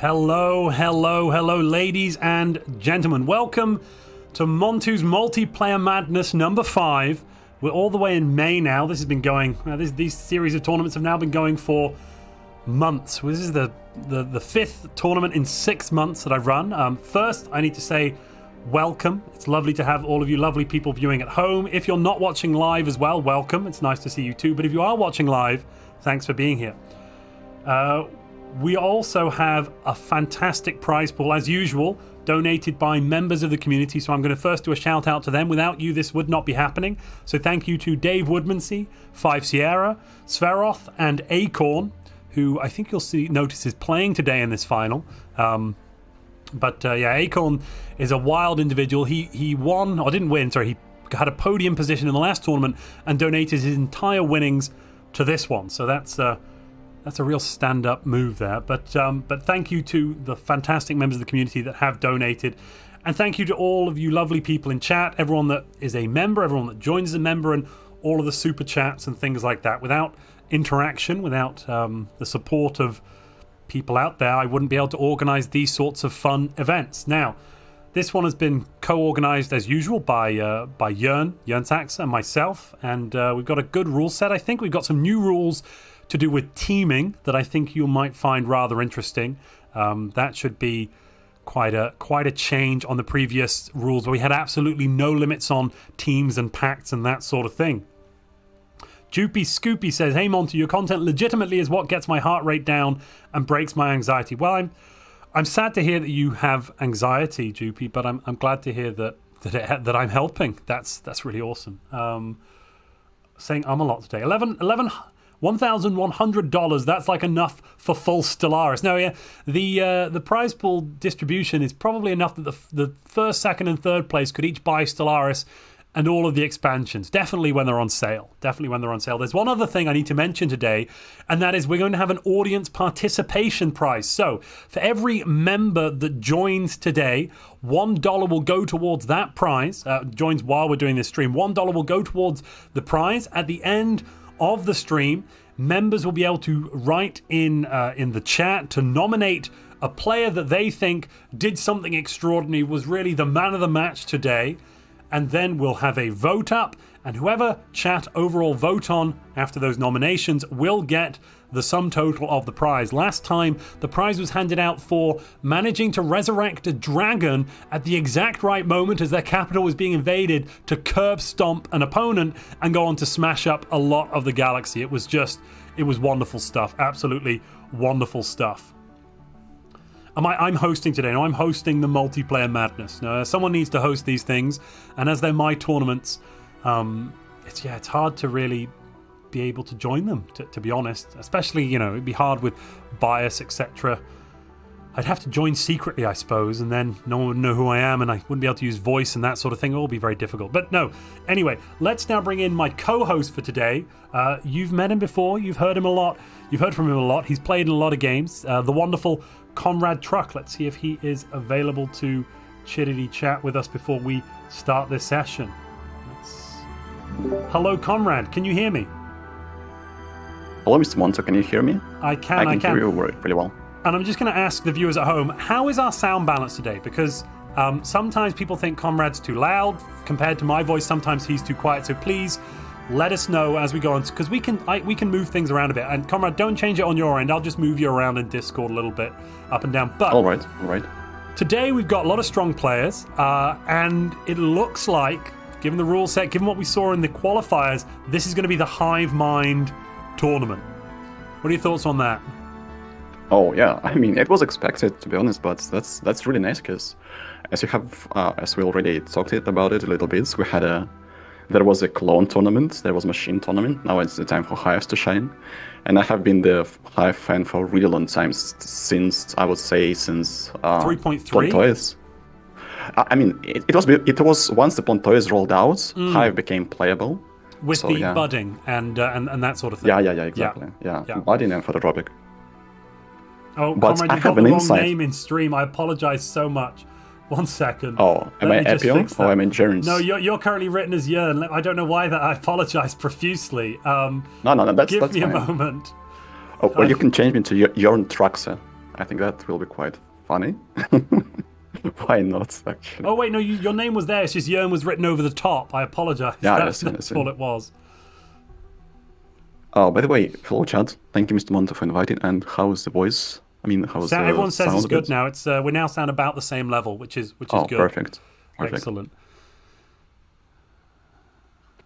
Hello, hello, hello, ladies and gentlemen. Welcome to Montu's Multiplayer Madness number 5. We're all the way in May now. This has been going, these series of tournaments have now been going for months. This is the fifth tournament in 6 months that I've run. First, I need to say welcome. It's lovely to have all of you lovely people viewing at home. If you're not watching live as well, welcome. It's nice to see you too. But if you are watching live, thanks for being here. We also have a fantastic prize pool, as usual, donated by members of the community. So I'm going to first do a shout out to them. Without you, this would not be happening. So thank you to Dave Woodmansey, 5 Sierra, Sveroth, and Acorn, who I think you'll notice is playing today in this final. Yeah, Acorn is a wild individual. He won, or didn't win, sorry, he had a podium position in the last tournament and donated his entire winnings to this one. So that's a real stand-up move there. But thank you to the fantastic members of the community that have donated. And thank you to all of you lovely people in chat, everyone that is a member, everyone that joins as a member, and all of the super chats and things like that. Without interaction, without the support of people out there, I wouldn't be able to organize these sorts of fun events. Now, this one has been co-organized as usual by Jernsaxe and myself, and we've got a good rule set. I think we've got some new rules to do with teaming that I think you might find rather interesting. That should be quite a change on the previous rules where we had absolutely no limits on teams and pacts and that sort of thing. Joopy Scoopy says, "Hey Montu, your content legitimately is what gets my heart rate down and breaks my anxiety." Well, I'm sad to hear that you have anxiety, Joopy, but I'm glad to hear that I'm helping. That's really awesome. Saying a lot today. $1,100, that's like enough for full Stellaris. No, yeah, the prize pool distribution is probably enough that the first, second, and third place could each buy Stellaris and all of the expansions. Definitely when they're on sale. There's one other thing I need to mention today, and that is we're going to have an audience participation prize. So for every member that joins today, $1 will go towards that prize. Joins while we're doing this stream. $1 will go towards the prize. At the end of the stream, members will be able to write in the chat to nominate a player that they think did something extraordinary, was really the man of the match today, and then we'll have a vote up, and whoever chat overall vote on after those nominations will get the sum total of the prize. Last time, the prize was handed out for managing to resurrect a dragon at the exact right moment as their capital was being invaded to curb stomp an opponent and go on to smash up a lot of the galaxy. It was wonderful stuff. Absolutely wonderful stuff. I'm hosting today. Now, I'm hosting the Multiplayer Madness. Now, someone needs to host these things, and as they're my tournaments, it's hard to really be able to join them, to be honest. Especially, it'd be hard with bias, etc. I'd have to join secretly, I suppose, and then no one would know who I am, and I wouldn't be able to use voice and that sort of thing. It will be very difficult. But no. Anyway, let's now bring in my co-host for today. You've met him before. You've heard him a lot. You've heard from him a lot. He's played in a lot of games. The wonderful Comrade Truck. Let's see if he is available to chittity chat with us before we start this session. Hello, Comrade. Can you hear me? Hello, Mr. Montu. Can you hear me? I can. I can hear you pretty well. And I'm just going to ask the viewers at home, how is our sound balance today? Because sometimes people think Comrade's too loud compared to my voice. Sometimes he's too quiet. So please let us know as we go on, because we can move things around a bit. And Comrade, don't change it on your end. I'll just move you around in Discord a little bit up and down. But all right. Today we've got a lot of strong players, and it looks like, given the rule set, given what we saw in the qualifiers, this is going to be the Hive Mind tournament. What are your thoughts on that? Oh yeah, I mean, it was expected, to be honest, but that's really nice, because as we already talked about it a little bit, there was a clone tournament, there was a machine tournament. Now it's the time for Hives to shine, and I have been the Hive fan for a really long time, since 3.3. I mean, it was once the Plantoids rolled out, Hive became playable. With budding and that sort of thing. Yeah, exactly. Yeah. Budding and phototropic. Oh, but Comrade, you've got the wrong name in stream. I apologize so much. 1 second. Oh, am I Epion or am I Jernsaxe? No, you're currently written as Jern. I don't know why that. I apologize profusely. No, that's Give me fine. a moment. Oh, well, you can change me to Jernsaxe. I think that will be quite funny. Why not, actually? Oh, wait, no, your name was there. It's just Jern was written over the top. I apologize. Yeah, That's all it was. Oh, by the way, hello, Chad. Thank you, Mr. Montu, for inviting. And how's the voice? I mean, how's the Everyone says sound it's of good it? now. It's we now sound about the same level, which is Oh, good. perfect. Excellent.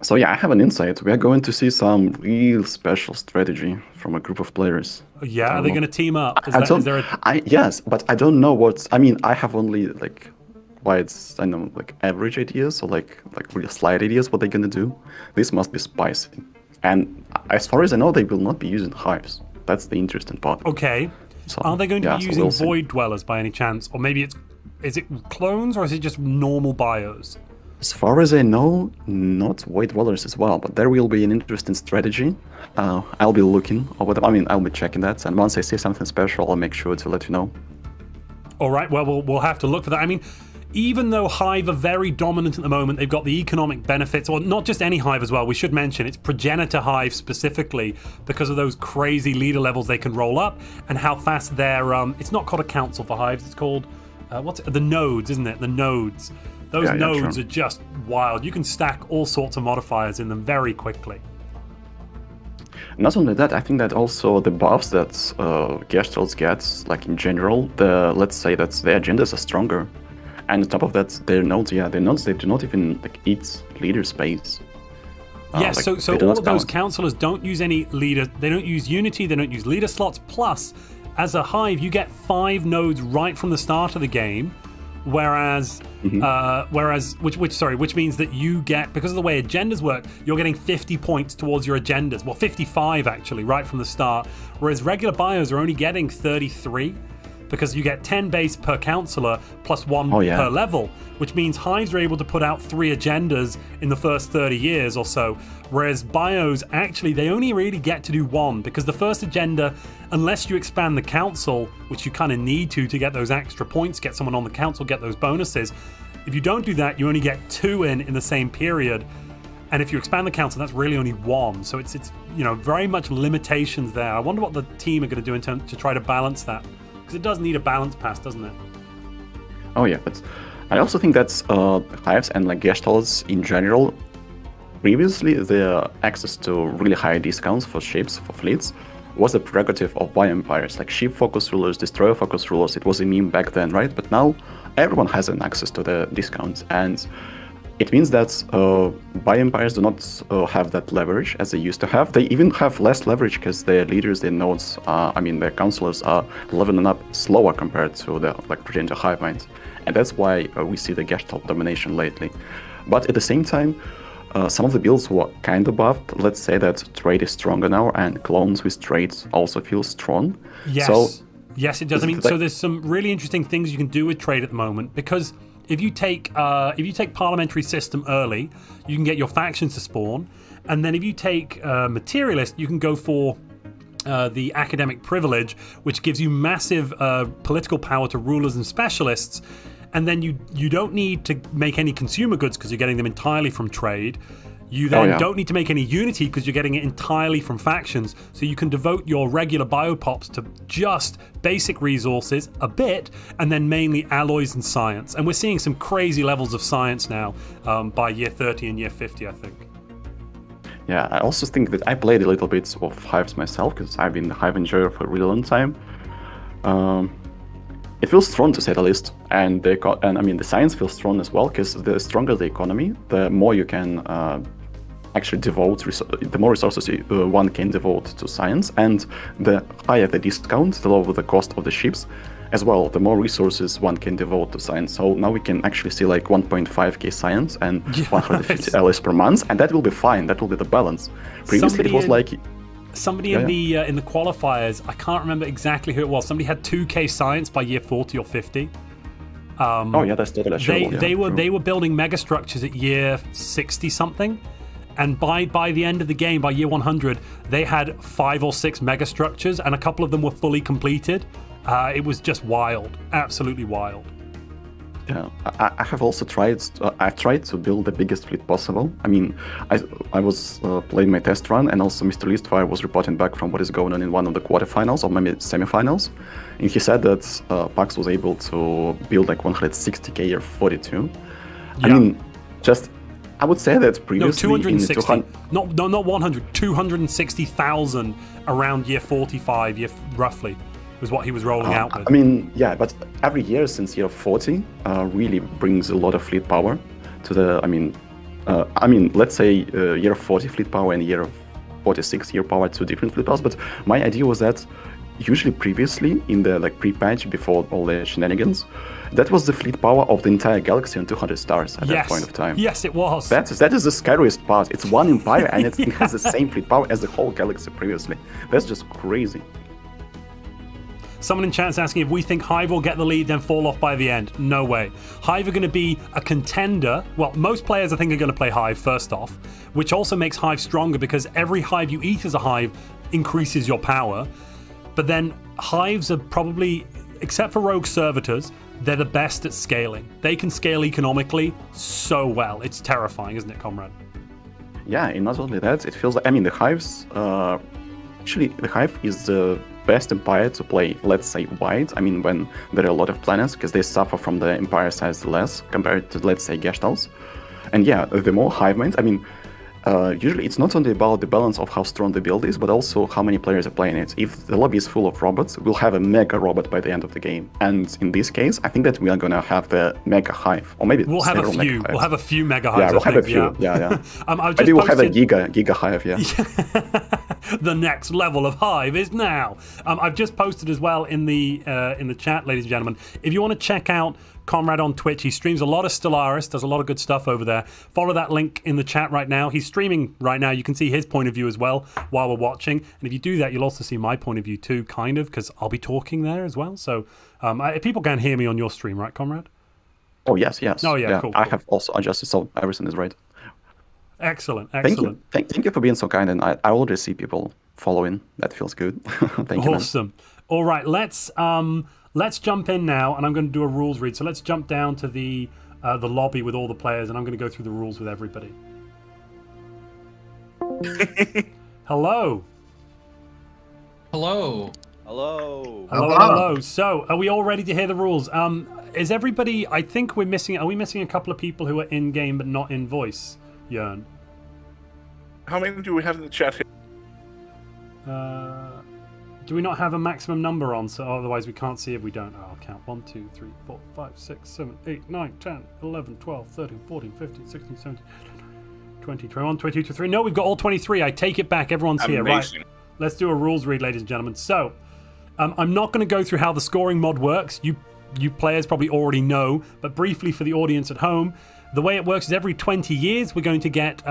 So yeah, I have an insight. We are going to see some real special strategy from a group of players. Yeah, are they going to team up? Yes, but I don't know what's. I mean, I have only like average ideas or like really slight ideas what they're gonna do. This must be spicy, and as far as I know, they will not be using hives. That's the interesting part. Okay. So, are they going to be using we'll void dwellers by any chance, or maybe is it clones or is it just normal bios? As far as I know, not void dwellers as well, but there will be an interesting strategy. I'll be looking over them. I mean, I'll be checking that, and once I see something special, I'll make sure to let you know. All right. Well, we'll have to look for that. I mean, even though Hive are very dominant at the moment, they've got the economic benefits, or not just any Hive as well. We should mention it's progenitor Hive specifically because of those crazy leader levels they can roll up and how fast they're. It's not called a council for Hives. It's called the nodes, isn't it? The nodes. Those nodes are just wild. You can stack all sorts of modifiers in them very quickly. Not only that, I think that also the buffs that Gestalts gets, like in general, let's say that their agendas are stronger. And on top of that, their nodes, they do not even like eat leader space. Yes, so all of those counselors don't use any leader. They don't use unity. They don't use leader slots. Plus, as a Hive, you get 5 nodes right from the start of the game. Whereas which means that you get, because of the way agendas work, you're getting 50 points towards your agendas. Well, 55 actually, right from the start. Whereas regular bios are only getting 33 because you get 10 base per counselor plus 1 per level, which means Hives are able to put out 3 agendas in the first 30 years or so. Whereas bios, actually, they only really get to do 1 because the first agenda, unless you expand the council, which you kind of need to get those extra points, get someone on the council, get those bonuses. If you don't do that, you only get 2 in the same period. And if you expand the council, that's really only 1. So it's very much limitations there. I wonder what the team are going to do to try to balance that. Because it does need a balance pass, doesn't it? Oh yeah, but I also think that's Hives and like Gestalts in general. Previously, their access to really high discounts for ships, for fleets, was a prerogative of bi-empires, like ship-focused rulers, destroyer-focused rulers. It was a meme back then, right? But now everyone has an access to the discounts, and it means that bi-empires do not have that leverage as they used to have. They even have less leverage because their leaders, their nodes, their counselors are leveling up slower compared to the progenitor hive minds. And that's why we see the Gestalt domination lately. But at the same time, some of the builds were kind of buffed. Let's say that trade is stronger now, and clones with trades also feel strong. Yes, yes, it does. I mean, so there's some really interesting things you can do with trade at the moment, because if you take parliamentary system early, you can get your factions to spawn, and then if you take materialist, you can go for the academic privilege, which gives you massive political power to rulers and specialists. And then you don't need to make any consumer goods because you're getting them entirely from trade. You then don't need to make any unity because you're getting it entirely from factions. So you can devote your regular biopops to just basic resources a bit, and then mainly alloys and science. And we're seeing some crazy levels of science now by year 30 and year 50, I think. Yeah, I also think that I played a little bit of Hives myself because I've been a Hive enjoyer for a really long time. It feels strong, to say the least, and the science feels strong as well, because the stronger the economy, the more you can actually devote, the more resources one can devote to science, and the higher the discount, the lower the cost of the ships, as well, the more resources one can devote to science. So now we can actually see like 1.5k science and 150 allies per month, and that will be fine. That will be the balance. Previously, it was like. Somebody in the qualifiers, I can't remember exactly who it was. Somebody had 2k science by year 40 or 50. That's totally true. They were building megastructures at year 60 something, and by the end of the game, by year 100, they had 5 or 6 megastructures, and a couple of them were fully completed. It was just wild, absolutely wild. Yeah, I have also tried. I've tried to build the biggest fleet possible. I mean, I was playing my test run, and also Mr. Leastfire was reporting back from what is going on in one of the quarterfinals or maybe semifinals, and he said that Pax was able to build like 160k or 42. Yeah. I mean, just I would say that previously no, 260. in Not 100. 260,000 around year 45, roughly, was what he was rolling out with. I mean, yeah, but every year since year 40 really brings a lot of fleet power to the. I mean, let's say year 40 fleet power and year 46 year power, two different fleet powers. But my idea was that usually previously in the like pre-patch before all the shenanigans, that was the fleet power of the entire galaxy on 200 stars at that point of time. Yes, it was. That is the scariest part. It's one empire and it has the same fleet power as the whole galaxy previously. That's just crazy. Someone in chat's asking if we think Hive will get the lead, then fall off by the end. No way. Hive are going to be a contender. Well, most players I think are going to play Hive first off, which also makes Hive stronger because every Hive you eat as a Hive increases your power. But then Hives are probably, except for Rogue Servitors, they're the best at scaling. They can scale economically so well. It's terrifying, isn't it, Comrade? Yeah, and not only that, it feels like, I mean, the Hives, actually, the Hive is the best empire to play, let's say, wide. I mean, when there are a lot of planets, because they suffer from the empire size less compared to, let's say, Gestalts. And yeah, the more Hive minds, I mean, usually it's not only about the balance of how strong the build is, but also how many players are playing it. If the lobby is full of robots, we'll have a mega robot by the end of the game. And in this case, I think that we are gonna have the mega Hive, or maybe we'll have a few. We'll have a few mega Hives. Yeah, we'll have a few. Yeah. Maybe we'll have a giga Hive. Yeah. The next level of Hive is now. I've just posted as well in the chat, ladies and gentlemen. If you want to check out Conrad on Twitch, he streams a lot of Stellaris, does a lot of good stuff over there. Follow that link in the chat right now. He's streaming right now. You can see his point of view as well while we're watching. And if you do that, you'll also see my point of view too, kind of, because I'll be talking there as well. So people can hear me on your stream, right, Conrad? Oh, yes. Oh, yeah, cool. I have also adjusted, so everything is right. Excellent. Thank you. Thank you for being so kind, and I already see people following. That feels good. Thank you. Awesome. All right, let's jump in now, and I'm going to do a rules read. So let's jump down to the lobby with all the players, and I'm going to go through the rules with everybody. Hello. Hello. So, are we all ready to hear the rules? Is everybody? I think we're missing. Are we missing a couple of people who are in game but not in voice? Jern. How many do we have in the chat here? Do we not have a maximum number on? So otherwise we can't see if we don't. I'll count. 1, 2, 3, 4, 5, 6, 7, 8, 9, 10, 11, 12, 13, 14, 15, 16, 17, 20, 21, 22, 23. No, we've got all 23. I take it back. Everyone's here. Right. Let's do a rules read, ladies and gentlemen. So, I'm not going to go through how the scoring mod works. You players probably already know, but briefly for the audience at home, the way it works is every 20 years we're going to get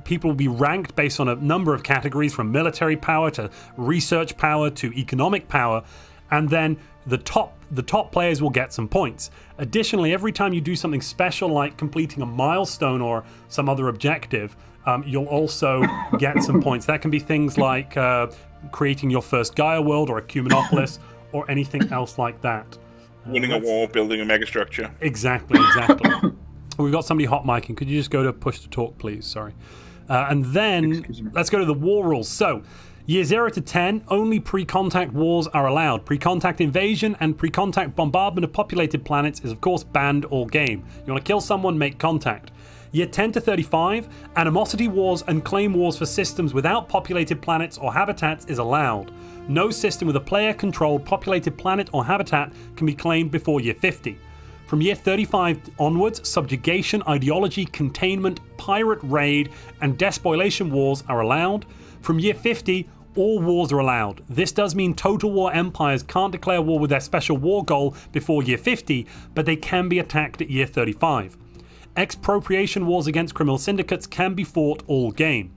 people will be ranked based on a number of categories, from military power to research power to economic power, and then the top players will get some points. Additionally, every time you do something special like completing a milestone or some other objective, you'll also get some points. That can be things like creating your first Gaia world or a Cumenopolis or anything else like that. Winning a war, building a megastructure. Exactly. We've got somebody hot micing. Could you just go to push to talk, please? Sorry. And then let's go to the war rules. So, year 0 to 10, only pre-contact wars are allowed. Pre-contact invasion and pre-contact bombardment of populated planets is, of course, banned all game. You want to kill someone, make contact. Year 10 to 35, animosity wars and claim wars for systems without populated planets or habitats is allowed. No system with a player-controlled populated planet or habitat can be claimed before year 50. From year 35 onwards, subjugation, ideology, containment, pirate raid, and despoilation wars are allowed. From year 50, all wars are allowed. This does mean total war empires can't declare war with their special war goal before year 50, but they can be attacked at year 35. Expropriation wars against criminal syndicates can be fought all game.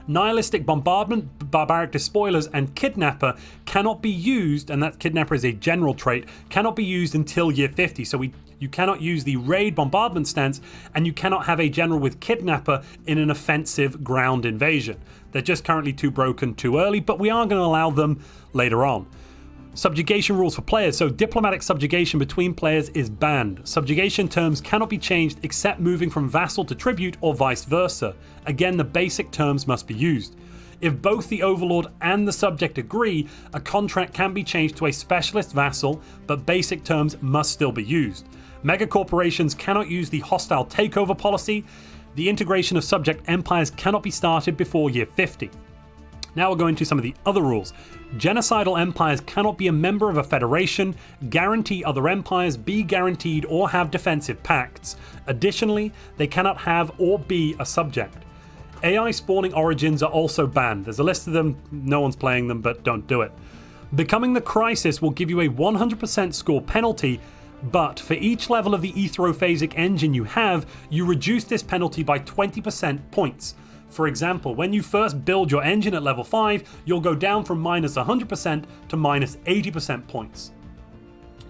Nihilistic bombardment, barbaric despoilers, and kidnapper cannot be used, and that kidnapper is a general trait, cannot be used until year 50. So you cannot use the raid bombardment stance, and you cannot have a general with kidnapper in an offensive ground invasion. They're just currently too broken too early, but we are going to allow them later on. Subjugation rules for players. So diplomatic subjugation between players is banned. Subjugation terms cannot be changed except moving from vassal to tribute or vice versa. Again, the basic terms must be used. If both the overlord and the subject agree, a contract can be changed to a specialist vassal, but basic terms must still be used. Megacorporations cannot use the hostile takeover policy. The integration of subject empires cannot be started before year 50. Now we'll go into some of the other rules. Genocidal empires cannot be a member of a federation, guarantee other empires, be guaranteed, or have defensive pacts. Additionally, they cannot have or be a subject. AI spawning origins are also banned. There's a list of them, no one's playing them, but don't do it. Becoming the Crisis will give you a 100% score penalty, but for each level of the Ethrophasic engine you have, you reduce this penalty by 20% points. For example, when you first build your engine at level 5, you'll go down from minus 100% to minus 80% points.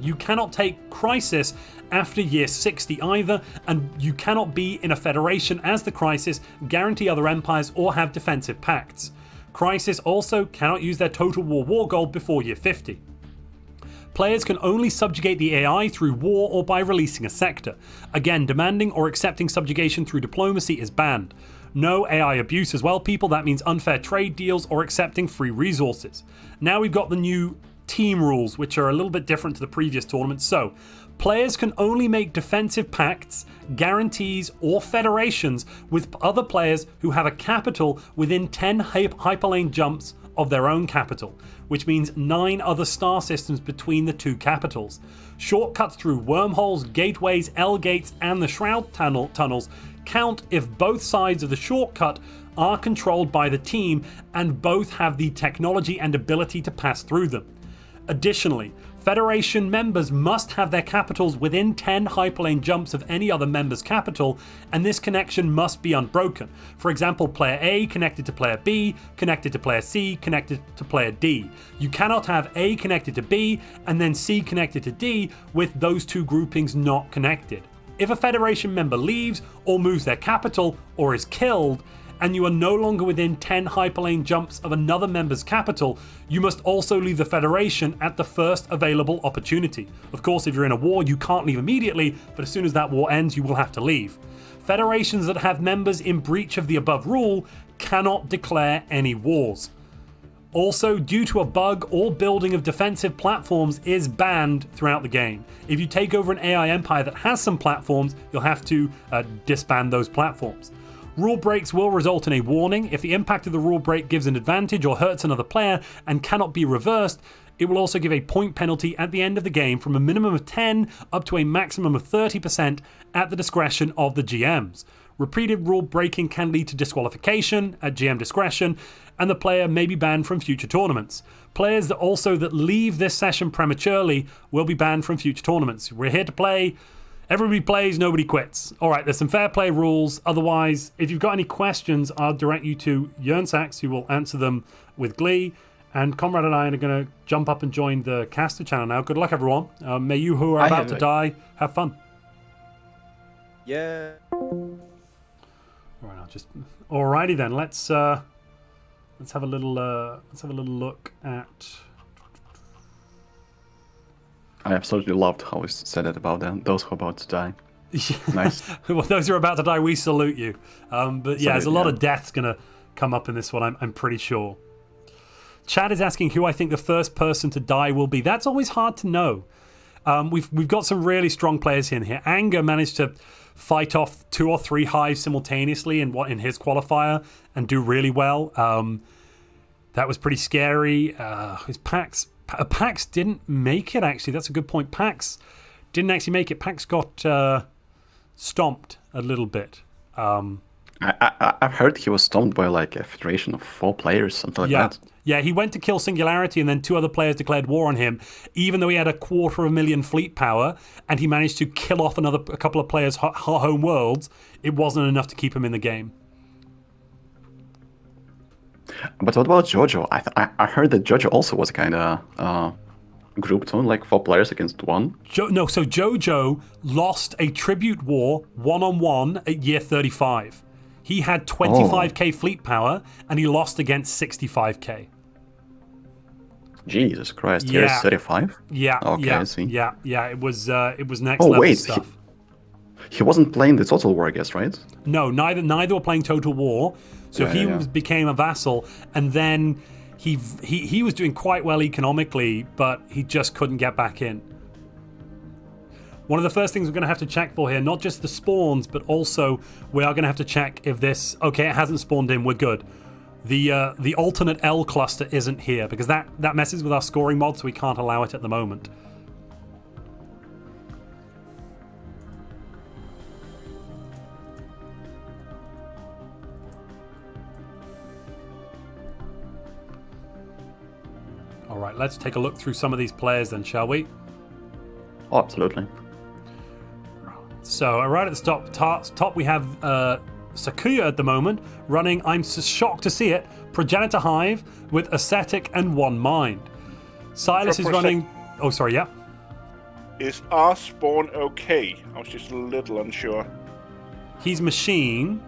You cannot take Crisis after year 60 either, and you cannot be in a federation as the Crisis, guarantee other empires, or have defensive pacts. Crisis also cannot use their Total War gold before year 50. Players can only subjugate the AI through war or by releasing a sector. Again, demanding or accepting subjugation through diplomacy is banned. No AI abuse as well, people. That means unfair trade deals or accepting free resources. Now we've got the new team rules, which are a little bit different to the previous tournament. So, players can only make defensive pacts, guarantees, or federations with other players who have a capital within 10 hyperlane jumps of their own capital, which means 9 other star systems between the 2 capitals. Shortcuts through wormholes, gateways, L-gates, and the shroud tunnels count if both sides of the shortcut are controlled by the team and both have the technology and ability to pass through them. Additionally, Federation members must have their capitals within 10 hyperlane jumps of any other member's capital, and this connection must be unbroken. For example, player A connected to player B, connected to player C, connected to player D. You cannot have A connected to B and then C connected to D with those 2 groupings not connected. If a Federation member leaves or moves their capital or is killed, and you are no longer within 10 hyperlane jumps of another member's capital, you must also leave the Federation at the first available opportunity. Of course, if you're in a war, you can't leave immediately, but as soon as that war ends, you will have to leave. Federations that have members in breach of the above rule cannot declare any wars. Also, due to a bug, all building of defensive platforms is banned throughout the game. If you take over an AI empire that has some platforms, you'll have to disband those platforms. Rule breaks will result in a warning. If the impact of the rule break gives an advantage or hurts another player and cannot be reversed, it will also give a point penalty at the end of the game from a minimum of 10 up to a maximum of 30% at the discretion of the GMs. Repeated rule breaking can lead to disqualification at GM discretion, and the player may be banned from future tournaments. Players that leave this session prematurely will be banned from future tournaments. We're here to play. Everybody plays, nobody quits. All right, there's some fair play rules. Otherwise, if you've got any questions, I'll direct you to Jernsaxe, who will answer them with glee. And Comrade and I are going to jump up and join the caster channel now. Good luck, everyone. May you who are about to die have fun. Yeah. All right, alrighty then. Let's have a little look at. I absolutely loved how he said it about those who are about to die. Nice. Well, those who are about to die, we salute you. But yeah, there's a lot of deaths going to come up in this one, I'm pretty sure. Chad is asking who I think the first person to die will be. That's always hard to know. We've got some really strong players in here. Anger managed to fight off 2 or 3 hives simultaneously in his qualifier and do really well. That was pretty scary. His Pax didn't make it, actually. That's a good point. Pax didn't actually make it. Pax got stomped a little bit. I've heard he was stomped by like a federation of 4 players, something like that. Yeah, he went to kill Singularity and then 2 other players declared war on him, even though he had 250,000 fleet power and he managed to kill off a couple of players' home worlds. It wasn't enough to keep him in the game. But what about Jojo? I heard that Jojo also was kind of grouped on like 4 players against 1. So Jojo lost a tribute war 1-on-1 at year 35. He had 25k fleet power and he lost against 65k. Jesus Christ, here's Yeah. 35? Yeah, Okay, yeah, I see. yeah. It was next Oh, level wait, stuff. he wasn't playing the Total War, I guess, right? No, neither were playing Total War. So Yeah, yeah. became a vassal, and then he was doing quite well economically, but he just couldn't get back in. One of the first things we're going to have to check for here, not just the spawns, but also we are going to have to check if this... Okay, it hasn't spawned in, we're good. The alternate L cluster isn't here, because that messes with our scoring mod, so we can't allow it at the moment. All right, let's take a look through some of these players then, shall we? Oh, absolutely. So right at the top we have Sakuya at the moment, running, I'm shocked to see it, Progenitor Hive with Ascetic and One Mind. Silas is running... Oh, sorry, yeah. Is our spawn okay? I was just a little unsure. He's machine.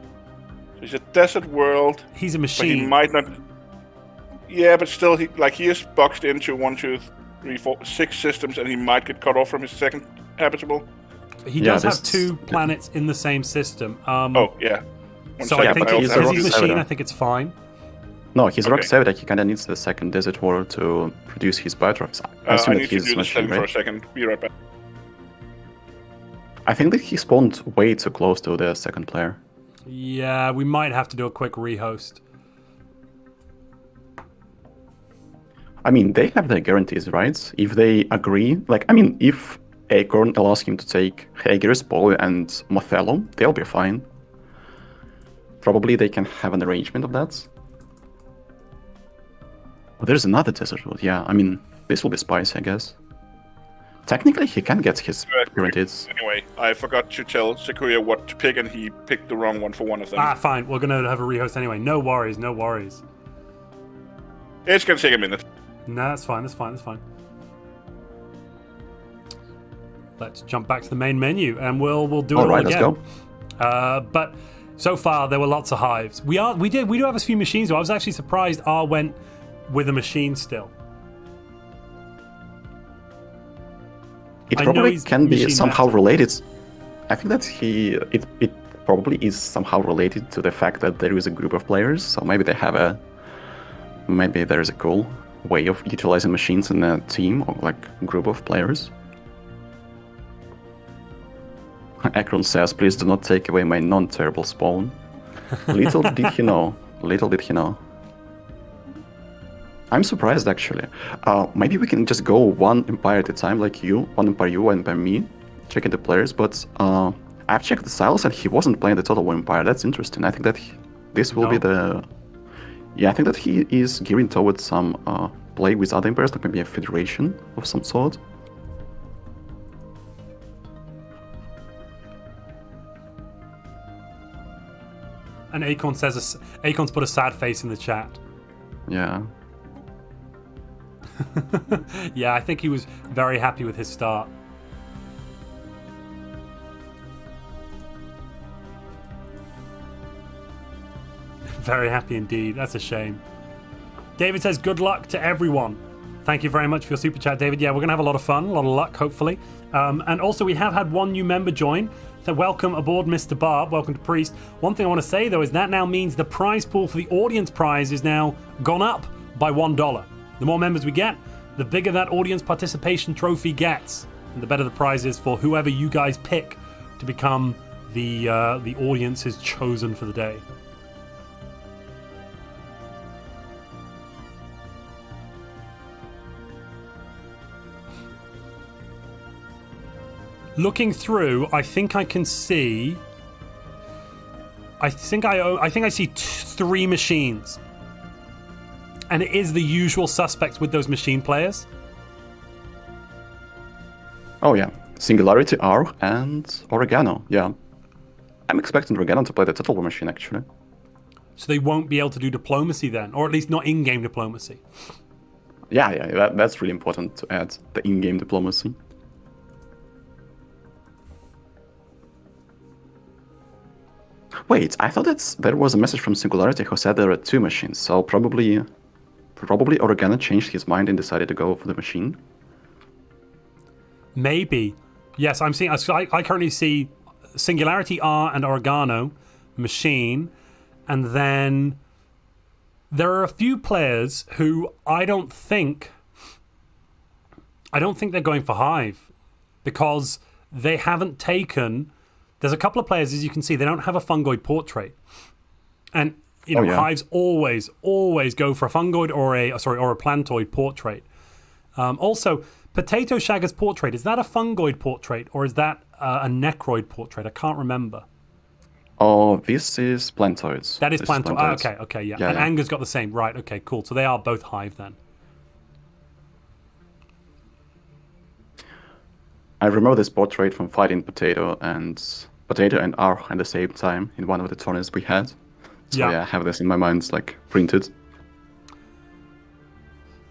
He's a desert world. He's a But machine. he might not... Yeah, but still, he is boxed into 1, 2, 3, 4, 6 systems, and he might get cut off from his second habitable. He does have 2 planets in the same system. Oh, yeah. So I think he's because a he's rock machine, saver. I think it's fine. No, he's Okay. rock saver that he kind of needs the second desert world to produce his biotrophies. I I assume that need to he's do the machine, setting for a right? second. Be right back. I think that he spawned way too close to the second player. Yeah, we might have to do a quick rehost. I mean, they have their guarantees, right? If they agree, if Acorn allows him to take Hager's, Polo, and Mothello, they'll be fine. Probably they can have an arrangement of that. Oh, there's another desert world, yeah. I mean, this will be spicy, I guess. Technically, he can get his guarantees. Anyway, I forgot to tell Sakuya what to pick, and he picked the wrong one for one of them. Ah, fine. We're going to have a rehost anyway. No worries, no worries. It's going to take a minute. No, that's fine, that's fine, that's fine. Let's jump back to the main menu, and we'll do it all Alright, again. let's go. But so far, there were lots of hives. We do have a few machines, though. I was actually surprised R went with a machine still. It I know probably he's can be machine somehow master. related. I think that it probably is somehow related to the fact that there is a group of players, so maybe maybe there's a cool way of utilizing machines in a team or group of players. Akron says, please do not take away my non-terrible spawn. Little did he know. Little did he know. I'm surprised, actually. Maybe we can just go one empire at a time, like you. One empire you, one empire me. Checking the players, but I've checked the Silas and he wasn't playing the Total War Empire. That's interesting. I think that this will be the... Yeah, I think that he is gearing towards some play with other empires, like maybe a federation of some sort. And Acorn says Acorn's put a sad face in the chat. Yeah. Yeah, I think he was very happy with his start. Very happy indeed. That's a shame. David says, good luck to everyone. Thank you very much for your super chat, David. Yeah, we're going to have a lot of fun, a lot of luck, hopefully. And also, we have had one new member join. So welcome aboard, Mr. Barb. Welcome to Priest. One thing I want to say, though, is that now means the prize pool for the audience prize is now gone up by $1. The more members we get, the bigger that audience participation trophy gets. And the better the prize is for whoever you guys pick to become the audience's chosen for the day. Looking through, I think I can see. I think I see 3 machines, and it is the usual suspects with those machine players. Oh yeah, Singularity, R, and Oregano. Yeah, I'm expecting Oregano to play the Total War machine actually. So they won't be able to do diplomacy then, or at least not in-game diplomacy. Yeah, that's really important to add the in-game diplomacy. Wait, I thought there was a message from Singularity who said there are 2 machines, so probably probably Organa changed his mind and decided to go for the machine. Maybe. Yes, I'm seeing. I currently see Singularity R and Organo, machine, and then there are a few players who I don't think they're going for Hive because they haven't taken. There's a couple of players, as you can see, they don't have a fungoid portrait, and Hives always go for a fungoid or a plantoid portrait. Also, Potato Shagger's portrait, is that a fungoid portrait or is that a necroid portrait? I can't remember. Oh, this is plantoids. That is This plantoid. Okay, yeah. And yeah. Anger's got the same. Right, okay, cool. So they are both Hive then. I remember this portrait from fighting Potato and R at the same time in one of the tournaments we had. So yeah, I have this in my mind, like printed.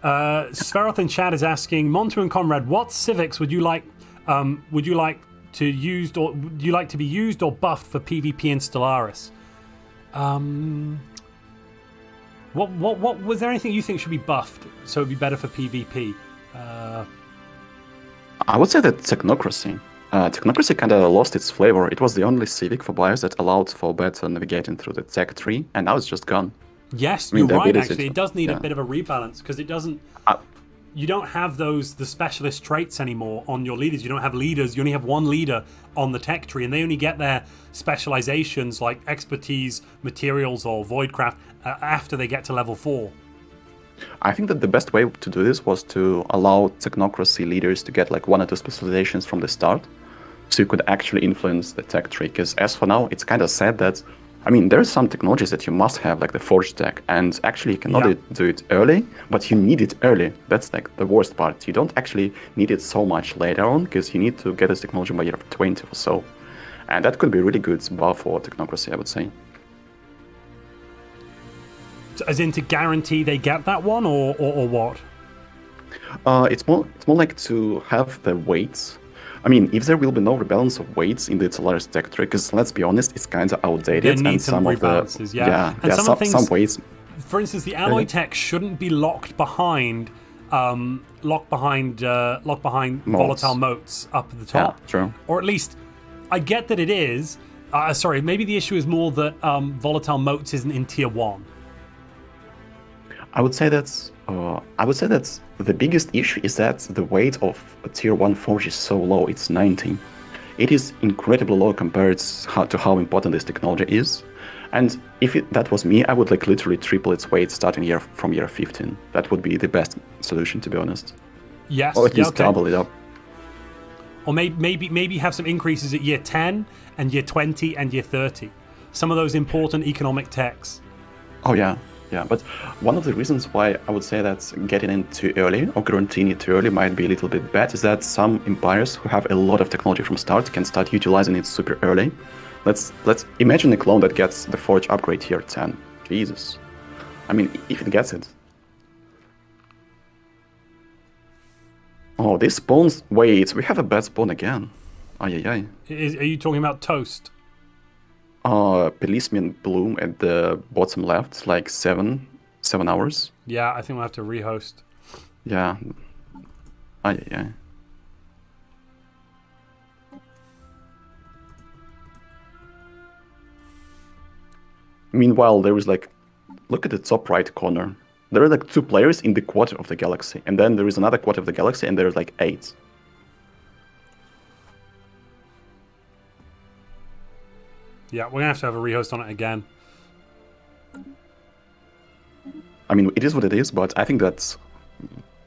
Sveroth in chat is asking, Montu and Comrade, what civics would you like to use, or would you like to be used or buffed for PvP in Stellaris? What was there anything you think should be buffed so it'd be better for PvP? I would say that Technocracy. Technocracy kind of lost its flavor. It was the only civic for buyers that allowed for better navigating through the tech tree, and now it's just gone. Yes, I mean, you're right, ability actually. to- It does need yeah. a bit of a rebalance because it doesn't... you don't have the specialist traits anymore on your leaders. You don't have leaders. You only have one leader on the tech tree, and they only get their specializations like expertise, materials, or voidcraft after they get to level 4. I think that the best way to do this was to allow Technocracy leaders to get like 1 or 2 specializations from the start, so you could actually influence the tech tree. Because as for now, it's kind of sad that, I mean, there are some technologies that you must have, like the Forge tech, and actually you cannot do it early, but you need it early. That's like the worst part. You don't actually need it so much later on, because you need to get this technology by year 20 or so. And that could be really good buff for Technocracy, I would say. As in to guarantee they get that one, or what? It's more like to have the weights. I mean, if there will be no rebalance of weights in the Stellaris tech tree, because let's be honest, it's kind of outdated. They need and some of the rebalances, yeah. And some things, some weights. For instance, the alloy tech shouldn't be locked behind volatile motes up at the top. Yeah, true. Or at least, I get that it is. Sorry, maybe the issue is more that volatile motes isn't in tier 1. I would say that's the biggest issue is that the weight of a tier 1 forge is so low. It's 90. It is incredibly low compared to how important this technology is. And if that was me, I would like literally triple its weight starting from year 15. That would be the best solution, to be honest. Yes. Or at least double it up. Or maybe have some increases at year 10 and year 20 and year 30. Some of those important economic techs. Oh yeah. Yeah, but one of the reasons why I would say that getting in too early or guaranteeing it too early might be a little bit bad is that some empires who have a lot of technology from start can start utilizing it super early. Let's imagine a clone that gets the Forge upgrade here 10. Jesus. I mean, if it gets it. Oh, this spawns... Wait, we have a bad spawn again. Ay. Are you talking about Toast? Policeman Bloom at the bottom left, like 7 hours. Yeah, I think we'll have to rehost. Yeah. Ay. Meanwhile, there is like, look at the top right corner. There are like 2 players in the quarter of the galaxy, and then there is another quarter of the galaxy, and there's like 8. Yeah, we're going to have a rehost on it again. I mean, it is what it is, but I think that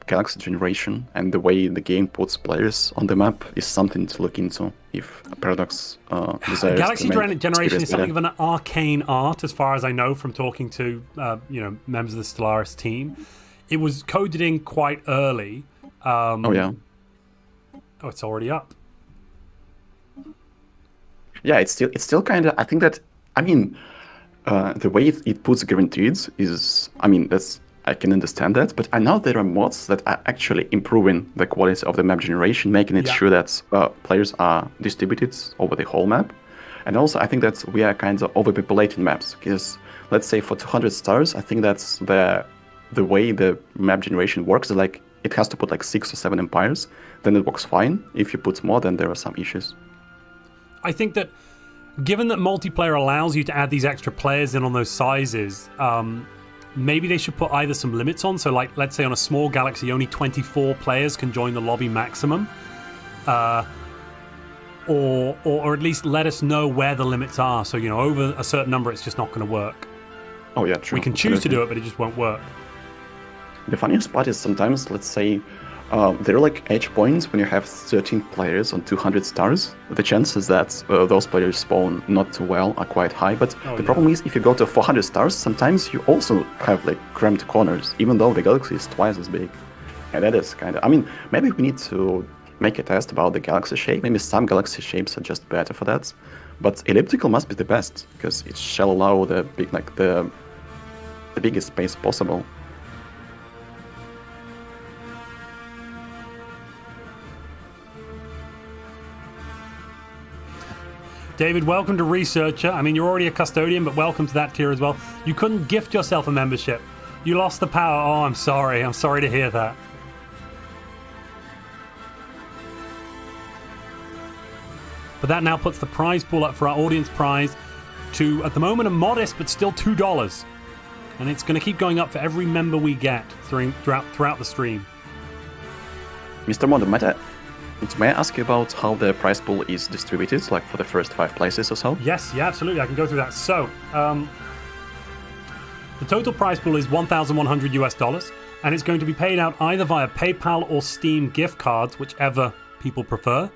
Galaxy Generation and the way the game puts players on the map is something to look into if Paradox desires Galaxy to make Generation is something better. of an arcane art, as far as I know from talking to members of the Stellaris team. It was coded in quite early. Oh, yeah. Oh, it's already up. Yeah, it's still kind of. I think that. I mean, the way it puts guaranteed is. I mean, I can understand that, but I know there are mods that are actually improving the quality of the map generation, making it sure that players are distributed over the whole map. And also, I think that we are kind of overpopulating maps because, let's say, for 200 stars, I think that's the the way the map generation works is like it has to put like 6 or 7 empires, then it works fine. If you put more, then there are some issues. I think that given that multiplayer allows you to add these extra players in on those sizes, maybe they should put either some limits on. So, like, let's say on a small galaxy, only 24 players can join the lobby maximum. Or at least let us know where the limits are. So, you know, over a certain number, it's just not going to work. Oh, yeah, true. We can choose to do it, but it just won't work. The funniest part is sometimes, let's say, there are like edge points when you have 13 players on 200 stars. The chances that those players spawn not too well are quite high. But the problem is, if you go to 400 stars, sometimes you also have like cramped corners, even though the galaxy is twice as big. And that is kind of... I mean, maybe we need to make a test about the galaxy shape. Maybe some galaxy shapes are just better for that. But elliptical must be the best, because it shall allow the big, like the biggest space possible. David, welcome to Researcher. I mean, you're already a custodian, but welcome to that tier as well. You couldn't gift yourself a membership. You lost the power. Oh, I'm sorry. I'm sorry to hear that. But that now puts the prize pool up for our audience prize to, at the moment, a modest, but still $2. And it's going to keep going up for every member we get throughout the stream. Mr. Montu, may I ask you about how the prize pool is distributed, like for the first 5 places or so? Yes, yeah, absolutely. I can go through that. So, the total prize pool is $1,100 US, and it's going to be paid out either via PayPal or Steam gift cards, whichever people prefer.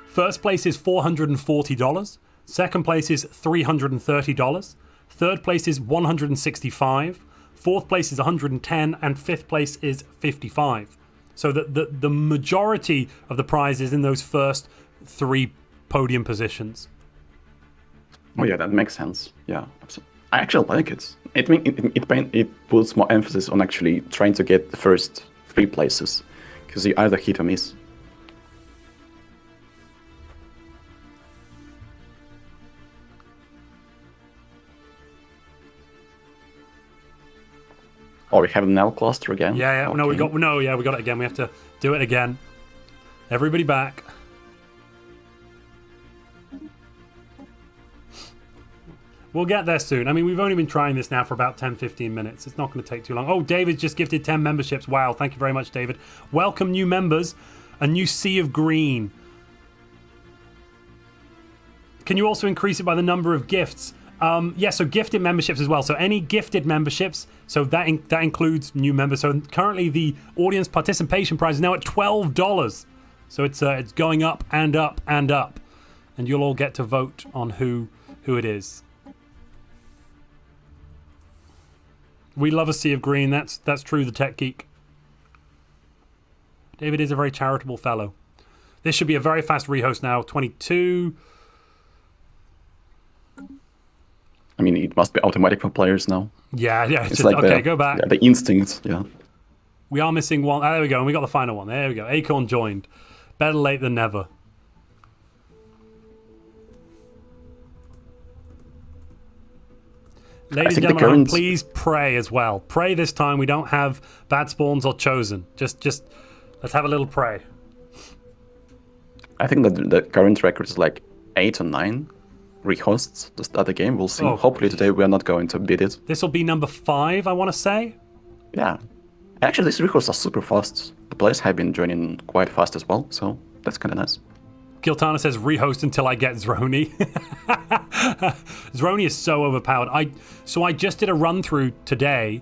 First place is $440. Second place is $330. Third place is $165. Fourth place is $110, and fifth place is $55. So the majority of the prize is in those first 3 podium positions. Oh yeah, that makes sense. Yeah, absolutely. I actually like it. It puts more emphasis on actually trying to get the first 3 places, because you either hit or miss. Oh, we have an L cluster again? Yeah. Okay. We got it again. We have to do it again. Everybody back. We'll get there soon. I mean, we've only been trying this now for about 10-15 minutes. It's not going to take too long. Oh, David's just gifted 10 memberships. Wow, thank you very much, David. Welcome new members. A new sea of green. Can you also increase it by the number of gifts? So gifted memberships as well. So any gifted memberships, so that includes new members. So currently the audience participation prize is now at $12. So it's going up and up and up, and you'll all get to vote on who it is. We love a sea of green. That's true. The Tech Geek. David is a very charitable fellow. This should be a very fast rehost now. 22. I mean, it must be automatic for players now. Yeah. It's just, like okay, go back. Yeah, the instinct, yeah. We are missing one. There we go. And we got the final one. There we go. Acorn joined. Better late than never. Ladies and gentlemen, please pray as well. Pray this time we don't have bad spawns or chosen. Just let's have a little pray. I think that the current record is like 8 or 9 rehosts to start the game. We'll see. Hopefully today we are not going to beat it. This will be number 5, I want to say. Yeah. Actually, these rehosts are super fast. The players have been joining quite fast as well, so that's kind of nice. Kiltana says, rehost until I get Zroni. Zroni is so overpowered. I just did a run-through today,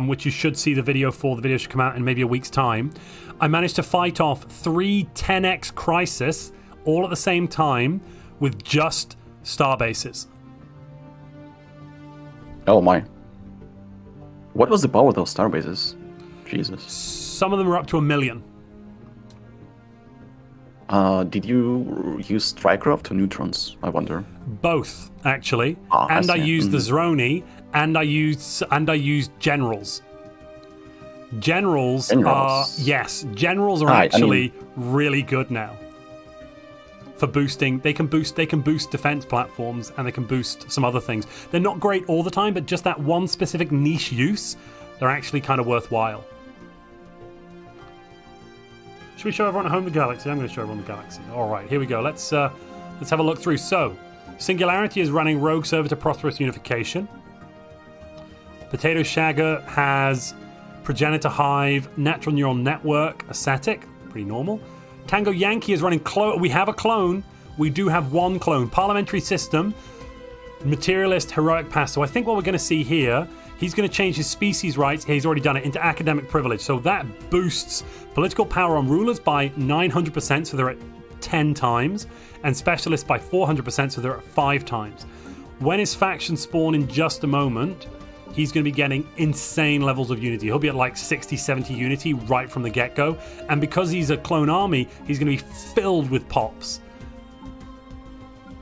which you should see the video for. The video should come out in maybe a week's time. I managed to fight off 3 10x Crisis all at the same time with just starbases. Oh my. What was the power of those starbases? Jesus. Some of them are up to 1 million. Did you use Strikecraft or Neutrons, I wonder? Both, actually. And I used the Zroni, and I used Generals. Generals are actually really good now. For boosting, they can boost defense platforms, and they can boost some other things. They're not great all the time, but just that one specific niche use, they're actually kind of worthwhile. Should we show everyone at home the galaxy? I'm going to show everyone the galaxy. All right, here we go. Let's have a look through. So, Singularity is running Rogue Servitor Prosperous Unification. Potato Shagger has Progenitor Hive, Natural Neural Network, Ascetic, pretty normal. Tango Yankee is running clone. We have a clone. We do have one clone. Parliamentary System, Materialist, Heroic Pass. So I think what we're going to see here, he's going to change his species rights. He's already done it into Academic Privilege. So that boosts political power on rulers by 900%, so they're at 10 times, and Specialists by 400%, so they're at 5 times. When his faction spawn in just a moment, he's going to be getting insane levels of unity. He'll be at like 60, 70 unity right from the get-go. And because he's a clone army, he's going to be filled with pops.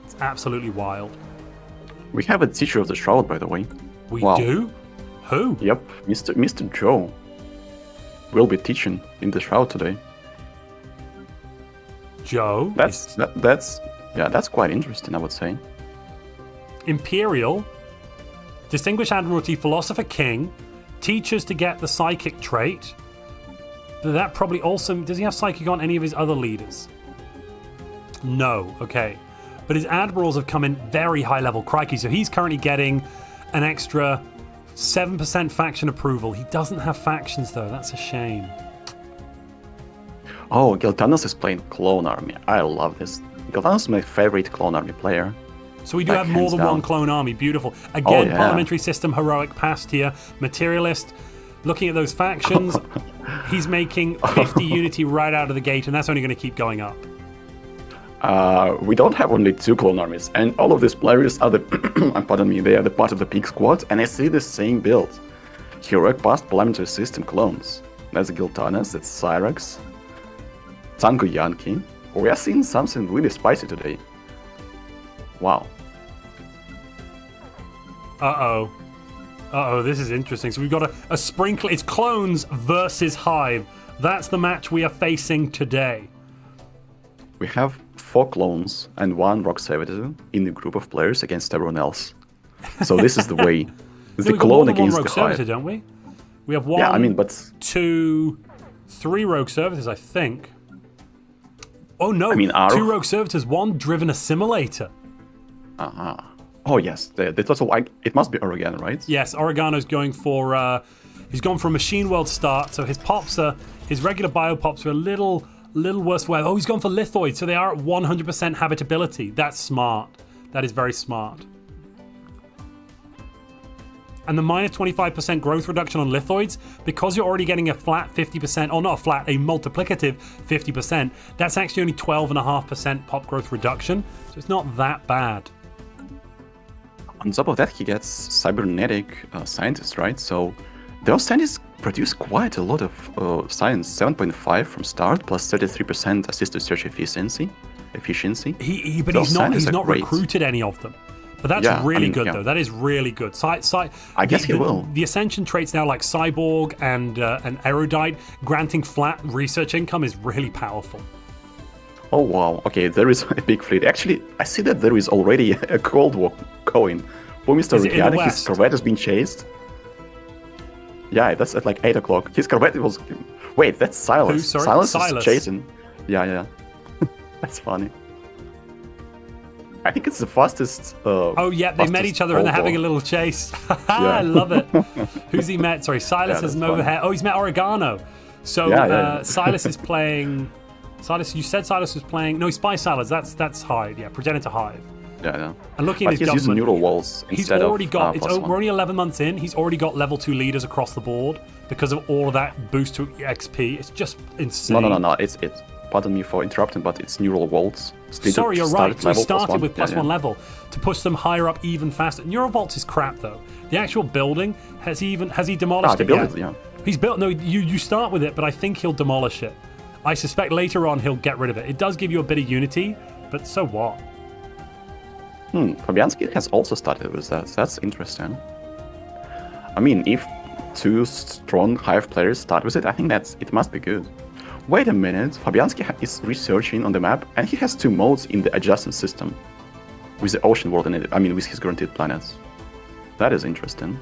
It's absolutely wild. We have a Teacher of the Shroud, by the way. We do? Who? Yep, Mr. Joe will be teaching in the Shroud today. Joe? That's quite interesting, I would say. Imperial, Distinguished Admiralty, Philosopher King, teaches to get the Psychic trait. That probably also... Does he have Psychic on any of his other leaders? No, okay. But his Admirals have come in very high level. Crikey, so he's currently getting an extra 7% faction approval. He doesn't have factions, though. That's a shame. Oh, Giltanos is playing Clone Army. I love this. Giltanos is my favorite Clone Army player. So we do have more than one clone army. Beautiful. Again, Parliamentary System, Heroic Past here. Materialist, looking at those factions, he's making 50 unity right out of the gate, and that's only going to keep going up. We don't have only 2 clone armies, and all of these players are the, pardon me, they are the part of the Pig Squad, and I see the same build. Heroic Past Parliamentary System clones. That's Giltanos, that's Cyrax, Tango Yankee. We are seeing something really spicy today. Wow. Uh-oh, this is interesting. So we've got a sprinkle. It's clones versus Hive. That's the match we are facing today. We have 4 clones and 1 Rock Servitor in the group of players against everyone else. So this is the way. The clone against the Hive. Servitor, don't we? We have 1, 2, 3 Rogue Servitors, I think. Oh no, 2 Rogue Servitors, 1 Driven Assimilator. Oh yes, the total. It must be Oregano, right? Yes, Oregano's going for. He's gone for a machine world start, so his pops are his regular bio pops are a little worse. Oh, he's gone for lithoid, so they are at 100% habitability. That's smart. That is very smart. And the minus 25% growth reduction on lithoids, because you're already getting a flat 50%, or not a flat, a multiplicative 50%. That's actually only 12.5% pop growth reduction, so it's not that bad. On top of that, he gets cybernetic scientists, right? So those scientists produce quite a lot of science. 7.5 from start, plus 33% assisted search efficiency. But he's not recruited any of them. But that's really good, though. That is really good. I guess he will. The Ascension traits now, like Cyborg and Erudite, granting flat research income is really powerful. Oh wow, okay, there is a big fleet. Actually, I see that there is already a Cold War going. For Mr. Ricciardi, his Corvette is being chased. Yeah, that's at like 8 o'clock. His Corvette was... Wait, that's Silas. Who, sorry? Silas is chasing. Yeah. That's funny. I think it's the fastest... they met each other and they're having a little chase. I love it. Who's he met? Sorry, Silas has over here. Oh, he's met Oregano. So Silas is playing... Silas, you said Silas was playing... No, Spy Silas. That's Hive. Yeah, Progenitor Hive. Yeah. And looking at his government... He's using neural walls instead of... We're only 11 months in. He's already got level 2 leaders across the board because of all of that boost to XP. It's just insane. No. It's pardon me for interrupting, but it's neural walls. Sorry, you're right. So he started with plus 1 level to push them higher up even faster. Neural Vaults is crap, though. The actual building, has he demolished it yet? Yeah. He's built... No, you start with it, but I think he'll demolish it. I suspect later on he'll get rid of it. It does give you a bit of unity, but so what? Fabianski has also started with that. That's interesting. I mean, if 2 strong Hive players start with it, I think it must be good. Wait a minute, Fabianski is researching on the map, and he has 2 modes in the adjacent system. With the ocean world in it, with his guaranteed planets. That is interesting.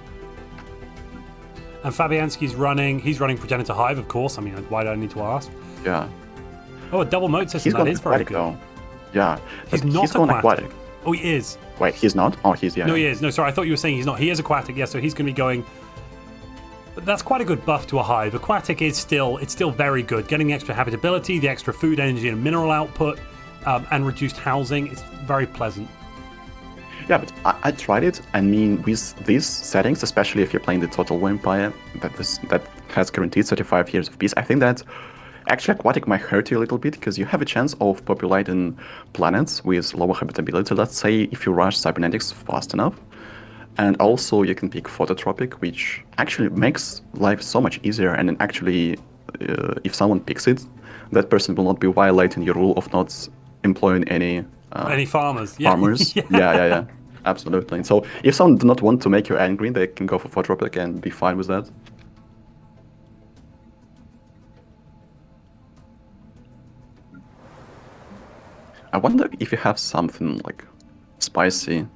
And Fabianski's he's running Progenitor Hive, of course. I mean, why do I need to ask? Yeah. Oh, a double mode system, that is very good. Though. Yeah. He's but not he's going aquatic. Oh, he is. Wait, he's not? Oh, he's, yeah. No, he is. No, sorry, I thought you were saying he's not. He is aquatic, yeah, so he's going to be going... But that's quite a good buff to a hive. Aquatic is still very good. Getting the extra habitability, the extra food, energy, and mineral output, and reduced housing, it's very pleasant. Yeah, but I tried it. I mean, with these settings, especially if you're playing the Total War Empire, that has guaranteed 35 years of peace, I think that actually aquatic might hurt you a little bit because you have a chance of populating planets with lower habitability. Let's say if you rush cybernetics fast enough. And also you can pick phototropic, which actually makes life so much easier. And then actually, if someone picks it, that person will not be violating your rule of not employing any farmers. Farmers. Yeah. Absolutely. So if someone does not want to make you angry, they can go for phototropic and be fine with that. I wonder if you have something like spicy.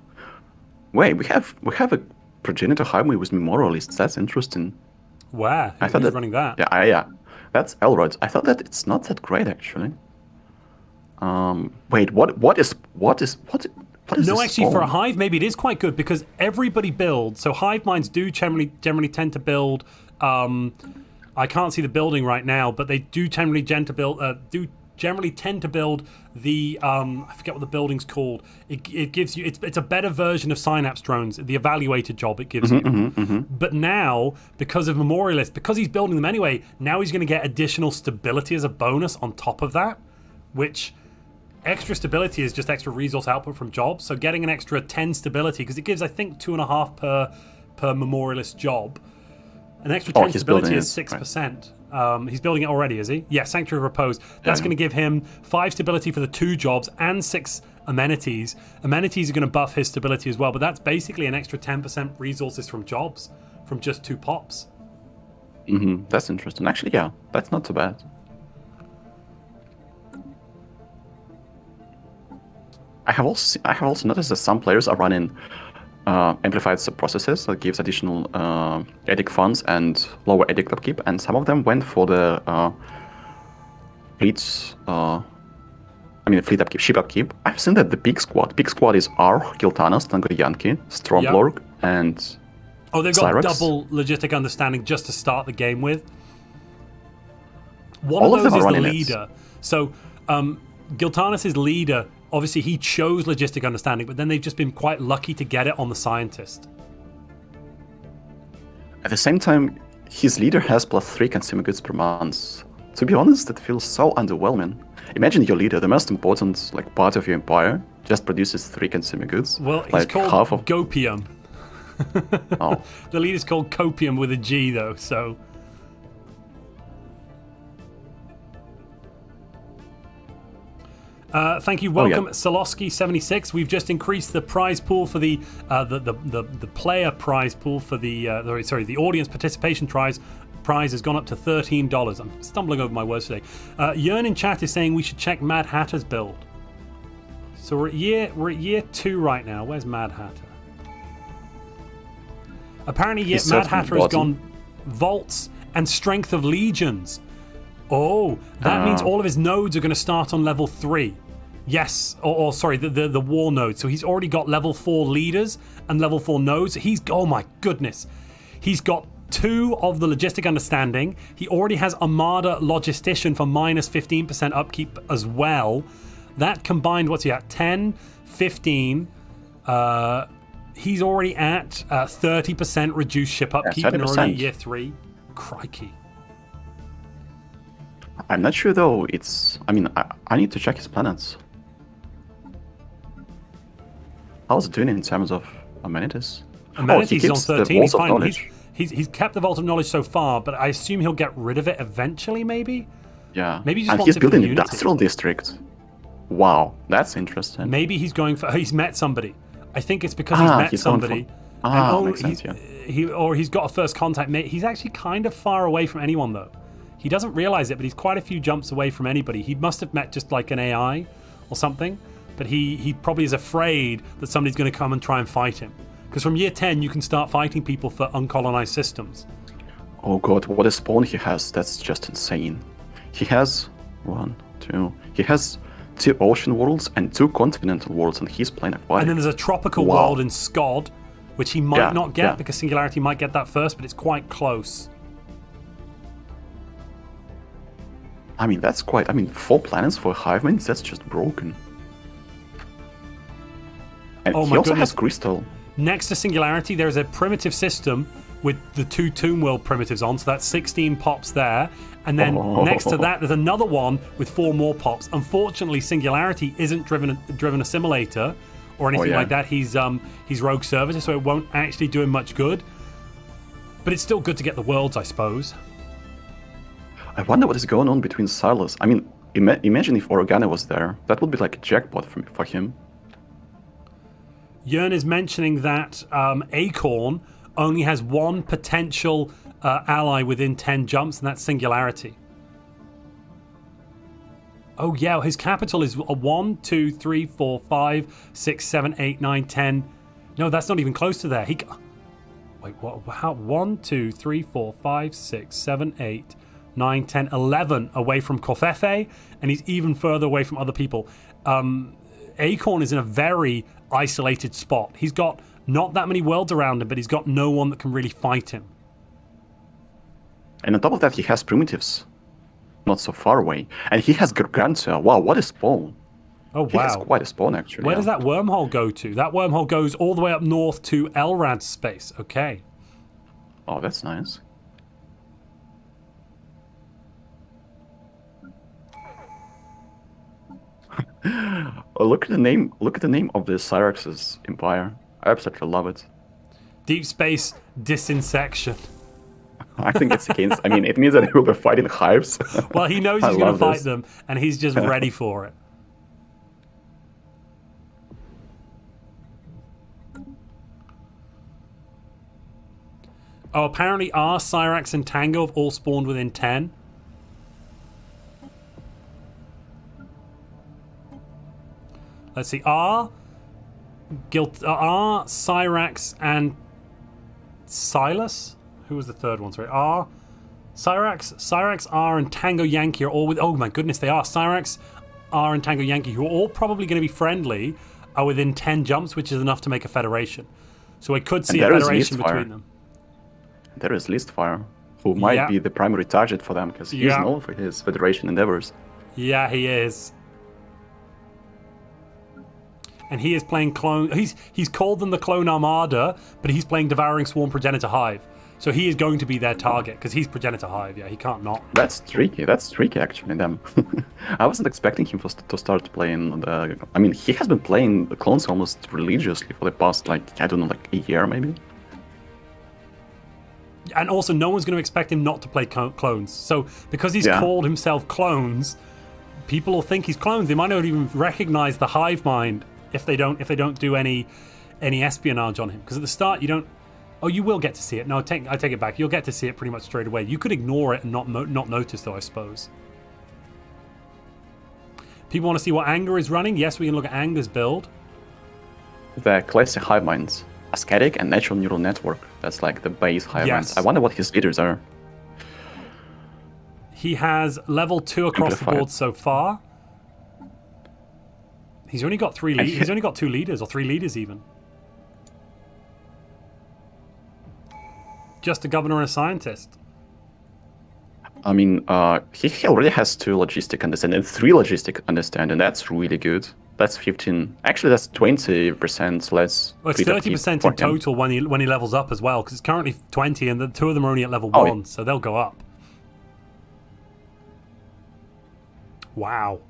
Wait, we have a Progenitor Hive with Memorialists. That's interesting. Where? I thought Who's running that? Yeah. That's Elrod. I thought that it's not that great actually. Wait, what is No, this actually, for a spawn? hive, maybe it is quite good because everybody builds. So hive minds do generally tend to build. I can't see the building right now, but they do generally tend to build. The I forget what the building's called. It gives you it's a better version of Synapse drones, the evaluated job it gives you. But now, because of Memorialist, because he's building them anyway, now he's going to get additional stability as a bonus on top of that, which extra stability is just extra resource output from jobs. So getting an extra 10 stability, because it gives I think 2.5 per Memorialist job. An extra 10 stability is 6%. Right. He's building it already, is he? Yeah, Sanctuary of Repose. That's going to give him 5 stability for the 2 jobs and 6 amenities. Amenities are going to buff his stability as well, but that's basically an extra 10% resources from jobs, from just 2 pops. That's interesting. Actually, yeah, that's not too bad. I have also noticed that some players are running amplified sub-processes that gives additional edict funds and lower edict upkeep, and some of them went for the fleet upkeep, ship upkeep. I've seen that the big squad is R, Giltanas, Tango Yankee, Stromblorg, and they've got Cyrax. double logistic understanding just to start the game with. One All of of those them is are the running leader. So Giltanas' leader, obviously he chose logistic understanding, but then they've just been quite lucky to get it on the scientist. At the same time, his leader has +3 consumer goods per month. To be honest, that feels so underwhelming. Imagine your leader, the most important part of your empire, just produces 3 consumer goods. Well, he's called half of... Gopium. Oh. The leader's called Copium with a G, though, so... Thank you. Welcome, Solosky76. We've just increased the prize pool for the player prize pool for the audience participation prize has gone up to $13. I'm stumbling over my words today. Jern in chat is saying we should check Mad Hatter's build. So we're at year 2 right now. Where's Mad Hatter? Apparently, Mad Hatter has gone vaults and strength of legions. Oh, that means all of his nodes are going to start on level 3. Yes, the war node. So he's already got level 4 leaders and level 4 nodes. Oh my goodness. He's got 2 of the logistic understanding. He already has Armada Logistician for minus 15% upkeep as well. That combined, what's he at? 10, 15. He's already at 30% reduced ship upkeep and already year 3. Crikey. I'm not sure though. I need to check his planets. How's it doing in terms of amenities? Amenities is on 13. He's fine. Knowledge. He's kept the Vault of Knowledge so far, but I assume he'll get rid of it eventually, maybe? Yeah. Maybe he just and wants he's building it for an industrial district. Wow, that's interesting. Maybe he's going for... He's met somebody. I think it's because he's met somebody. Makes sense, yeah. He's got a first contact mate. He's actually kind of far away from anyone, though. He doesn't realize it, but he's quite a few jumps away from anybody. He must have met just like an AI or something, but he probably is afraid that somebody's going to come and try and fight him. Because from year 10, you can start fighting people for uncolonized systems. Oh god, what a spawn he has. That's just insane. He has he has 2 ocean worlds and 2 continental worlds, and he's playing aquatic. And then there's a tropical Wow. world in Scod, which he might not get because Singularity might get that first, but it's quite close. I mean, that's quite... I mean, 4 planets for Hive Minds, that's just broken. And Oh he my also goodness. has Crystal. Next to Singularity, there's a primitive system with the 2 Tomb World primitives on, so that's 16 pops there. And then next to that, there's another one with 4 more pops. Unfortunately, Singularity isn't driven assimilator or anything like that. He's Rogue Servitor, so it won't actually do him much good. But it's still good to get the worlds, I suppose. I wonder what is going on between Silas. I mean, imagine if Organa was there. That would be like a jackpot for him. Jern is mentioning that Acorn only has 1 potential ally within 10 jumps, and that's Singularity. Oh yeah, his capital is 1, 2, 3, 4, 5, 6, 7, 8, 9, 10. No, that's not even close to there. Wait, what? How? 1, 2, 3, 4, 5, 6, 7, 8, 9, 10, 11 away from Kofefe, and he's even further away from other people. Acorn is in a very isolated spot. He's got not that many worlds around him, but he's got no one that can really fight him. And on top of that, he has primitives. Not so far away. And he has Gargantua. Wow, what a spawn. Oh, He has quite a spawn, actually. Where does that wormhole go to? That wormhole goes all the way up north to Elrad's space. Okay. Oh, that's nice. Oh, look at the name. Look at the name of the Cyrax's empire. I absolutely love it. Deep space disinsection. I think it's against. I mean, it means that he will be fighting hives. Well, he knows I he's going to love fight this. them, and he's just ready for it. Oh, apparently our Cyrax and Tango have all spawned within 10. Let's see. R, Cyrax, and Silas? Who was the third one? Sorry. R, Cyrax, R, and Tango Yankee are all with... Oh my goodness, they are. Cyrax, R, and Tango Yankee, who are all probably going to be friendly, are within 10 jumps, which is enough to make a federation. So I could see a federation between them. There is Listfire, who might be the primary target for them, because he's known for his federation endeavors. Yeah, he is. And he is playing clone. He's called them the Clone Armada, but he's playing Devouring Swarm Progenitor Hive. So he is going to be their target because he's Progenitor Hive. Yeah, he can't not. That's tricky. That's tricky, actually. Them. I wasn't expecting him to start playing the. I mean, he has been playing the clones almost religiously for the past, like, I don't know, like a year maybe. And also, no one's going to expect him not to play clones. So because he's called himself Clones, people will think he's clones. They might not even recognize the hive mind if they don't do any espionage on him. Because at the start, you don't. Oh, you will get to see it. No, I take it back. You'll get to see it pretty much straight away. You could ignore it and not notice, though, I suppose. People want to see what Anger is running. Yes, we can look at Anger's build. The classic hive minds. Ascetic and natural neural network. That's like the base hive minds. I wonder what his leaders are. He has level 2 across the board so far. He's only got 3 leaders. He's only got 2 leaders, or 3 leaders even. Just a governor and a scientist. I mean, he already has 2 logistic understand and 3 logistic understand, and that's really good. That's 15. Actually, that's 20% less. Well, it's 30% in total when he levels up as well, because it's currently 20, and the 2 of them are only at level 1, so they'll go up. Wow.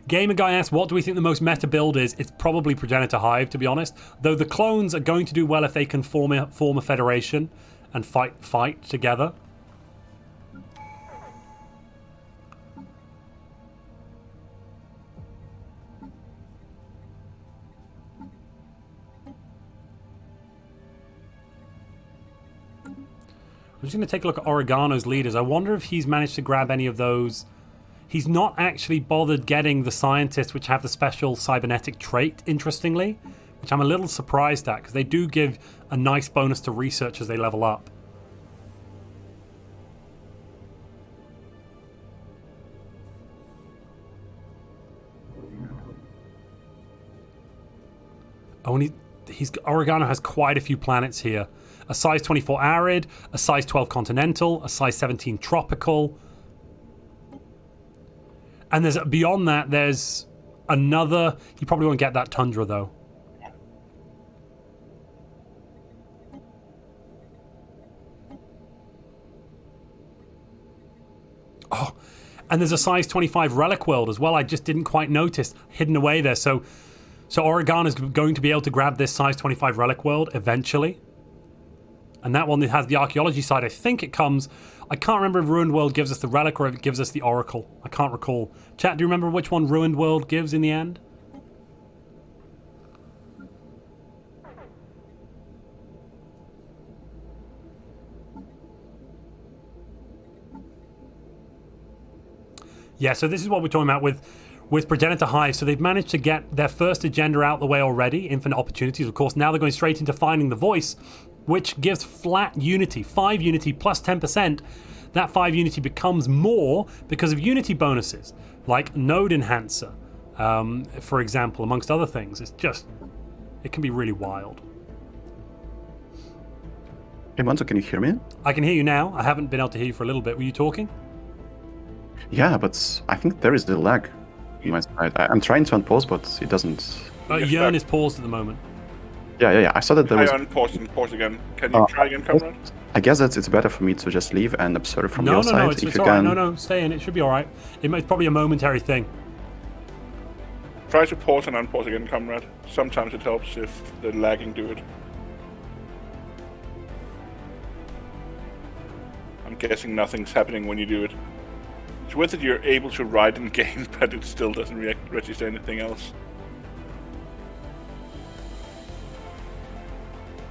Gamer Guy asks, what do we think the most meta build is? It's probably Progenitor Hive, to be honest. Though the clones are going to do well if they can form a federation and fight together. I'm just going to take a look at Oregano's leaders. I wonder if he's managed to grab any of those. He's not actually bothered getting the scientists which have the special cybernetic trait, interestingly, which I'm a little surprised at, because they do give a nice bonus to research as they level up. Oh, and Oregano has quite a few planets here. A size 24 arid, a size 12 continental, a size 17 tropical. And there's beyond that, there's another... You probably won't get that tundra, though. Oh, and there's a size 25 relic world as well. I just didn't quite notice, hidden away there. So Oregon is going to be able to grab this size 25 relic world eventually. And that one that has the archaeology side, I think it comes... I can't remember if Ruined World gives us the relic or if it gives us the oracle. I can't recall. Chat, do you remember which one Ruined World gives in the end? Yeah, so this is what we're talking about with Progenitor Hive. So they've managed to get their first agenda out the way already, infinite opportunities, of course. Now they're going straight into finding the voice, which gives flat unity, 5 unity plus 10%. That 5 unity becomes more because of unity bonuses, like node enhancer, for example, amongst other things. It can be really wild. Hey, Montu, can you hear me? I can hear you now. I haven't been able to hear you for a little bit. Were you talking? Yeah, but I think there is the lag on my side. I'm trying to unpause, but it doesn't... Yearn is paused at the moment. Yeah. I saw that there was... I unpause and pause again. Can you try again, comrade? I guess that it's better for me to just leave and observe from your side. No, it's all right. No, stay in. It should be all right. It's probably a momentary thing. Try to pause and unpause again, comrade. Sometimes it helps if the lagging do it. I'm guessing nothing's happening when you do it. It's worth it you're able to ride in game, but it still doesn't register anything else.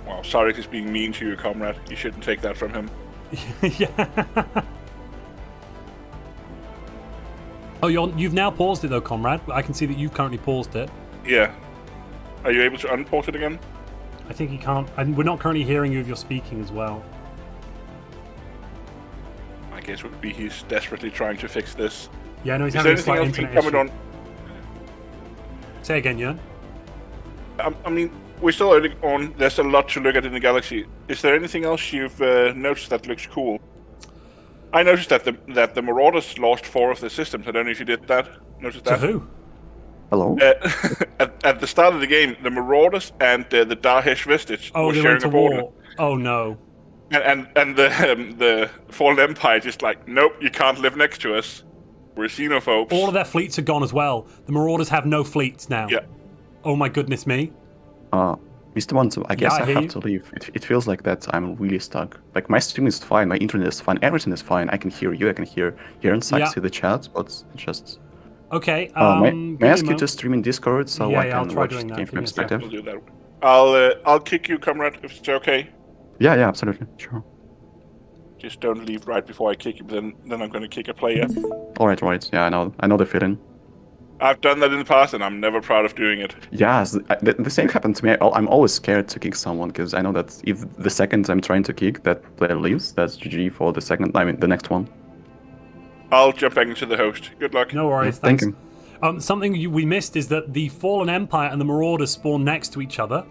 Wow, Sarek is being mean to you, comrade. You shouldn't take that from him. Yeah. Oh, you've now paused it though, comrade. I can see that you've currently paused it. Yeah. Are you able to unpause it again? I think you can't. And we're not currently hearing you if you're speaking as well. I guess it would be he's desperately trying to fix this. Yeah, no, he's Is having there a anything slight else internet coming issue. on? Say again, Jörn. I mean, we're still early on. There's a lot to look at in the galaxy. Is there anything else you've noticed that looks cool? I noticed that the Marauders lost 4 of their systems. I don't know if you did that. Noticed that? To who? Hello? At the start of the game, the Marauders and the Dahesh Vestige were they sharing went to a border. war. Oh no. And the Fallen Empire just like, nope, you can't live next to us. We're xenophobes. All of their fleets are gone as well. The Marauders have no fleets now. Yeah. Oh my goodness me. Mr. Montu, I guess I I hear have you. to leave. It feels like that I'm really stuck. Like, my stream is fine, my internet is fine, everything is fine. I can hear you, I can hear Jernsaxe in the chat, but it's just... Okay, may I ask you to stream in Discord so I I'll can try watch doing the that. game Give from me a sec. perspective? We'll do that. I'll kick you, comrade, if it's okay. Yeah, absolutely, sure. Just don't leave right before I kick you, then I'm going to kick a player. Alright, yeah, I know the feeling. I've done that in the past, and I'm never proud of doing it. Yeah, the same happened to me. I'm always scared to kick someone, because I know that if the second I'm trying to kick, that player leaves, that's GG for the next one. I'll jump back into the host. Good luck. No worries, Thank thanks. you. Something we missed is that the Fallen Empire and the Marauders spawned next to each other.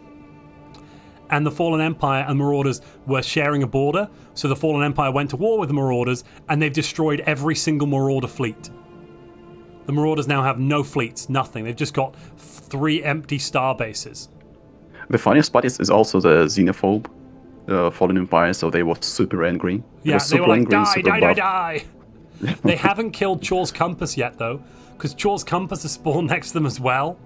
And the Fallen Empire and Marauders were sharing a border. So the Fallen Empire went to war with the Marauders, and they've destroyed every single Marauder fleet. The Marauders now have no fleets, nothing. They've just got 3 empty star bases. The funniest part is also the xenophobe Fallen Empire, so they were super angry. Yeah, they were like, angry, die. They haven't killed Chor's Compass yet, though, because Chor's Compass has spawned next to them as well.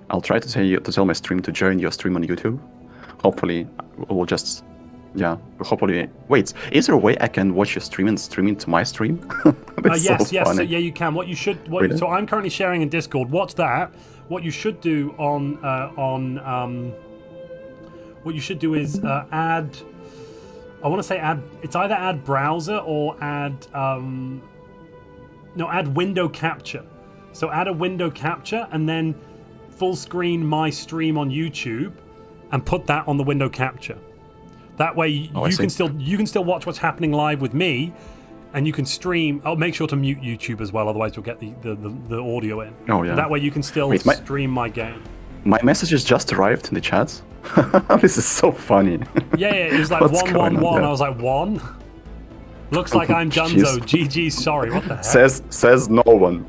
I'll try to tell my stream to join your stream on YouTube. Hopefully, we'll just... Yeah, hopefully... Wait, is there a way I can watch your stream and stream into my stream? Yes, so funny. yeah, you can. What you should... Really? So I'm currently sharing in Discord. Watch that. What you should do what you should do is add... I want to say add... It's either add browser or add... No, add window capture. So add a window capture and then full screen my stream on YouTube and put that on the window capture. That way you can still watch what's happening live with me, and you can stream. Oh, make sure to mute YouTube as well, otherwise you'll get the audio in. Oh yeah. That way you can still stream my game. My messages just arrived in the chat. This is so funny. Yeah, it was like 111. I was like, 1? Looks like I'm Dunzo. GG, sorry, what the heck? Says no one.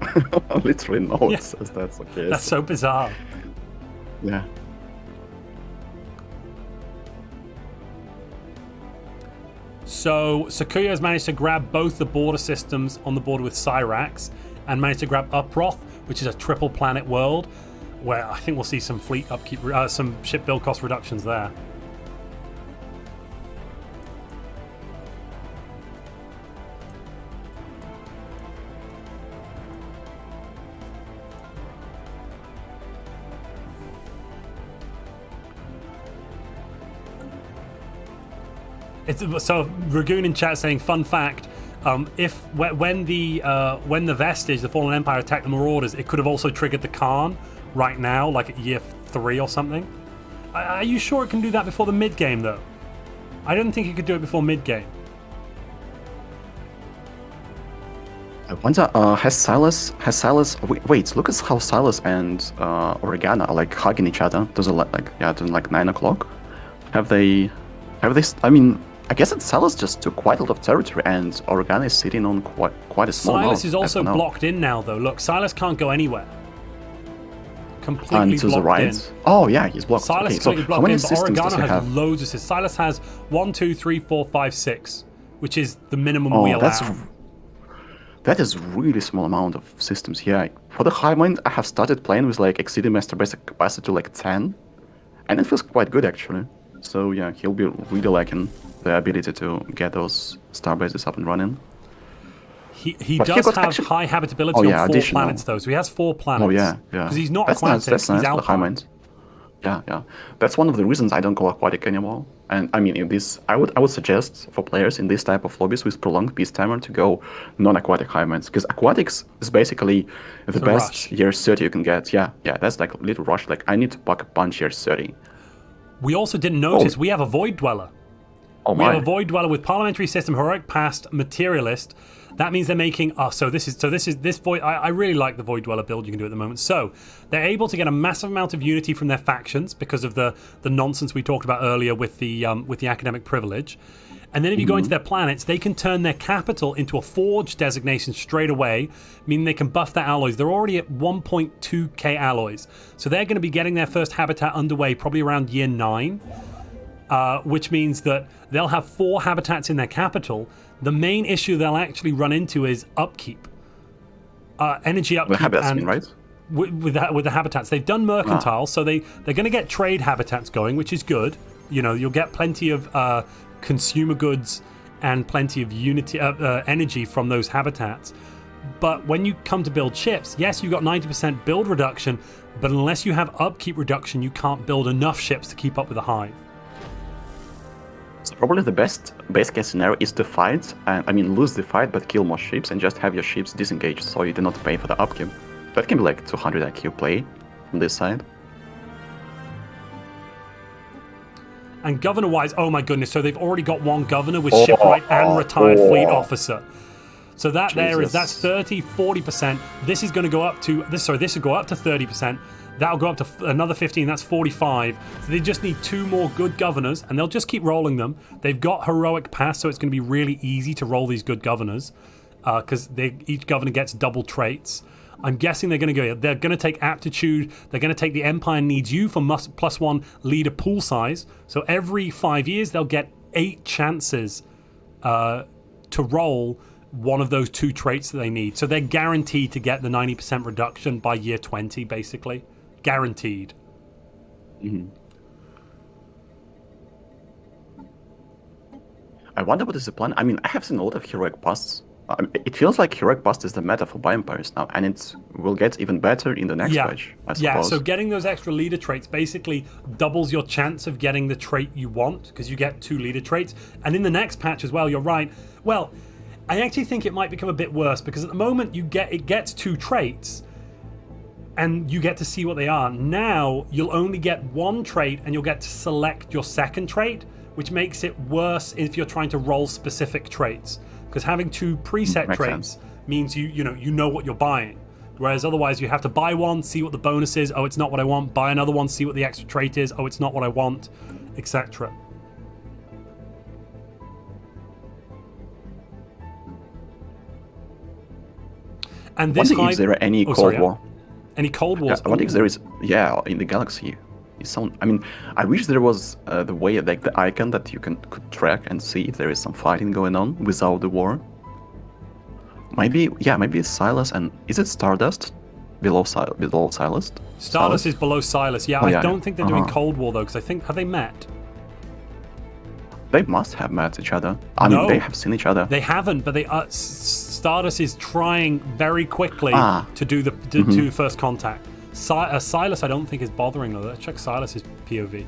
Literally no one says that's okay. That's so bizarre. Yeah. So Sakuya has managed to grab both the border systems on the border with Cyrax and managed to grab Uproth, which is a triple planet world, where I think we'll see some fleet upkeep, some ship build cost reductions there. So Ragoon in chat saying, fun fact, when the Vestige, the Fallen Empire, attacked the Marauders, it could have also triggered the Khan right now, like at year 3 or something. Are you sure it can do that before the mid game though? I don't think it could do it before mid game. I wonder, has Silas? Wait, look at how Silas and Organa are like hugging each other. Does it like 9 o'clock? Have they? I mean, I guess that Silas just took quite a lot of territory, and Organa is sitting on quite a small amount. Silas is also blocked in now, though. Look, Silas can't go anywhere. Completely and to blocked the right. in. Oh yeah, he's blocked. Silas okay, completely so how blocked many in, but systems does he Organa has have? loads of systems. Silas has 1, 2, 3, 4, 5, 6, which is the minimum we allow. That is really small amount of systems. Yeah, for the high mind, I have started playing with like exceeding master basic capacity to like 10, and it feels quite good actually. So yeah, he'll be really liking the ability to get those star bases up and running. He does have high habitability on 4 planets though, so he has 4 planets. Oh yeah. Because he's not that's aquatic, nice. That's nice he's for the high mind. Yeah. That's one of the reasons I don't go aquatic anymore. And I mean, in this, I would suggest for players in this type of lobbies with prolonged peace timer to go non-aquatic high minds, because aquatics is basically the best rush. year 30 you can get. Yeah, that's like a little rush. Like I need to pack a punch year 30. We also didn't notice we have a Void Dweller. We have a Void Dweller with Parliamentary System, Heroic Past, Materialist. That means they're making this Void. I really like the Void Dweller build you can do at the moment. So they're able to get a massive amount of unity from their factions because of the nonsense we talked about earlier with the academic privilege. And then if you go into their planets, they can turn their capital into a forge designation straight away, meaning they can buff their alloys. They're already at 1.2k alloys. So they're going to be getting their first habitat underway probably around year 9, which means that they'll have 4 habitats in their capital. The main issue they'll actually run into is upkeep. Energy upkeep. The habitats, right? With the habitats. They've done mercantile, so they're going to get trade habitats going, which is good. You know, you'll get plenty of consumer goods and plenty of energy from those habitats. But when you come to build ships, yes, you've got 90% build reduction, but unless you have upkeep reduction, you can't build enough ships to keep up with the hive. So probably the best case scenario is to fight, and lose the fight but kill more ships and just have your ships disengaged so you do not pay for the upkeep. That can be like 200 IQ play from this side. And governor-wise, oh my goodness, so they've already got 1 governor with shipwright and retired fleet officer. So that's 30, 40%. This is going to go up to this will go up to 30%. That'll go up to another 15, that's 45. So they just need 2 more good governors, and they'll just keep rolling them. They've got heroic pass, so it's going to be really easy to roll these good governors, because each governor gets double traits. I'm guessing they're going to take aptitude. They're going to take the Empire needs you for +1 leader pool size. So every 5 years they'll get 8 chances to roll one of those 2 traits that they need. So they're guaranteed to get the 90% reduction by year 20, basically. Guaranteed. Mm-hmm. I wonder what is the plan. I mean, I have seen a lot of heroic busts. It feels like heroic bust is the meta for bioempires now, and it will get even better in the next patch, I suppose. Yeah, so getting those extra leader traits basically doubles your chance of getting the trait you want, because you get 2 leader traits. And in the next patch as well, you're right. Well, I actually think it might become a bit worse because at the moment it gets 2 traits and you get to see what they are. Now you'll only get 1 trait and you'll get to select your second trait, which makes it worse if you're trying to roll specific traits. Because having 2 preset Makes traits sense. means you know what you're buying. Whereas otherwise you have to buy one, see what the bonus is, oh it's not what I want, buy another one, see what the extra trait is, oh it's not what I want, etc. And this Wondering if there are any Cold War. Any Cold Wars? I wonder if there is, in the galaxy. I mean, I wish there was the way, like the icon that you could track and see if there is some fighting going on without the war. Maybe Silas and is it Stardust below Silas? Stardust is below Silas. Yeah, I don't think they're doing Cold War though, because I think have they met? They must have met each other. I mean, they have seen each other. They haven't, but they Stardust is trying very quickly to do the first contact. Silas, I don't think is bothering though. Let's check Silas's POV.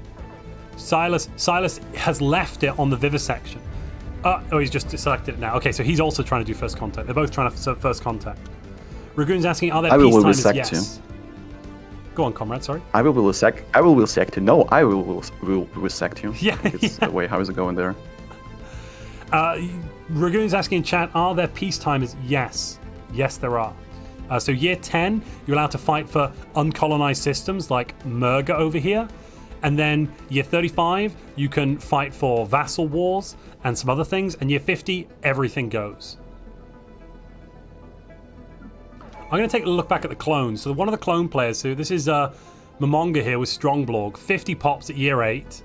Silas has left it on the vivisection. He's just selected it now. Okay, so he's also trying to do first contact. They're both trying to first contact. Ragoon's asking, are there peacetime? Is yes. Go on, comrade. Sorry. I will resect you. No, I will resect you. Yeah. It's the way. How is it going there? Ragoon's asking in chat, are there peacetimers? Yes. Yes, there are. So year 10, you're allowed to fight for uncolonized systems like Murga over here. And then year 35, you can fight for vassal wars and some other things. And year 50, everything goes. I'm going to take a look back at the clones. So one of the clone players, so this is Momonga here with Strongblorg. 50 pops at year 8. It's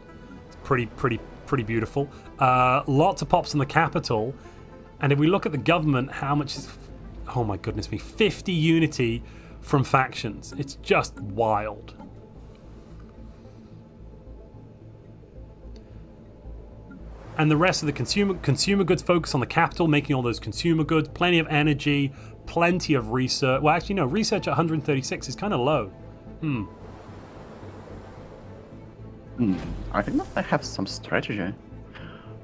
pretty beautiful. Lots of pops in the capital. And if we look at the government, how much is... Oh my goodness me. 50 unity from factions. It's just wild. And the rest of the consumer goods focus on the capital, making all those consumer goods. Plenty of energy, plenty of research. Well, actually, no, research at 136 is kind of low. I think that I have some strategy.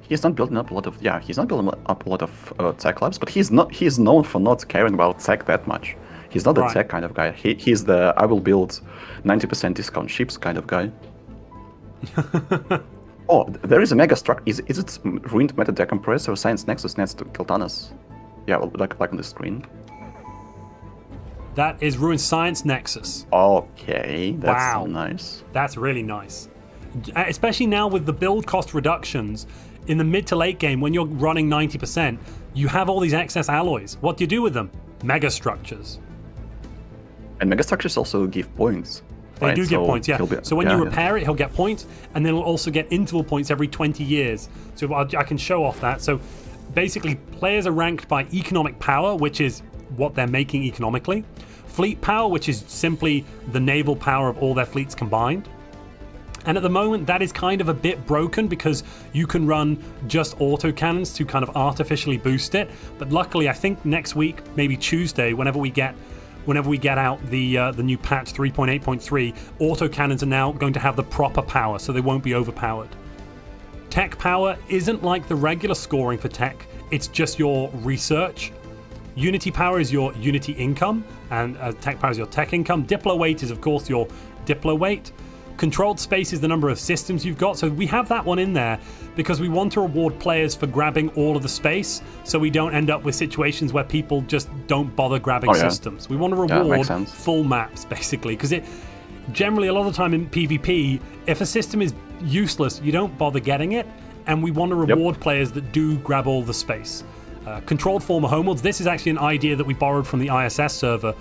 He's not building up a lot of tech labs, but he's known for not caring about tech that much. He's not the tech kind of guy. He's the I will build 90% discount ships kind of guy. Oh, there is a mega structure. Is it ruined meta decompressor science nexus next to Kiltanas? Yeah, well, like on the screen. That is ruined science nexus. Okay, that's so nice. That's really nice. Especially now with the build cost reductions in the mid to late game when you're running 90%, you have all these excess alloys. What do you do with them? Mega structures. And mega structures also give points. They do give points, yeah. So when you repair it, he'll get points, and then he'll also get interval points every 20 years. So I can show off that. So basically, players are ranked by economic power, which is what they're making economically. Fleet power, which is simply the naval power of all their fleets combined. And at the moment, that is kind of a bit broken because you can run just autocannons to kind of artificially boost it. But luckily, I think next week, maybe Tuesday, whenever we get out the new patch 3.8.3, autocannons are now going to have the proper power, so they won't be overpowered. Tech power isn't like the regular scoring for tech, it's just your research. Unity power is your unity income, and tech power is your tech income. Diplo weight is, of course, your diplo weight. Controlled space is the number of systems you've got, so we have that one in there because we want to reward players for grabbing all of the space, so we don't end up with situations where people just don't bother grabbing systems. We want to reward full maps, basically, because it generally, a lot of the time in PvP, if a system is useless, you don't bother getting it, and we want to reward players that do grab all the space. Controlled form of homeworlds. This is actually an idea that we borrowed from the ISS server.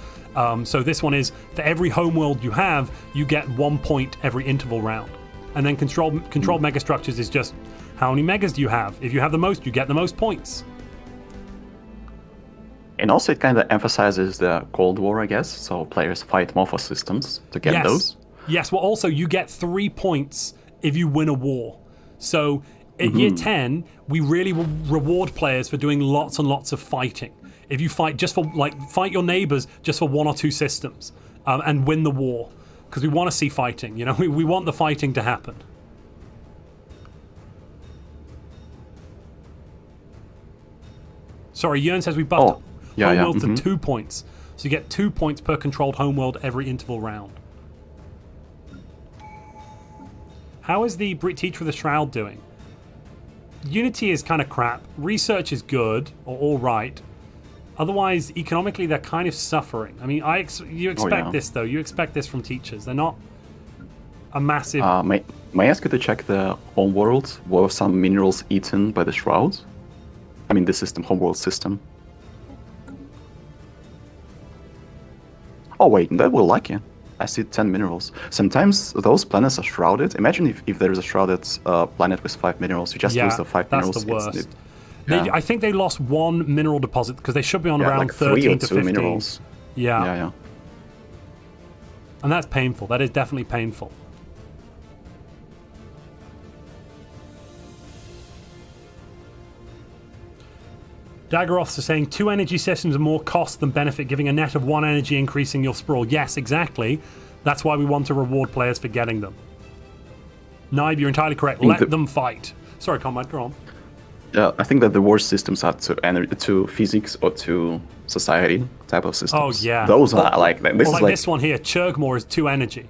So this one is, for every homeworld you have, you get 1 point every interval round. And then controlled megastructures is just, how many megas do you have? If you have the most, you get the most points. And also it kind of emphasizes the Cold War, I guess. So players fight more for systems to get those. Yes, well also you get 3 points if you win a war. So at year 10, we really will reward players for doing lots and lots of fighting. If you fight just for, fight your neighbors just for 1 or 2 systems and win the war. Because we want to see fighting, you know, we want the fighting to happen. Sorry, Jern says we buffed yeah, homeworld yeah. to 2 points. So you get 2 points per controlled homeworld every interval round. How is the Teacher of the Shroud doing? Unity is kind of crap. Research is good, or all right. Otherwise, economically, they're kind of suffering. I mean, you expect this, though. You expect this from teachers. They're not a massive... May I ask you to check the homeworld? Were some minerals eaten by the Shroud? I mean, the system, homeworld system. Oh, wait, that will like you. I see 10 minerals. Sometimes those planets are shrouded. Imagine if there is a shrouded planet with 5 minerals. You just lose the 5 minerals. That's the worst. I think they lost 1 mineral deposit because they should be on around like 13 to 15 minerals. Yeah. And that's painful. That is definitely painful. Daggeroths are saying 2 energy systems are more cost than benefit, giving a net of 1 energy increasing your sprawl. Yes, exactly. That's why we want to reward players for getting them. Naib, you're entirely correct. Let them fight. Sorry, Comrade, go on. I think that the worst systems are to physics or to society type of systems. Oh, yeah. Those are like... This one here, Churgmore is 2 energy.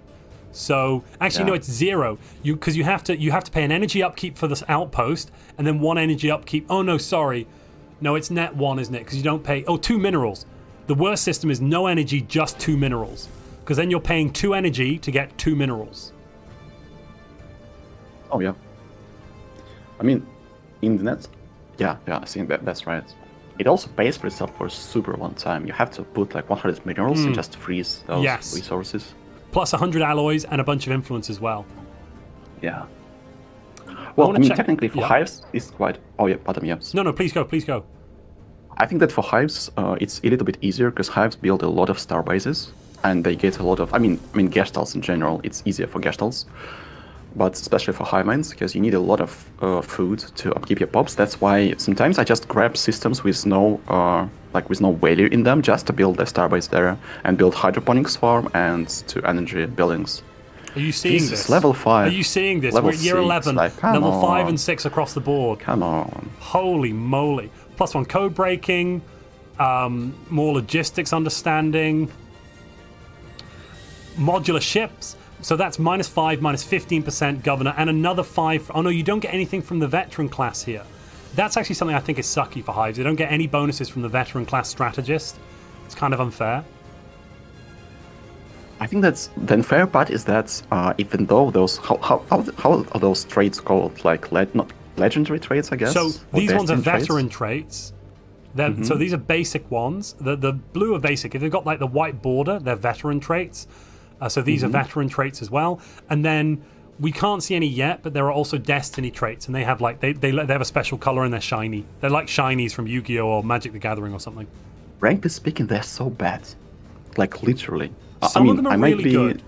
So, actually, no, it's 0. Because you have to pay an energy upkeep for this outpost, and then 1 energy upkeep. Oh, no, sorry. No, it's net 1, isn't it? Because you don't pay... Oh, 2 minerals. The worst system is no energy, just 2 minerals. Because then you're paying 2 energy to get 2 minerals. Oh, yeah. I mean, in the net... Yeah, I think that's right. It also pays for itself for a super long time. You have to put like 100 minerals and just freeze those resources. Plus 100 alloys and a bunch of influence as well. Yeah. Well, I mean, technically for hives, it's quite... Oh, yeah, pardon me, yes. No, please go. I think that for hives, it's a little bit easier because hives build a lot of star bases and they get a lot of... I mean, Gestalts in general, it's easier for Gestalts. But especially for hive minds, because you need a lot of food to upkeep your pops. That's why sometimes I just grab systems with no value in them just to build a starbase there and build hydroponics farm and 2 energy buildings. Are you seeing this? Level 5. Are you seeing this? Level We're at year 6, 11, level 5 and 6 across the board. Come on. Holy moly. Plus 1 code breaking, more logistics understanding, modular ships. So that's -5, -15% governor, and another 5. Oh no, you don't get anything from the veteran class here. That's actually something I think is sucky for hives. They don't get any bonuses from the veteran class strategist. It's kind of unfair. I think that's the unfair part is that even though those how are those traits called, like not legendary traits, I guess. So these ones are veteran traits. So these are basic ones. The blue are basic. If they've got like the white border, they're veteran traits. So these are veteran traits as well. And then we can't see any yet, but there are also destiny traits, and they have like they have a special color and they're shiny. They're like shinies from Yu-Gi-Oh or Magic the Gathering or something. Frankly speaking, they're so bad. Like literally. Some of them are really good.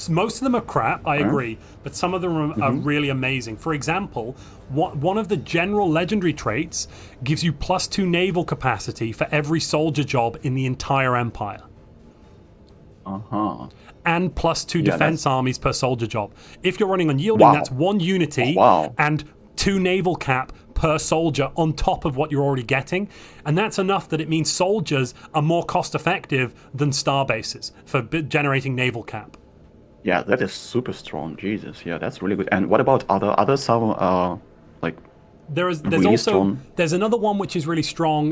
Most of them are crap, I agree, but some of them are really amazing. For example, one of the general legendary traits gives you +2 naval capacity for every soldier job in the entire empire. And +2 defense armies per soldier job. If you're running on yielding, that's 1 unity and 2 naval cap per soldier on top of what you're already getting. And that's enough that it means soldiers are more cost effective than star bases for generating naval cap. Yeah, that is super strong. Jesus, yeah, that's really good. And what about other some like? There's really also strong? There's another one which is really strong.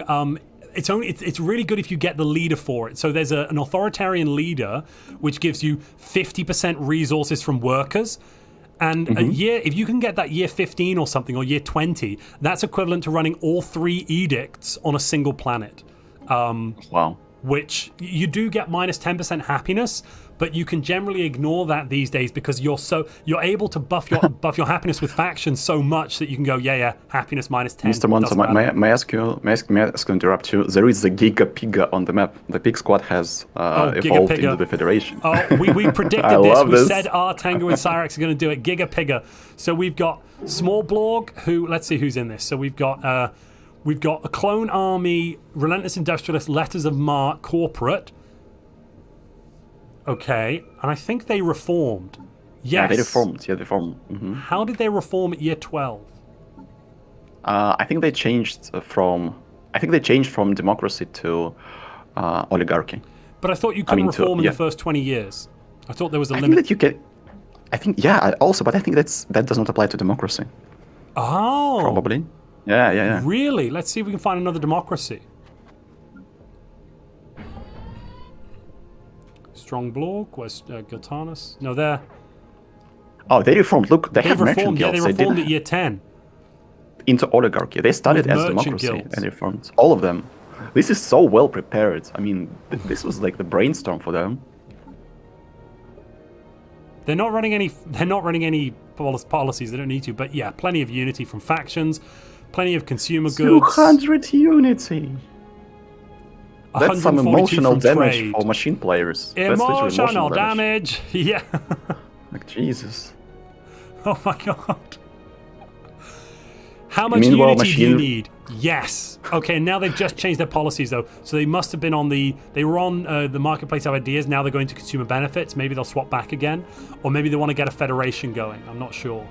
It's really good if you get the leader for it. So there's an authoritarian leader which gives you 50% resources from workers. And a year, if you can get that year 15 or something, or year 20, that's equivalent to running all 3 edicts on a single planet. Wow. Which you do get -10% happiness, but you can generally ignore that these days because you're able to buff your happiness with factions so much that you can go happiness -10. Mr. Montu, may I ask you to interrupt you? There is the Giga Piga on the map. The Pig Squad has evolved into the Federation. Oh, we predicted this. We said our Tango and Cyrax are going to do it. Giga Piga. So we've got Small Blorg, who, let's see who's in this. So we've got a Clone Army, Relentless Industrialist, Letters of Marque, Corporate. Okay, and I think they reformed. Yes. Yeah, they reformed. Yeah, they reformed. How did they reform at year 12? I think they changed from... I think they changed from democracy to oligarchy. But I thought you couldn't reform in yeah. the first 20 years. I thought there was a I limit. think that you can. I think also, but I think that does not apply to democracy. Oh. Probably. Yeah. Really? Let's see if we can find another democracy. Strong Blog, where's Giltanus? No, they're... Oh, they reformed. Look, they have merchant reformed. Yeah, guilds. they They reformed did at year 10. into oligarchy. They started With as merchant democracy guilds. and reformed. All of them. This is so well prepared. I mean, this was like the brainstorm for them. They're not running any. They're not running any policies. They don't need to. But yeah, plenty of unity from factions, plenty of consumer goods. 200 unity. That's some 142 emotional from damage trade. for machine players. That's literally Emotional damage. Yeah. Like Jesus. Oh my god. How much Meanwhile, unity do you machine- need? Yes. Okay, now they've just changed their policies though. So they must have been on the... They were on the marketplace of ideas. Now they're going to consumer benefits. Maybe they'll swap back again. Or maybe they want to get a federation going. I'm not sure.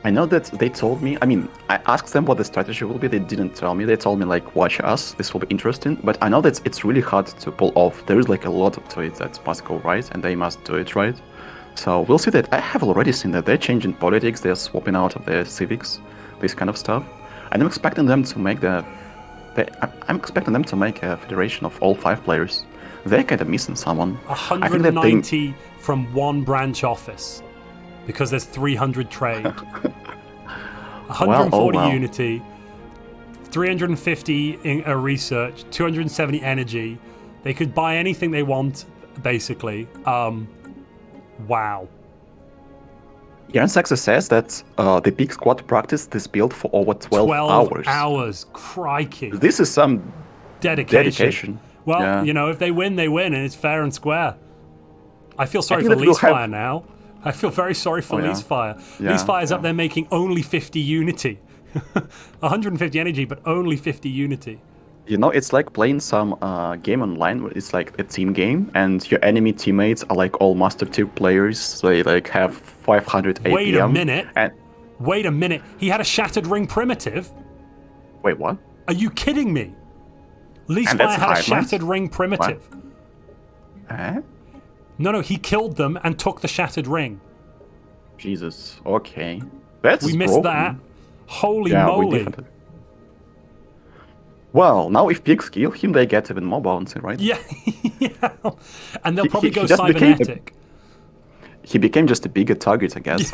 I know that they told me, I mean, I asked them what the strategy will be. They didn't tell me. They told me, like, watch us. This will be interesting. But I know that it's really hard to pull off. There is, like, a lot to it that must go right, and they must do it right. So we'll see that. I have already seen that they're changing politics. They're swapping out of their civics, this kind of stuff. And I'm expecting them to make I'm expecting them to make a federation of all 5 players. They're kind of missing someone. 190 from one branch office. Because there's 300 trade. 140 wow. unity. 350 in research. 270 energy. They could buy anything they want, basically. Wow. Jernsaxe says that the big squad practiced this build for over 12 hours. Hours. Crikey. This is some dedication. Well, Yeah. you know, if they win, they win, and it's fair and square. I feel sorry think for that we'll Leasefire have- now. I feel very sorry for yeah. Leasefire. Yeah, Leasefire's up yeah. there making only 50 unity. 150 energy, but only 50 unity. You know, it's like playing some game online where it's like a team game, and your enemy teammates are like all Master 2 players. So they like have 500 APM. Wait a minute. And Wait a minute. He had a Shattered Ring primitive? wait, what? Are you kidding me? Leasefire that's had a Iron Shattered Ring primitive. Eh? No, he killed them and took the Shattered Ring. Jesus. Okay. That's We missed broken. that. Holy Yeah, we moly. definitely. Well, now if pigs kill him, they get even more bouncy, right? Yeah. Yeah. And they'll probably he go just became a- cybernetic. He became just a bigger target, I guess.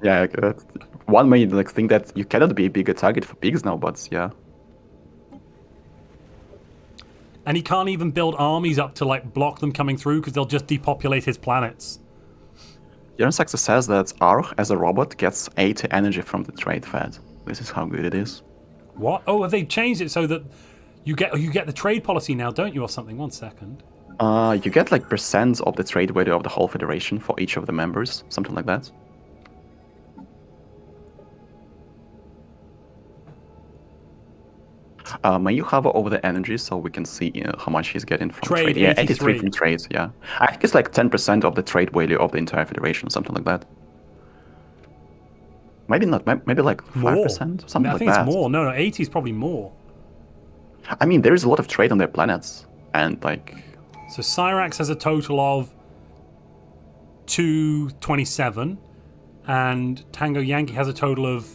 Yeah. One may like think that you cannot be a bigger target for pigs now, but yeah. And he can't even build armies up to like block them coming through because they'll just depopulate his planets. Jernsaxe says that Arch, as a robot, gets 80 energy from the trade fed. This is how good it is. What? Oh, have they changed it so that you get the trade policy now, don't you, or something? 1 second. You get like percent of the trade value of the whole federation for each of the members, something like that. May you hover over the energy so we can see how much he's getting from Trade, trade? Yeah, 83. 83 from trade, yeah. I think it's like 10% of the trade value of the entire federation, something like that. Maybe not, maybe like 5%, More. something I like think that. it's more. No, 80 is probably more. I mean, there is a lot of trade on their planets, and like... So Cyrax has a total of 227, and Tango Yankee has a total of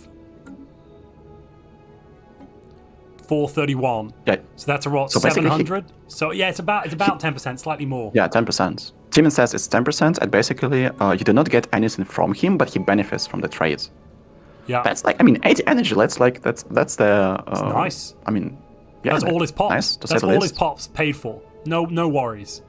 431. Yeah, So that's a what, So basically 700? So yeah, it's about 10%, slightly more. yeah, 10%. Timon says it's 10%, and basically you do not get anything from him, but he benefits from the trades. Yeah. That's like, I mean, 80 energy. That's the. Nice. I mean, yeah, That's all his pops. Nice, to say That's the all least. his pops paid for. No worries.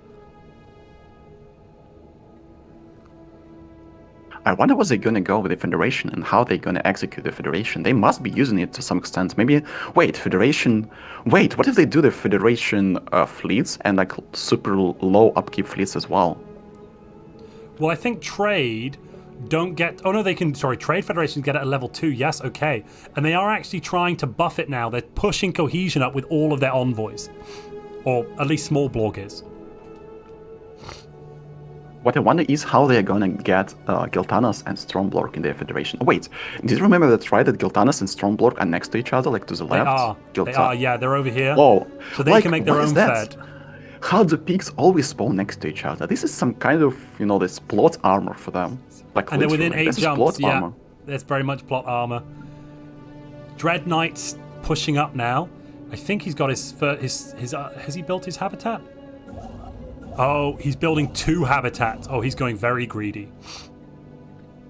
I wonder what they're gonna go with the Federation and how they're gonna execute the Federation. They must be using it to some extent. Maybe Federation. Wait, what if they do the Federation fleets and like super low upkeep fleets as well? Well, I think trade don't get... Oh, no, they can... Sorry, trade federations get it at level 2. Yes, okay. And they are actually trying to buff it now. They're pushing cohesion up with all of their envoys. Or at least small blog is. What I wonder is how they are gonna get Giltanas and Stromblork in their federation. Oh, wait, did you remember that right? That Giltanas and Stromblork are next to each other, like to the left? They are. Yeah, they're over here. Oh, so they can make their own fed. How do pigs always spawn next to each other? This is some kind of, this plot armor for them. Like, and they're within 8 jumps. Yeah, armor. That's very much plot armor. Dread Knight's pushing up now. I think he's got his has he built his habitat? Oh, he's building 2 habitats. Oh, he's going very greedy.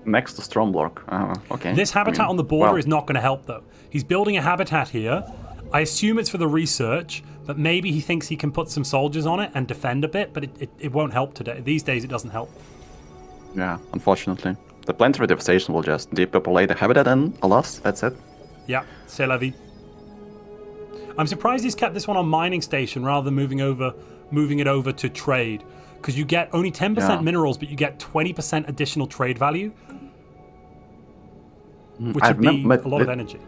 Next to Stromblork. Okay. This habitat on the border is not going to help, though. He's building a habitat here. I assume it's for the research, but maybe he thinks he can put some soldiers on it and defend a bit, but it won't help today. These days, it doesn't help. Yeah, unfortunately. The planetary devastation will just depopulate the habitat and, alas, that's it. Yeah, c'est la vie. I'm surprised he's kept this one on mining station rather than moving it over to trade, because you get only 10% minerals, but you get 20% additional trade value, which would be a lot of energy.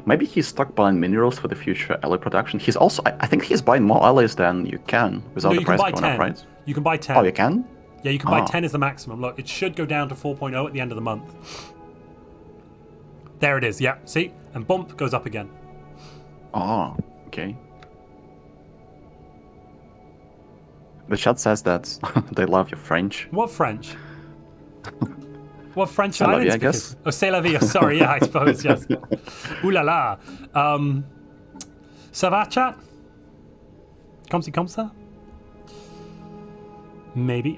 Maybe he's stockpiling minerals for the future ally production. He's also, I think he's buying more allies than you can without the price going up, right? You can buy 10. Oh, you can? Yeah, you can buy 10 as the maximum. Look, it should go down to 4.0 at the end of the month. There it is, yeah, see? And bump, goes up again. Oh, okay. The chat says that they love your French. What French? What French C'est la islands? vie, I guess. Oh, c'est la vie. Oh, sorry, yeah, I suppose, yes. Ooh la la. Ça va, chat? Comme ça? Maybe.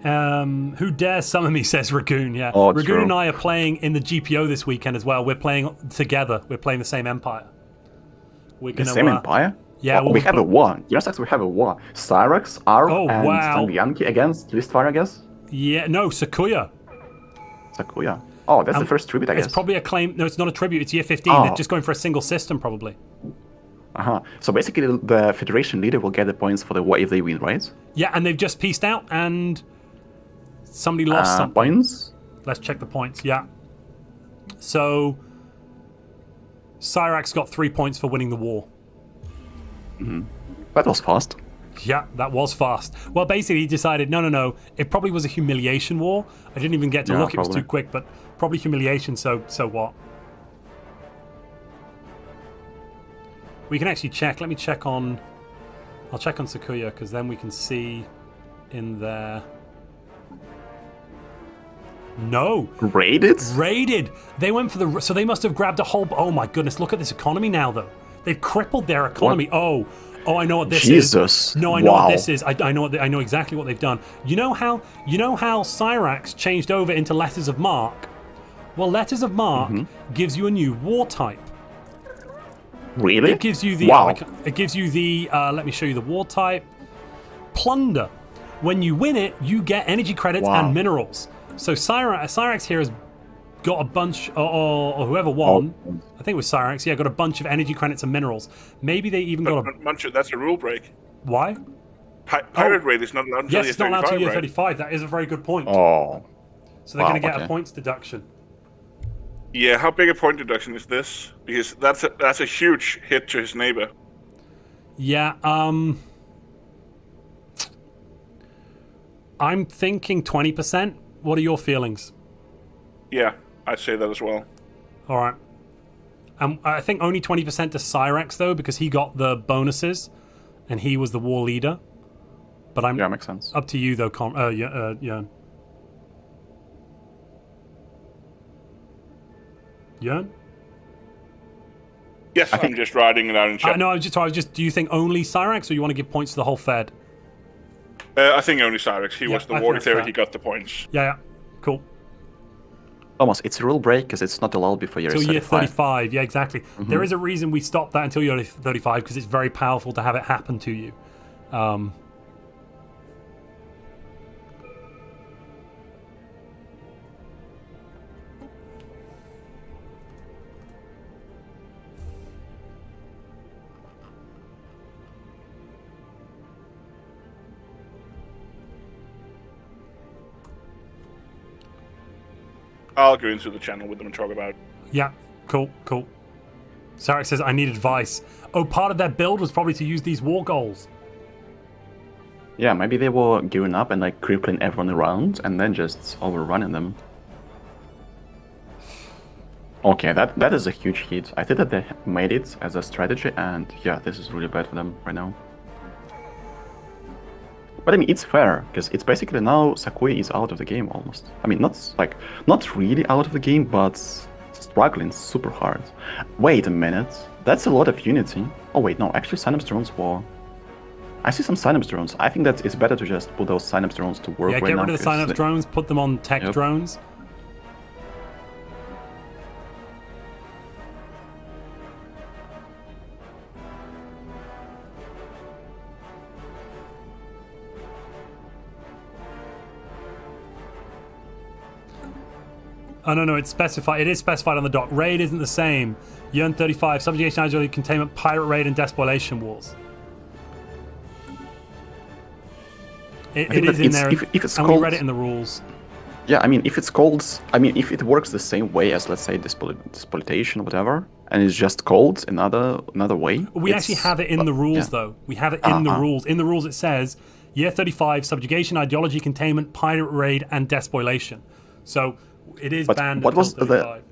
Who dares summon me, says Ragoon, yeah. Oh, Ragoon true. and I are playing in the GPO this weekend as well. We're playing together. We're playing the same empire. The same empire? Yeah. We have a war. Jernsaxe, we have a war. Cyrax, Arv, and wow. Stangianki against Listfire, I guess? Yeah, no, Sakuya. Sakuya. Oh, that's the first tribute, I guess. It's probably a claim. No, it's not a tribute. It's year 15. Oh. They're just going for a single system, probably. So basically, the Federation leader will get the points for the war if they win, right? Yeah, and they've just pieced out, and somebody lost something. Points? Let's check the points, yeah. So, Cyrax got 3 points for winning the war. That was fast. Yeah, that was fast. Well, basically, he decided, no. It probably was a humiliation war. I didn't even get to look. It was too quick, but probably humiliation, so what? We can actually check. Let me check on... I'll check on Sakuya, because then we can see in there... No. Raided. They went for the... So they must have grabbed a whole... Oh, my goodness. Look at this economy now, though. They've crippled their economy. What? Oh, I know what this is. Jesus. No, I know what this is. I know exactly what they've done. You know how Cyrax changed over into Letters of Mark? Well, Letters of Mark gives you a new war type. Really? It gives you the let me show you the war type. Plunder. When you win it, you get energy credits and minerals. So Cyrax here has got a bunch, or whoever won, I think it was Cyrax, got a bunch of energy credits and minerals. Maybe they even got a... Montu, that's a rule break. Why? Pirate raid is not allowed until it's not allowed until year 35. That is a very good point. Oh. So they're going to get a points deduction. Yeah, how big a point deduction is this? Because that's a huge hit to his neighbor. Yeah, I'm thinking 20%. What are your feelings? Yeah, I'd say that as well. All right. I think only 20% to Cyrax, though, because he got the bonuses, and he was the war leader. But I'm makes sense. Up to you, though, Jörn. Jörn? Yes, I'm just writing it out in chat. No, I was just. Do you think only Cyrax, or you want to give points to the whole Fed? I think only Cyrax. He was the war leader. He got the points. Yeah. Cool. Almost, it's a rule break because it's not allowed before year 35. Year 35, yeah, exactly. There is a reason we stopped that until year 35 because it's very powerful to have it happen to you. I'll go into the channel with them and talk about it. Yeah, cool. Sarek says, I need advice. Oh, part of their build was probably to use these war goals. Yeah, maybe they were gearing up and like crippling everyone around and then just overrunning them. Okay, that is a huge hit. I think that they made it as a strategy, and yeah, this is really bad for them right now. But I mean, it's fair, because it's basically now Sakui is out of the game almost. I mean, not really out of the game, but struggling super hard. Wait a minute, that's a lot of unity. Oh wait, no, actually Synapse drones were... I see some Synapse drones. I think that it's better to just put those Synapse drones to work right now. Yeah, get rid of the Synapse drones, put them on tech drones. Oh, no, it's specified. It is specified on the dock. Raid isn't the same. Yearn 35, subjugation, ideology, containment, pirate raid, and despoilation wars. It is in there, if it's and called, we read it in the rules. Yeah, I mean, if it's called... I mean, if it works the same way as, let's say, despolitation or whatever, and it's just called another way... We actually have it in the rules, though. We have it in the rules. In the rules it says, Year 35, subjugation, ideology, containment, pirate raid, and despoilation. So... It is banned what was 35.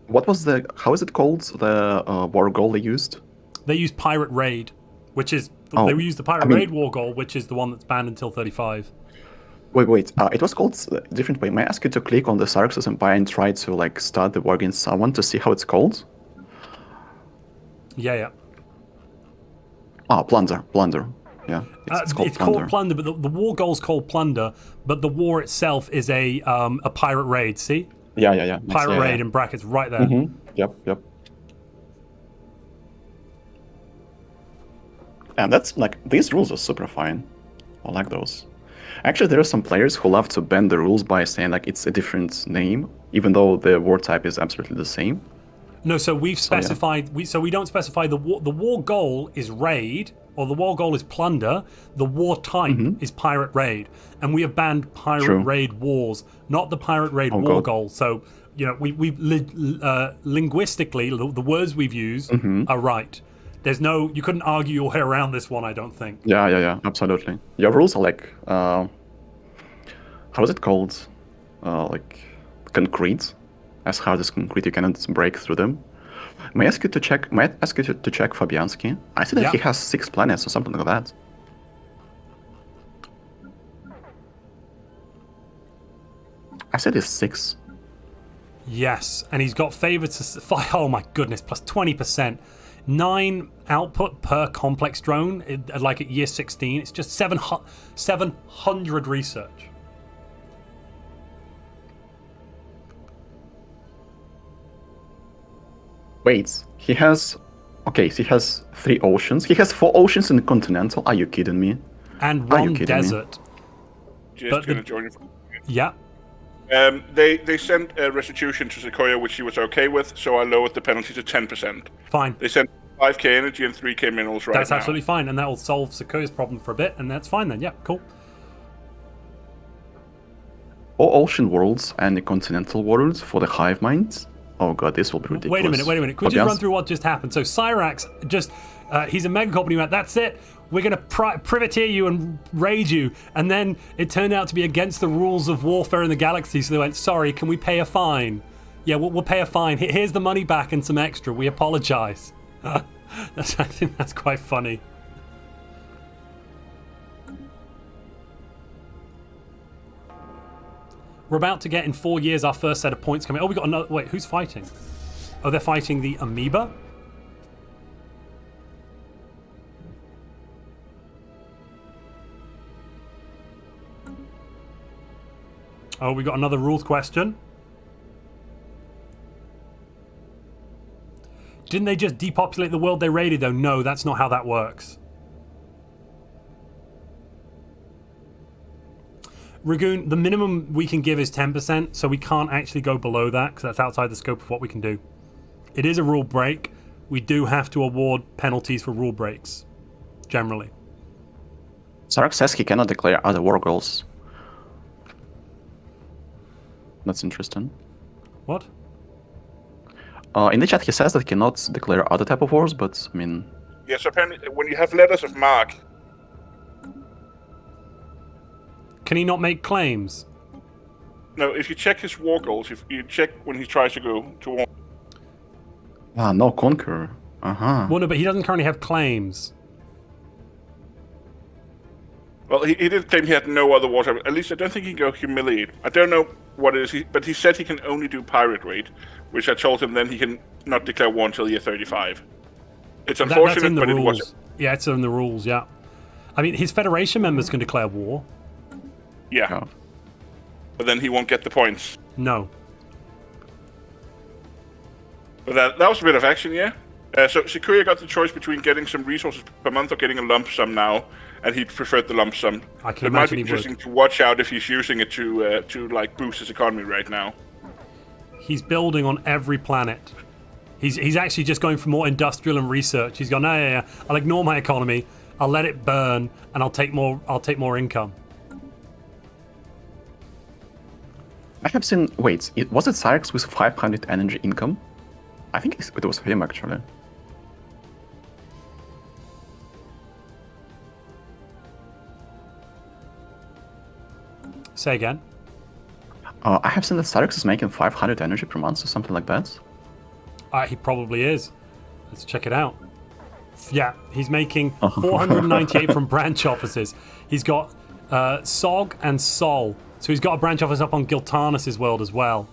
What was the... How is it called? The war goal they used? They used pirate raid, which is... They used the pirate raid war goal, which is the one that's banned until 35. Wait. It was called a different way. May I ask you to click on the Xerxes Empire and try to like start the war against someone to see how it's called? Yeah. Plunder. Yeah, it's called Plunder, but the war goal's called Plunder, but the war itself is a pirate raid, see? Yeah. Pirate raid in brackets right there. Mm-hmm. Yep. And that's like, these rules are super fine. I like those. Actually, there are some players who love to bend the rules by saying like it's a different name, even though the war type is absolutely the same. No, so we've specified. We don't specify the war. The war goal is raid, or the war goal is plunder. The war type is pirate raid, and we have banned pirate raid wars, not the pirate raid war goal. So we've linguistically the words we've used are right. There's no, you couldn't argue your way around this one. I don't think. Yeah, absolutely. Your rules are like, how is it called? Like concrete. As hard as concrete, you cannot break through them. May I ask you to check Fabianski? I see that he has 6 planets or something like that. I said it's 6. Yes, and he's got favored to fight. Oh my goodness, plus 20%. 9 output per complex drone, like at year 16. It's just 700 research. Wait, he has 3 oceans. He has 4 oceans in the continental. Are you kidding me? And 1 desert. Just gonna join you. Yeah. They sent a restitution to Sequoia, which he was okay with, so I lowered the penalty to 10%. Fine. They sent 5k energy and 3k minerals right now. That's absolutely fine, and that will solve Sequoia's problem for a bit, and that's fine then. Yeah, cool. 4 ocean worlds and the continental worlds for the hive minds. Oh god, this will be ridiculous. Wait a minute. Could we just run through what just happened? So Cyrax he's a mega company, went, that's it. We're going to privateer you and raid you. And then it turned out to be against the rules of warfare in the galaxy. So they went, sorry, can we pay a fine? Yeah, we'll pay a fine. Here's the money back and some extra. We apologize. I think that's quite funny. We're about to get in 4 years our first set of points coming. Oh, we got another. Wait, who's fighting? Oh, they're fighting the amoeba? Oh, we got another rules question. Didn't they just depopulate the world they raided, though? No, that's not how that works. Ragoon, the minimum we can give is 10%, so we can't actually go below that, because that's outside the scope of what we can do. It is a rule break. We do have to award penalties for rule breaks, generally. Sark says he cannot declare other war goals. That's interesting. What? In the chat he says that he cannot declare other type of wars, but I mean... Yes, apparently when you have letters of marque, Can he not make claims? No, if you check his war goals, if you check when he tries to go to war. Ah, no conqueror. Uh-huh. Well, no, but he doesn't currently have claims. Well, he did claim he had no other war. At least I don't think he can go humiliate. I don't know what it is, but he said he can only do pirate raid, which I told him then he can not declare war until year 35. It's unfortunate, That's in the but rules. it was. Yeah, it's in the rules, yeah. I mean, his Federation members can declare war. Yeah. Yeah. But then he won't get the points. No. But that was a bit of action, yeah. So Sikuya got the choice between getting some resources per month or getting a lump sum now, and he preferred the lump sum. I can It might imagine be he would. interesting to watch out if he's using it to like boost his economy right now. He's building on every planet. He's actually just going for more industrial and research. He's gone, no, I'll ignore my economy, I'll let it burn, and I'll take more income. I have seen. Wait, was it Cyrix with 500 energy income? I think it was him actually. Say again. I have seen that Cyrix is making 500 energy per month or something like that. He probably is. Let's check it out. Yeah, he's making 498 from branch offices. He's got SOG and Sol. So he's got a branch office up on Giltanus' world as well.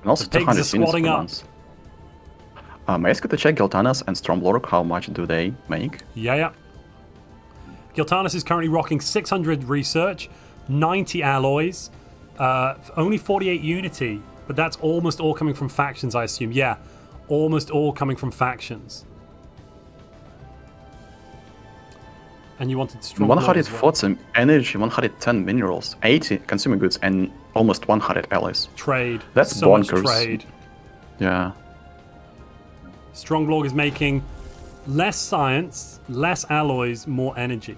And also The pigs 200 are squatting units per up. month. May I ask you to check Giltanus and Stormlord, how much do they make? Yeah. Giltanus is currently rocking 600 research, 90 alloys, only 48 unity, but that's almost all coming from factions, I assume. Yeah, almost all coming from factions. And you wanted strong 140 energy, 110 minerals, 80 consumer goods, and almost 100 alloys. Trade. That's so much bonkers. trade. Yeah. Stronglord is making less science, less alloys, more energy.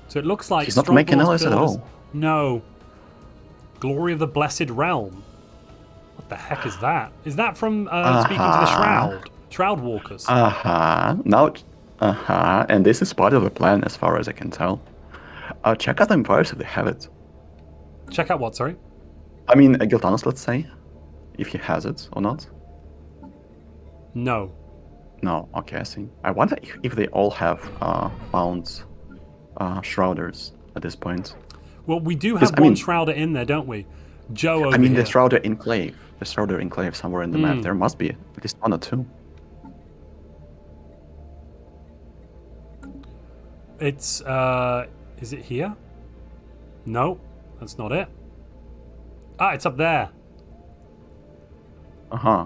So it looks like He's not making alloys at all. No. Glory of the Blessed Realm. What the heck is that? Is that from speaking to the Shroud? Shroud Walkers. Now, and this is part of the plan as far as I can tell. Check out the empires if they have it. Check out what, sorry? I mean, Giltanus, let's say, if he has it or not. No. No, okay, I see. I wonder if they all have found Shrouders at this point. Well, we do have one Shrouder in there, don't we? Joe over I mean, here. the Shrouder Enclave. The Shrouder Enclave somewhere in the map. There must be at least one or two. It's, is it here? No, that's not it. Ah, it's up there. Uh-huh.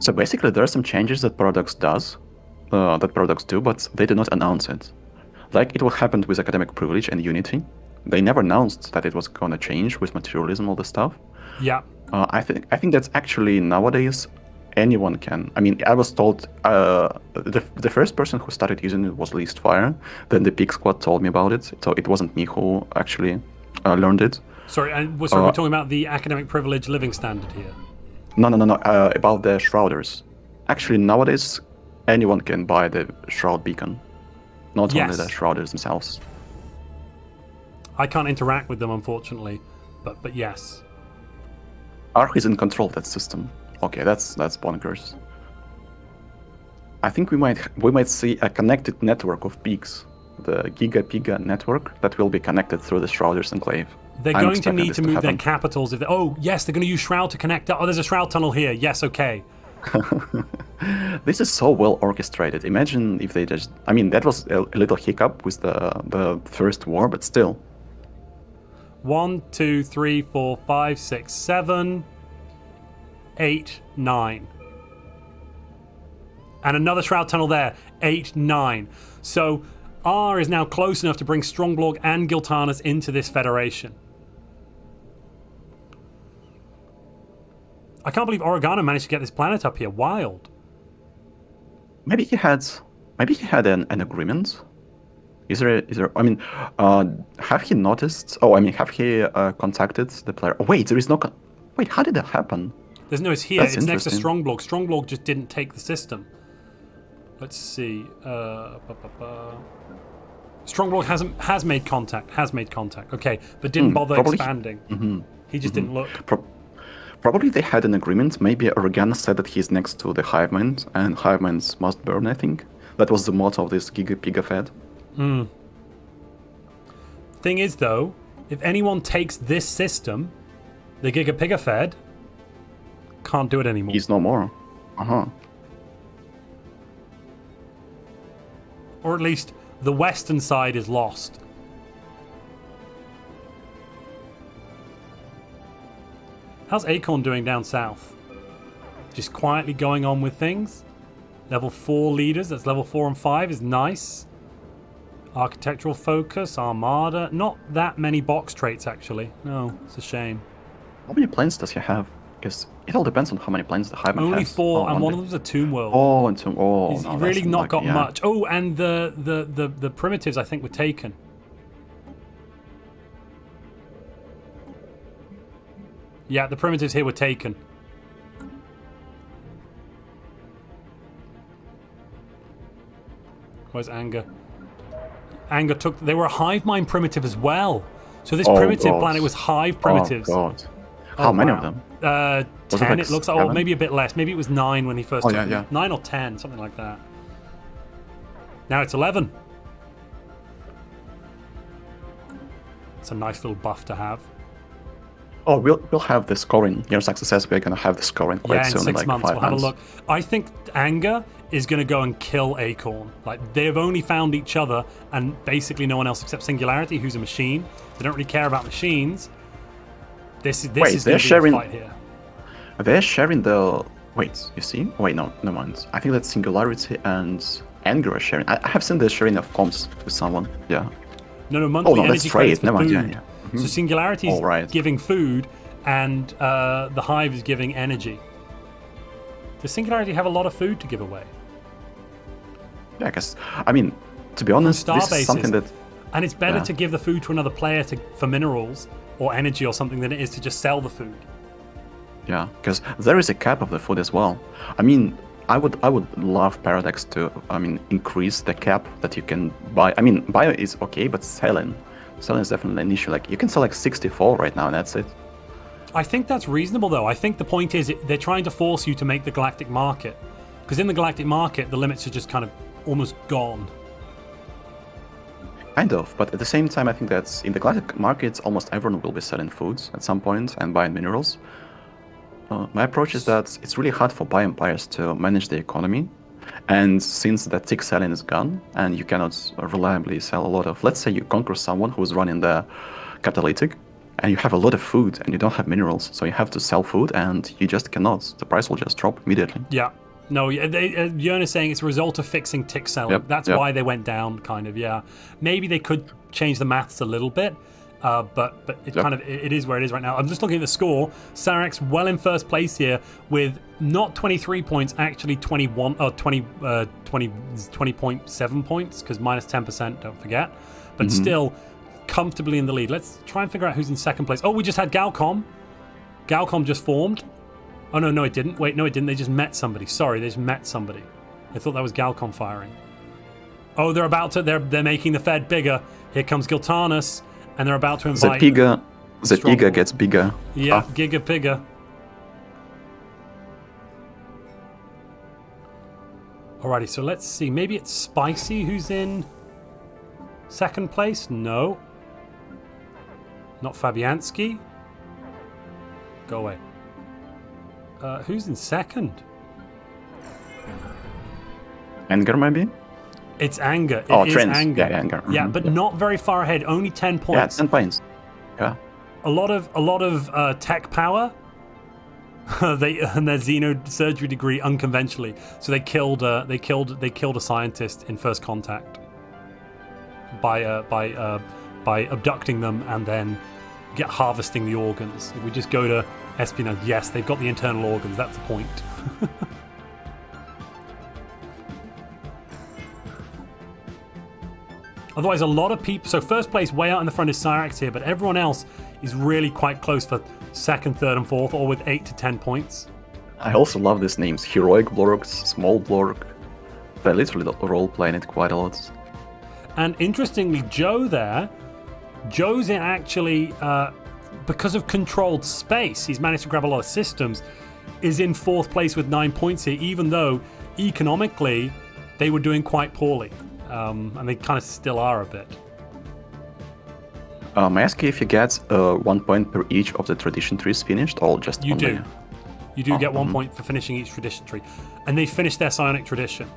So basically, there are some changes that Paradox do, but they do not announce it. Like it what happened with academic privilege and Unity. They never announced that it was gonna change with materialism, all this stuff. Yeah. I think that's actually nowadays anyone can. I mean, I was told the first person who started using it was Least Fire. Then the Pig Squad told me about it, so it wasn't me who actually learned it. Sorry, we're talking about the academic privilege living standard here. No. About the Shrouders. Actually, nowadays, anyone can buy the Shroud Beacon. Not only the Shrouders themselves. I can't interact with them, unfortunately. But yes. Arch is in control of that system. Okay, that's bonkers. I think we might see a connected network of peaks. The Giga network that will be connected through the Shrouders Enclave. They're going to need to move their capitals. If oh, yes, they're going to use Shroud to connect up. Oh, there's a Shroud tunnel here. Yes, okay. This is so well orchestrated. Imagine if they just... I mean, that was a little hiccup with the first war, but still. 1, 2, 3, 4, 5, 6, 7, 8, 9. And another Shroud tunnel there. 8, 9. So R is now close enough to bring Stronglord and Giltanus into this federation. I can't believe Oregano managed to get this planet up here. Wild. Maybe he had an agreement. Is there? I mean, have he noticed? Oh, I mean, have he contacted the player? Oh, wait, there is no. Wait, how did that happen? There's no. It's here. That's it's next to interesting. Stronglord. Stronglord just didn't take the system. Let's see. Strongboard has made contact. Okay, but didn't bother probably. expanding. He just didn't look. Probably they had an agreement. Maybe Organ said that he's next to the hive mind, and hive minds must burn, I think. That was the motto of this Giga Fed. Thing is, though, if anyone takes this system, the Giga Fed can't do it anymore. He's no more. Or at least the western side is lost. How's Acorn doing down south? Just quietly going on with things. Level 4 leaders, that's level 4 and 5 is nice. Architectural focus, armada. Not that many box traits, actually. No, it's a shame. How many planes does he have? Because it all depends on how many planes the Highman has. Only 4, and one of them's a Tomb World. Oh, and Tomb. Oh, He's no, really not got yeah. much. Oh, and the primitives, I think, were taken. Yeah, the primitives here were taken. Where's Anger? Anger took... They were a hive mind primitive as well. So this primitive planet was hive primitives. Oh, God. How many of them? 10, it looks like. Or maybe a bit less. Maybe it was 9 when he first took them. Yeah. 9 or 10, something like that. Now it's 11. It's a nice little buff to have. Oh, we'll have the scoring. Jernsaxe says we're going to have the scoring quite soon. In 6 like months, 5 we'll have a months. look. I think Anger is going to go and kill Acorn. Like, they've only found each other and basically no one else except Singularity, who's a machine. They don't really care about machines. This is going to be a fight here. They're sharing the... Wait, you see? Wait, no mind. I think that Singularity and Anger are sharing. I have seen the sharing of comms with someone. Yeah. No, monthly energy credits for Never mind. food. Yeah. So Singularity is giving food, and the Hive is giving energy. Does Singularity have a lot of food to give away? Yeah, I guess. I mean, to be honest, this is something that... And it's better to give the food to another player for minerals or energy or something than it is to just sell the food. Yeah, because there is a cap of the food as well. I mean, I would love Paradox to, increase the cap that you can buy. I mean, bio is okay, but selling is definitely an issue. Like, you can sell like 64 right now, and that's it. I think that's reasonable, though. I think the point is they're trying to force you to make the galactic market. Because in the galactic market, the limits are just kind of almost gone. Kind of, but at the same time, I think that in the galactic markets, almost everyone will be selling foods at some point and buying minerals. My approach is that it's really hard for bioempires to manage the economy. And since that tick selling is gone, and you cannot reliably sell a lot of... Let's say you conquer someone who's running the catalytic, and you have a lot of food, and you don't have minerals, so you have to sell food, and you just cannot. The price will just drop immediately. Yeah. No, Jörn is saying it's a result of fixing tick selling. Yep, That's why they went down, kind of, yeah. Maybe they could change the maths a little bit, but it kind of it is where it is right now. I'm just looking at the score. Sarax well in first place here with not 23 points, actually 20.7 points, because minus 10%, don't forget. But still comfortably in the lead. Let's try and figure out who's in second place. Oh, we just had Galcom. Galcom just formed. Oh, no, it didn't. Wait, no, it didn't. They just met somebody. Sorry, they just met somebody. I thought that was Galcom firing. Oh, they're about to... They're making the Fed bigger. Here comes Giltanus, and they're about to invite... The Giga gets bigger. Yeah, Giga Pigger. Alrighty, so let's see. Maybe it's Spicy who's in second place? No. Not Fabianski. Go away. Who's in second? Anger, maybe? It's Anger. It is Trends. Anger. Yeah, Anger. Yeah, but not very far ahead. Only 10 points. Yeah, 10 points. Yeah. A lot of tech power. And their xenosurgery degree unconventionally. So they killed a scientist in first contact by abducting them and then harvesting the organs. If we just go to espionage, yes, they've got the internal organs. That's the point. Otherwise, a lot of people... So first place way out in the front is Cyrax here, but everyone else is really quite close for second, third, and fourth, all with 8 to 10 points. I also love these names. Heroic Blorks, Small Blork, They're literally role-playing it quite a lot. And interestingly, Joe's in actually, because of controlled space, he's managed to grab a lot of systems, is in 4th place with 9 points here, even though economically they were doing quite poorly. And they kind of still are a bit. May I ask you if you get 1 point per each of the tradition trees finished, or just You only? do. You do get 1 point for finishing each tradition tree. And they finished their psionic tradition.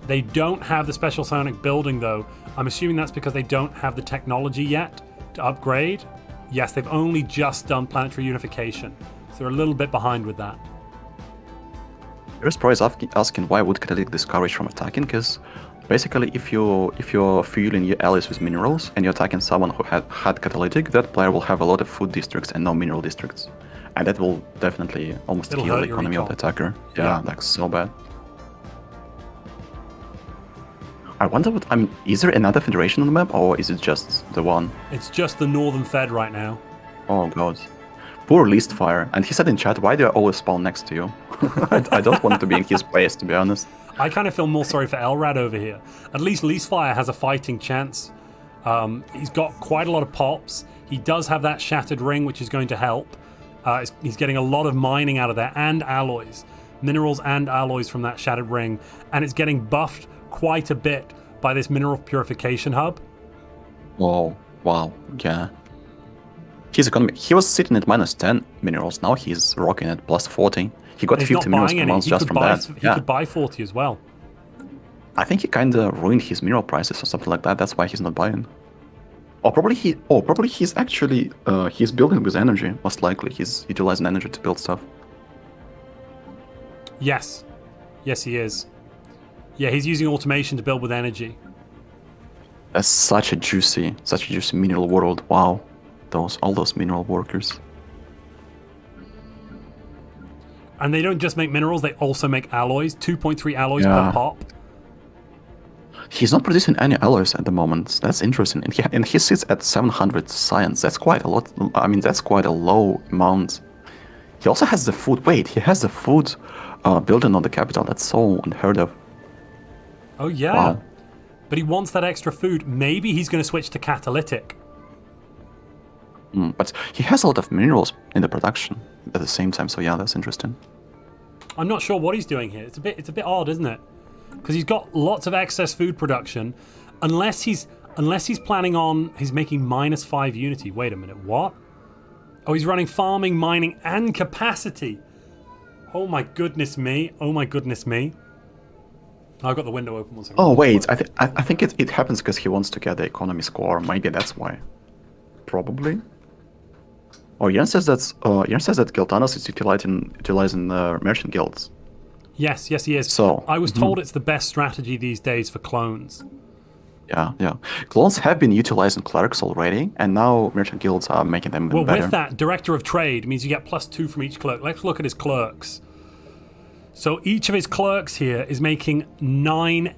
They don't have the special psionic building, though. I'm assuming that's because they don't have the technology yet to upgrade. Yes, they've only just done planetary unification. So they're a little bit behind with that. You're probably asking why would catalytic discourage from attacking, because basically if you're fueling your allies with minerals and you're attacking someone who had catalytic, that player will have a lot of food districts and no mineral districts. And that will definitely almost It'll kill hurt the your economy of the recall. attacker. Yeah. Yeah, like so bad. I wonder is there another federation on the map, or is it just the one? It's just the Northern Fed right now. Oh god. Poor Leastfire. And he said in chat, why do I always spawn next to you? I don't want to be in his place, to be honest. I kind of feel more sorry for Elrad over here. At least Leasefire has a fighting chance. He's got quite a lot of pops. He does have that shattered ring, which is going to help. He's getting a lot of mining out of there, and alloys. Minerals and alloys from that shattered ring. And it's getting buffed quite a bit by this mineral purification hub. Whoa, wow, yeah. His economy, he was sitting at -10 minerals, now he's rocking at +40. He got And he's 50 not minerals buying per any. month He just could from buy, that. he could buy 40 as well. I think he kinda ruined his mineral prices or something like that, that's why he's not buying. Or probably he's actually, he's building with energy, most likely. He's utilizing energy to build stuff. Yes. Yes, he is. Yeah, he's using automation to build with energy. That's such a juicy mineral world, wow. All those mineral workers. And they don't just make minerals, they also make alloys. 2.3 alloys Yeah. per pop. He's not producing any alloys at the moment. That's interesting. And he sits at 700 science. That's quite a lot. I mean, that's quite a low amount. He also has the food. Wait, he has the food building on the capital. That's so unheard of. Oh, yeah. Wow. But he wants that extra food. Maybe he's going to switch to catalytic. But he has a lot of minerals in the production at the same time. So yeah, that's interesting. I'm not sure what he's doing here. It's a bit odd, isn't it? Because he's got lots of excess food production. Unless he's planning on he's making -5 unity. Wait a minute, what? Oh, he's running farming, mining, and capacity. Oh my goodness me! Oh my goodness me! I've got the window open. 1 second. Oh wait, I think it happens because he wants to get the economy score. Maybe that's why. Probably. Oh, Jern says that Giltanos is utilizing merchant guilds. Yes, he is. So, I was told it's the best strategy these days for clones. Yeah. Clones have been utilizing clerics already, and now merchant guilds are making them even Well, better. with that, Director of Trade means you get +2 from each clerk. Let's look at his clerks. So each of his clerks here is making 9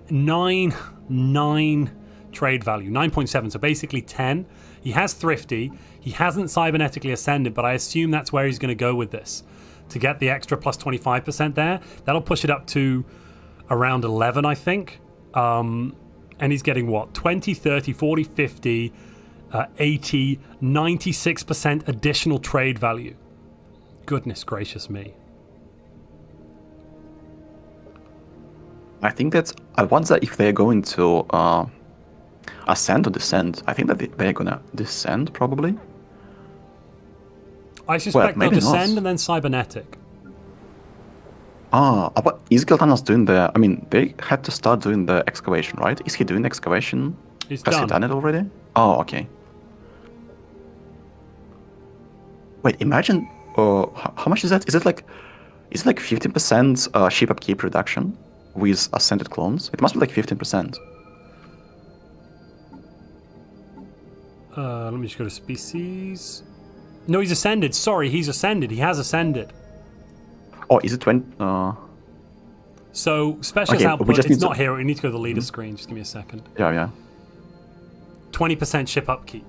trade value, 9.7, so basically 10. He has Thrifty. He hasn't cybernetically ascended, but I assume that's where he's going to go with this. To get the extra +25% there, that'll push it up to around 11, I think. And he's getting what? 20, 30, 40, 50, 80, 96% additional trade value. Goodness gracious me. I think that I wonder if they're going to ascend or descend. I think that they're gonna descend probably. I suspect they'll maybe descend not. and then cybernetic. But is Giltanos doing the... I mean, they had to start doing the excavation, right? Is he doing the excavation? He's Has he done. done it already? Oh, okay. Wait, imagine... how much is that? Is it like 15% ship upkeep reduction with ascended clones? It must be like 15%. Let me just go to species. No, he's ascended. Sorry, he's ascended. He has ascended. Oh, is it 20... So, specialist Okay, we output, just it's need not to- here. We need to go to the leader screen. Just give me a second. Yeah. 20% ship upkeep.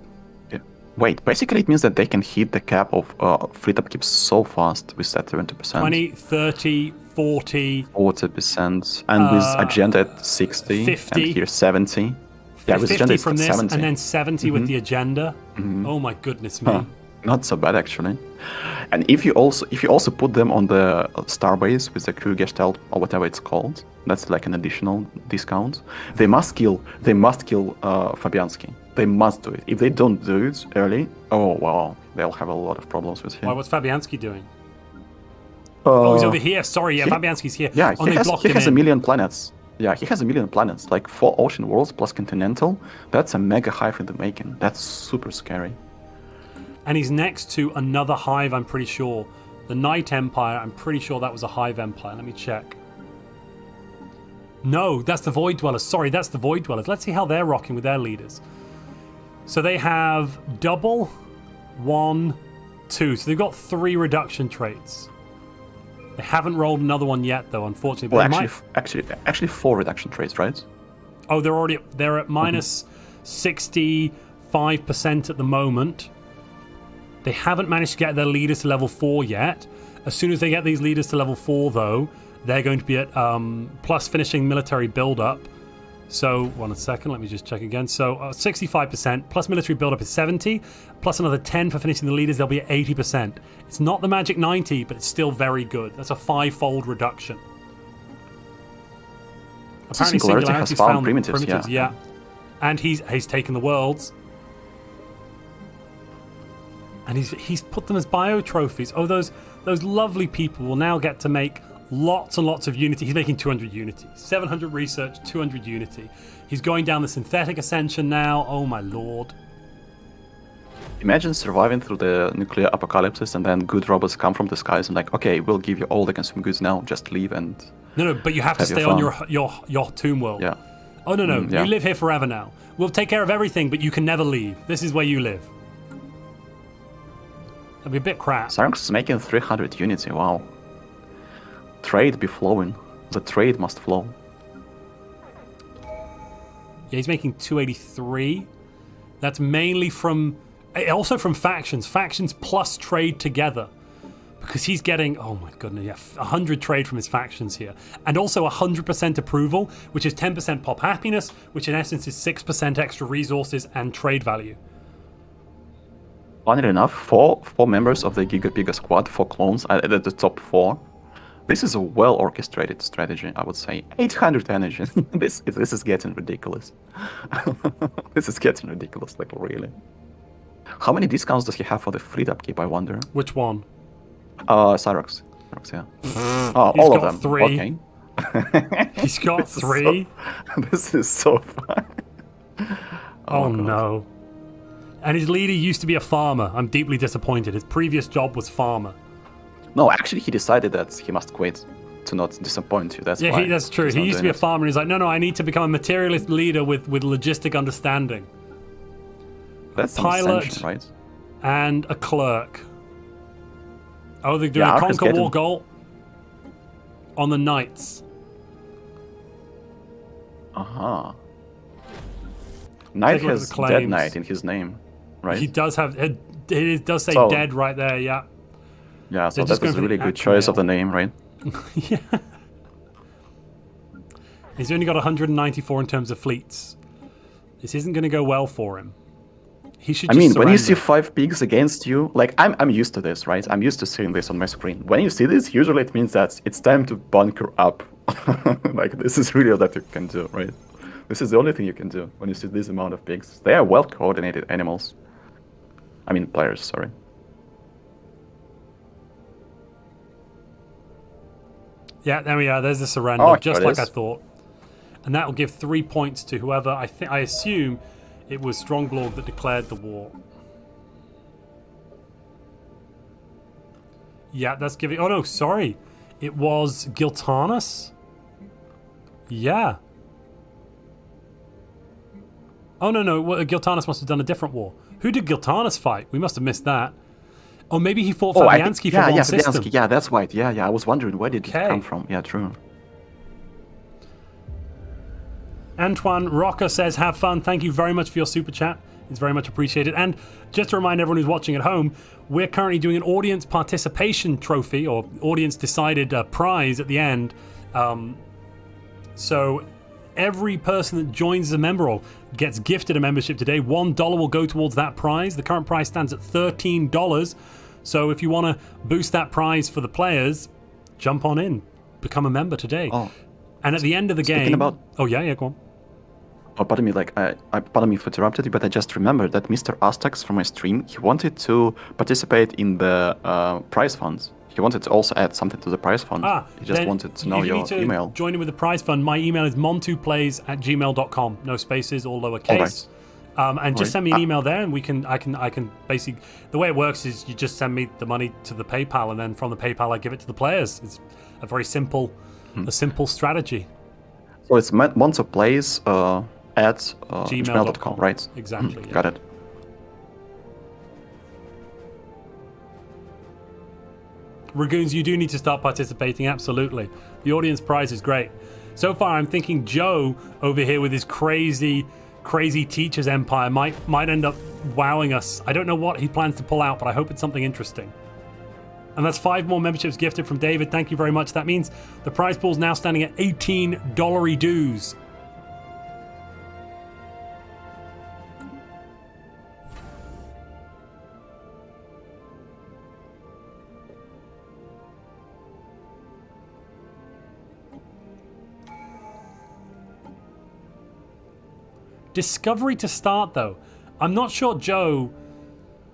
Wait, basically it means that they can hit the cap of fleet upkeep so fast with that 70%. 20, 30, 40. 40%. And with agenda at 60. 50. And here 70. Yeah, with 50 agenda it's from this, 70. and then 70 with the agenda. Oh my goodness me. Huh. Not so bad actually. And if you also put them on the starbase with the crew gestalt or whatever it's called, that's like an additional discount. They must kill Fabianski. They must do it. If they don't do it early, oh wow, they'll have a lot of problems with him. Why? What's Fabianski doing? Oh, he's over here. Sorry, yeah, Fabianski's here. Yeah, he has a million planets. Yeah, he has a million planets, like 4 ocean worlds plus continental. That's a mega hive in the making. That's super scary. And he's next to another hive, I'm pretty sure. The Night Empire, I'm pretty sure that was a hive empire. Let me check. No, that's the Void Dwellers. Sorry, that's the Void Dwellers. Let's see how they're rocking with their leaders. So they have double, 1, 2. So they've got 3 reduction traits. They haven't rolled another one yet, though, unfortunately. Well, actually 4 reduction traits, right? Oh, they're at minus 65% at the moment. They haven't managed to get their leaders to level 4 yet. As soon as they get these leaders to level 4, though, they're going to be at plus finishing military build-up. So, 1 second, let me just check again. So, 65% plus military build-up is 70, plus another 10 for finishing the leaders, they'll be at 80%. It's not the magic 90, but it's still very good. That's a 5-fold reduction. Apparently, Singularity has found primitives, yeah. And he's taken the worlds. And he's put them as bio trophies. Oh, those lovely people will now get to make lots and lots of Unity. He's making 200 Unity, 700 research, 200 Unity. He's going down the synthetic ascension now. Oh my lord! Imagine surviving through the nuclear apocalypse and then good robots come from the skies and like, okay, we'll give you all the consumer goods now. Just leave and no, but you have to stay on your tomb world. Yeah. Oh no, yeah. You live here forever now. We'll take care of everything, but you can never leave. This is where you live. That'd be a bit crap. Sarx is making 300 Unity. Wow. Trade be flowing. The trade must flow. Yeah, he's making 283. That's mainly also from factions. Factions plus trade together. Because he's getting, oh my goodness, yeah, 100 trade from his factions here. And also 100% approval, which is 10% pop happiness, which in essence is 6% extra resources and trade value. Funnily enough, four members of the Giga squad, 4 clones at the top 4. This is a well-orchestrated strategy, I would say. 800 energy. This is getting ridiculous. This is getting ridiculous, like really. How many discounts does he have for the fleet upkeep, I wonder? Which one? Cyrox, yeah. Oh, all of them. 3. Okay. He's got 3. This is so fun. Oh no. And his leader used to be a farmer. I'm deeply disappointed. His previous job was farmer. No, actually, he decided that he must quit to not disappoint you. That's why. That's true. He used to be a farmer, and he's like, no, I need to become a materialist leader with logistic understanding. That's a pilot, ascension, right? And a clerk. Oh, they're doing a Conquer War goal on the Knights. Knight has Dead Knight in his name, right? He does have. It does say dead right there. Yeah. Yeah, so that was a really good choice of the name, right? Yeah. He's only got 194 in terms of fleets. This isn't going to go well for him. He should. When you see 5 pigs against you, like I'm used to this, right? I'm used to seeing this on my screen. When you see this, usually it means that it's time to bunker up. Like this is really all that you can do, right? This is the only thing you can do when you see this amount of pigs. They are well coordinated animals. I mean players, sorry. Yeah, there we are. There's the surrender, just like I thought. And that will give 3 points to whoever. I assume it was Strongblog that declared the war. Yeah, that's giving. Oh no, sorry, it was Giltanus. Yeah. Oh no, Giltanus must have done a different war. Who did Giltanus fight? We must have missed that. Oh, maybe he fought Fabianski for one system. Fabianski, yeah, that's right. Yeah, I was wondering where did it come from. Yeah, true. Antoine Rocker says, have fun. Thank you very much for your super chat. It's very much appreciated. And just to remind everyone who's watching at home, we're currently doing an audience participation trophy or audience decided prize at the end. So every person that joins as a member or gets gifted a membership today, $1 will go towards that prize. The current prize stands at $13. So if you want to boost that prize for the players, jump on in, become a member today. Oh. And at the end of the game... Oh, yeah, go on. Oh, pardon me, pardon me for interrupting you, but I just remembered that Mr. Astax from my stream, he wanted to participate in the prize funds. He wanted to also add something to the prize fund. He just wanted to know your email. Join in with the prize fund. My email is montuplays@gmail.com. No spaces, all lowercase. All right. And just send me an email there, and I can basically. The way it works is you just send me the money to the PayPal, and then from the PayPal I give it to the players. It's a very simple, strategy. So it's montuplays at gmail.com, right? Exactly. Got it. Ragoons, you do need to start participating, absolutely. The audience prize is great. So far, I'm thinking Joe over here with his crazy teacher's empire might end up wowing us. I don't know what he plans to pull out, but I hope it's something interesting. And that's 5 more memberships gifted from David. Thank you very much. That means the prize pool is now standing at $18 dues. Discovery to start, though. I'm not sure Joe...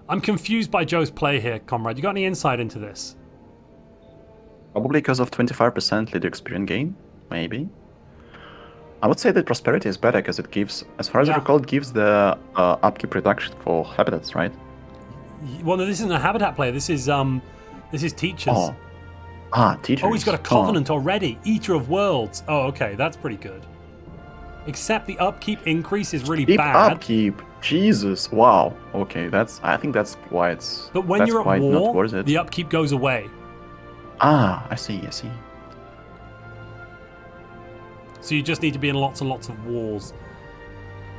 I'm confused by Joe's play here, comrade. You got any insight into this? Probably because of 25% leader experience gain, maybe. I would say that prosperity is better because it gives, as far as I recall, it gives the upkeep reduction for habitats, right? Well, no, this isn't a habitat player. This is teachers. Teachers. Oh, he's got a covenant already. Eater of Worlds. Oh, okay, that's pretty good. Except the upkeep increase is really bad. Upkeep, Jesus, wow. Okay, I think that's why it's. But when you're at war, the upkeep goes away. I see. So you just need to be in lots and lots of wars.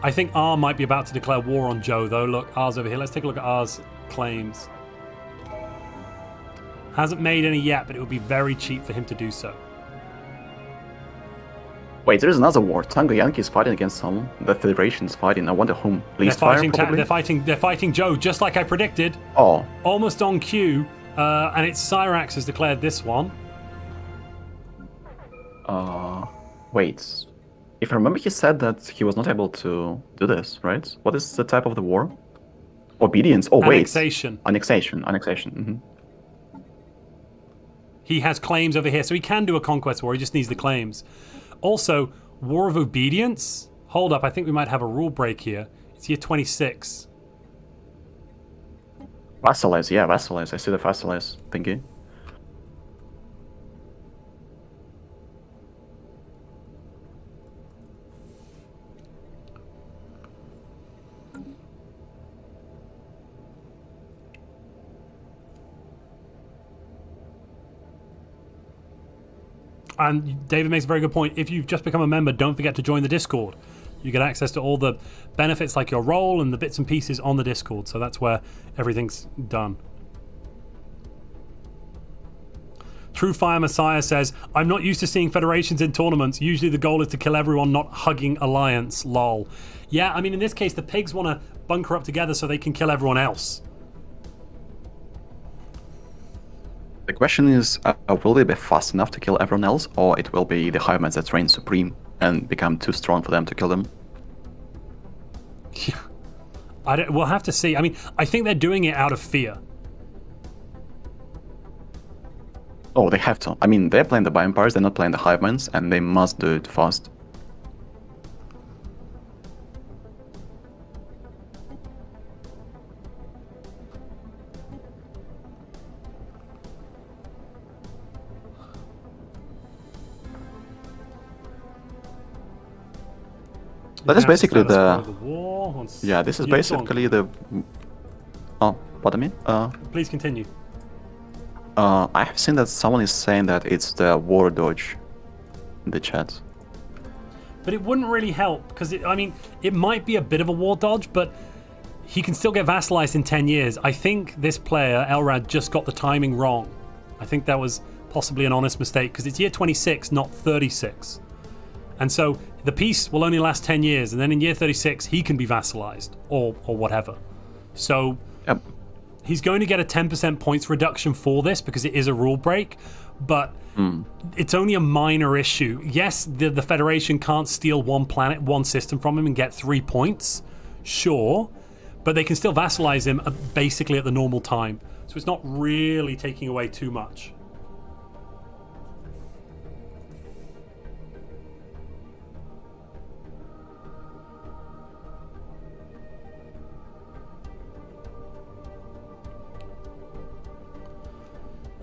I think R might be about to declare war on Joe, though. Look, R's over here. Let's take a look at R's claims. Hasn't made any yet, but it would be very cheap for him to do so. Wait, there's another war. Tango Yankee is fighting against someone. The Federation's fighting. I wonder whom. They're fighting Joe, just like I predicted. Oh. Almost on cue. And it's Cyrax has declared this one. Wait. If I remember, he said that he was not able to do this, right? What is the type of the war? Obedience. Oh, wait. Annexation. Annexation. Mm-hmm. He has claims over here, so he can do a conquest war. He just needs the claims. Also, War of Obedience. Hold up, I think we might have a rule break here. It's year 26. Vassalize, yeah, Vassalize. I see the Vassalize thingy. And David makes a very good point. If you've just become a member, don't forget to join the Discord. You get access to all the benefits like your role and the bits and pieces on the Discord. So that's where everything's done. True Fire Messiah says, I'm not used to seeing federations in tournaments. Usually the goal is to kill everyone, not hugging alliance. Lol. Yeah, I mean, in this case, the pigs want to bunker up together so they can kill everyone else. The question is, will they be fast enough to kill everyone else, or it will be the Hivemans that reign supreme and become too strong for them to kill them? Yeah. We'll have to see. I mean, I think they're doing it out of fear. Oh, they have to. I mean, they're playing the Bioempires, they're not playing the Hivemans, and they must do it fast. That is basically yeah, this is basically the... Oh, pardon me? Please continue. I have seen that someone is saying that it's the war dodge in the chat. But it wouldn't really help, because, I mean, it might be a bit of a war dodge, but he can still get vassalized in 10 years. I think this player, Elrad, just got the timing wrong. I think that was possibly an honest mistake because it's year 26, not 36. And so the peace will only last 10 years, and then in year 36, he can be vassalized or whatever. So he's going to get a 10% points reduction for this because it is a rule break, but it's only a minor issue. Yes, the Federation can't steal one planet, one system from him and get 3 points, sure, but they can still vassalize him basically at the normal time. So it's not really taking away too much.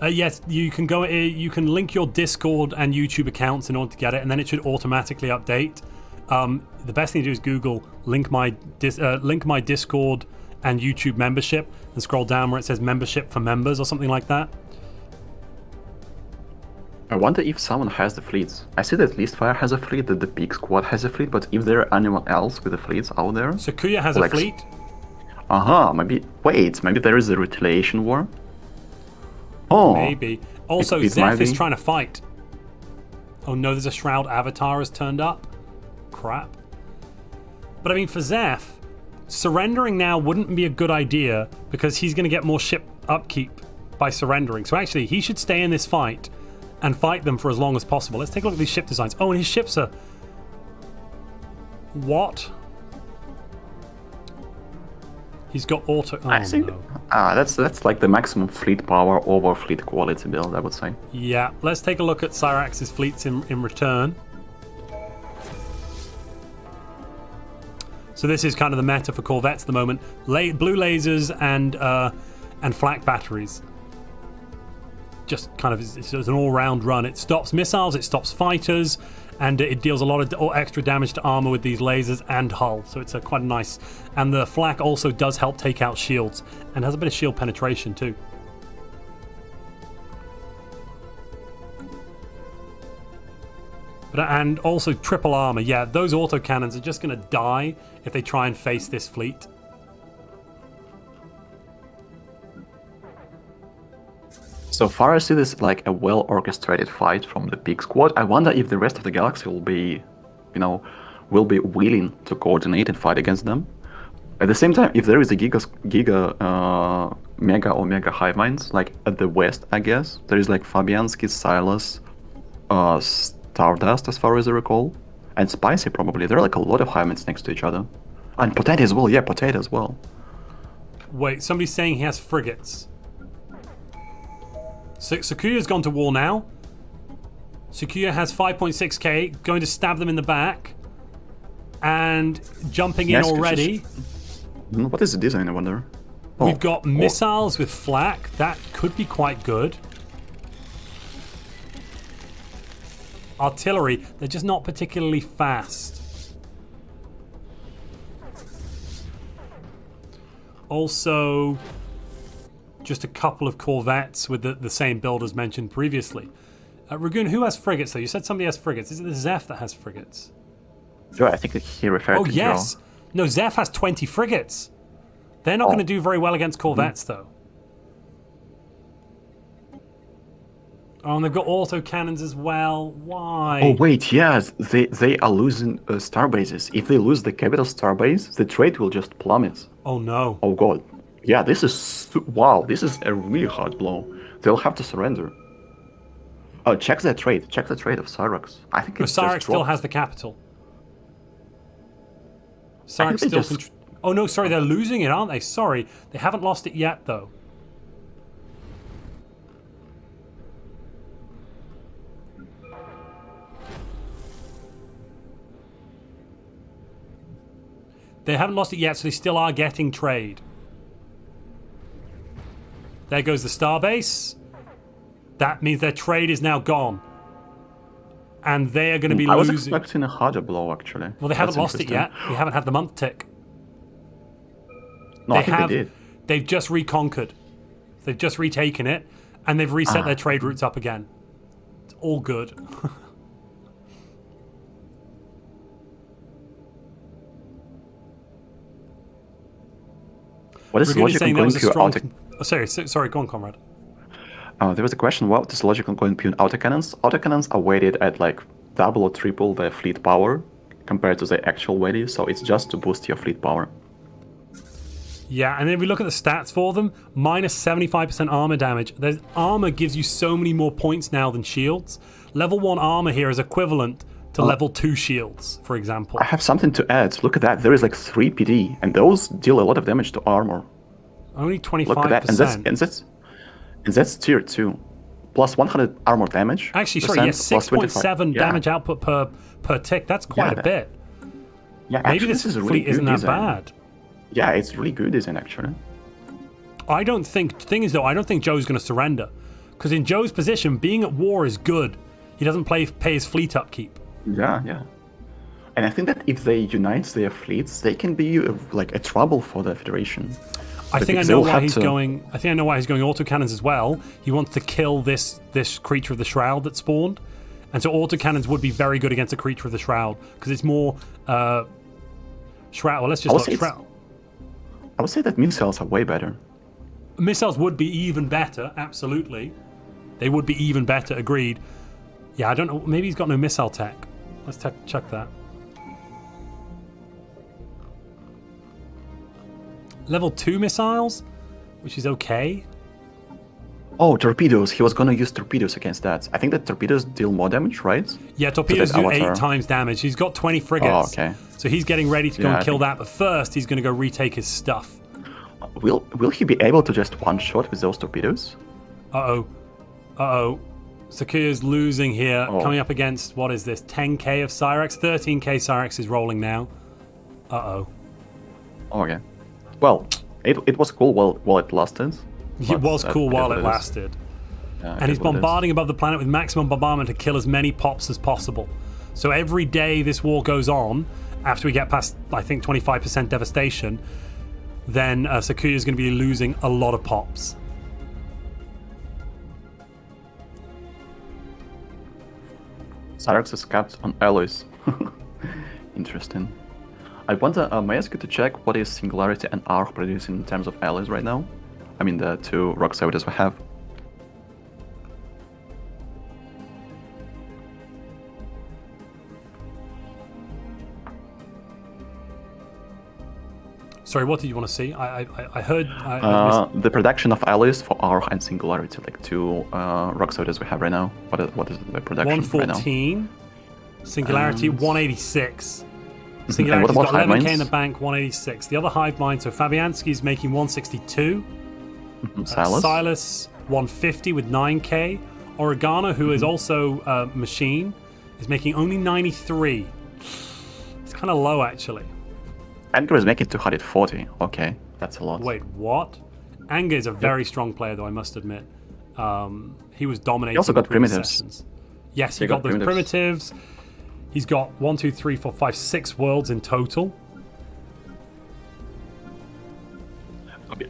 Yes, you can go. You can link your Discord and YouTube accounts in order to get it, and then it should automatically update. The best thing to do is Google link my Discord and YouTube membership, and scroll down where it says membership for members or something like that. I wonder if someone has the fleets. I see that Listfire has a fleet, that the Peak Squad has a fleet, but if there are anyone else with the fleets out there, Sakuya has a fleet. Maybe there is a retaliation war. Oh, maybe. Also, Zeph is trying to fight. Oh no, there's a Shroud Avatar has turned up. Crap. But I mean, for Zeph, surrendering now wouldn't be a good idea because he's going to get more ship upkeep by surrendering. So actually, he should stay in this fight and fight them for as long as possible. Let's take a look at these ship designs. Oh, and his ships are... What? He's got auto... Oh, I think that's like the maximum fleet power over fleet quality build, I would say. Yeah, let's take a look at Cyrax's fleets in return. So this is kind of the meta for corvettes at the moment. Blue lasers and flak batteries. Just kind of it's an all-round run. It stops missiles, it stops fighters, and it deals a lot of extra damage to armor with these lasers and hull. So it's quite nice. And the flak also does help take out shields and has a bit of shield penetration too. And also triple armor. Yeah, those autocannons are just going to die if they try and face this fleet. So far, I see this like a well-orchestrated fight from the Peak Squad. I wonder if the rest of the galaxy will be, willing to coordinate and fight against them. At the same time, if there is a mega or mega hive minds, like at the west, I guess there is like Fabianski, Silas, Stardust, as far as I recall, and Spicy probably. There are like a lot of hive minds next to each other, and Potato as well. Yeah, Potato as well. Wait, somebody's saying he has frigates. Sakuya's gone to war now. Sakuya has 5.6k, going to stab them in the back. And jumping in already. What is the design, I wonder? We've got missiles with flak. That could be quite good. Artillery, they're just not particularly fast. Also... just a couple of corvettes with the same build as mentioned previously. Ragoon, who has frigates though? You said somebody has frigates. Is it the Zeph that has frigates? Sure, I think he referred to Oh, yes. No, Zeph has 20 frigates. They're not going to do very well against corvettes though. Oh, and they've got autocannons as well. Why? Oh, wait, yes. They are losing star bases. If they lose the capital star base, the trade will just plummet. Oh, no. Oh, God. Yeah, this is... Wow, this is a really hard blow. They'll have to surrender. Oh, check the trade. Check the trade of Cyrax. I think it's Cyrax still has the capital. Cyrax still... Oh, no, sorry, they're losing it, aren't they? Sorry. They haven't lost it yet, though. They haven't lost it yet, so they still are getting trade. There goes the starbase. That means their trade is now gone. And they are going to be losing. I was expecting a harder blow, actually. Well, they haven't lost it yet. They haven't had the month tick. No, I think they did. They've just reconquered. They've just retaken it. And they've reset their trade routes up again. It's all good. What is the Ragoon logic is saying on that going was a pure strong... auto? Sorry, go on, comrade. There was a question, what is the logic on going pure autocannons? Autocannons are weighted at like double or triple the fleet power compared to the actual weighting, so it's just to boost your fleet power. Yeah, and then if we look at the stats for them, minus 75% armor damage. Armor gives you so many more points now than shields. Level 1 armor here is equivalent to level 2 shields, for example. I have something to add. Look at that. There is like 3 PD, and those deal a lot of damage to armor. Only 25%. Look at that, and that's tier 2. Plus 100 armor damage. Actually, sorry, yeah, 6.7 damage output per tick. That's quite a bit. Yeah, maybe actually, this is a fleet really isn't good that design. bad. Yeah, it's really good design, actually. I don't think... The thing is, though, I don't think Joe's going to surrender. Because in Joe's position, being at war is good. He doesn't pay his fleet upkeep. Yeah. And I think that if they unite their fleets, they can be like a trouble for the Federation. I think I know why he's going autocannons as well. He wants to kill this creature of the Shroud that spawned. And so autocannons would be very good against a creature of the Shroud. Because it's more... Shroud... Well, let's just look. Shroud. I would say that missiles are way better. Missiles would be even better, absolutely. They would be even better, agreed. Yeah, I don't know. Maybe he's got no missile tech. Let's check that. Level 2 missiles, which is okay. Oh, torpedoes. He was going to use torpedoes against that. I think that torpedoes deal more damage, right? Yeah, torpedoes do 8 times damage. He's got 20 frigates. Oh, okay. So he's getting ready to go and kill that. But first, he's going to go retake his stuff. Will he be able to just one-shot with those torpedoes? Uh-oh. Sakuya's losing here. Coming up against, what is this, 10k of Cyrax? 13k Cyrax is rolling now. Uh-oh. Okay. Well, it was cool while it lasted. It was cool while it lasted. Yeah, and he's bombarding above the planet with maximum bombardment to kill as many pops as possible. So every day this war goes on, after we get past, I think, 25% devastation, then Sakuya's going to be losing a lot of pops. Cyrax is capped on alloys. Interesting. I wonder, may I ask you to check what is Singularity and Arc producing in terms of alloys right now? I mean, the 2 rock soldiers we have. Sorry, what did you want to see? I heard... the production of alloys for Arc and Singularity, like 2 rock soldiers we have right now. What is the production 114. Right now? Singularity, 186. Singularity's got 11k in the bank, 186. The other hive mind, so Fabianski's making 162. Silas, 150 with 9k. Oregano, who is also machine, is making only 93. It's kind of low, actually. Anger is making 240. Okay, that's a lot. Wait, what? Anger is a very strong player, though, I must admit. He was dominating. He also got primitives. Sessions. Yes, he got those primitives. He's got 1, 2, 3, 4, 5, 6 worlds in total.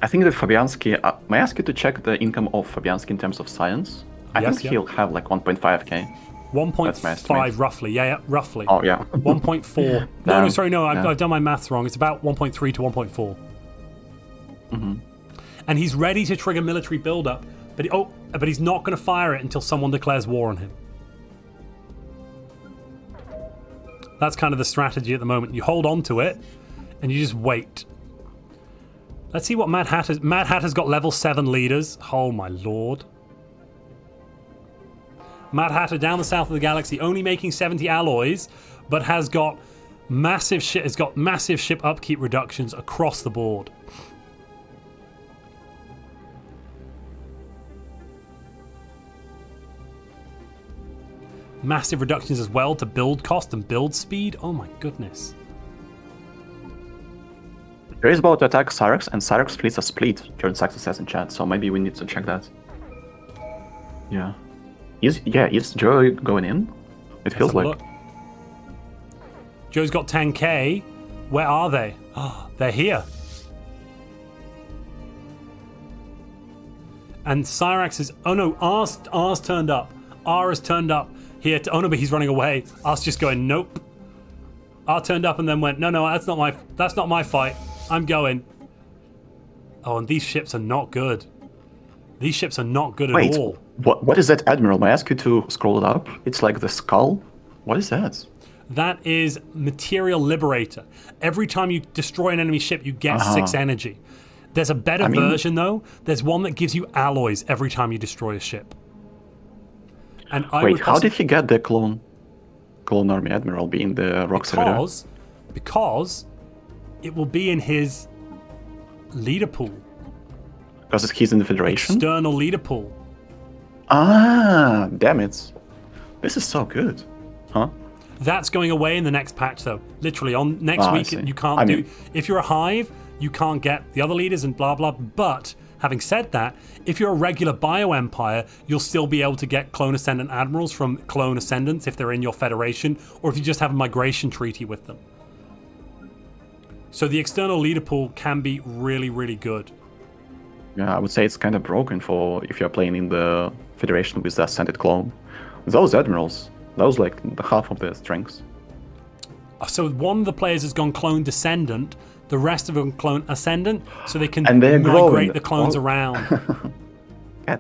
I think that Fabianski... may I ask you to check the income of Fabianski in terms of science? I think he'll have like 1.5k. 1.5 roughly, yeah, roughly. Oh, yeah. 1.4. No, I've done my maths wrong. It's about 1.3 to 1.4. Mm-hmm. And he's ready to trigger military buildup, but he's not going to fire it until someone declares war on him. That's kind of the strategy at the moment. You hold on to it, and you just wait. Let's see what Mad Hat has... Mad Hat has got level 7 leaders. Oh, my lord. Mad Hatter down the south of the galaxy, only making 70 alloys, but has got massive ship upkeep reductions across the board. Massive reductions as well to build cost and build speed. Oh my goodness. There is about to attack Cyrax, and Cyrax fleets are split. Jernsaxe says in chat, so maybe we need to check that. Yeah. Is Joe going in? It feels like. Joe's got 10k. Where are they? Oh, they're here. And Cyrax is... Oh no, R's turned up. R has turned up here. Oh no, but he's running away. R's just going, nope. R turned up and then went, no, that's not my fight. I'm going. Oh, and these ships are not good. These ships are not good Wait, at all. what is that, Admiral? May I ask you to scroll it up? It's like the skull. What is that? That is Material Liberator. Every time you destroy an enemy ship, you get 6 energy. There's a better version, though. There's one that gives you alloys every time you destroy a ship. And Wait, how did he get the clone army admiral being the rock servitor? Because it will be in his leader pool. Because he's in the Federation? External leader pool. Ah, damn it. This is so good. Huh? That's going away in the next patch, though. Literally, on next week, you can't if you're a hive, you can't get the other leaders and blah, blah. But having said that, if you're a regular bio-empire, you'll still be able to get clone ascendant admirals from clone ascendants if they're in your federation, or if you just have a migration treaty with them. So the external leader pool can be really, really good. Yeah, I would say it's kind of broken for if you're playing in the Federation with the Ascended clone. Those admirals, that was like half of their strengths. So one of the players has gone clone descendant, the rest of them clone ascendant, so they can migrate the clones around. Yeah.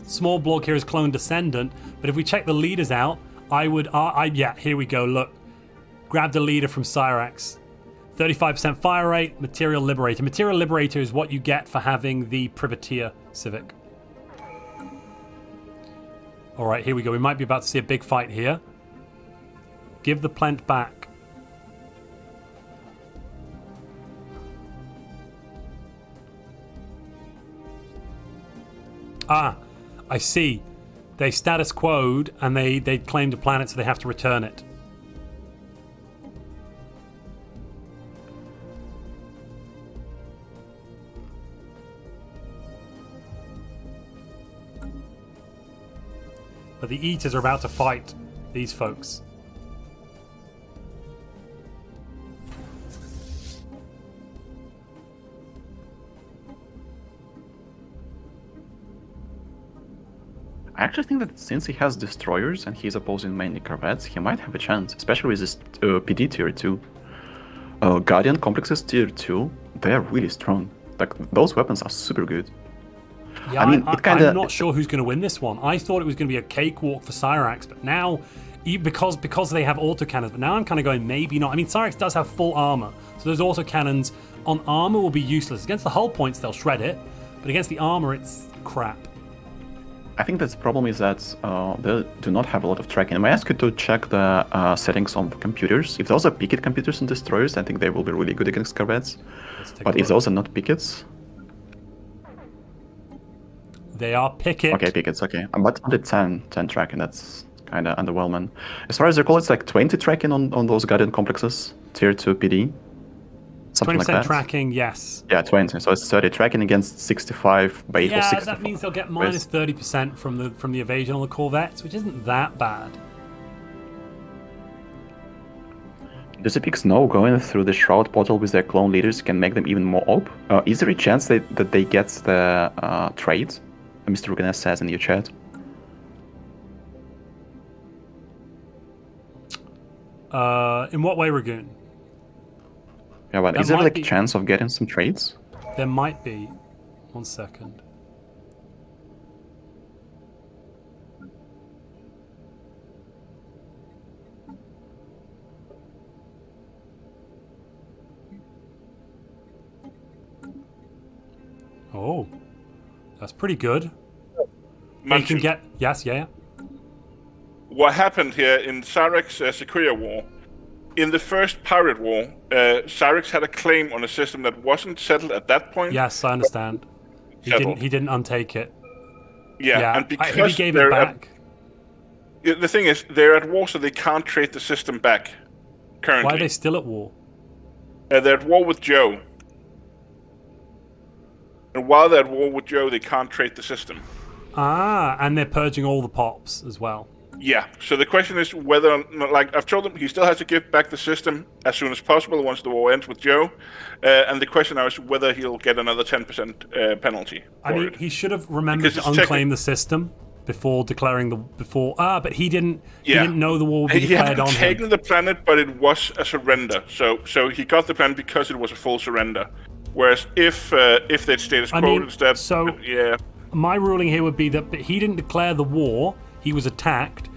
Small block here is clone descendant, but if we check the leaders out, yeah, here we go, look. Grab the leader from Cyrax. 35% fire rate, Material Liberator. Material Liberator is what you get for having the Privateer Civic. Alright, here we go. We might be about to see a big fight here. Give the plant back. Ah, I see. They status quo'd and they claimed a planet, so they have to return it. But the Eaters are about to fight these folks. I actually think that since he has destroyers and he's opposing mainly corvettes, he might have a chance, especially with this PD tier 2. Guardian complexes tier 2, they're really strong. Like, those weapons are super good. Yeah, I'm not sure who's going to win this one. I thought it was going to be a cakewalk for Cyrax, but now, because they have autocannons, but now I'm kind of going, maybe not. I mean, Cyrax does have full armor, so those autocannons on armor will be useless. Against the hull points, they'll shred it, but against the armor, it's crap. I think the problem is that they do not have a lot of tracking. I might ask you to check the settings on the computers. If those are picket computers and destroyers, I think they will be really good against corvettes. But if those are not pickets... They are picket. Okay, pickets, okay. But on the 10 tracking, that's kind of underwhelming. As far as I recall, it's like 20 tracking on those Guardian complexes, tier 2 PD. Something 20% like that. Tracking, yes. Yeah, 20. So it's 30 tracking against 65 by equal 65. Yeah, that means they'll get minus 30% from the evasion on the corvettes, which isn't that bad. Does the Pigs know going through the Shroud portal with their clone leaders can make them even more OP? Is there a chance that they get the trade? Mr. Organist says in your chat. In what way, Ragoon? Yeah, but is there like a chance of getting some trades? There might be. 1 second. Oh, that's pretty good. You can get yeah. What happened here in Cyrax Sequoia War? In the first Pirate War, Cyrax had a claim on a system that wasn't settled at that point. Yes, I understand. He didn't untake it. Yeah, and because he gave it back. The thing is, they're at war, so they can't trade the system back. Currently, why are they still at war? They're at war with Joe. And while they're at war with Joe, they can't trade the system. Ah, and they're purging all the pops as well. Yeah, so the question is whether, like, I've told him he still has to give back the system as soon as possible once the war ends with Joe. And the question now is whether he'll get another 10% penalty. I mean, he should have remembered to unclaim the system before declaring but he didn't. He didn't know the war would be declared on him. He hadn't taken the planet, but it was a surrender. So he got the planet because it was a full surrender. Whereas if they'd status quo instead, so yeah. my ruling here would be that he didn't declare the war; he was attacked,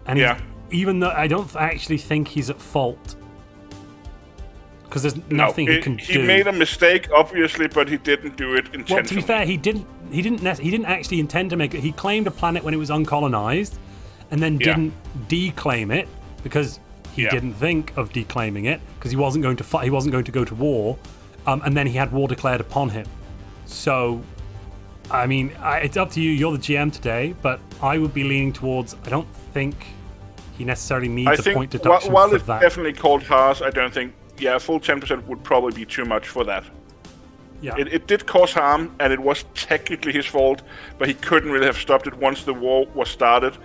and even though I don't actually think he's at fault, because there's nothing he can do. He made a mistake, obviously, but he didn't do it intentionally. Well, to be fair, he didn't actually intend to make it. He claimed a planet when it was uncolonized, and then didn't declaim it because he didn't think of declaiming it because he wasn't going to fight. He wasn't going to go to war, and then he had war declared upon him. So, I mean, it's up to you. You're the GM today, but I would be leaning towards. I don't think he necessarily needs a point deduction while for it's that. definitely called harsh, I don't think. Yeah, a full 10% would probably be too much for that. Yeah. It did cause harm, and it was technically his fault, but he couldn't really have stopped it once the war was started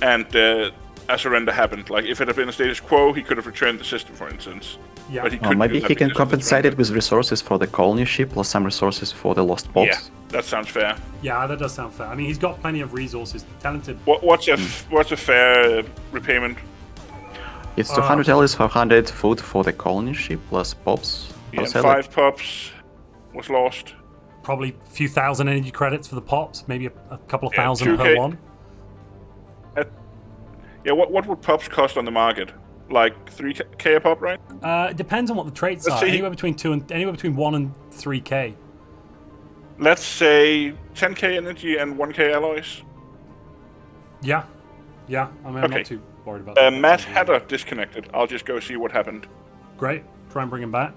and a surrender happened. Like, if it had been a status quo, he could have returned the system, for instance. Yeah. But he couldn't maybe do that he can because compensate it with resources for the colony ship plus some resources for the lost pops. Yeah, that sounds fair. Yeah, that does sound fair. I mean, he's got plenty of resources, talented. What's a fair repayment? It's 200 Ellis, 500 food for the colony ship plus pops. Yeah, 5 pops was lost. Probably a few thousand energy credits for the pops, maybe a couple of thousand 2K. per one. What would pops cost on the market? Like 3K a pop, right? It depends on what the traits Let's are. see. Anywhere between 1 and 3K. Let's say 10K energy and 1K alloys. Yeah. I mean, I'm Okay. not too worried about that. Matt Hatter disconnected. I'll just go see what happened. Great. Try and bring him back.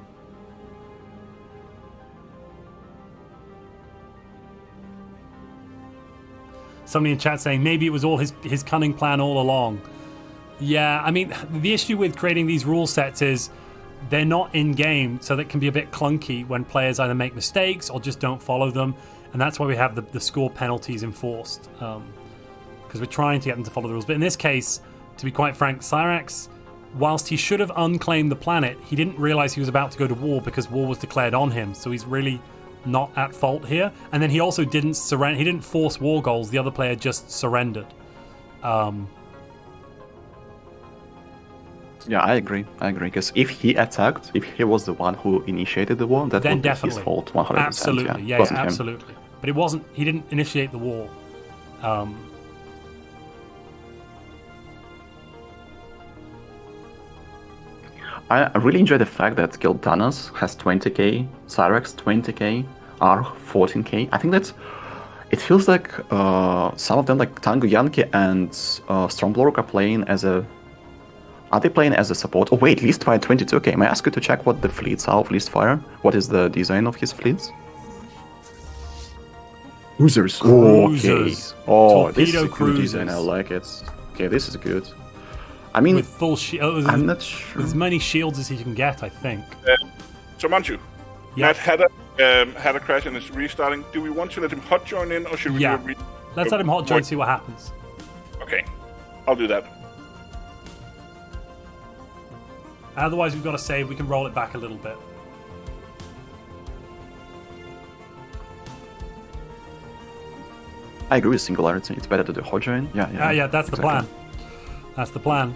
Somebody in chat saying maybe it was all his cunning plan all along. Yeah, I mean, the issue with creating these rule sets is they're not in-game, so that can be a bit clunky when players either make mistakes or just don't follow them, and that's why we have the score penalties enforced, because we're trying to get them to follow the rules. But in this case, to be quite frank, Cyrax, whilst he should have unclaimed the planet, he didn't realize he was about to go to war because war was declared on him, so he's really not at fault here. And then he also didn't surrender. He didn't force war goals. The other player just surrendered. Yeah, I agree. Because if he attacked, if he was the one who initiated the war, that Then would be definitely his fault, 100%. Absolutely, yeah, it wasn't him. absolutely. But it wasn't. He didn't initiate the war. I really enjoy the fact that Gildanos has 20k, Cyrax 20k, R 14k. I think that it feels like some of them, like Tango Yankee and Stormblork, are playing as a. Are they playing as a support? Oh wait, Leastfire 22k. May I ask you to check what the fleets are of Leastfire? What is the design of his fleets? Cruisers. Cruisers. Okay. Oh, Torpedo this is a good cruisers. design. I like it. Okay, this is good. I mean, With full shield. I'm not sure. As many shields as he can get, I think. So Montu, Yeah. Matt Hatter had a crash and is restarting. Do we want to let him hot join in, or should we Yeah. do a Let's let him hot join and see what happens. Okay, I'll do that. Otherwise, we've got to save. We can roll it back a little bit. I agree with Singularity. It's better to do hot join. Yeah, That's the plan. That's the plan.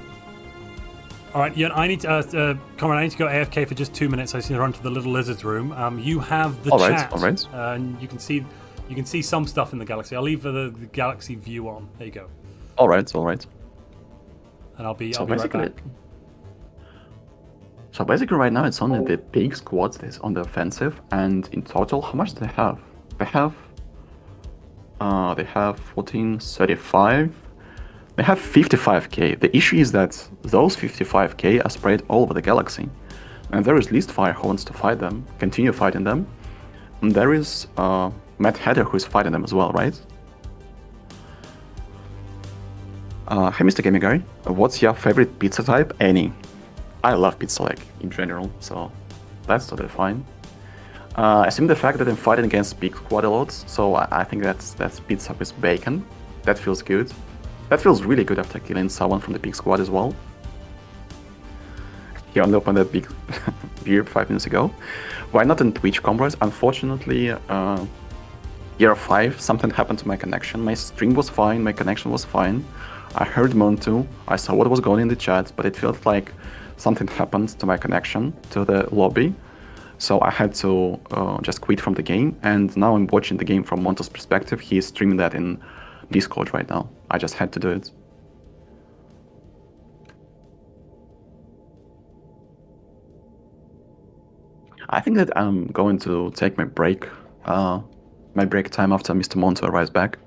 All right, yeah, I need to, Conrad, I need to go AFK for just 2 minutes. I just need to run to the little lizards room. You have the chat, all right. and you can see some stuff in the galaxy. I'll leave the galaxy view on. There you go. All right. And I'll be right basically, back. So basically, right now it's only the big squads that's on the offensive, and in total, how much do they have? They have 1435. They have 55k. The issue is that those 55k are spread all over the galaxy, and there is Leastfire who wants to fight them, continue fighting them, and there is Matt Hatter who is fighting them as well, right? Hey, Mr. Gaming Guy, what's your favorite pizza type? Any. I love pizza, like, in general, so that's totally fine. Assume the fact that I'm fighting against big squad a lot, so I think that's pizza with bacon. That feels good. That feels really good after killing someone from the big squad as well. He only opened that big beer 5 minutes ago. Why not in Twitch combos? Unfortunately, year 5, something happened to my connection. My stream was fine, my connection was fine. I heard Montu, I saw what was going in the chat, but it felt like something happened to my connection, to the lobby. So I had to just quit from the game, and now I'm watching the game from Montu's perspective. He is streaming that in Discord right now. I just had to do it. I think that I'm going to take my break time after Mr. Montu arrives back.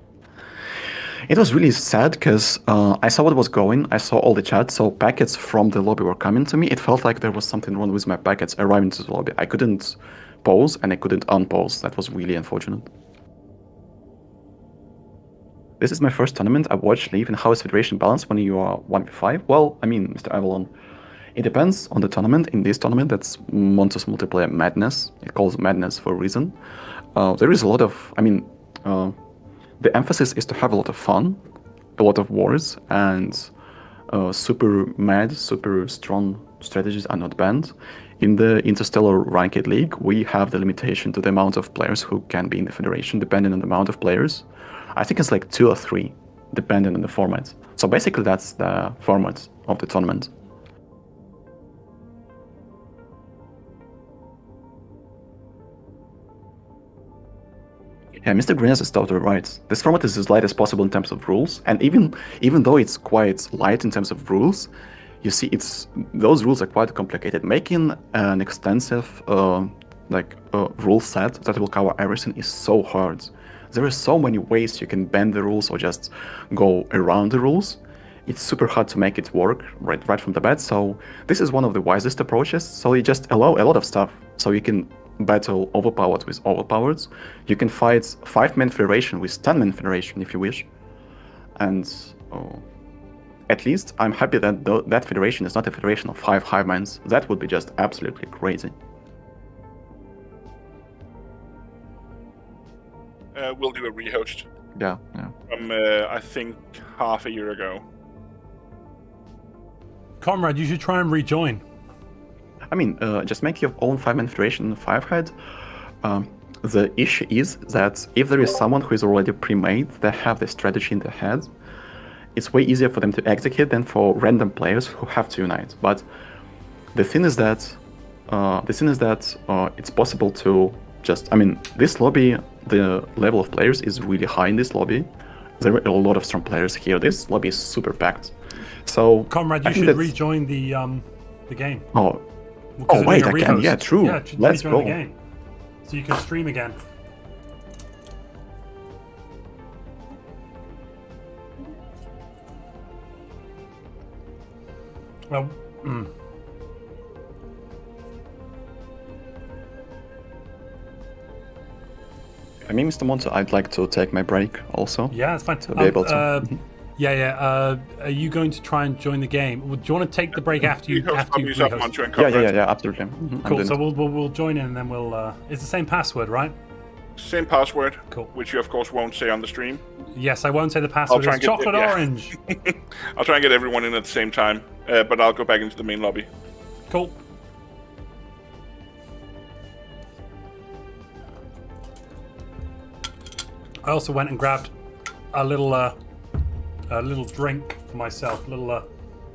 It was really sad because I saw what was going, I saw all the chat, so packets from the lobby were coming to me. It felt like there was something wrong with my packets arriving to the lobby. I couldn't pause and I couldn't unpause. That was really unfortunate. This is my first tournament. I watched Leave, and how is Federation balanced when you are 1v5? Well, I mean, Mr. Avalon, it depends on the tournament. In this tournament, that's Montu's multiplayer madness. It calls madness for a reason. There is a lot of, the emphasis is to have a lot of fun, a lot of wars, and super mad, super strong strategies are not banned. In the Interstellar Ranked League, we have the limitation to the amount of players who can be in the Federation, depending on the amount of players. I think it's like 2 or 3, depending on the format. So basically that's the format of the tournament. Yeah, Mr. Greenes is totally right. This format is as light as possible in terms of rules, and even though it's quite light in terms of rules, you see those rules are quite complicated. Making an extensive rule set that will cover everything is so hard. There are so many ways you can bend the rules or just go around the rules. It's super hard to make it work right from the bat, so this is one of the wisest approaches. So you just allow a lot of stuff, so you can battle overpowered with overpowered. You can fight 5-man federation with 10-man federation if you wish. And at least I'm happy that that federation is not a federation of 5 hivemans. That would be just absolutely crazy. We'll do a rehost. Yeah. From, I think, half a year ago. Comrade, you should try and rejoin. I mean, just make your own 5-man federation 5-head. The issue is that if there is someone who is already pre-made, they have the strategy in their head, it's way easier for them to execute than for random players who have to unite. But the thing is that it's possible to just, this lobby, the level of players is really high in this lobby. There are a lot of strong players here. This lobby is super packed. So, Comrade, you should rejoin the game. Oh wait, I can. Yeah, true. Yeah, let's go. The game. So you can stream again. Well, Mr. Montu, I'd like to take my break also. Yeah, it's fine. To be able to. Are you going to try and join the game? Do you want to take the break after you rehost? Yeah, absolutely. Cool. So we'll join in and then we'll. It's the same password, right? Same password. Cool. Which you of course won't say on the stream. Yes, I won't say the password. It's chocolate orange. I'll try and get everyone in at the same time, but I'll go back into the main lobby. Cool. I also went and grabbed a little drink for myself, a little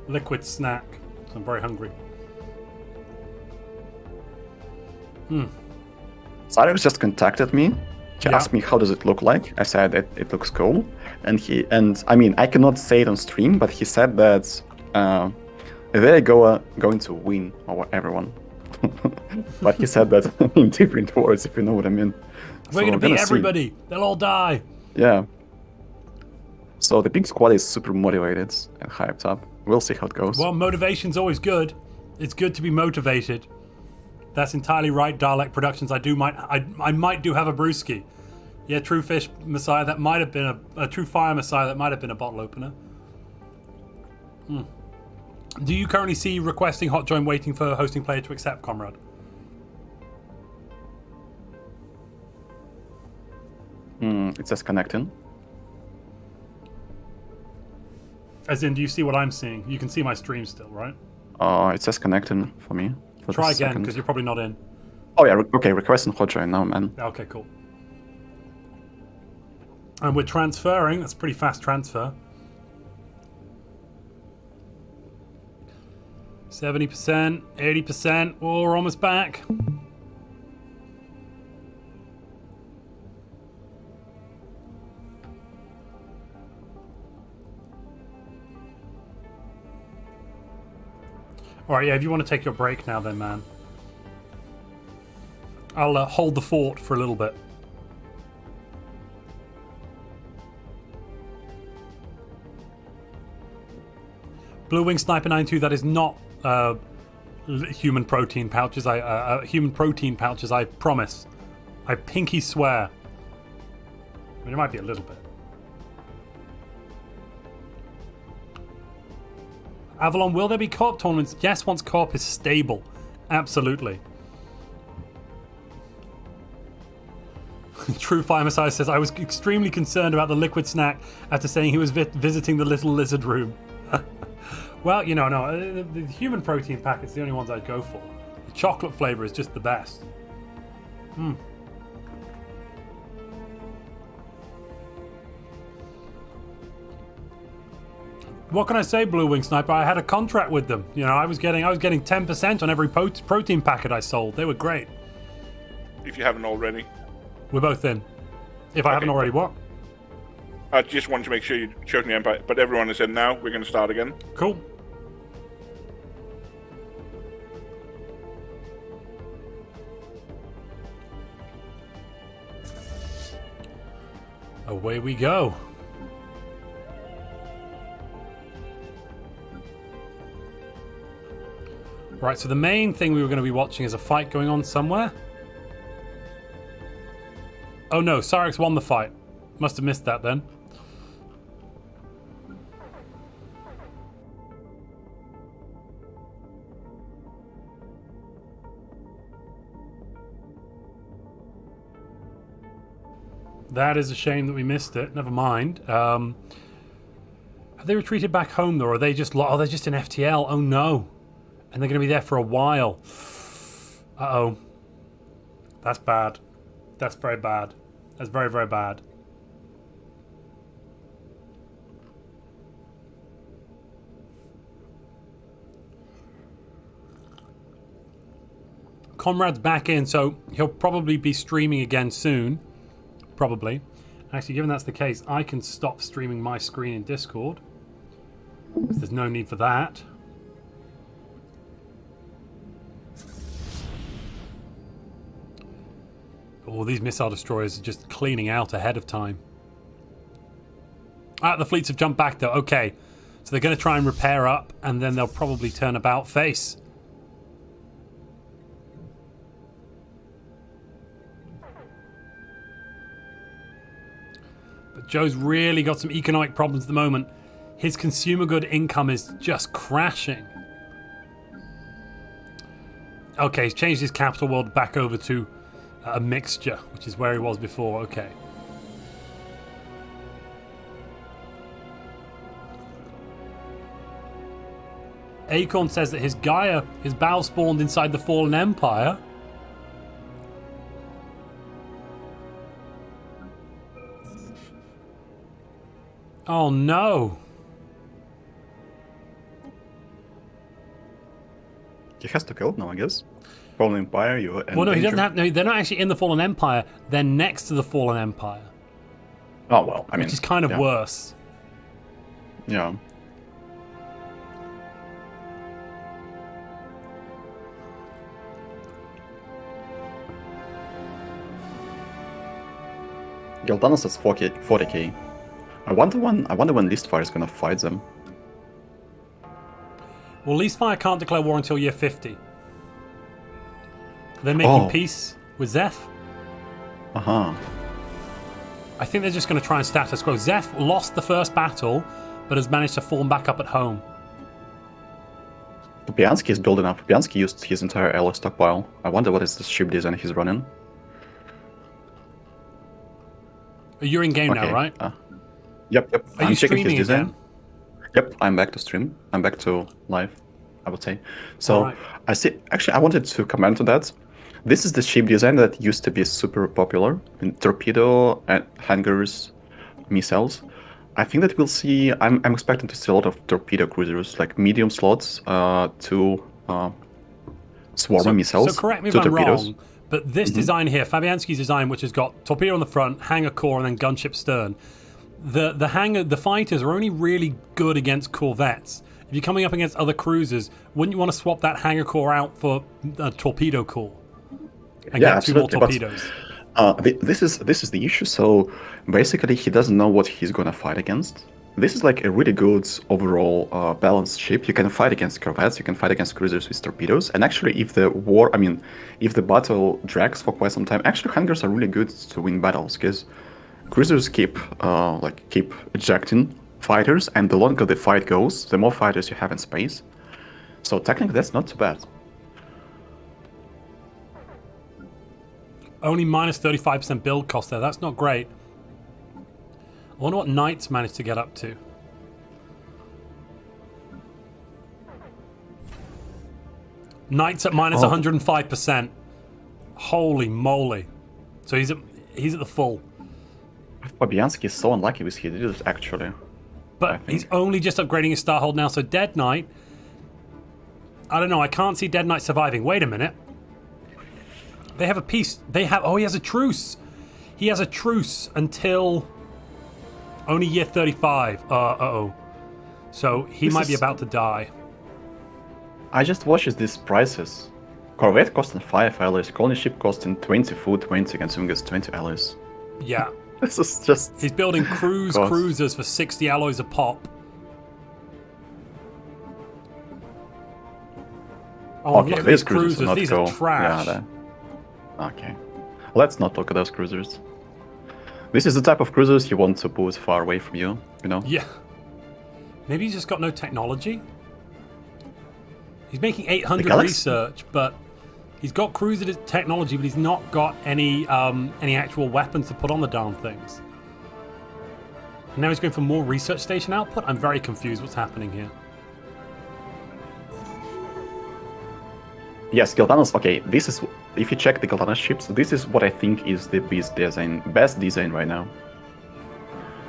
liquid snack. So I'm very hungry. Cyrus just contacted me. He asked me how does it look like. I said that it looks cool, and I cannot say it on stream, but he said that they're going to win over everyone. But he said that in different words, if you know what I mean. We're gonna beat everybody. They'll all die. Yeah. So the big squad is super motivated and hyped up. We'll see how it goes. Well, motivation's always good. It's good to be motivated. That's entirely right, Dalek Productions. I might do have a brewski. Yeah, True Fish Messiah. That might have been a True Fire Messiah. That might have been a bottle opener. Do you currently see requesting hot join waiting for hosting player to accept, Comrade? It says connecting. As in, do you see what I'm seeing? You can see my stream still, right? It says connecting for me. Try again, because you're probably not in. Oh yeah, okay, requesting hot join now, man. Okay, cool. And we're transferring. That's a pretty fast transfer. 70%, 80%. Oh, we're almost back. All right, yeah, if you want to take your break now then, man. I'll hold the fort for a little bit. Blue Wing Sniper 92, that is not human protein pouches. Human protein pouches, I promise. I pinky swear. I mean, it might be a little bit. Avalon, will there be co-op tournaments? Yes, once co-op is stable. Absolutely. True Fire Messiah says, I was extremely concerned about the liquid snack after saying he was visiting the little lizard room. Well, you know, no, the human protein packet's the only ones I'd go for. The chocolate flavor is just the best. What can I say, Blue Wing Sniper? I had a contract with them. You know, I was getting 10% on every protein packet I sold. They were great. If you haven't already. We're both in. If I haven't already, what? I just wanted to make sure you chose the Empire, but everyone has said now. We're going to start again. Cool. Away we go. Right, so the main thing we were going to be watching is a fight going on somewhere. Oh no, Syrex won the fight. Must have missed that then. That is a shame that we missed it. Never mind. Have they retreated back home though, or are they just? Oh, they're just in FTL. Oh no, and they're going to be there for a while. Uh-oh, that's bad. That's very bad. That's very, very bad. Comrade's back in, so he'll probably be streaming again soon. Probably. Actually, given that's the case, I can stop streaming my screen in Discord. Because there's no need for that. Oh, these missile destroyers are just cleaning out ahead of time. Ah, the fleets have jumped back though. Okay. So they're going to try and repair up, and then they'll probably turn about face. But Joe's really got some economic problems at the moment. His consumer good income is just crashing. Okay, he's changed his capital world back over to a mixture, which is where he was before. Okay. Acorn says that his Gaia, his bow spawned inside the Fallen Empire. Oh no. He has to kill now, I guess. Fallen Empire, you. Well, no, he doesn't have. No, they're not actually in the Fallen Empire. They're next to the Fallen Empire. Oh well, I mean, which is kind of worse. Yeah. Gildanos says 40k. I wonder when Leastfire is gonna fight them. Well, Leastfire can't declare war until year 50. They're making peace with Zeph. Uh-huh. I think they're just going to try and status quo. Zeph lost the first battle, but has managed to form back up at home. Popiansky is building up. Popiansky used his entire ally stockpile. I wonder what is the ship design he's running. You're in game now, right? Yep. Are you streaming his design? Again? Yep, I'm back to stream. I'm back to live, I would say. So right. I see. Actually, I wanted to comment on that. This is the ship design that used to be super popular in torpedo and hangars, missiles. I think that we'll see. I'm expecting to see a lot of torpedo cruisers, like medium slots, to swarm missiles. So correct me if I'm wrong, but this design here, Fabianski's design, which has got torpedo on the front, hangar core, and then gunship stern. The fighters are only really good against corvettes. if you're coming up against other cruisers, wouldn't you want to swap that hangar core out for a torpedo core? And Yeah, get 2 more absolutely. torpedoes. This is the issue. So basically, he doesn't know what he's gonna fight against. This is like a really good overall balanced ship. You can fight against corvettes, you can fight against cruisers with torpedoes, and actually, if the battle drags for quite some time, actually hangars are really good to win battles because cruisers keep ejecting fighters, and the longer the fight goes, the more fighters you have in space. So technically, that's not too bad. Only minus 35% build cost there. That's not great. I wonder what Knights managed to get up to. Knights at minus 105%. Holy moly. So he's at the full. Fabianski is so unlucky with his leaders, actually. But he's only just upgrading his star hold now, so Dead Knight... I don't know, I can't see Dead Knight surviving. Wait a minute. They have a peace. Oh, he has a truce. He has a truce until only year 35. Uh-oh. So he might be about to die. I just watched these prices. Corvette costing 5 alloys, colony ship costing 20 food, 20, consuming us 20 alloys. Yeah. This is just... He's building cruisers for 60 alloys a pop. Oh, okay, look at these these cruisers. Are These are trash. Yeah, okay. Let's not look at those cruisers. This is the type of cruisers you want to put far away from you, you know? Yeah. Maybe he's just got no technology? He's making 800 research, but he's got cruiser technology, but he's not got any actual weapons to put on the darn things. And now he's going for more research station output? I'm very confused what's happening here. Yes, Gildanos, okay, this is, if you check the Gildanos ships, this is what I think is the best design right now.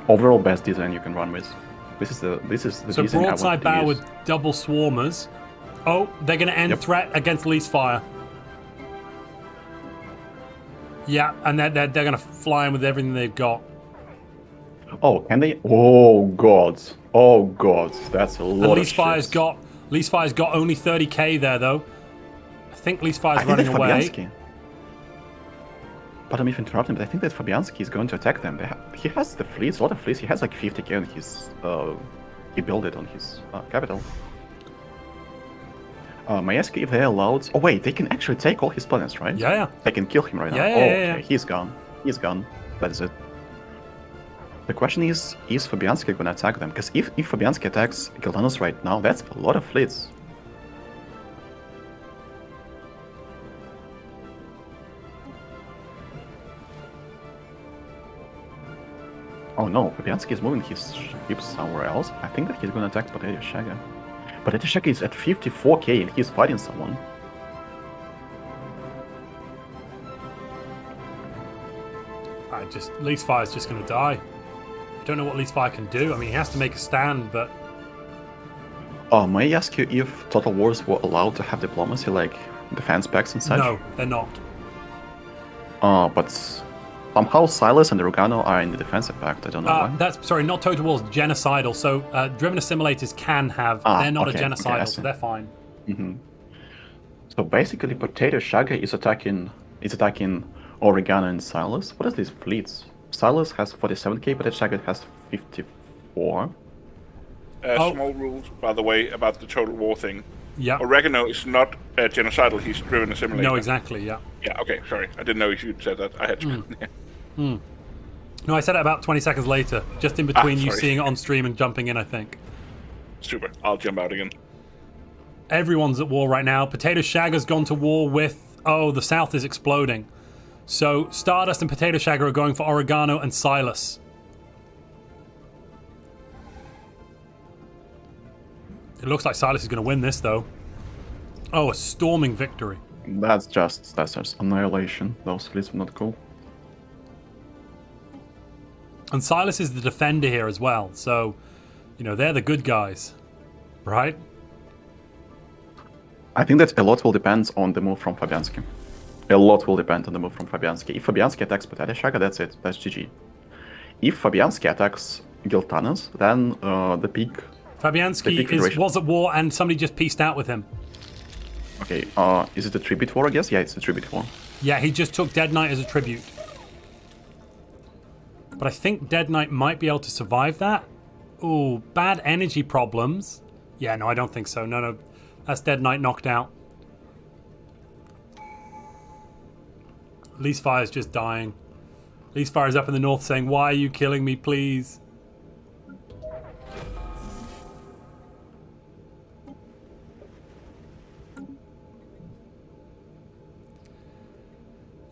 Overall best design you can run with. This is the so design I want broadside to bow use. with double swarmers. Oh, they're going to end threat against lease fire. Yeah, and they're going to fly in with everything they've got. Oh, can they? Oh god, that's a lot And of lease fire's got only 30k there though. I think lease fire's running away. Fabianski. But I'm even interrupting, but I think that Fabianski is going to attack them. He has the fleets, a lot of fleets. He has like 50k on his. He built it on his capital. May I ask if they're allowed? Oh wait, they can actually take all his planets, right? Yeah. They can kill him right now. Yeah. He's gone. He's gone. That is it. The question is Fabianski going to attack them? Because if Fabianski attacks Gildanos right now, that's a lot of fleets. Oh no, Fabianski is moving his ships somewhere else. I think that he's going to attack Potato Shaga. Potato Shaga is at 54k and he's fighting someone. Lease fire's just going to die. I don't know what lease fire can do. I mean, he has to make a stand, but... May I ask you if Total Wars were allowed to have diplomacy, like defense packs and such? No, they're not. But somehow Silas and Rugano are in the defensive pact. I don't know why. Sorry, not Total Wars, genocidal. So driven assimilators can have. They're not a genocidal, so they're fine. Mm-hmm. So basically, Potato Shaga is attacking Oregano and Silas. What are these fleets? Silas has 47k, Potato Shaga has 54. Small rules, by the way, about the Total War thing. Yeah. Oregano is not genocidal, he's driven assimilator. No, exactly, yeah. Yeah, okay, sorry. I didn't know if you'd said that. I had to. No, I said it about 20 seconds later, just in between you seeing it on stream and jumping in, I think. Super. I'll jump out again. Everyone's at war right now. Potato Shagger's gone to war with... Oh, the South is exploding. So Stardust and Potato Shagger are going for Oregano and Silas. It looks like Silas is going to win this, though. Oh, a storming victory. That's just annihilation. Those fleets are not cool. And Silas is the defender here as well, so, you know, they're the good guys, right? I think that a lot will depend on the move from Fabianski. A lot will depend on the move from Fabianski. If Fabianski attacks Potato Shaga, that's it. That's GG. If Fabianski attacks Giltanas, then the peak Fabianski was at war and somebody just peaced out with him. Okay, is it a tribute war, I guess? Yeah, it's a tribute war. Yeah, he just took Dead Knight as a tribute. But I think Dead Knight might be able to survive that. Ooh, bad energy problems. Yeah, no, I don't think so. No. That's Dead Knight knocked out. Leasefire's just dying. Leasefire's up in the north saying, "Why are you killing me, please?"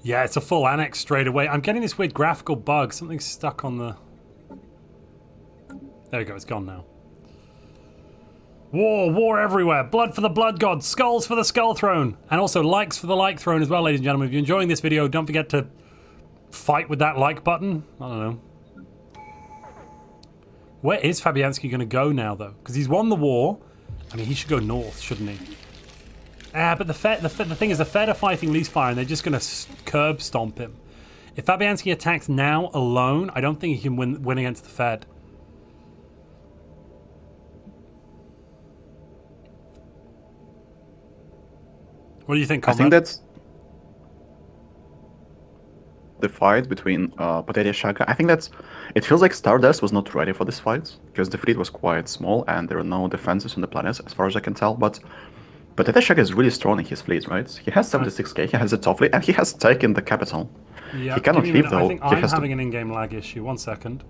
Yeah, it's a full annex straight away. I'm getting this weird graphical bug. Something's stuck on the... There we go, it's gone now. War everywhere. Blood for the blood god. Skulls for the skull throne. And also likes for the like throne as well, ladies and gentlemen. If you're enjoying this video, don't forget to fight with that like button. I don't know. Where is Fabianski going to go now, though? Because he's won the war. I mean, he should go north, shouldn't he? But the thing is, the Fed are fighting Leasefire, and they're just going to curb stomp him. If Fabianski attacks now alone, I don't think he can win against the Fed. What do you think, Conrad? I think that's the fight between Potato Shaka. I think that's... It feels like Stardust was not ready for this fight, because the fleet was quite small, and there are no defenses on the planet, as far as I can tell, but Potato Shaka is really strong in his fleet, right? He has 76k, he has a top fleet, and he has taken the capital. Yeah, he cannot leave, though. I think I'm having an in-game lag issue. 1 second.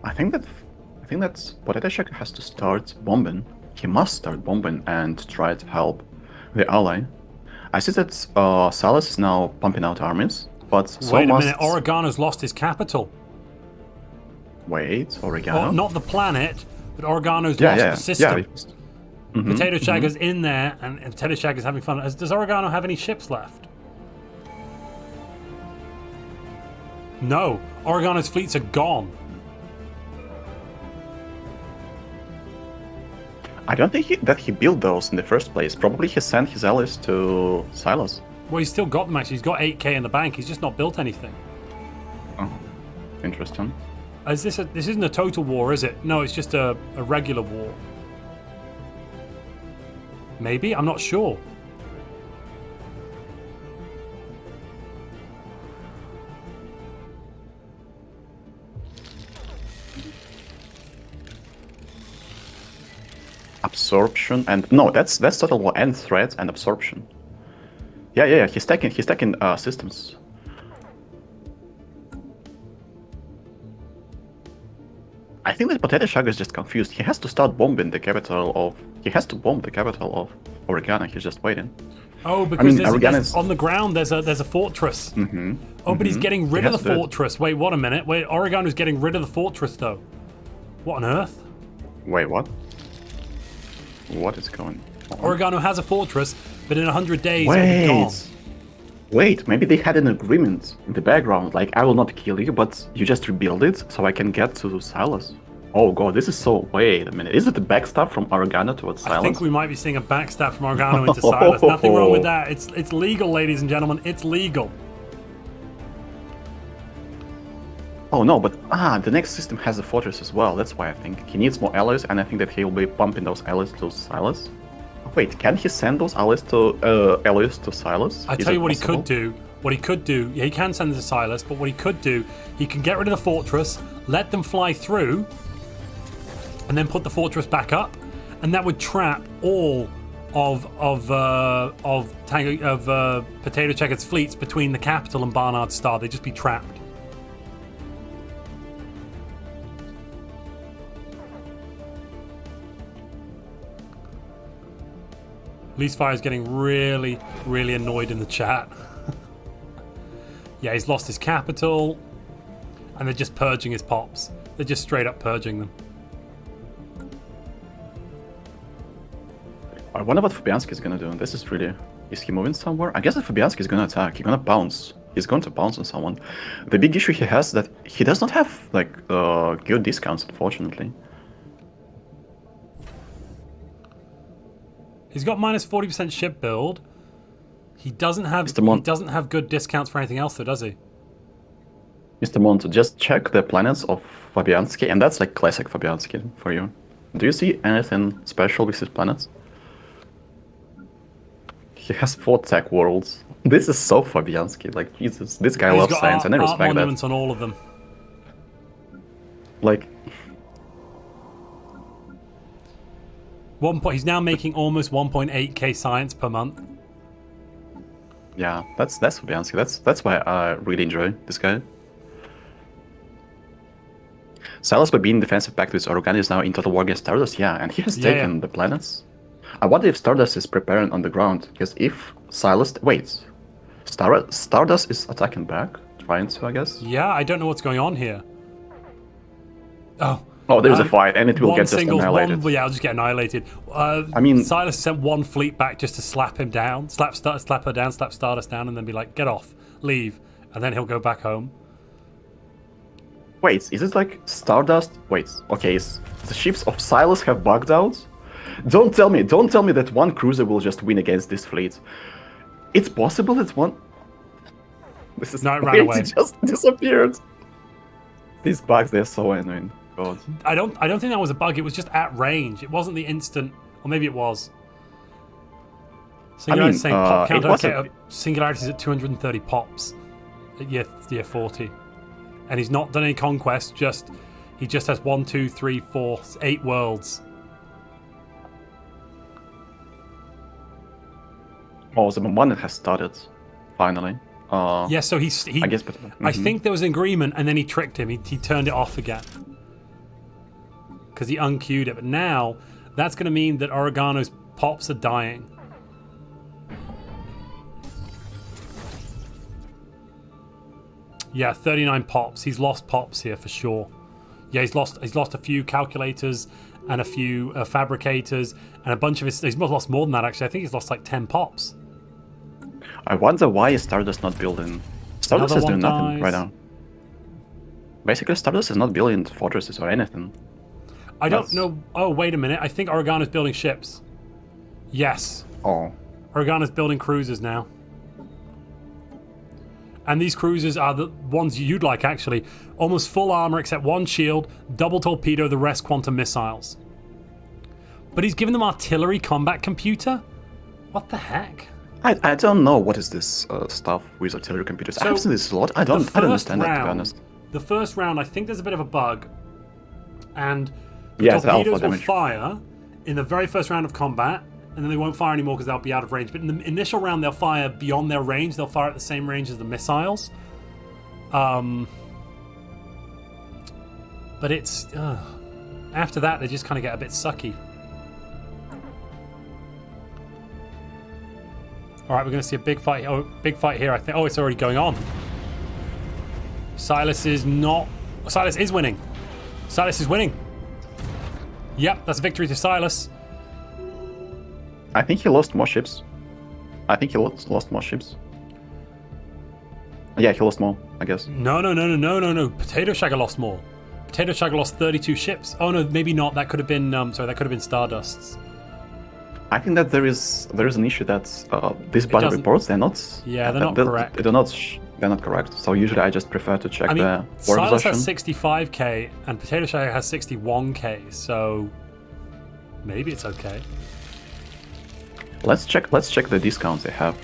I think that Potato Shaka has to start bombing. He must start bombing and try to help the ally. I see that Salas is now pumping out armies, but so Wait a must... minute, Oregano's lost his capital. Wait, Oregano? Oh, not the planet, but Oregano's lost the system. Yeah. Potato Shagger's in there, and Potato Shagger's having fun. Does Oregano have any ships left? No, Oregano's fleets are gone. I don't think that he built those in the first place. Probably he sent his allies to Silas. Well, he's still got them, actually. He's got 8k in the bank. He's just not built anything. Oh, interesting. This isn't a total war, is it? No, it's just a regular war. Maybe? I'm not sure. Absorption and... No, that's total war and threat and absorption. Yeah. He's taking systems. I think that Potato Shag is just confused. He has to start bombing the capital of... He has to bomb the capital of Oregano. He's just waiting. Oh, because there's on the ground there's a fortress. But he's getting rid of the fortress. Wait, what a minute. Wait, Oregano's getting rid of the fortress, though. What on earth? Wait, what? What is going on? Oregano has a fortress, but in 100 days it'll be gone. Wait, maybe they had an agreement in the background, like, I will not kill you, but you just rebuild it so I can get to Silas. Oh god, this is so... Wait a minute, is it the backstab from Oregano towards Silas? I think we might be seeing a backstab from Oregano into Silas. Nothing wrong with that. It's legal, ladies and gentlemen. It's legal. Oh no, but the next system has a fortress as well. That's why I think he needs more allies, and I think that he will be pumping those allies to Silas. Wait, can he send those allies to Silas? I tell you what he could do. Yeah, he can send them to Silas, but what he could do, he can get rid of the fortress, let them fly through, and then put the fortress back up, and that would trap all of Potato Checker's fleets between the capital and Barnard's Star. They'd just be trapped. Leasefire is getting really, really annoyed in the chat. Yeah, he's lost his capital, and they're just purging his pops. They're just straight up purging them. I wonder what Fabianski is gonna do. This is really... Is he moving somewhere? I guess that Fabianski is gonna attack. He's gonna bounce. He's going to bounce on someone. The big issue he has is that he does not have, like, good discounts, unfortunately. He's got minus 40% ship build. He doesn't have good discounts for anything else, though, does he? Mr. Montu, just check the planets of Fabianski, and that's like classic Fabianski for you. Do you see anything special with his planets? He has 4 tech worlds. This is so Fabianski. Like, Jesus, this guy loves science, and I respect that. Monuments on all of them. Like, he's now making almost 1.8k science per month. yeah, that's Fabianski. That's why I really enjoy this guy. Silas by being defensive back to his Organi is now in total war against Stardust, yeah, and he has taken the planets. I wonder if Stardust is preparing on the ground, because if Silas... Wait. Stardust is attacking back, trying to, I guess? Yeah, I don't know what's going on here. Oh, there's a fight, and it will get just annihilated. Yeah, I'll just get annihilated. I mean... Silas sent 1 fleet back just to slap him down, slap her down, slap Stardust down, and then be like, get off, leave, and then he'll go back home. Wait, is it like Stardust? Wait, okay, the ships of Silas have bugged out? Don't tell me that one cruiser will just win against this fleet. It's possible that one... This is... No, it ran away. It just disappeared. These bugs, they're so annoying. God. I don't think that was a bug, it was just at range. It wasn't the instant... Or maybe it was. Singularity's saying pop counter Singularity's at 230 pops at year 40. And he's not done any conquest, he just has 1, 2, 3, 4, 8 worlds. Oh, the one that has started, finally. Yeah, so he I guess, but, I think there was an agreement, and then he tricked him. He turned it off again because he unqueued it. But now that's going to mean that Oregano's pops are dying. Yeah, 39 pops. He's lost pops here for sure. Yeah, he's lost a few calculators and a few fabricators and a bunch of his... He's lost more than that, actually. I think he's lost like 10 pops. I wonder why is Stardust not building... Stardust is doing nothing right now. Basically, Stardust is not building fortresses or anything. I don't know... Oh, wait a minute. I think Oregano's building ships. Yes. Oh. Oregano's building cruisers now. And these cruisers are the ones you'd like, actually. Almost full armor except 1 shield, double torpedo, the rest quantum missiles. But he's given them artillery combat computer? What the heck? I don't know what is this stuff with artillery computers. So I've seen this a lot. I don't understand that, to be honest. The first round, I think there's a bit of a bug. And the torpedoes will fire in the very first round of combat, and then they won't fire anymore because they'll be out of range. But in the initial round, they'll fire beyond their range. They'll fire at the same range as the missiles. But it's... after that, they just kind of get a bit sucky. All right, we're going to see a big fight. Oh, big fight here, I think. Oh, it's already going on. Silas is winning. Silas is winning. Yep, that's a victory to Silas. I think he lost more ships. Lost more ships. Yeah, he lost more, I guess. No. Potato Shagger lost more. Potato Shagger lost 32 ships. Oh no, maybe not. That could have been that could have been Stardust's. I think that there is an issue that these battle reports, they're not. Yeah, they're not correct. They're not correct. So usually I just prefer to check the war Silas exhaustion. has 65k and Potato Shagger has 61k. So maybe it's okay. Let's check the discounts they have.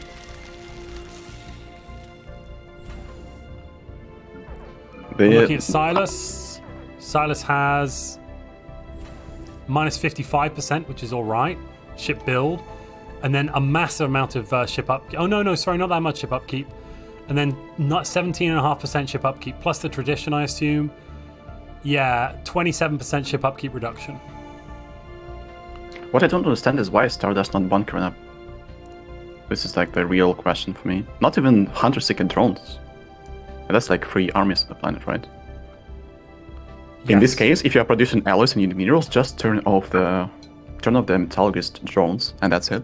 I'm looking at Silas. Silas has minus 55%, which is all right. Ship build, and then a massive amount of ship upkeep. Oh no, sorry, not that much ship upkeep. And then not 17.5% ship upkeep plus the tradition, I assume. Yeah, 27% ship upkeep reduction. What I don't understand is why Stardust not bunkering up. This is like the real question for me. Not even hunter-seeker drones. That's like 3 armies on the planet, right? Yes. In this case, if you are producing alloys and you need minerals, just turn off the metallurgist drones, and that's it.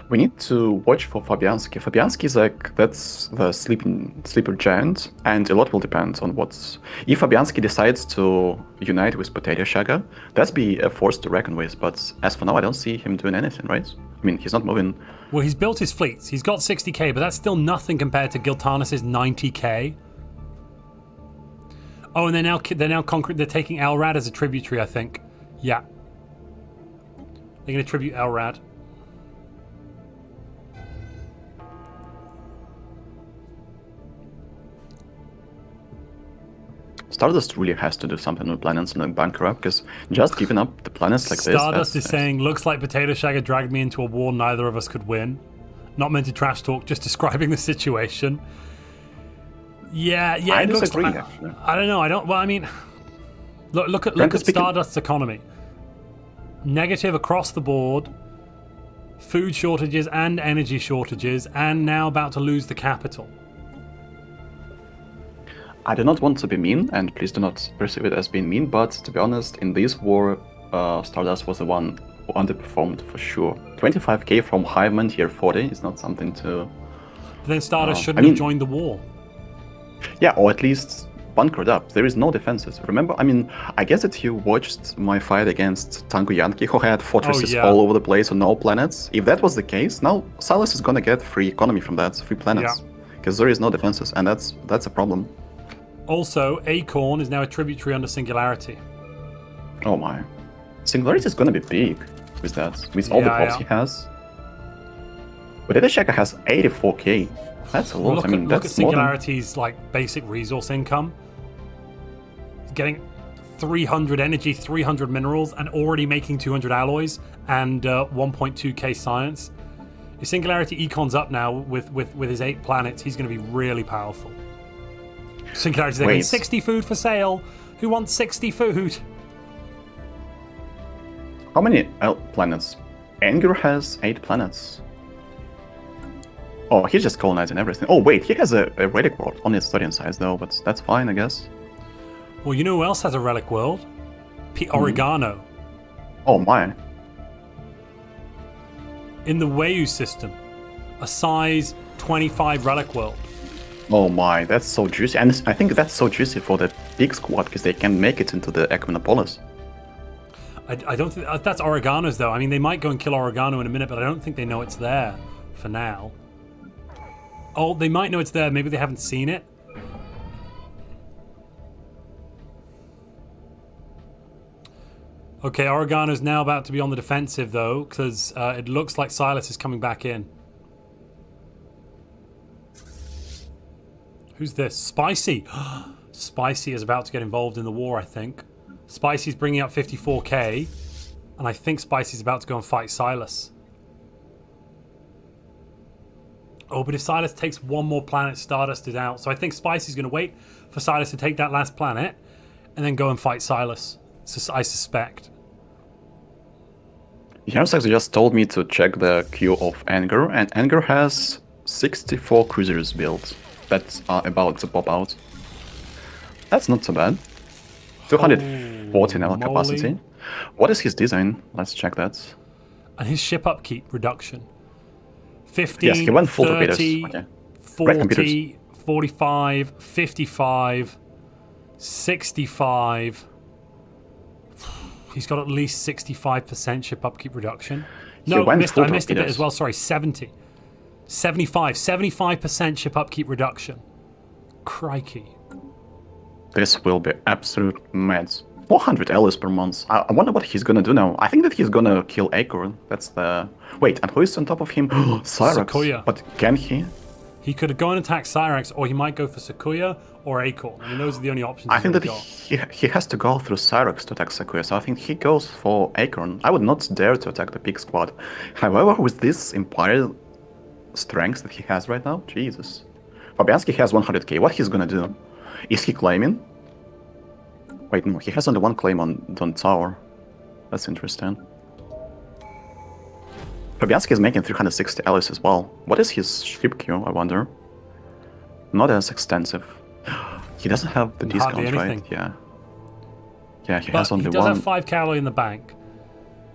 We need to watch for Fabianski. Fabianski is like, that's the sleeper giant, and a lot will depend on what's... If Fabianski decides to unite with Potato Shagger, that's be a force to reckon with, but as for now, I don't see him doing anything, right? I mean, he's not moving... Well, he's built his fleets. He's got 60k, but that's still nothing compared to Giltanis's 90k. Oh, and they're taking Elrad as a tributary, I think. Yeah. They're going to tribute Elrad. Stardust really has to do something with planets and like bunker up, because just giving up the planets like Stardust is saying, looks like Potato Shagger dragged me into a war neither of us could win. Not meant to trash talk, just describing the situation. Yeah, I it looks disagree, like, actually. I don't know, well, I mean, look at Stardust's economy. Negative across the board, food shortages and energy shortages, and now about to lose the capital. I do not want to be mean, and please do not perceive it as being mean, but to be honest, in this war, Stardust was the one who underperformed for sure. 25k from Hiveman tier 40 is not something to... Then Stardust shouldn't have joined the war. Yeah, or at least bunkered up. There is no defenses. Remember, I mean, I guess that you watched my fight against Tango Yankee, who had fortresses all over the place on all planets. If that was the case, now Silas is gonna get free economy from that, free planets. Because there is no defenses, and that's a problem. Also, Acorn is now a tributary under Singularity. Oh my. Singularity is gonna be big with that, with all the pops he has. But Shaka has 84k. That's a lot. Look, look at Singularity's like basic resource income. Getting 300 energy, 300 minerals, and already making 200 alloys and 1.2k science. If Singularity Econ's up now with his 8 planets, he's going to be really powerful. Singularity's like, 60 food for sale. Who wants 60 food? How many planets? Anger has 8 planets. Oh, he's just colonizing everything. Oh, wait, he has a relic world. Only it's 30 in size, though, but that's fine, I guess. Well, you know who else has a relic world? Oregano. Oh, my. In the Wayu system. A size 25 relic world. Oh, my, that's so juicy. And I think that's so juicy for the big squad, because they can make it into the Equinopolis. I don't think... That's Oregano's, though. I mean, they might go and kill Oregano in a minute, but I don't think they know it's there for now. Oh, they might know it's there. Maybe they haven't seen it. Okay, Oregano's now about to be on the defensive, though, because it looks like Silas is coming back in. Who's this? Spicy. Spicy is about to get involved in the war, I think. Spicy's bringing up 54k, and I think Spicy's about to go and fight Silas. Oh, but if Silas takes one more planet, Stardust is out. So I think Spicy's going to wait for Silas to take that last planet and then go and fight Silas. I suspect. Jernsaxe just told me to check the queue of Anger, and Anger has 64 cruisers built that are about to pop out. That's not so bad. 240 naval capacity. What is his design? Let's check that. And his ship upkeep reduction. 50, yes, he went full 30, okay. 40, 45, 55, 65. He's got at least 65% ship upkeep reduction. No, I missed a bit as well. Sorry, 70. 75% ship upkeep reduction. Crikey. This will be absolute mad. 400 allies per month. I wonder what he's gonna do now. I think that he's gonna kill Acorn. That's the... Wait, and who is on top of him? Cyrax. Sequoia. But can he? He could go and attack Cyrax, or he might go for Sequoia or Acorn. I mean, those are the only options. I think that he has to go through Cyrax to attack Sequoia, so I think he goes for Acorn. I would not dare to attack the big squad. However, with this Empire strength that he has right now, Jesus. Fabianski has 100k. What he's gonna do? Is he claiming? Wait, no, he has only one claim on Don Tower. That's interesting. Fabianski is making 360 allies as well. What is his ship queue, I wonder? Not as extensive. He doesn't have the discount, right? Yeah. Yeah, he has only one. He does have 5 alloy in the bank.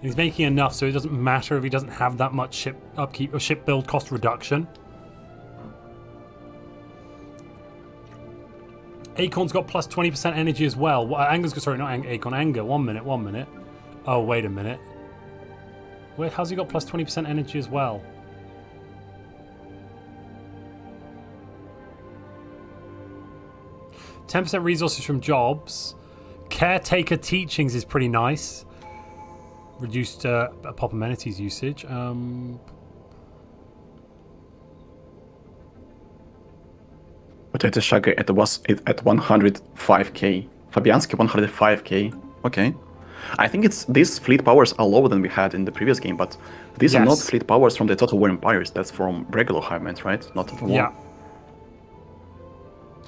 He's making enough, so it doesn't matter if he doesn't have that much ship upkeep or ship build cost reduction. Acorn's got plus 20% energy as well. Anger's got, sorry, not Acorn, Anger. 1 minute. Oh, wait a minute. Wait, how's he got plus 20% energy as well? %% resources from jobs. Caretaker teachings is pretty nice. Reduced pop amenities usage. Potato Sugar at 105k. Fabianski 105k. Okay. I think these fleet powers are lower than we had in the previous game, but these are not fleet powers from the Total War Empires. That's from regular Highmans, right? Not Total War. Yeah.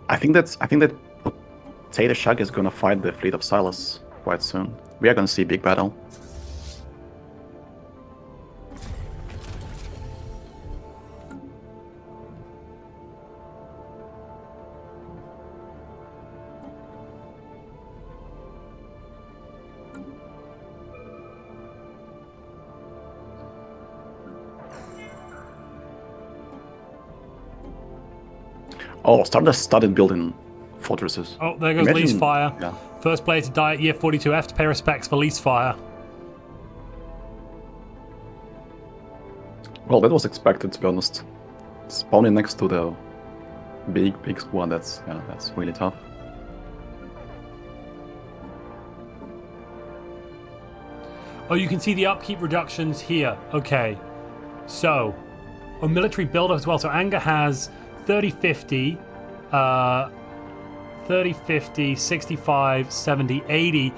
I think that Potato Sugar is gonna fight the fleet of Silas quite soon. We are gonna see a big battle. Oh, Stardust started building fortresses. Oh, there goes Lee's Fire. Yeah. First player to die at year 42F to pay respects for Lee's Fire. Well, that was expected, to be honest. Spawning next to the big squad, that's really tough. Oh, you can see the upkeep reductions here. Okay. So, on military build-up as well. So Anger has 30-50, 30-50, 65, 70, 80.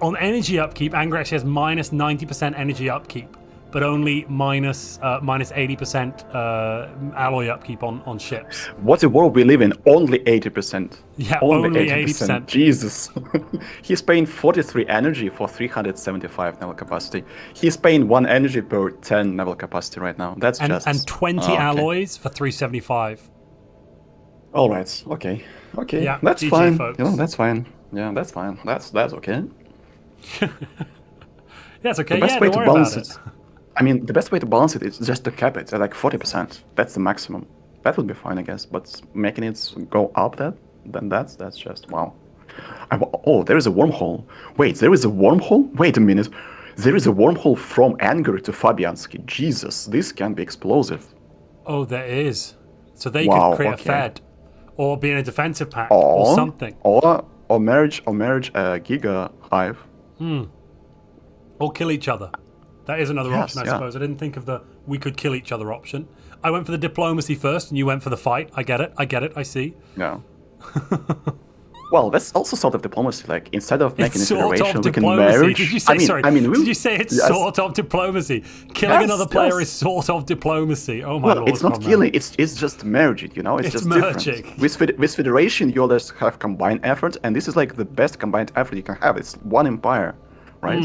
On energy upkeep, Anger actually has minus 90% energy upkeep, but only minus 80% alloy upkeep on ships. What a world we live in, only 80%. Yeah, only 80%. Jesus. He's paying 43 energy for 375 naval capacity. He's paying 1 energy per 10 naval capacity right now. That's and 20 alloys for 375. All right. Okay. Yeah, that's GG, fine. folks. You know, that's fine. Yeah, that's fine. That's okay. That's okay. The best yeah, way don't to worry balance about it. I mean, the best way to balance it is just to cap it at like 40%. That's the maximum. That would be fine, I guess. But making it go up then that's just wow. Oh, there is a wormhole. Wait, there is a wormhole? Wait a minute. There is a wormhole from Anger to Fabianski. Jesus, this can be explosive. Oh, there is. So they could create a Fed, or be in a defensive pact, or something. Or merge Giga Hive. Or kill each other. That is another option, I suppose. I didn't think of the we could kill each other option. I went for the diplomacy first, and you went for the fight. I get it, I see. Yeah. Well, that's also sort of diplomacy. Like, instead of making a federation, we can merge. Did you say, did you say it's sort of diplomacy? Killing another player is sort of diplomacy. Oh my lord. It's not killing, it's just merging, you know? It's just merging. Different. With federation, you always have combined effort, and this is like the best combined effort you can have. It's one empire, right?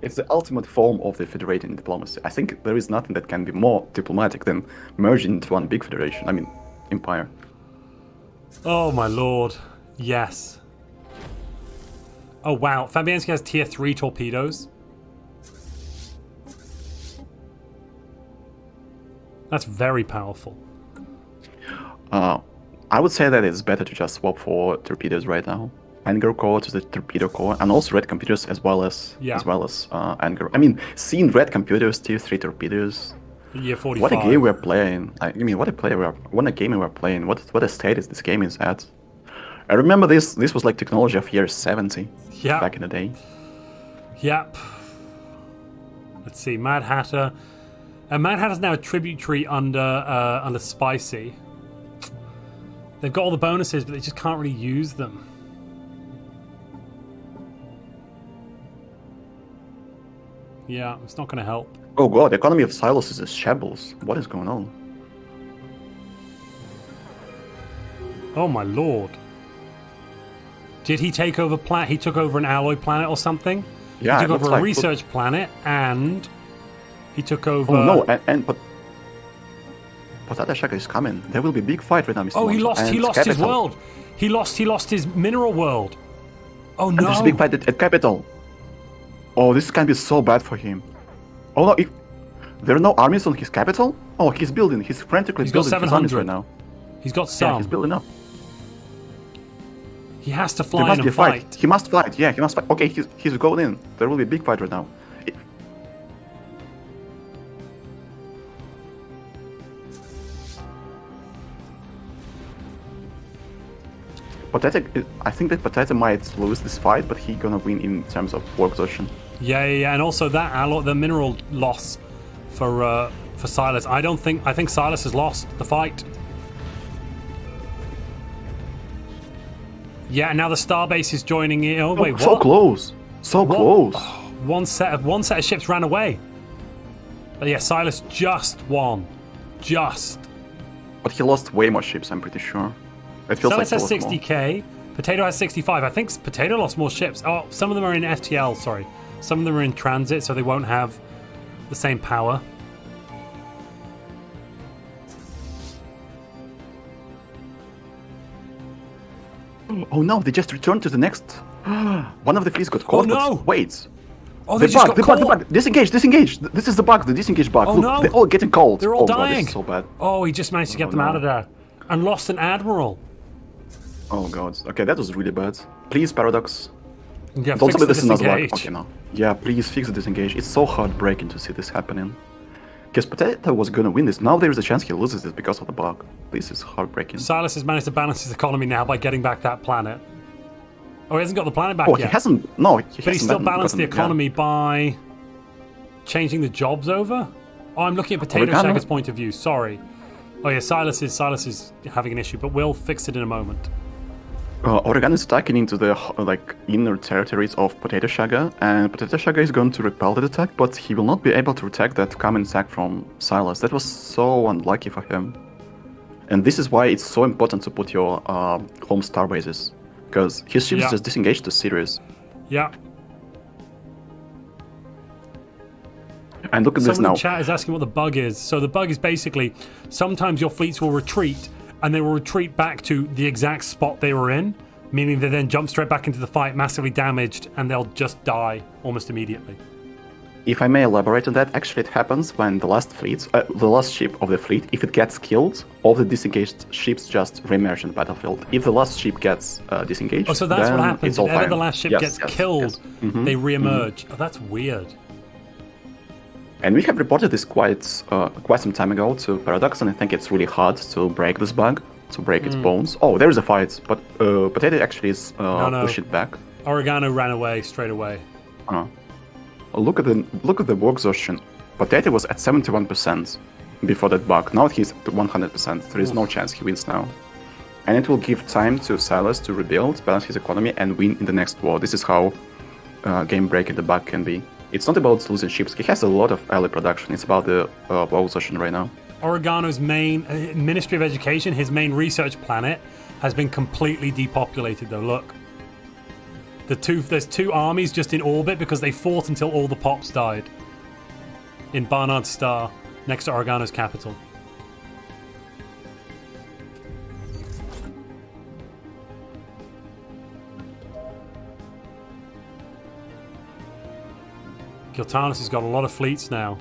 It's the ultimate form of the federating diplomacy. I think there is nothing that can be more diplomatic than merging into one big federation. I mean, empire. Oh my lord. Yes. Oh wow. Fabianski has tier 3 torpedoes. That's very powerful. I would say that it's better to just swap for torpedoes right now. Anger core to the torpedo core, and also red computers as well as Anger. I mean, seeing red computers, tier 3 torpedoes. Year 45. What a game we're playing. I mean, what a game we're playing. What a status this game is at. I remember this was like technology of year 70 back in the day. Yep. Let's see, Mad Hatter. Mad Hatter's now a tributary under Spicy. They've got all the bonuses, but they just can't really use them. Yeah, it's not going to help. Oh god, the economy of Silos is a shambles. What is going on? Oh my lord. Did he take over he took over an alloy planet or something? Yeah, he took over a research planet, and he took over... Oh no, but Potato Shaka is coming. There will be a big fight right now, Mr. Oh, he Montu. lost his world. He lost his mineral world. Oh no. And there's a big fight at Capital. Oh, this can be so bad for him. Oh no, if there are no armies on his capital? Oh, he's building. He's frantically He's got building his armies 700 right now. He's got some. Yeah, he's building up. He has to There fly must in be a and fight. fight. He must fight. Yeah, he must fight. Okay, he's going in. There will be a big fight right now. Potato, I think that Potato might lose this fight, but he's gonna win in terms of war exhaustion. Yeah, and also that the mineral loss for Silas. I think Silas has lost the fight. Yeah, now the starbase is joining in. Oh wait, what? So close, so What? close. Oh, one set of ships ran away. But yeah, Silas just won, just. But he lost way more ships, I'm pretty sure. It feels Silas like has he lost more. 60k. Potato has 65. I think Potato lost more ships. Oh, some of them are in FTL. Sorry, some of them are in transit, so they won't have the same power. Oh no, they just returned to the next. One of the fleets got caught. Oh, no! But wait. Oh, they just got the caught. bug. Disengage. This is the bug. The disengage bug. Oh, Look, no. they're all getting cold. They're all oh god, dying. this is so bad. Oh, he just managed to get them out of there and lost an admiral. Oh god. Okay, that was really bad. Please, Paradox. Yeah, Don't fix tell me the this is another bug. disengage. Okay, no. Yeah, please fix the disengage. It's so heartbreaking to see this happening. Because Potato was gonna win this. Now there is a chance he loses this because of the bug. This is heartbreaking. Silas has managed to balance his economy now by getting back that planet. Oh, he hasn't got the planet back Oh, yet. he hasn't. No, he But he still balanced the gotten- economy by changing the jobs over. Oh, I'm looking at Potato Oregano. Shagger's point of view. Sorry. Oh yeah, Silas is having an issue, but we'll fix it in a moment. Oregon is attacking into the inner territories of Potato Shagger, and Potato Shagger is going to repel that attack, but he will not be able to attack that common attack from Silas. That was so unlucky for him. And this is why it's so important to put your home star bases, because his ships Yeah. just disengaged the series. Yeah. And look at this Someone in now. the chat is asking what the bug is. So the bug is basically sometimes your fleets will retreat and they will retreat back to the exact spot they were in, meaning they then jump straight back into the fight, massively damaged, and they'll just die almost immediately. If I may elaborate on that, actually it happens when the last ship of the fleet, if it gets killed, all the disengaged ships just reemerge in the battlefield. If the last ship gets disengaged, Oh, so that's then what happens. it's all If ever fine. the last ship Yes, gets yes, killed, yes. Mhm. they re-emerge. Oh, that's weird. And we have reported this quite some time ago to Paradox, and I think it's really hard to break this bug, to break its bones. Oh, there is a fight, but Potato actually is No. push it back. Oregano ran away straight away. Look at the war exhaustion. Potato was at 71% before that bug. Now he's at 100%. There is no chance he wins now. And it will give time to Silas to rebuild, balance his economy, and win in the next war. This is how game breaking the bug can be. It's not about losing ships. He has a lot of early production. It's about the war exhaustion right now. Oregano's main Ministry of Education, his main research planet, has been completely depopulated though. Look. There's two armies just in orbit because they fought until all the pops died. In Barnard Star, next to Oregano's capital. Giltanis has got a lot of fleets now.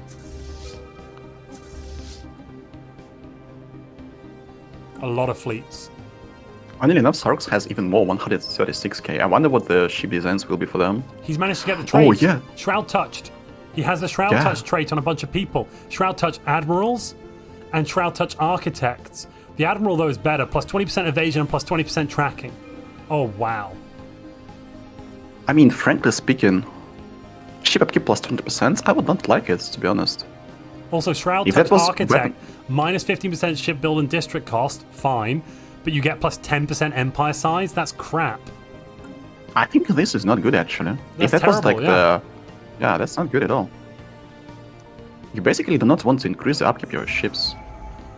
A lot of fleets. Funnily enough, Sarks has even more, 136k. I wonder what the ship designs will be for them. He's managed to get the trait. Oh, yeah. Shroud Touched. He has the Shroud Yeah. Touch trait on a bunch of people. Shroud Touch Admirals and Shroud Touch Architects. The Admiral, though, is better. Plus 20% evasion and plus 20% tracking. Oh, wow. I mean, frankly speaking, ship upkeep plus 20%, I would not like it, to be honest. Also, Shroud If Touch that was Architect, weapon- minus 15% ship build and district cost, fine. But you get plus 10% empire size? That's crap. I think this is not good, actually. That's if that was terrible, like the... Yeah, that's not good at all. You basically do not want to increase the upkeep of your ships.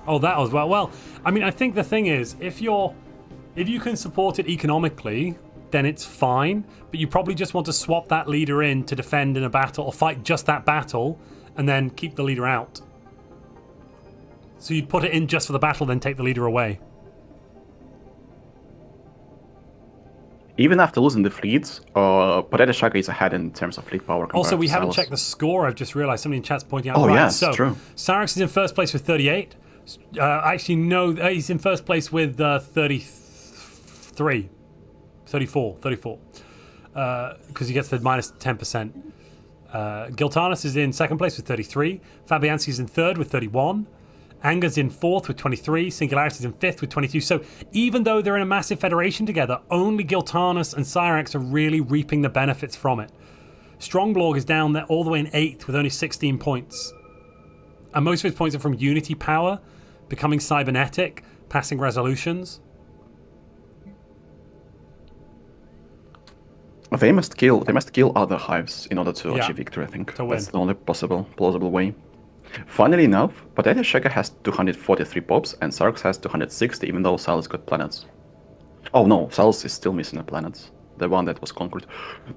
Oh, that as well. Well, I mean, I think the thing is, if you can support it economically, then it's fine. But you probably just want to swap that leader in to defend in a battle or fight just that battle and then keep the leader out. So you'd put it in just for the battle, then take the leader away. even after losing the fleet, Potato Shaka is ahead in terms of fleet power. Also, we haven't Silas. checked the score. I've just realized somebody in chat's pointing out. Oh, right, yes, so true. Cyrax is in first place with 38. Actually, no, he's in first place with 34. Because he gets the minus 10%. Giltanis is in second place with 33. Fabianski's in third with 31. Anger's in fourth with 23. Singularity's in fifth with 22. So even though they're in a massive federation together, only Giltanis and Cyrax are really reaping the benefits from it. Strongblorg is down there all the way in eighth with only 16 points. And most of his points are from Unity Power, becoming cybernetic, passing resolutions. They must kill other hives in order to achieve victory, I think. To That's win. the only plausible way. Funnily enough, Potato Shaka has 243 pops and Cyrax has 260, even though Silas got planets. Oh no, Silas is still missing a planet. The one that was conquered.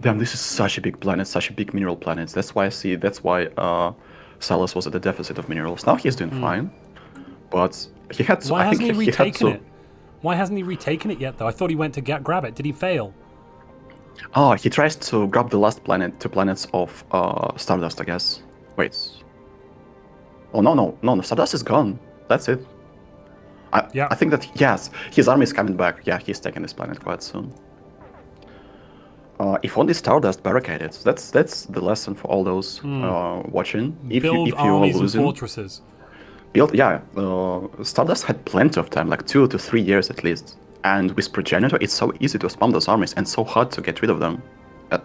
Damn, this is such a big planet, such a big mineral planet. That's why Silas was at the deficit of minerals. Now he's doing fine. But he had to... Why hasn't he retaken had to, it? Why hasn't he retaken it yet, though? I thought he went to grab it. Did he fail? Oh, he tries to grab the last planet, 2 planets of Stardust, I guess. Wait. Oh, no, Stardust is gone. That's it. I think that, yes, his army is coming back. Yeah, he's taking this planet quite soon. If only Stardust barricaded. That's the lesson for all those watching. Build if armies you are losing, and fortresses. Stardust had plenty of time, like 2 to 3 years at least. And with Progenitor, it's so easy to spam those armies and so hard to get rid of them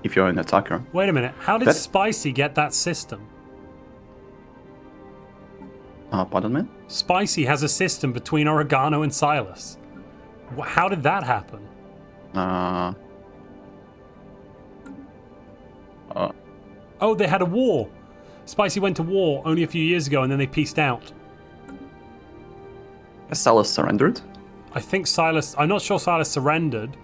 if you're an attacker. Wait a minute. How did Spicy get that system? Pardon me? Spicy has a system between Oregano and Silas. How did that happen? Oh, they had a war. Spicy went to war only a few years ago and then they peaced out. Silas surrendered? I think Silas... I'm not sure Silas surrendered.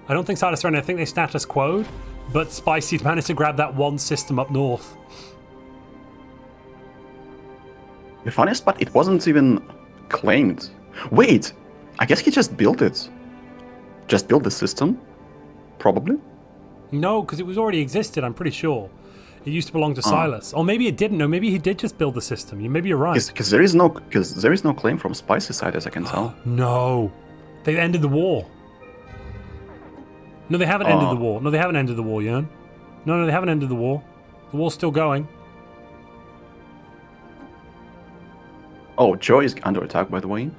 I don't think Silas surrendered. I think they status quo'd. But Spicy managed to grab that one system up north. The funniest part, it wasn't even claimed. Wait! I guess he just built it. Just built the system? Probably? No, because it was already existed, I'm pretty sure. It used to belong to Silas. Or maybe it didn't. No, maybe he did just build the system. Maybe you're right. Because there is no claim from Spicy's side, as I can tell. No. They ended the war. No, they haven't ended the war. No, they haven't ended the war, Jern. No, they haven't ended the war. The war's still going. Oh, Joy is under attack, by the way.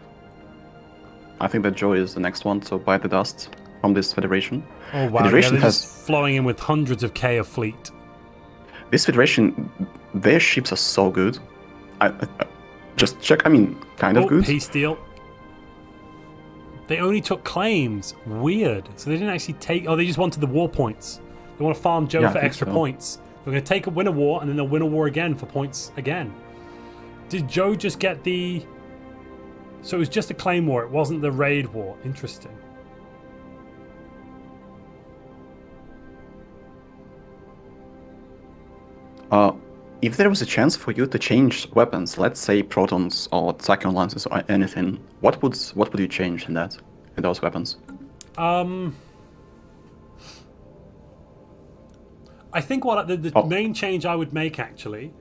I think that Joy is the next one to bite the dust from this Federation. Oh, wow. Federation they're just flowing in with hundreds of K of fleet. This Federation, their ships are so good. Just check, kind of good. Peace deal. They only took claims. Weird. So they didn't actually take... Oh, they just wanted the war points. They want to farm Joe for extra points. They're going to win a war, and then they'll win a war again for points again. Did Joe just get the... So it was just a claim war. It wasn't the raid war. Interesting. If there was a chance for you to change weapons, let's say protons or tachyon lances or anything, what would you change in those weapons? I think what the main change I would make actually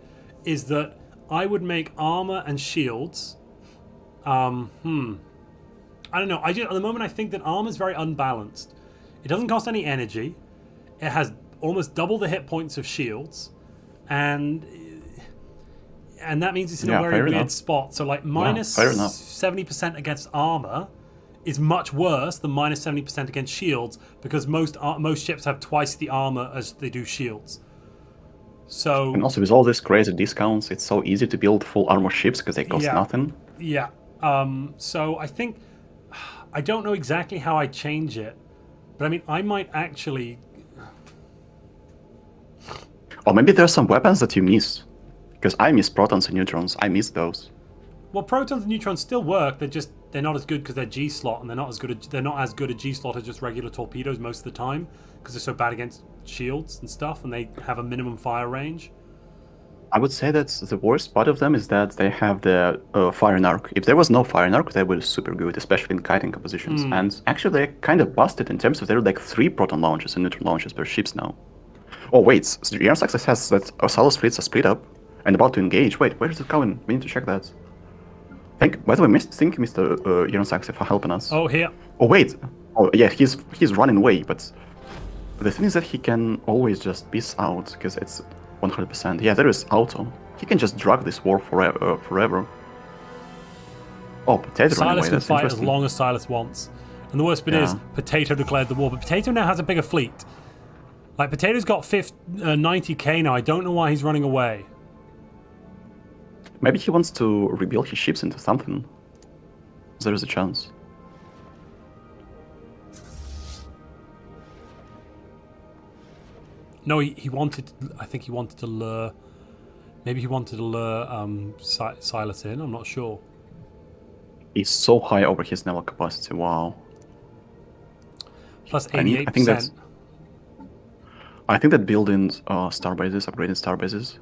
is that I would make armor and shields. I don't know. At the moment I think that armor is very unbalanced. It doesn't cost any energy. It has almost double the hit points of shields. And that means it's in a very weird spot. So like minus 70% against armor is much worse than minus 70% against shields because most ships have twice the armor as they do shields. So and also with all these crazy discounts, it's so easy to build full armor ships because they cost nothing. Yeah. So I think I don't know exactly how I change it, but I might actually. Or maybe there's some weapons that you miss. Because I miss protons and neutrons. I miss those. Well, protons and neutrons still work. They're not as good because they're G slot, and they're not as good a G slot as just regular torpedoes most of the time because they're so bad against shields and stuff, and they have a minimum fire range. I would say that the worst part of them is that they have the firing arc. If there was no firing arc, they were super good, especially in kiting compositions. And actually, they're kind of busted in terms of there are like 3 proton launches and neutron launches per ships now. Oh wait, Jernsaxe has that Osalos fleets are split up and about to engage. Wait, where is it going? We need to check that. By the way, thank Mr. Jernsaxe for helping us. Oh, here. Oh wait. Oh yeah, he's running away, but the thing is that he can always just peace out because it's 100%. Yeah, there is auto. He can just drag this war forever. Oh, Potato running away. Silas can That's fight as interesting. long as Silas wants. And the worst bit is, Potato declared the war, but Potato now has a bigger fleet. Like, Potato's got 90k now. I don't know why he's running away. Maybe he wants to rebuild his ships into something. There is a chance. No, he wanted. I think he wanted to lure. Maybe he wanted to lure Silas in. I'm not sure. He's so high over his naval capacity. Wow. Plus I 88%. I think that building star bases, upgrading star bases,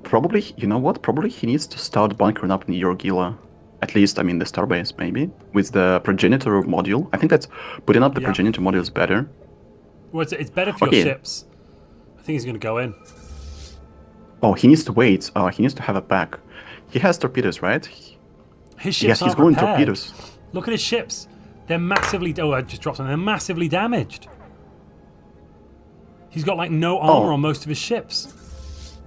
probably, you know what? Probably he needs to start bunkering up near Gila. At least, I mean, the star base, maybe. With the progenitor module. I think that putting up the progenitor module is better. Well, it's better for your ships. I think he's going to go in. Oh, he needs to wait. He needs to have a pack. He has torpedoes, right? His ships Yes, he's aren't going prepared. torpedoes. Look at his ships. They're massively... Oh, I just dropped something. They're massively damaged. He's got, like, no armor on most of his ships.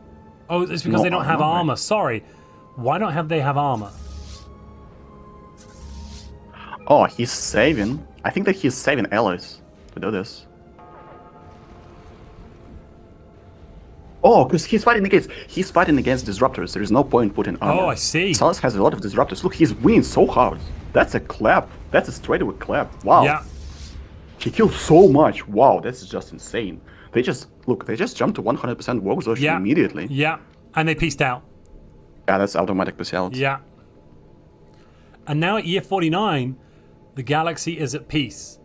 Oh, it's because they don't have armor. Sorry. Why don't they have armor? Oh, he's saving. I think that he's saving allies to do this. Oh, because he's fighting against disruptors. There is no point putting armor. Oh, I see. Salas has a lot of disruptors. Look, he's winning so hard. That's a clap. That's a straightaway clap. Wow. Yeah. He killed so much. Wow, that's just insane. They just jumped to 100% war exhaustion immediately. Yeah. And they pieced out. Yeah, that's automatic peace out. Yeah. And now at year 49, the galaxy is at peace.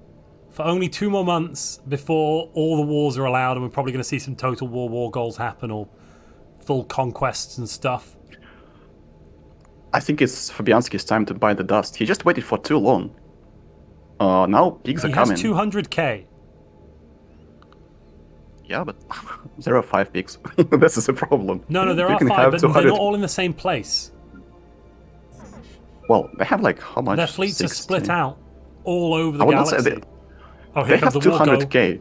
For only 2 more months before all the wars are allowed, and we're probably going to see some total war goals happen or full conquests and stuff. I think it's Fabianski's time to buy the dust. He just waited for too long. Now pigs are coming. He has 200k. Yeah, but there are 5 pigs. This is a problem. No, there are 5, but they're not all in the same place. Well, they have like how much? Their fleets 60? are split out all over the galaxy. Oh, they have 200k.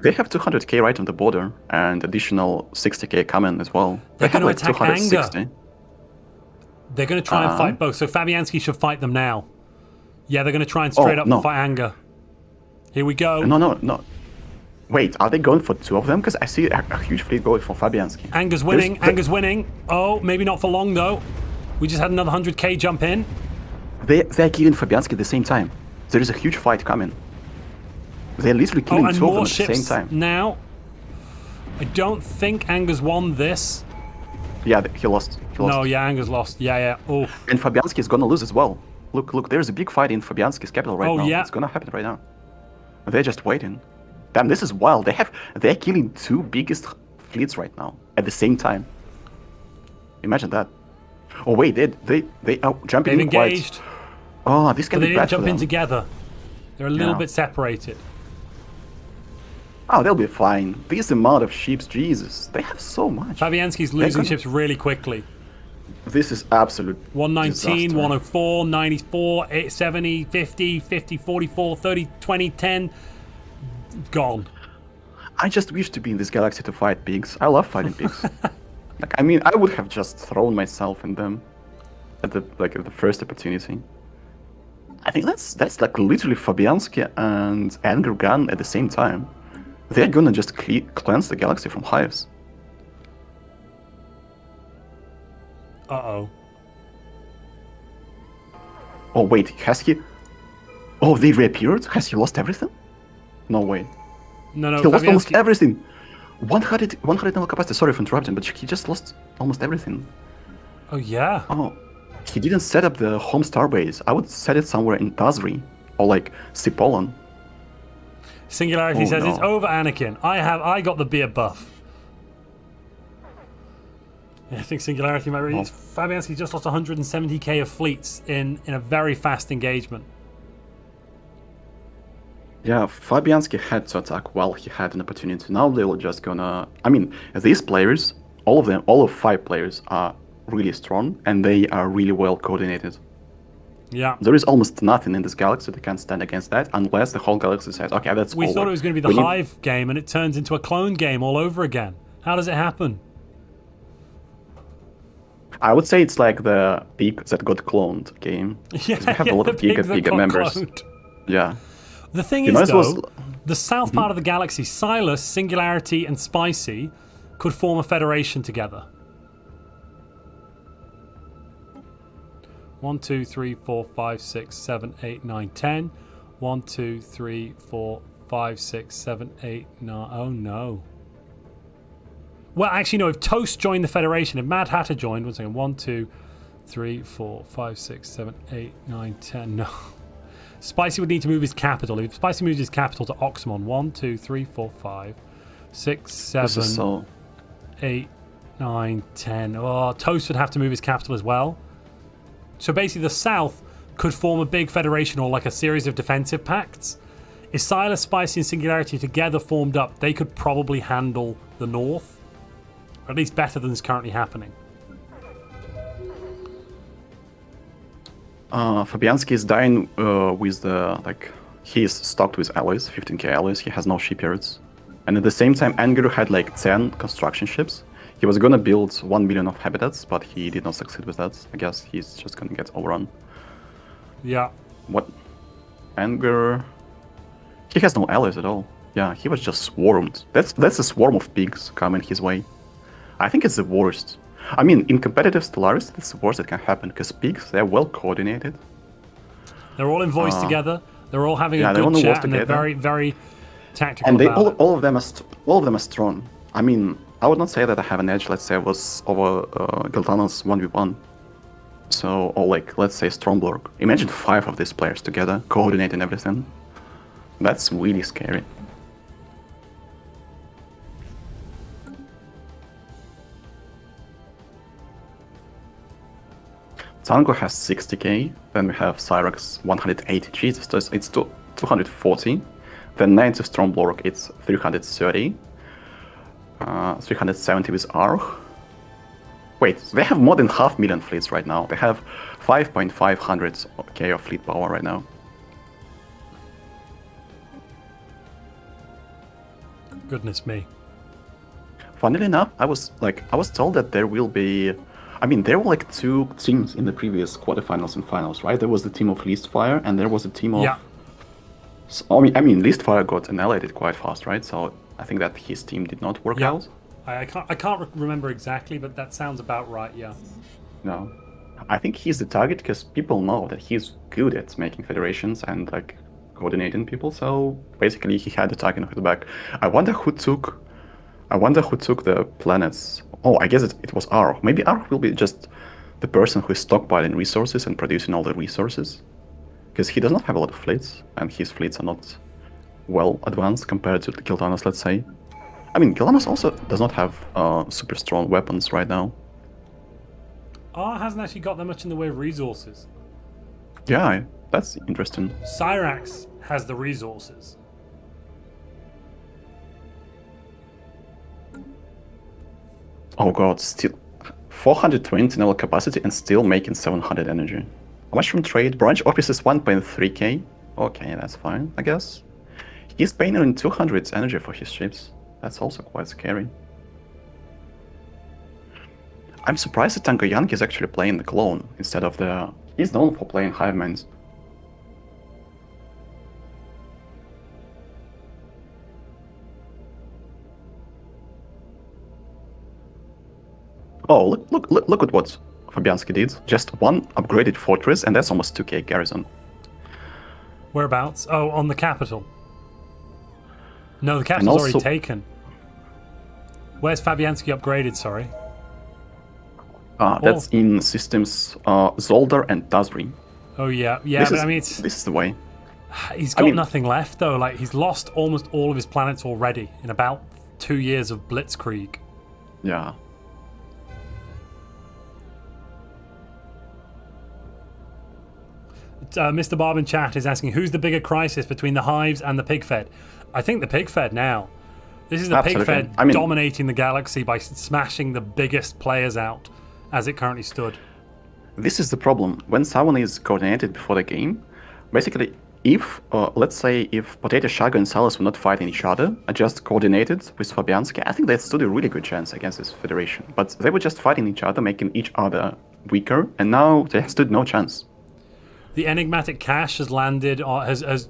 They have 200k right on the border, and additional 60k coming as well. They're have going to like attack 260. Anger. They're going to try and fight both. So Fabianski should fight them now. Yeah, they're going to try and straight up fight Anger. Here we go. No. Wait, are they going for 2 of them? Because I see a huge fleet going for Fabianski. Anger's winning. Anger's winning. Oh, maybe not for long though. We just had another 100k jump in. They're killing Fabianski at the same time. There is a huge fight coming. They're literally killing 2 of them at the same time. Now, I don't think Anger's won this. Yeah, he lost. No, yeah, Anger's lost. Yeah. Oh. And Fabianski is gonna lose as well. Look, there's a big fight in Fabianski's capital right now. Yeah. It's gonna happen right now. They're just waiting. Damn, this is wild. They're killing 2 biggest fleets right now at the same time. Imagine that. Oh wait, they are jumping in quite. Engaged. Oh, this can But be they bad didn't jump for in them. together. They're a little bit separated. Oh, they'll be fine. This amount of ships, Jesus, they have so much. Fabianski's losing ships really quickly. This is absolute 119, disaster. 104, 94, 70, 50, 50, 44, 30, 20, 10. Gone. I just wish to be in this galaxy to fight pigs. I love fighting pigs. I mean, I would have just thrown myself in them at the first opportunity. I think that's like literally Fabianski and Anger Gun at the same time. They're gonna just cleanse the galaxy from hives. Uh-oh. Oh wait, has he? Oh, they reappeared? Has he lost everything? No way. No, He lost almost everything. 100 naval capacity. Sorry for interrupting, but he just lost almost everything. Oh, yeah. Oh, he didn't set up the home starbase. I would set it somewhere in Tazri or like Cipollon. Singularity says, it's over, Anakin. I got the beer buff. I think Singularity might really... Fabianski just lost 170k of fleets in a very fast engagement. Yeah, Fabianski had to attack while he had an opportunity. Now they're just gonna... I mean, these players, all of 5 players are really strong, and they are really well coordinated. Yeah. There is almost nothing in this galaxy that can stand against that, unless the whole galaxy says, okay, that's We over. thought it was going to be the Hive game, and it turns into a clone game all over again. How does it happen? I would say it's like the pig that got cloned game. Yeah, we have a lot of Giga members. Cloned. Yeah. The thing is, though, the south part of the galaxy, Silas, Singularity, and Spicy could form a federation together. 1, 2, 3, 4, 5, 6, 7, 8, 9, 10. 1, 2, 3, 4, 5, 6, 7, 8, 9. Oh no. Well, actually, no. If Toast joined the Federation, if Mad Hatter joined, 1 second. 1, 2, 3, 4, 5, 6, 7, 8, 9, 10. No. Spicy would need to move his capital. If Spicy moves his capital to Oxmon, 1, 2, 3, 4, 5, 6, 7, 8, 9, 10. Oh, Toast would have to move his capital as well. So basically, the South could form a big federation or like a series of defensive pacts. If Silas, Spicy, and Singularity together formed up, they could probably handle the North. Or at least better than is currently happening. Fabianski is dying with the, he is stocked with alloys, 15k alloys, he has no shipyards. And at the same time, Angeru had 10 construction ships. He was gonna build 1 million of habitats, but he did not succeed with that. I guess he's just gonna get overrun. Yeah. What? Anger... He has no allies at all. Yeah, he was just swarmed. That's a swarm of pigs coming his way. I think it's the worst. I mean, in competitive Stellaris, it's the worst that can happen, because pigs, they're well coordinated. They're all in voice together. They're all having a good chat, and they're very, very tactical. And they all of them are strong. I mean, I would not say that I have an edge. Let's say I was over Gildanos 1v1. So, or let's say Stromblorg. Imagine 5 of these players together, coordinating everything. That's really scary. Tango has 60k, then we have Cyrax 180, Jesus, so it's 240. Then 90 Stromblorg, it's 330. 370 with Arch. Wait, they have more than 500,000 fleets right now. They have 5,500k of fleet power right now. Goodness me. Funnily enough, I was told that there will be... I mean, there were 2 teams in the previous quarterfinals and finals, right? There was the team of Leastfire, and there was a team of... Yeah. So, I mean, Leastfire got annihilated quite fast, right? So I think that his team did not work out. I can't remember exactly, but that sounds about right, yeah. No. I think he's the target because people know that he's good at making federations and coordinating people, so basically he had the target on his back. I wonder who took the planets. Oh, I guess it was Arch. Maybe Arch will be just the person who is stockpiling resources and producing all the resources. Because he does not have a lot of fleets, and his fleets are not well advanced compared to the Gildanos, let's say. I mean, Gildanos also does not have super strong weapons right now. Arch hasn't actually got that much in the way of resources. Yeah, that's interesting. Cyrax has the resources. Oh god, still 420 naval capacity and still making 700 energy. How much from trade? Branch office is 1.3k. Okay, that's fine, I guess. He's paying in 200 energy for his ships. That's also quite scary. I'm surprised that Tango Yankee is actually playing the clone instead of the... He's known for playing Hive Minds. Oh, look at what Fabianski did. Just 1 upgraded fortress, and that's almost 2k garrison. Whereabouts? Oh, on the capital. No, the capital's already taken. Where's Fabianski upgraded, sorry? That's in systems Zolder and Tazri. Oh, yeah. Yeah, but I mean, this is the way. He's got nothing left, though. He's lost almost all of his planets already in about 2 years of Blitzkrieg. Yeah. Mr. Barb in chat is asking, who's the bigger crisis between the hives and the pig fed? I think the pig fed now. This is the pig fed dominating the galaxy by smashing the biggest players out as it currently stood. This is the problem. When someone is coordinated before the game, basically, if, let's say, if Potato Shago and Salas were not fighting each other, just coordinated with Fabianski, I think they stood a really good chance against this federation. But they were just fighting each other, making each other weaker, and now they stood no chance. The enigmatic cash has landed, has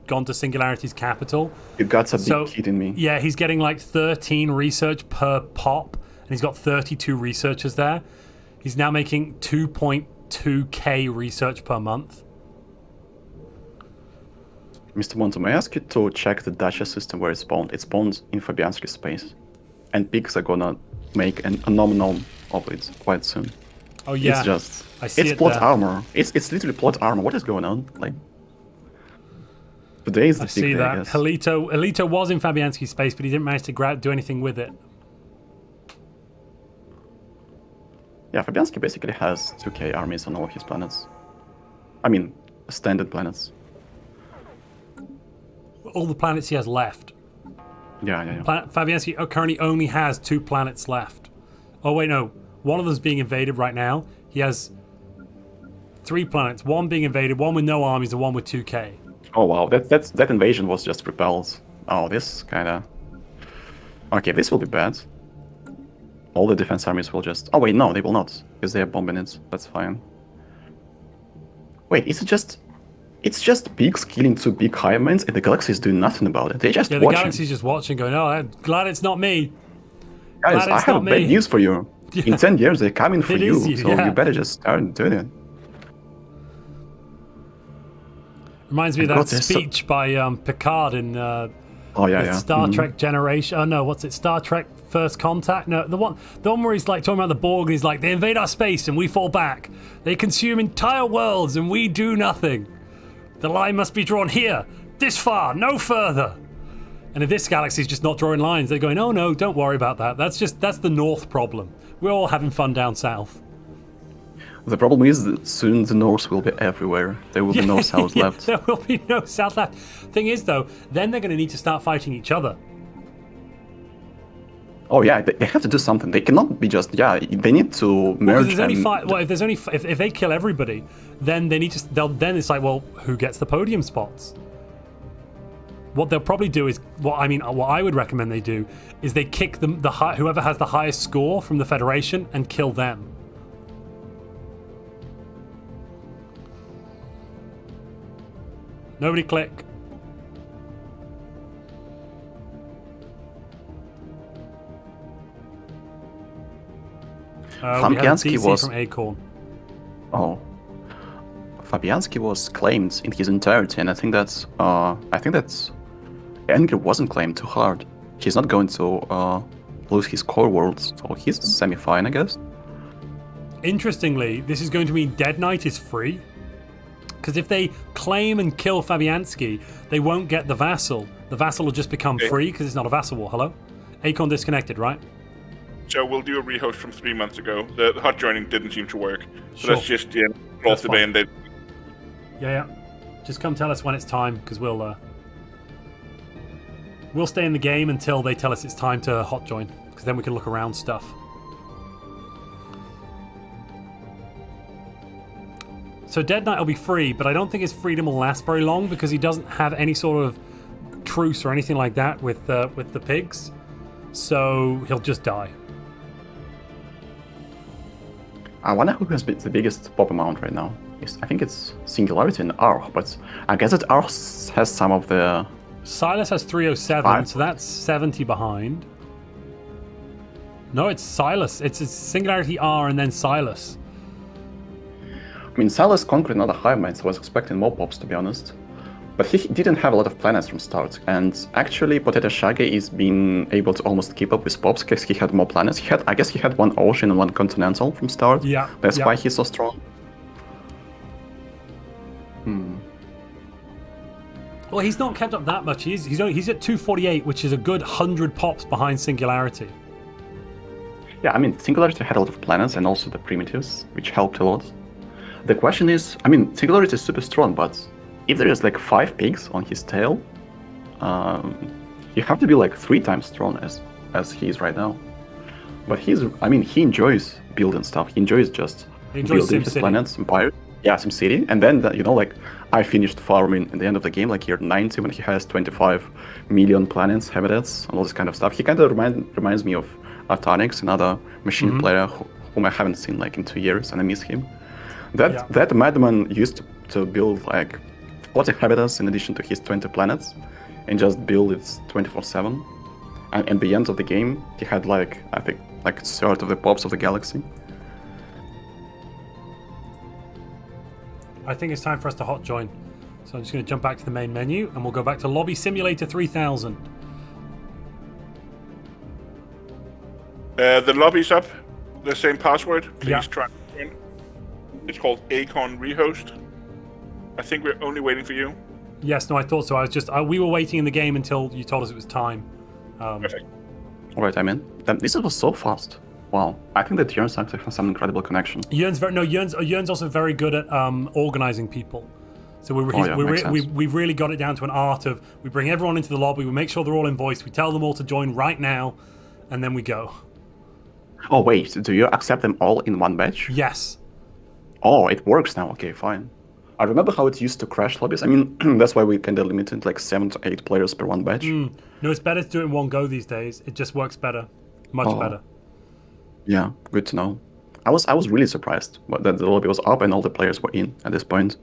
gone to Singularity's capital. You got a big hit in me. Yeah, he's getting like 13 research per pop, and he's got 32 researchers there. He's now making 2.2k research per month. Mr. Montu, may I ask you to check the Dacia system where it spawned? It spawned in Fabianski space. And pigs are gonna make a nominal of it quite soon. Oh yeah, it's just I see it's plot armor. It's literally plot armor. What is going on? Like today is the I see that. Helito was in Fabianski's space, but he didn't manage to do anything with it. Yeah, Fabianski basically has 2k armies on all his planets. I mean, standard planets. All the planets he has left. Yeah. Fabianski currently only has 2 planets left. Oh wait, no. One of them's being invaded right now. He has 3 planets. One being invaded, one with no armies, and one with 2k. Oh wow, that invasion was just repelled. Oh, this kinda... Okay, this will be bad. All the defense armies will just... Oh wait, no, they will not, because they are bombing it. That's fine. Wait, is it just... It's just pigs killing 2 big highmans, and the galaxy is doing nothing about it. They're just watching. The galaxy's just watching, going, oh, I'm glad it's not me. Guys, I have bad news for you. Yeah. In 10 years, they're coming for you, so you better just start doing it. Reminds me of that speech by Picard in Star Trek Generation. Oh no, what's it? Star Trek First Contact? No, the one where he's like talking about the Borg, and he's like, they invade our space and we fall back. They consume entire worlds and we do nothing. The line must be drawn here, this far, no further. And if this galaxy is just not drawing lines, they're going, oh no, don't worry about that. That's the North problem. We're all having fun down south. The problem is that soon the North will be everywhere. There will be no South left. There will be no South left. Thing is, though, then they're going to need to start fighting each other. Oh yeah, they have to do something. They cannot be just they need to merge. If they kill everybody, then they need to. Then it's like, well, who gets the podium spots? What they'll probably do is what I would recommend they do is they kick whoever has the highest score from the Federation and kill them. Nobody click. Fabianski was from Acorn. Oh, Fabianski was claimed in his entirety, and I think that's Engel wasn't claimed too hard. He's not going to lose his core worlds, so he's semi-fine, I guess. Interestingly, this is going to mean Dead Knight is free. Because if they claim and kill Fabianski, they won't get the vassal. The vassal will just become free because it's not a vassal war. Hello? Acorn disconnected, right? So we'll do a rehost from 3 months ago. The hot joining didn't seem to work. So sure. let's just close the bay and then... Yeah. Just come tell us when it's time, because we'll stay in the game until they tell us it's time to hot join, because then we can look around stuff. So Dead Knight will be free, but I don't think his freedom will last very long because he doesn't have any sort of truce or anything like that with the pigs. So he'll just die. I wonder who has the biggest pop amount right now. I think it's Singularity and Arch, but I guess that Arch has some of the... Silas has 307, so that's 70 behind. No, it's Silas. It's Singularity R and then Silas. I mean, Silas conquered another hive-mind, so I was expecting more pops, to be honest. But he didn't have a lot of planets from start, and actually Potato Shaggy is being able to almost keep up with pops because he had more planets. I guess he had 1 ocean and 1 continental from start. Yeah. That's why he's so strong. Well, he's not kept up that much. He's at 248, which is a good 100 pops behind Singularity. Yeah, I mean, Singularity had a lot of planets and also the primitives, which helped a lot. The question is, I mean, Singularity is super strong, but if there is like 5 pigs on his tail, you have to be like 3 times strong as he is right now. But he enjoys building stuff. He enjoys just building his planets, empire. Yeah, SimCity. And then, like, I finished farming at the end of the game, like year 90, when he has 25 million planets, habitats, and all this kind of stuff. He kind of reminds me of Artonix, another machine player whom I haven't seen like in 2 years, and I miss him. That madman used to build like 40 habitats in addition to his 20 planets, and just build it 24/7. And at the end of the game, he had like, I think, like a third of the pops of the galaxy. I think it's time for us to hot join. So I'm just going to jump back to the main menu, and we'll go back to Lobby Simulator 3000. The lobby's up. The same password. Please Yeah. try. It's called Acon Rehost. I think we're only waiting for you. Yes, no, I thought so. We were waiting in the game until you told us it was time. Perfect. Alright, I'm in. This was so fast. Wow. I think that Jernsaxe has some incredible connection. Jern's also very good at organizing people. So we've really got it down to an art of, we bring everyone into the lobby, we make sure they're all in voice, we tell them all to join right now, and then we go. Oh wait, do you accept them all in one batch? Yes. Oh, it works now. Okay, fine. I remember how it used to crash lobbies. I mean, that's why we kind of limited like 7 to 8 players per one batch. No, it's better to do it in one go these days. It just works better. Much better. Yeah, good to know. I was really surprised that the lobby was up and all the players were in at this point.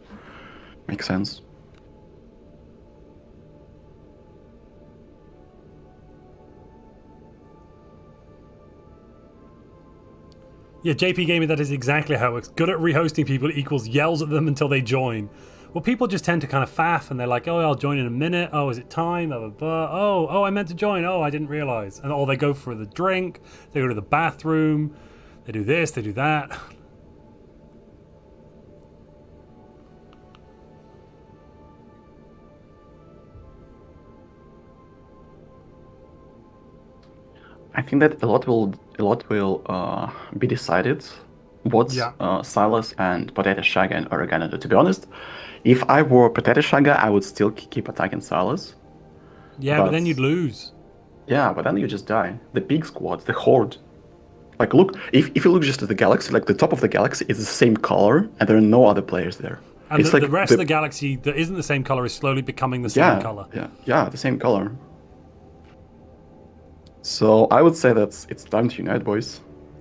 Makes sense. Yeah, JP gave me that is exactly how it works. Good at rehosting people equals yells at them until they join. Well, people just tend to kind of faff and they're like, oh, I'll join in a minute. Oh, is it time? Blah, blah, blah. Oh, I meant to join. Oh, I didn't realize. And they go for the drink. They go to the bathroom. They do this. They do that. I think that a lot will be decided what Silas and Potato Shaga are gonna do. To be honest, if I were Potato Shaga, I would still keep attacking Silas. Yeah, but then you'd lose. Yeah, but then you just die. The big squad, the horde. Like, look, if you look just at the galaxy, like the top of the galaxy is the same color, and there are no other players there. And the rest of the galaxy that isn't the same color is slowly becoming the same color. Yeah, the same color. So I would say that it's time to unite, boys.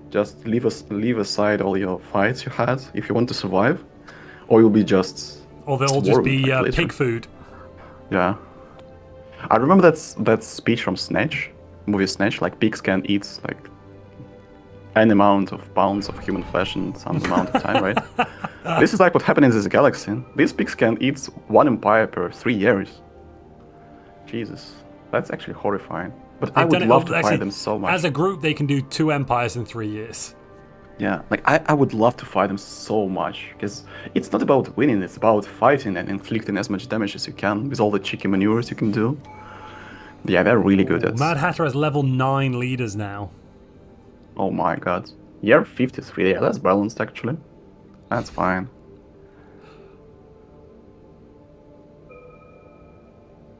Just leave aside all your fights you had if you want to survive, or you'll be just. Or they'll all just be pig food. Yeah, I remember that speech from Snatch, movie Snatch. Like pigs can eat like any amount of pounds of human flesh in some amount of time, right? This is like what happened in this galaxy. These pigs can eat one empire per 3 years. Jesus, that's actually horrifying. But I would love to fight them so much. As a group, they can do 2 empires in 3 years. Yeah, like I would love to fight them so much, because it's not about winning, it's about fighting and inflicting as much damage as you can with all the cheeky maneuvers you can do. Yeah, they're really good at. Mad Hatter has level 9 leaders now. Oh my god. Year 53, yeah, that's balanced actually. That's fine.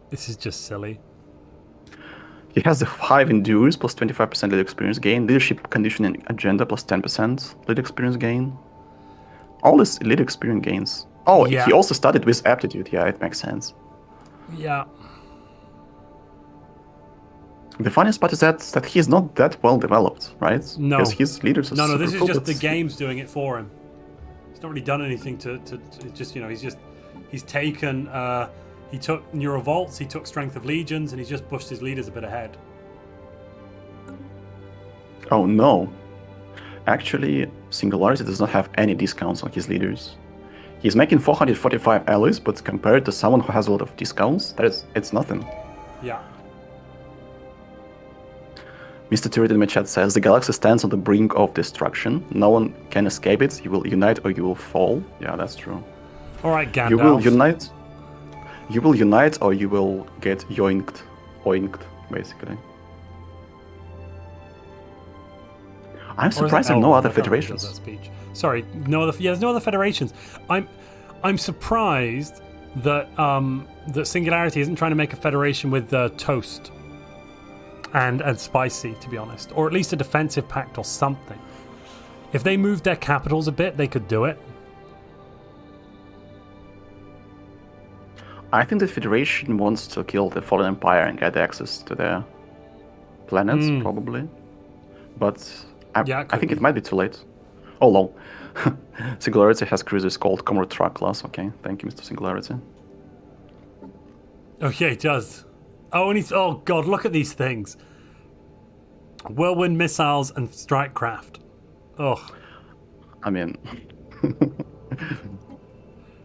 This is just silly. He has the 5 endurance plus 25% lead experience gain, leadership conditioning agenda plus 10% lead experience gain. All this lead experience gains. Oh, yeah. He also started with aptitude. Yeah, it makes sense. Yeah. The funniest part is that he's not that well developed, right? No. Because his leaders are No, this is just the game's doing it for him. He's not really done anything to just, he's taken. He took Neurovolts, he took Strength of Legions, and he's just pushed his leaders a bit ahead. Oh no. Actually, Singularity does not have any discounts on his leaders. He's making 445 alloys, but compared to someone who has a lot of discounts, it's nothing. Yeah. Mr. Turret in my chat says, the galaxy stands on the brink of destruction. No one can escape it. You will unite or you will fall. Yeah, that's true. Alright, Gandalf. You will unite. You will unite or you will get yoinked, basically. I'm Or is it surprised there are no Elrond? other I can't remember who does federations. that speech. Sorry, no other. Yeah, there's no other federations. I'm surprised that that Singularity isn't trying to make a federation with Toast and Spicy, to be honest, or at least a defensive pact or something. If they moved their capitals a bit, they could do it. I think the Federation wants to kill the Fallen Empire and get access to their planets, probably. But I think it might be too late. Oh, lol. Singularity has cruisers called Comrade Truck class. Okay, thank you, Mr. Singularity. Oh, yeah, it does. Oh, and he's... Oh, God, look at these things. Whirlwind missiles and strike craft. Oh. I mean...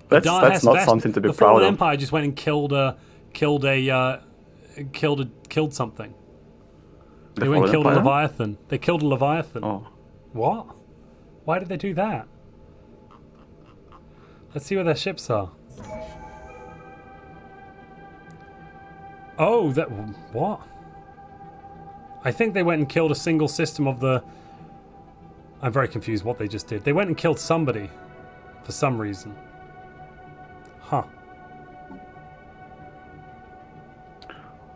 that's not something to be the proud Fallen of. Empire just went and killed something. They went and killed a Leviathan. They killed a Leviathan. Oh. What? Why did they do that? Let's see where their ships are. Oh, that... What? I think they went and killed a single system of the... I'm very confused what they just did. They went and killed somebody for some reason. Huh.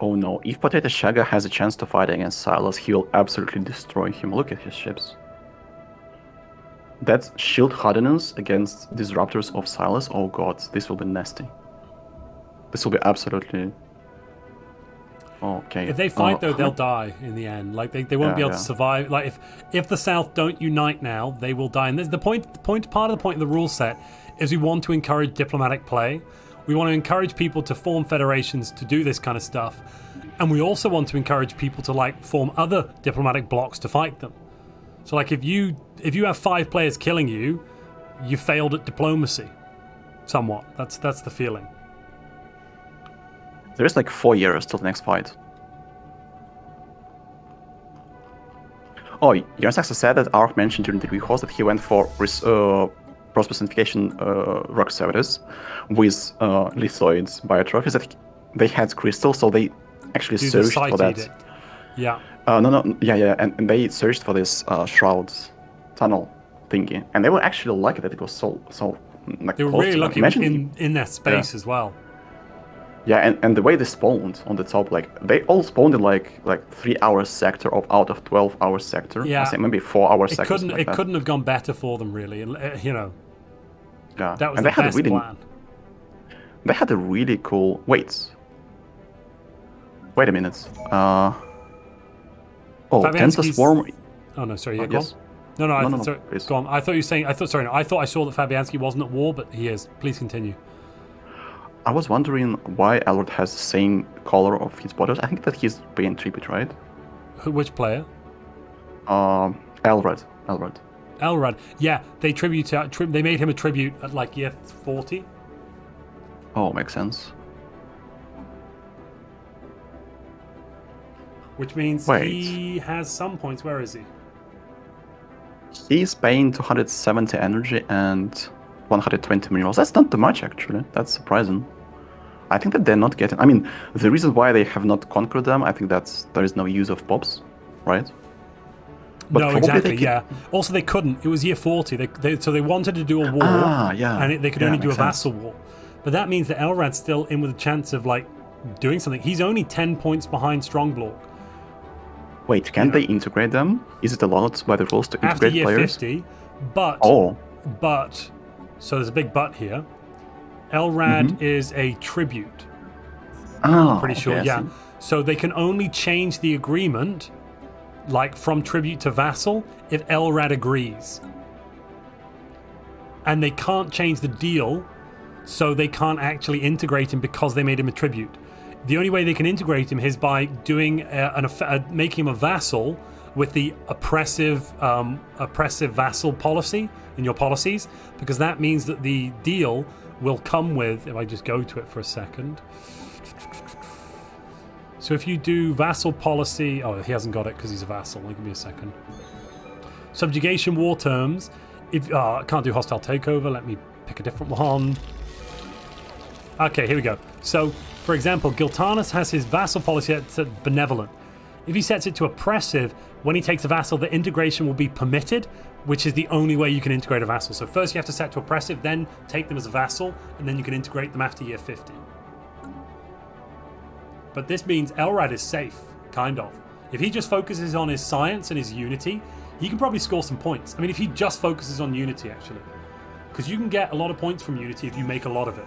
Oh no, if Potato Shaga has a chance to fight against Silas, he will absolutely destroy him. Look at his ships. That's shield hardiness against disruptors of Silas. Oh god, this will be nasty. This will be absolutely... Okay. If they fight though, they'll die in the end. Like they won't be able to survive. Like if the South don't unite now, they will die. And there's part of the point of the rule set is we want to encourage diplomatic play. We want to encourage people to form federations to do this kind of stuff. And we also want to encourage people to like form other diplomatic blocks to fight them. So like if you have 5 players killing you, you failed at diplomacy. Somewhat. That's the feeling. There is like 4 years till the next fight. Oh, Jernsaxe said that Ark mentioned during the rehost that he went for cross-personification rock servitors with lithoids biotrophies that they had crystals, so they actually searched for that. Yeah. And they searched for this shroud tunnel thingy, and they were actually lucky that it was so like they were close really to lucky in their space as well. Yeah, and the way they spawned on the top, like they all spawned in like 3-hour sector out of 12-hour sector. Yeah, I say maybe 4-hour sector. It couldn't have gone better for them, really. You know. Yeah, that was and the best plan. They had a really cool. Wait a minute. Tensa Swarm. Oh no, sorry. Yeah, yes. Go on. No, sorry, please. go on. I thought you were saying. I thought I saw that Fabianski wasn't at war, but he is. Please continue. I was wondering why Elrond has the same color of his borders. I think that he's paying tribute, right? Which player? Elrond. Elrond. Yeah, they they made him a tribute at like year 40. Oh, makes sense. Which means he has some points. Where is he? He's paying 270 energy and 120 minerals. That's not too much, actually. That's surprising. I think that they're not getting... I mean, the reason why they have not conquered them, I think there is no use of pops, right? But no, exactly, yeah. Also, they couldn't. It was year 40. So they wanted to do a war, and they could only do a vassal war. But that means that Elrad's still in with a chance of, like, doing something. He's only 10 points behind Strongblock. Wait, can they integrate them? Is it allowed by the rules to integrate players? After year 50, but... So there's a big but here. Elrond is a tribute. Oh, pretty sure, yeah. So they can only change the agreement, like from tribute to vassal, if Elrond agrees. And they can't change the deal, so they can't actually integrate him because they made him a tribute. The only way they can integrate him is by doing making him a vassal with the oppressive vassal policy in your policies, because that means that the deal will come with, if I just go to it for a second. So if you do vassal policy, oh, he hasn't got it because he's a vassal. Give me a second. Subjugation war terms. If I can't do hostile takeover, let me pick a different one. Okay, here we go. So, for example, Giltanis has his vassal policy at benevolent. If he sets it to oppressive, when he takes a vassal, the integration will be permitted, which is the only way you can integrate a vassal. So first you have to set to oppressive, then take them as a vassal, and then you can integrate them after year 50. But this means Elrad is safe, kind of. If he just focuses on his science and his unity, he can probably score some points. I mean, if he just focuses on unity, actually. Because you can get a lot of points from unity if you make a lot of it.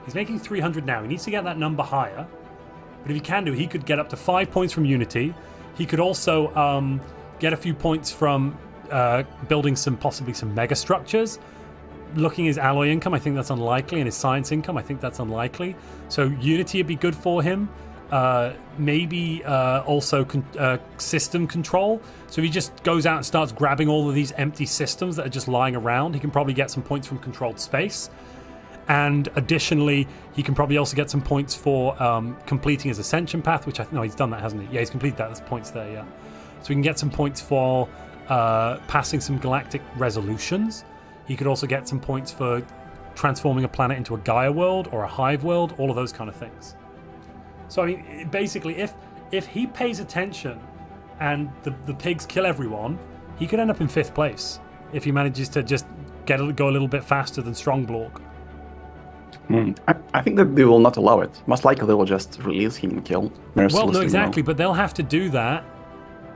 He's making 300 now. He needs to get that number higher. But if he can do, he could get up to 5 points from unity. He could also get a few points from building possibly some mega structures. Looking at his alloy income, I think that's unlikely, and his science income, I think that's unlikely. So unity would be good for him. Maybe also system control. So if he just goes out and starts grabbing all of these empty systems that are just lying around, he can probably get some points from controlled space. And additionally, he can probably also get some points for completing his ascension path, which no, he's done that, hasn't he? Yeah, he's completed that. There's points there, yeah. So we can get some points for passing some galactic resolutions. He could also get some points for transforming a planet into a Gaia world or a Hive world, all of those kind of things. So I mean, basically, if he pays attention and the pigs kill everyone, he could end up in 5th place if he manages to just go a little bit faster than Strongblorg. I think that they will not allow it. Most likely they will just release him and kill. Well, no, exactly, but they'll have to do that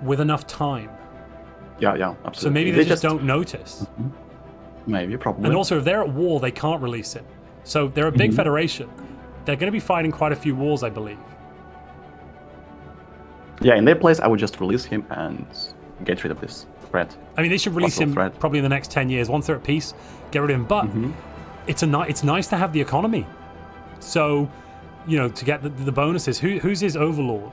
with enough time. Yeah, absolutely. So maybe they just don't notice. Maybe, probably. And also, if they're at war, they can't release it. So they're a big federation. They're going to be fighting quite a few wars, I believe. Yeah, in their place, I would just release him and get rid of this threat. I mean, they should release him probably in the next 10 years. Once they're at peace, get rid of him. But it's nice to have the economy. So, to get the bonuses. Who's his overlord?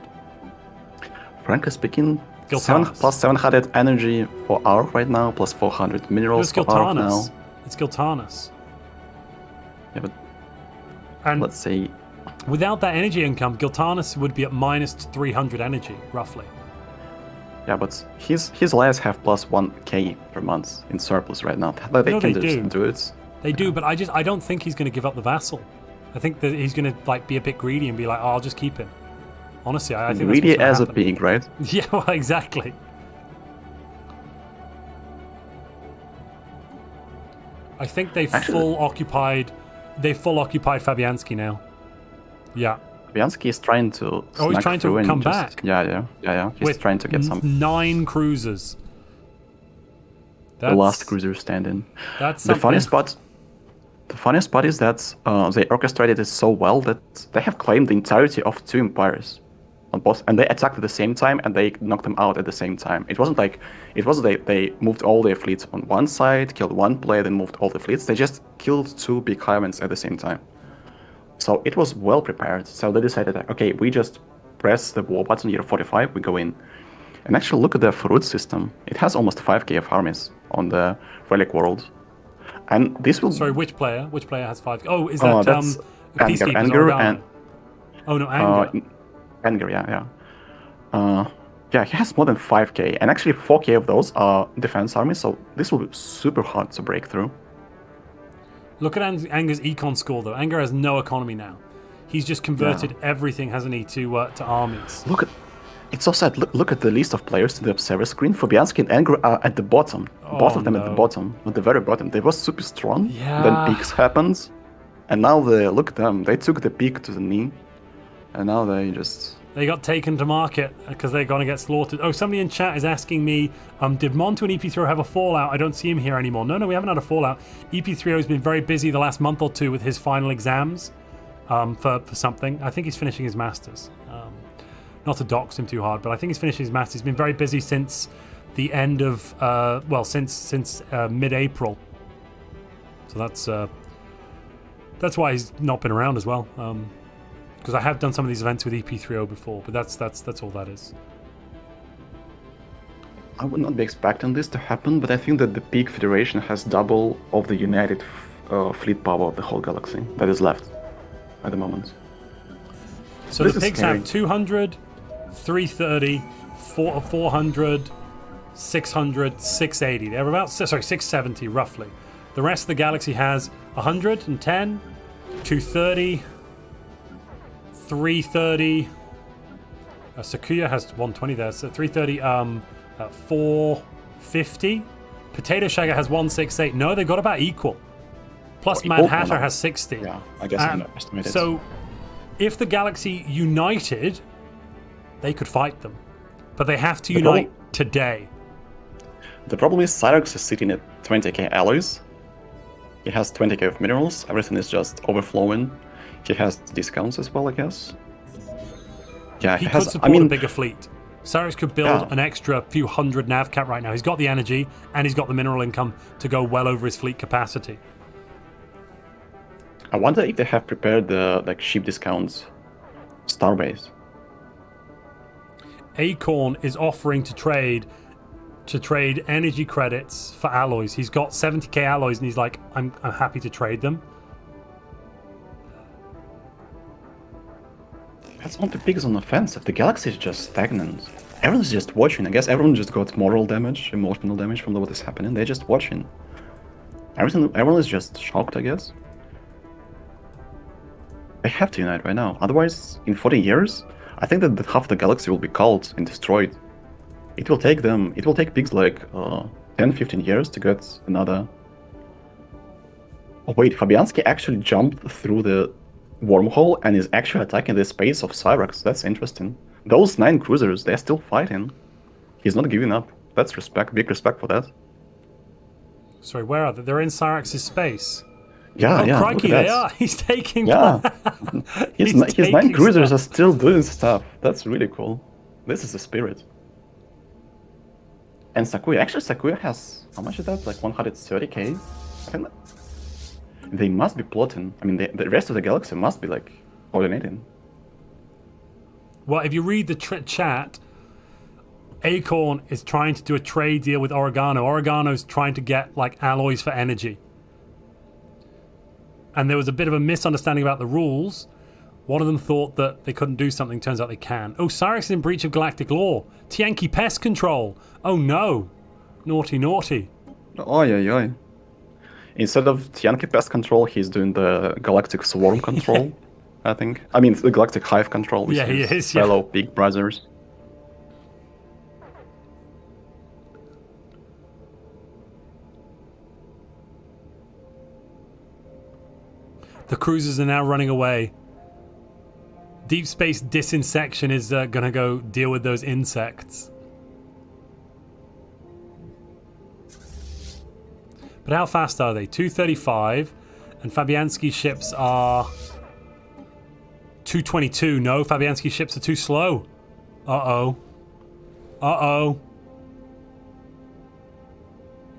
Frankly speaking, Giltanis. plus 700 energy for Arc right now, plus 400 minerals for Arc now. It's Giltanis. Yeah, but and let's say without that energy income, Giltanis would be at minus 300 energy, roughly. Yeah, but his layers have plus 1k per month in surplus right now. They can just do it. They do, but I don't think he's going to give up the vassal. I think that he's going to be a bit greedy and be like, I'll just keep him. Honestly, I think greedy that's as a pig, right? Yeah, well, exactly. I think they full occupied Fabianski now. Yeah. Fabianski is trying to. Oh, he's trying to come back. Yeah. He's trying to get some 9 cruisers. The last cruiser standing. That's the funniest part. The funniest part is that they orchestrated it so well that they have claimed the entirety of 2 empires on both, and they attacked at the same time and they knocked them out at the same time. It wasn't like they moved all their fleets on one side, killed one player, then moved all the fleets. They just killed 2 big highlands at the same time. So it was well prepared. So they decided that, okay, we just press the war button, year 45, we go in. And actually look at the fruit system. It has almost 5k of armies on the relic world. And this will... Sorry, which player? Which player has 5? Oh, is that that's Anger and... Oh, no, Anger. Anger, yeah. Yeah, he has more than 5k, and actually 4k of those are defense armies, so this will be super hard to break through. Look at Anger's econ score, though. Anger has no economy now. He's just converted everything, hasn't he, to armies. It's so sad. Look at the list of players in the observer screen. Fabianski and Anger are at the bottom. Both of them at the bottom, at the very bottom. They were super strong. Yeah. Then peaks happened, and now look at them. They took the peak to the knee, and now they got taken to market because they're going to get slaughtered. Oh, somebody in chat is asking me, did Montu and EP3O have a fallout? I don't see him here anymore. No, we haven't had a fallout. EP3O has been very busy the last month or 2 with his final exams for something. I think he's finishing his masters. Not to dox him too hard, but I think he's finishing his masters. He's been very busy since the end of since mid-April. So that's why he's not been around as well. Because I have done some of these events with EP3O before, but that's all that is. I would not be expecting this to happen, but I think that the Peak Federation has double of the united fleet power of the whole galaxy that is left at the moment. So the pigs have 200, 330, 400, 600, 680. They're about 670 roughly. The rest of the galaxy has 110, 230, 330, Sakuya has 120 there, so 330, 450. Potato Shagger has 168. No, they got about equal. Plus Mad Hatter has 60. Yeah, I guess I underestimated. So, if the Galaxy united, they could fight them. But they have to unite today. The problem is Cyrax is sitting at 20k alloys. He has 20k of minerals. Everything is just overflowing. He has discounts as well, I guess. Yeah, he could support a bigger fleet. Cyrax could build an extra few hundred nav cap right now. He's got the energy and he's got the mineral income to go well over his fleet capacity. I wonder if they have prepared the ship discounts Starbase. Acorn is offering to trade energy credits for alloys. He's got 70k alloys and he's like, I'm happy to trade them. That's not the biggest on offensive. The Galaxy is just stagnant. Everyone's just watching. I guess everyone just got moral damage, emotional damage from what is happening. They're just watching. Everyone is just shocked, I guess. They have to unite right now. Otherwise, in 40 years, I think that half the Galaxy will be culled and destroyed. It will take pigs like 10-15 years to get another... Oh wait, Fabianski actually jumped through the wormhole and is actually attacking the space of Cyrax. That's interesting. Those 9 cruisers, they're still fighting. He's not giving up. That's respect, big respect for that. Sorry, where are they? They're in Cyrax's space. Yeah, yeah. Crikey, they are. He's taking... Yeah. his 9 cruisers are still doing stuff. That's really cool. This is the spirit. And Sakuya, actually Sakuya has, how much is that? Like 130k? I think that... They must be plotting. I mean, the rest of the Galaxy must be like coordinating. Well, if you read the chat, Acorn is trying to do a trade deal with Oregano. Oregano's trying to get like alloys for energy. And there was a bit of a misunderstanding about the rules. One of them thought that they couldn't do something. Turns out they can. Oh, Cyrax is in breach of galactic law. Tianki pest control. Oh no. Naughty, naughty. Oh, yeah. Instead of Tianki pest control, he's doing the galactic swarm control, I think. I mean, the galactic hive control with his fellow big brothers. The cruisers are now running away. Deep space disinsection is going to go deal with those insects. But how fast are they? 235, and Fabianski's ships are 222. No, Fabianski's ships are too slow. Uh-oh.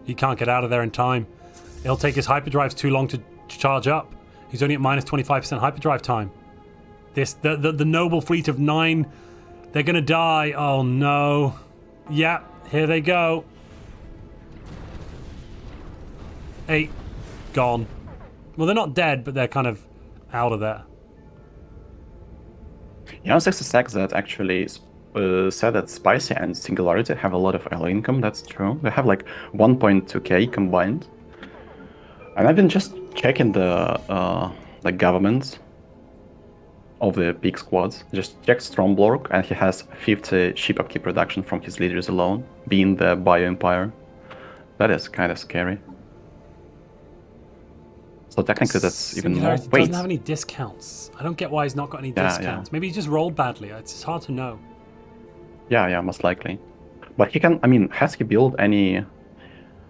He can't get out of there in time. It'll take his hyperdrives too long to charge up. He's only at minus 25% hyperdrive time. The noble fleet of 9, they're gonna die. Oh no. Yeah, here they go. 8 gone. Well, they're not dead, but they're kind of out of there. Jernsaxe that actually said that Spicy and Singularity have a lot of alloy income. That's true. They have like 1.2k combined. And I've been just checking the like governments of the big squads. Just check Stromblorg, and he has 50 ship upkeep reduction from his leaders alone, being the Bio Empire. That is kind of scary. So technically that's even more. Wait, doesn't have any discounts. I don't get why he's not got any discounts. Maybe he just rolled badly. It's hard to know. Yeah, most likely. But he can, I mean, has he built any...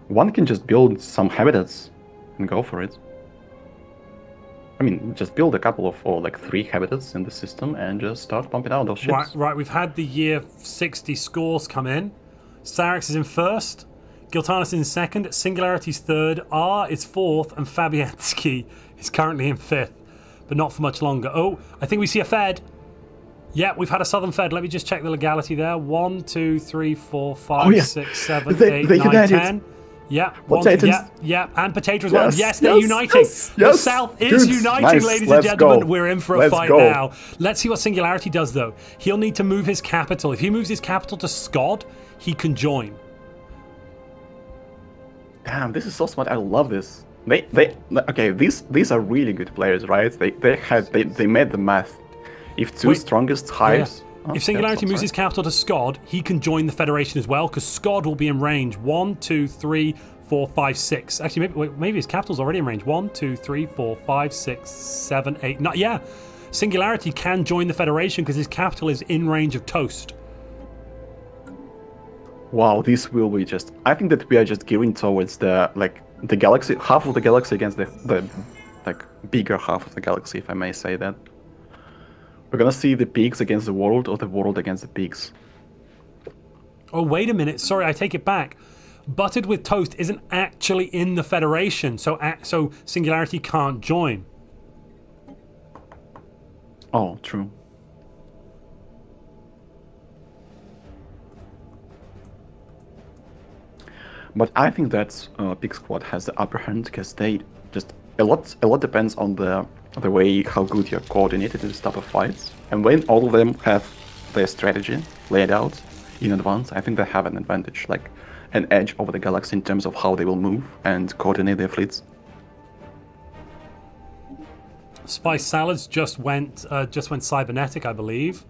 One can just build some habitats and go for it. I mean, just build a couple of, or like 3 habitats in the system and just start pumping out those ships. Right, we've had the year 60 scores come in. Cyrax is in first. Giltanis is in second. Singularity's third. R is fourth. And Fabianski is currently in fifth. But not for much longer. Oh, I think we see a Fed. Yeah, we've had a Southern Fed. Let me just check the legality there. 1, 2, 3, 4, 5, 6, 7, 8, 9, 10. Yeah, yeah, and Potato as well. Yes, they're uniting. The South is uniting, ladies and gentlemen. We're in for a fight now. Let's see what Singularity does, though. He'll need to move his capital. If he moves his capital to Scod, he can join. Damn, this is so smart. I love this. Okay, these are really good players, right? They made the math. If two strongest hives If Singularity moves his capital to Scod, he can join the Federation as well, because Scod will be in range 1, 2, 3, 4, 5, 6. Actually, maybe his capital's already in range. 1, 2, 3, 4, 5, 6, 7, 8. Not, yeah. Singularity can join the Federation because his capital is in range of Toast. Wow, this will be just... I think that we are just gearing towards the galaxy, half of the galaxy against the bigger half of the galaxy, if I may say that. We're gonna see the pigs against the world, or the world against the pigs. Oh, wait a minute. Sorry, I take it back. Buttered with Toast isn't actually in the Federation, so Singularity can't join. Oh, true. But I think that Pig Squad has the upper hand because they just a lot depends on the way how good you're coordinated in this type of fights. And when all of them have their strategy laid out in advance, I think they have an advantage, like an edge over the galaxy in terms of how they will move and coordinate their fleets. Spice Salads just went cybernetic, I believe.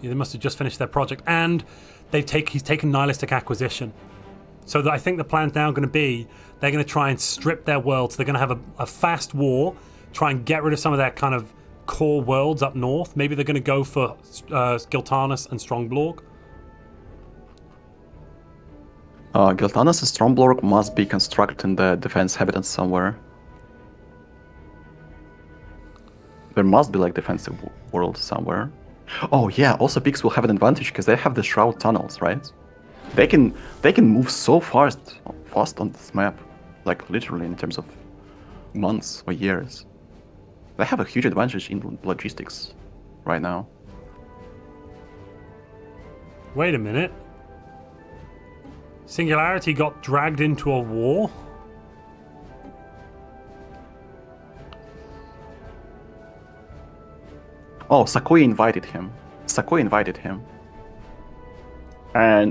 Yeah, they must have just finished their project, and he's taken nihilistic acquisition. So I think the plan's now going to be they're going to try and strip their worlds. They're going to have a fast war, try and get rid of some of their kind of core worlds up north. Maybe they're going to go for Giltanus and Strongblorg. Giltanus and Strongblorg must be constructed in the defense habitats somewhere. There must be like defensive world somewhere. Oh yeah, also Pigs will have an advantage because they have the Shroud tunnels, right? They can move so fast on this map, like literally in terms of months or years. They have a huge advantage in logistics right now. Wait a minute. Singularity got dragged into a war? Oh, Sakoya invited him.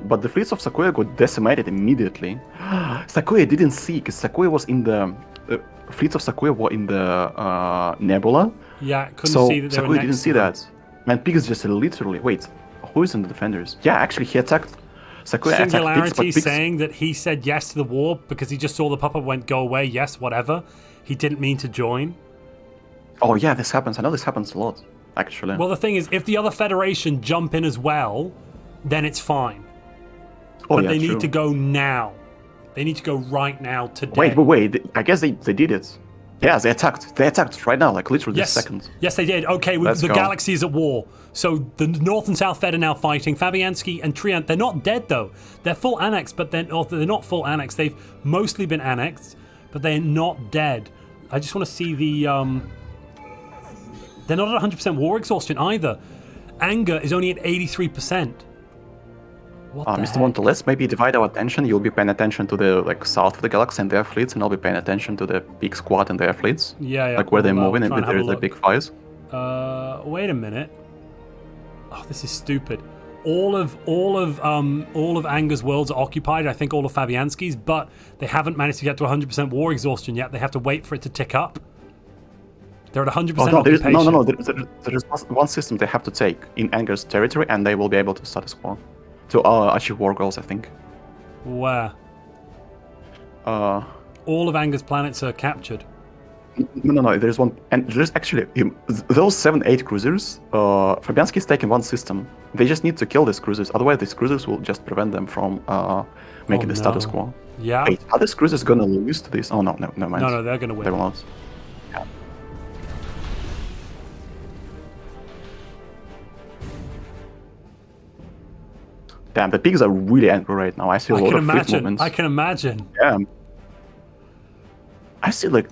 But the fleets of Sakoya got decimated immediately. Sakoya didn't see, because Sakoya was in the... fleets of Sakoya were in the Nebula. Yeah, couldn't see that they were Sakoya next didn't see that. Man, Pigs just literally... Wait, who is in the defenders? Yeah, actually, he attacked... Sakoya Singularity attacked Pigs, saying that he said yes to the war because he just saw the puppet went, go away, yes, whatever. He didn't mean to join. Oh yeah, this happens. I know this happens a lot, actually. Well, the thing is, if the other Federation jump in as well, then it's fine. Oh, but yeah, they true. need to go now. They need to go right now, today. Wait. I guess they did it. Yeah, they attacked. They attacked right now, like literally this second. Yes, they did. Okay, the galaxy is at war. So the North and South Fed are now fighting. Fabianski and Triant, they're not dead though. They're full annexed, but they're not full annexed. They've mostly been annexed, but they're not dead. I just want to see the... They're not at 100% war exhaustion either. Anger is only at 83%. Mr. Montu, let's maybe divide our attention. You'll be paying attention to the south of the galaxy and their fleets, and I'll be paying attention to the Pig Squad and their fleets. Yeah. Like where they're moving and if there's the big fires. Wait a minute. Oh, this is stupid. All of Anger's worlds are occupied. I think all of Fabianski's, but they haven't managed to get to 100% war exhaustion yet. They have to wait for it to tick up. They're at 100% occupation. No. There's one system they have to take in Anger's territory, and they will be able to status quo. To achieve war goals, I think. Where? All of Anger's planets are captured. No. There's one, and there's actually those 7-8 cruisers. Fabianski's taking one system. They just need to kill these cruisers. Otherwise, these cruisers will just prevent them from making the status quo. Yeah. Wait, are these cruisers gonna lose to this? Oh no, mind. No, they're gonna win. They will not. Yeah. Damn, the pigs are really angry right now. I see a lot of fleet movements. I can imagine. Yeah. I see like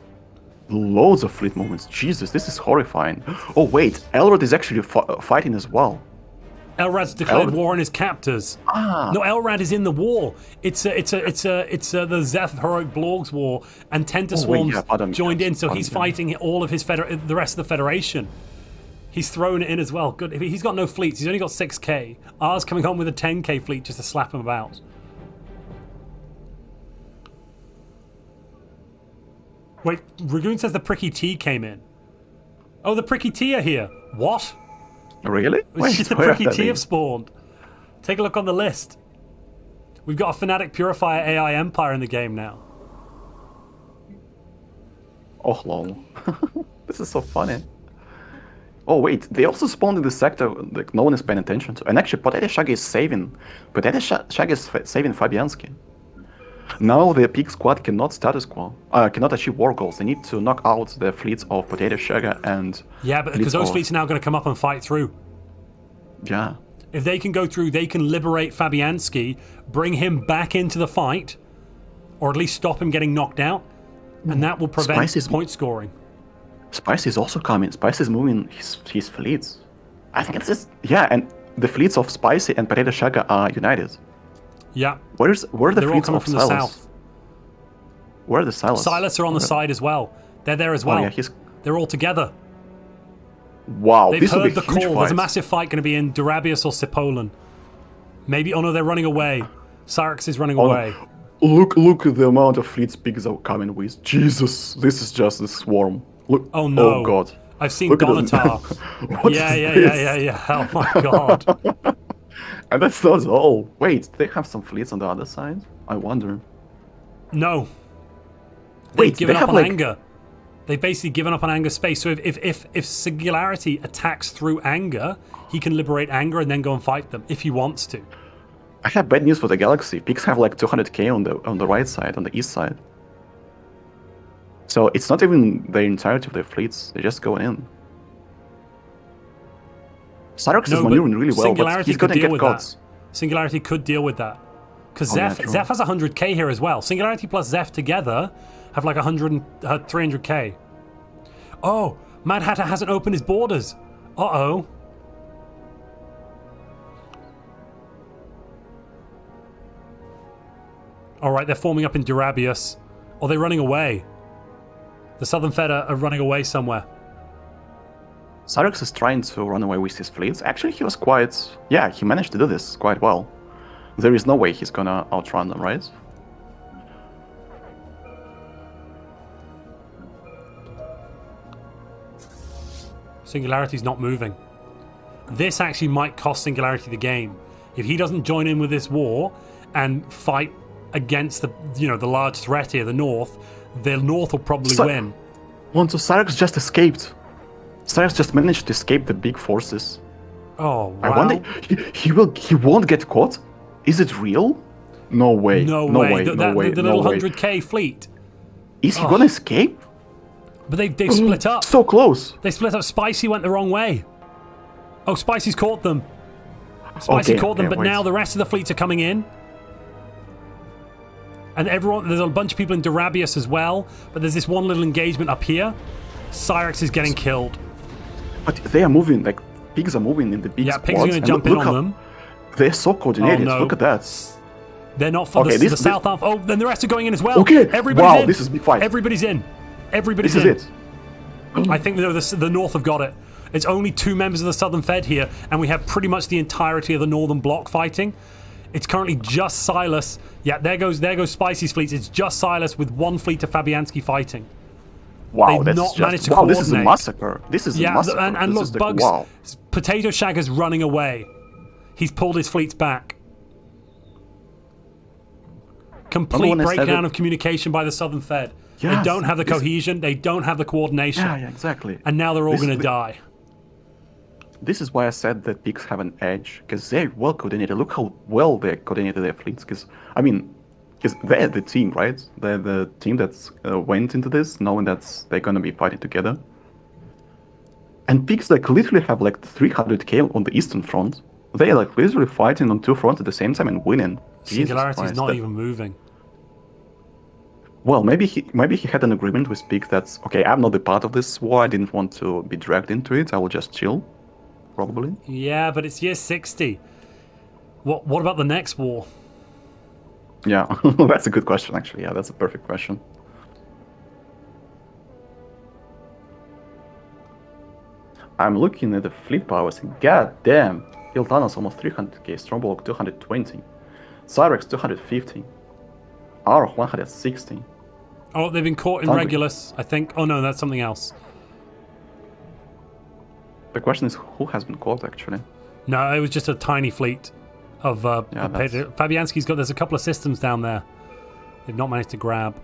loads of fleet movements. Jesus, this is horrifying. Oh wait, Elrod is actually fighting as well. Elrad's declared war on his captors. No, Elrad is in the war. It's the Zeth Heroic Blorg's war, and Tentaswarm's joined in, so he's fighting all of the rest of the Federation. He's thrown it in as well. Good. He's got no fleets. He's only got 6k. R's coming on with a 10k fleet just to slap him about. Wait, Ragoon says the Pricky T came in. Oh, the Pricky T are here. What? Really? Wait, The where Pricky are T they? have spawned. Take a look on the list. We've got a Fnatic Purifier AI Empire in the game now. Oh, lol. This is so funny. Oh, wait, they also spawned in the sector like no one is paying attention to. And actually, Potato Shaggy is saving. Shaggy is saving Fabianski. Now the Pig squad cannot status quo, cannot achieve war goals. They need to knock out the fleets of Potato Shaggy and... Yeah, but because those fleets are now going to come up and fight through. Yeah. If they can go through, they can liberate Fabianski, bring him back into the fight, or at least stop him getting knocked out, and that will prevent point scoring. Spice is also coming. Spice is moving his fleets. I think it's just... Yeah, and the fleets of Spicy and Potato Shaggy are united. Yeah. Where are the They're fleets all coming of from Silas? the south. Where are the Silas? Silas are on the side as well. They're there as well. Oh, yeah, They're all together. Wow, They've this will be heard a the huge call. fight. There's a massive fight going to be in Durabius or Cipollin. Maybe, oh no, they're running away. Cyrix is running away. Look at the amount of fleets pigs are coming with. Jesus, this is just a swarm. Look. Oh no. Oh god. I've seen Look at Donatar. What yeah. is this? Yeah. Oh my god. And that's not all. Wait, they have some fleets on the other side? I wonder. No. Wait, They've given they up have on like... anger. They've basically given up on anger space. So if Singularity attacks through anger, he can liberate anger and then go and fight them if he wants to. I have bad news for the Galaxy. Pigs have like 200k on the right side, on the east side. So it's not even the entirety of their fleets. They're just going in. Cyrox is maneuvering really well, but he's gonna get caught. Singularity could deal with that. Because Zeph has 100k here as well. Singularity plus Zeph together have like 300k. Oh, Mad Hatter hasn't opened his borders. Uh-oh. Alright, they're forming up in Durabius. Or they're running away. The Southern Fed are running away somewhere. Cyrox is trying to run away with his fleets. Actually, he was quite... Yeah, he managed to do this quite well. There is no way he's gonna outrun them, right? Singularity's not moving. This actually might cost Singularity the game. If he doesn't join in with this war and fight against the large threat here, the North will probably win. Montu, Cyrox just escaped. Cyrox just managed to escape the big forces. Oh, wow. I wonder, he won't get caught? Is it real? No way. No way. The little 100k fleet. Is he gonna escape? But they've split up. So close. They split up. Spicy went the wrong way. Oh, Spicy's caught them. Spicy caught them, but now the rest of the fleets are coming in. And there's a bunch of people in Durabius as well, but there's this one little engagement up here. Cyrox is getting killed. But they are moving, like, pigs are moving in the big squads. Yeah, pigs are going to jump in on them. They're so coordinated, look at that. They're not for the south half. Oh, then the rest are going in as well. Okay, everybody's in. This is big fight. Everybody's in. Everybody's in. This is it. I think the North have got it. It's only 2 members of the Southern Fed here, and we have pretty much the entirety of the Northern Bloc fighting. It's currently just Silas. Yeah, there goes Spicy's fleets. It's just Silas with 1 fleet of Fabianski fighting. Wow, They've not managed to coordinate. This is a massacre. This is a massacre. And look, Bugs, Potato Shagger's running away. He's pulled his fleets back. Complete breakdown of communication by the Southern Fed. Yes, they don't have the cohesion. They don't have the coordination. Yeah, exactly. And now they're all going to die. This is why I said that pigs have an edge, because they're well coordinated. Look how well they coordinated their fleets. Because they're the team, right? They're the team that went into this, knowing that they're going to be fighting together. And pigs literally have 300k on the Eastern Front. They're literally fighting on 2 fronts at the same time and winning. Singularity's not even moving. Well, maybe he had an agreement with Pig that, okay, I'm not a part of this war, I didn't want to be dragged into it, I will just chill, probably. Yeah, but it's year 60. What about the next war? Yeah, that's a good question, actually. Yeah, that's a perfect question. I'm looking at the fleet powers and god damn, Hiltana's almost 300k, Strombolg 220, Cyrex 250, Aroch 160. Oh, they've been caught in Regulus, I think. Oh no, that's something else. The question is who has been caught actually. No, it was just a tiny fleet of Fabianski's got. There's a couple of systems down there. They've not managed to grab.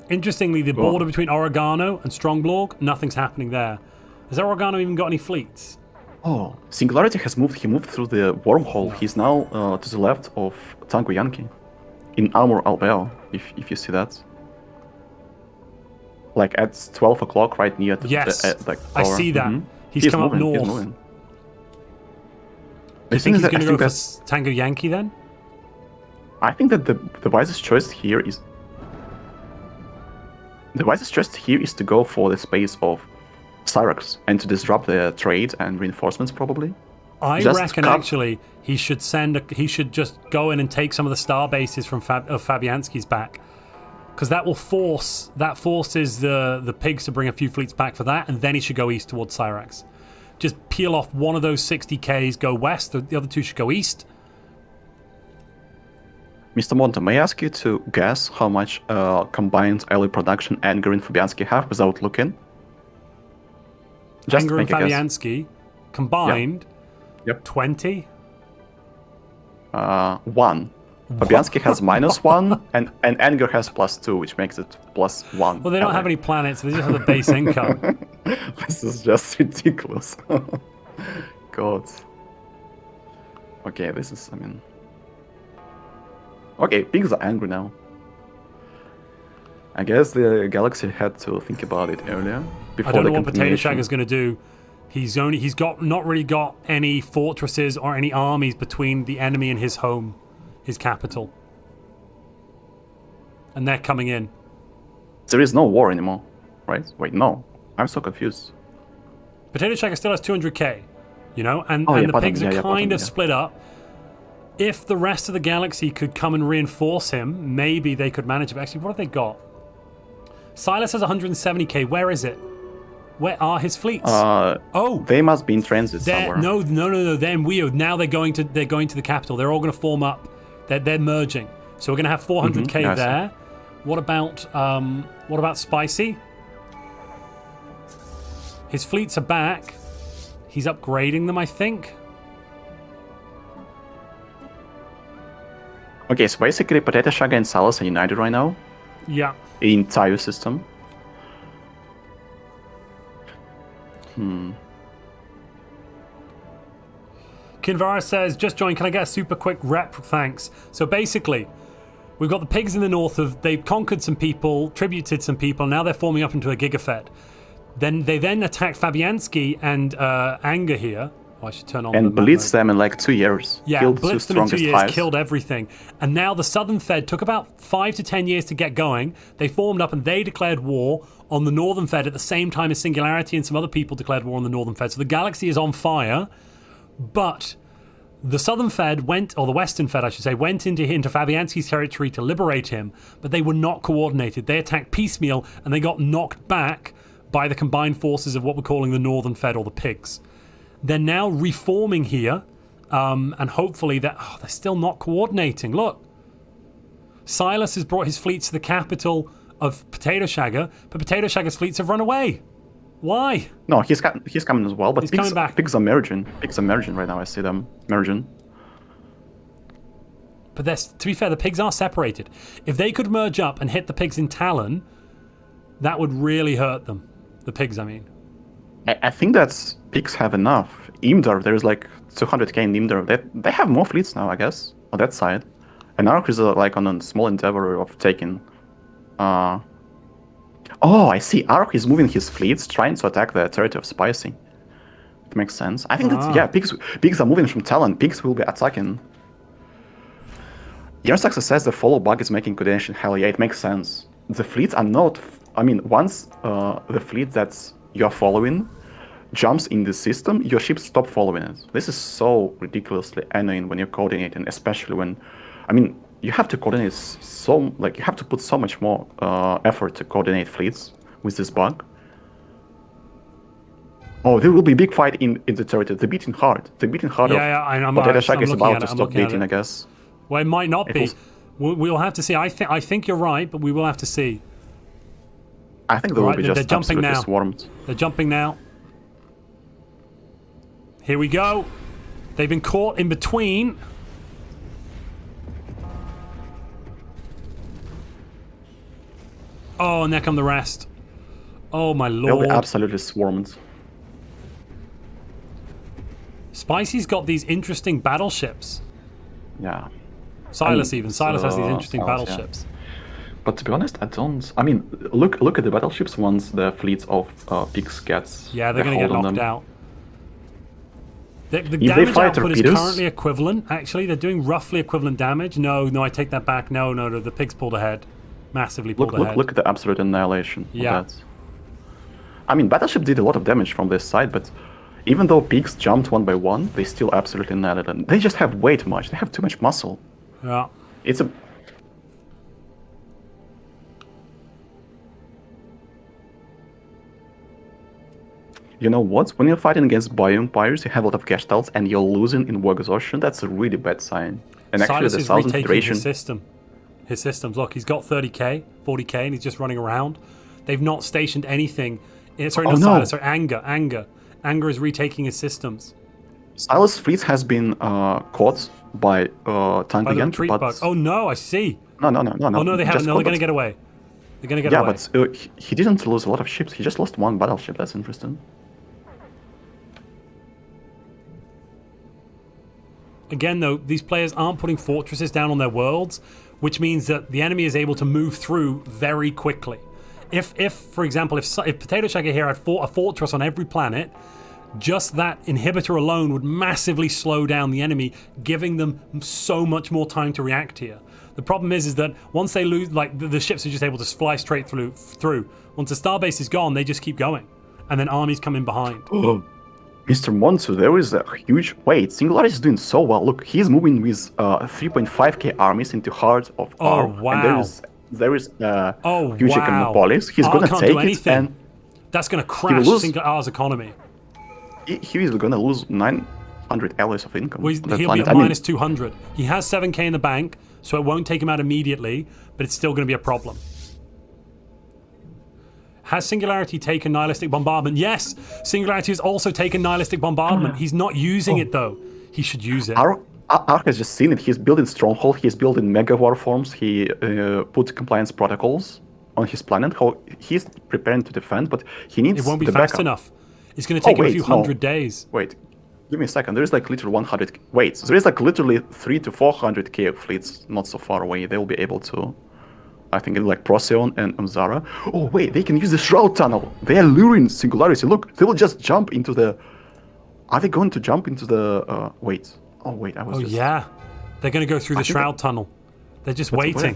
Interestingly, the border between Oregano and Strongblorg, nothing's happening there. Has Oregano even got any fleets? Oh, Singularity has moved. He moved through the wormhole. He's now to the left of Tango Yankee, in Armor Albeo. If you see that, like at 12 o'clock, right near the tower. I see that. Mm-hmm. He's come moving, up north. He's moving. Do you think he's going to go for Tango Yankee then? I think that the wisest choice here is to go for the space of Cyrax and to disrupt the trade and reinforcements probably. I reckon actually he should just go in and take some of the star bases from Fabianski's back, because that forces the pigs to bring a few fleets back for that, and then he should go east towards Cyrax. Just peel off one of those 60Ks, go west. The other two should go east. Mr. Montu, may I ask you to guess how much combined early production Anger and Fabianski have without looking? Just Anger and Fabianski combined, Yep. 20? 1. Fabianski has -1, and Anger has +2, which makes it +1. Well, they don't have any planets, they just have the base income. This is just ridiculous. God. Okay, this is, Okay, pigs are angry now. I guess the Galaxy had to think about it earlier. Before I don't know what Potato Shag is going to do. He's not really got any fortresses or any armies between the enemy and his home, his capital. And they're coming in. There is no war anymore, right? Wait, no. I'm so confused. Potato Shag still has 200k, and the pigs are kind of split up. If the rest of the galaxy could come and reinforce him, maybe they could manage it. But actually, what have they got? Silas has 170k. Where is it? Where are his fleets? They must be in transit somewhere. No. They're in Weo. Now they're going to the capital. They're all going to form up. They're merging. So we're going to have 400k there. What about Spicy? His fleets are back. He's upgrading them, I think. Okay, so basically Potato Shaga and Salas are united right now. Yeah. In Tayu system. Kinvara says, just join, can I get a super quick rep? Thanks. So basically, we've got the pigs in the north they've conquered some people, tributed some people, now they're forming up into a gigafed. Then they attack Fabianski and Anger here. I should turn on and blitzed them in like 2 years. Yeah, killed blitzed them in 2 years, killed everything. And now the Southern Fed took about 5 to 10 years to get going. They formed up and they declared war on the Northern Fed at the same time as Singularity and some other people declared war on the Northern Fed. So the galaxy is on fire, but the Southern Fed or the Western Fed, I should say, went into Fabianski's territory to liberate him, but they were not coordinated. They attacked piecemeal and they got knocked back by the combined forces of what we're calling the Northern Fed or the pigs. They're now reforming here, and hopefully they're still not coordinating. Look, Silas has brought his fleets to the capital of Potato Shagger, but Potato Shagger's fleets have run away. Why? No, he's coming as well, but coming back. Pigs are merging. Pigs are merging right now. I see them merging. But to be fair, the pigs are separated. If they could merge up and hit the pigs in Talon, that would really hurt them. The pigs, I mean. I think that pigs have enough. Imdar, there's like 200k in Imdar. They have more fleets now, I guess, on that side. And Ark is like on a small endeavor of taking. Oh, I see. Ark is moving his fleets, trying to attack the territory of Spicy. It makes sense. I think that pigs are moving from Talon. Pigs will be attacking. Jernsaxe says the follow bug is making coordination hell. Yeah, it makes sense. The fleets are not. Once the fleet that's you're following jumps in the system, your ships stop following it. This is so ridiculously annoying when you're coordinating, especially when, you have to coordinate you have to put so much more effort to coordinate fleets with this bug. Oh, there will be a big fight in the territory. The beating heart. I'm Potato Shack is about to stop beating, I guess. Well, it might not be. We'll have to see. I think you're right, but we will have to see. I think they will Right, be they're just jumping absolutely now. swarmed. They're jumping now. Here we go. They've been caught in between. Oh, and there come the rest. Oh, my They'll lord. be absolutely swarmed. Spicy's got these interesting battleships. Yeah. Silas I mean, even. Silas has these interesting Silas, yeah. battleships. But to be honest, I don't. I mean, look at the battleships once the fleets of pigs gets. Yeah, they're going to get knocked out. The they damage fire output is torpedoes- currently equivalent. Actually, they're doing roughly equivalent damage. No, I take that back. No, the pigs pulled ahead. Massively pulled ahead. Look at the absolute annihilation. Yeah. Of that. I mean, battleship did a lot of damage from this side, but even though pigs jumped one by one, they still absolutely annihilated them. They just have way too much. They have too much muscle. Yeah. It's a. You know what? When you're fighting against bioempires, you have a lot of casualties and you're losing in war exhaustion. That's a really bad sign. And actually, Silas the is Southern retaking Federation. his systems. Look, he's got 30k, 40k, and he's just running around. They've not stationed anything. Sorry, Oh, not no. Silas. Sorry, Anger. Anger is retaking his systems. Silas Fleet has been caught by tank By the again, retreat but bug. Oh no, I see. no. Oh no, they haven't. Just No, hold they're going to it. get away. They're going to get Yeah, away. but he didn't lose a lot of ships. He just lost one battleship. That's interesting. Again, though, these players aren't putting fortresses down on their worlds, which means that the enemy is able to move through very quickly. If for example, if Potato Checker here had a fortress on every planet, just that inhibitor alone would massively slow down the enemy, giving them so much more time to react here. The problem is that once they lose, like the ships are just able to fly straight through. Once the starbase is gone, they just keep going, and then armies come in behind. Mr. Montu, there is a huge... Wait, Singularis is doing so well. Look, he's moving with 3.5k armies into heart of Oh, R. wow. And there is a Oh, huge wow. econopolis. He's R gonna can't take do it anything. and That's going to crash lose. Single R's economy. he is gonna lose 900 alloys of income. Well, on that he'll be planet. at I mean, minus 200. He has 7k in the bank, so it won't take him out immediately, but it's still going to be a problem. Has Singularity taken Nihilistic Bombardment? Yes! Singularity has also taken Nihilistic Bombardment. He's not using it, though. He should use it. Ark has just seen it. He's building Stronghold, he's building Mega War Forms, he put compliance protocols on his planet. He's preparing to defend, but he needs It won't be the fast backup. enough. It's going to take him a wait, few no. hundred days. Wait, give me a second. There is like literally 100. Wait, so there is like literally 300 to 400k of fleets not so far away. They'll be able to, I think, like Procyon and Umzara. Oh wait, they can use the Shroud Tunnel. They are luring Singularity. Look, they will just jump into the. Are they going to jump into the? Wait. Oh wait, I was. Oh, just... yeah. They're going to go through the think Shroud Tunnel. They're just But waiting.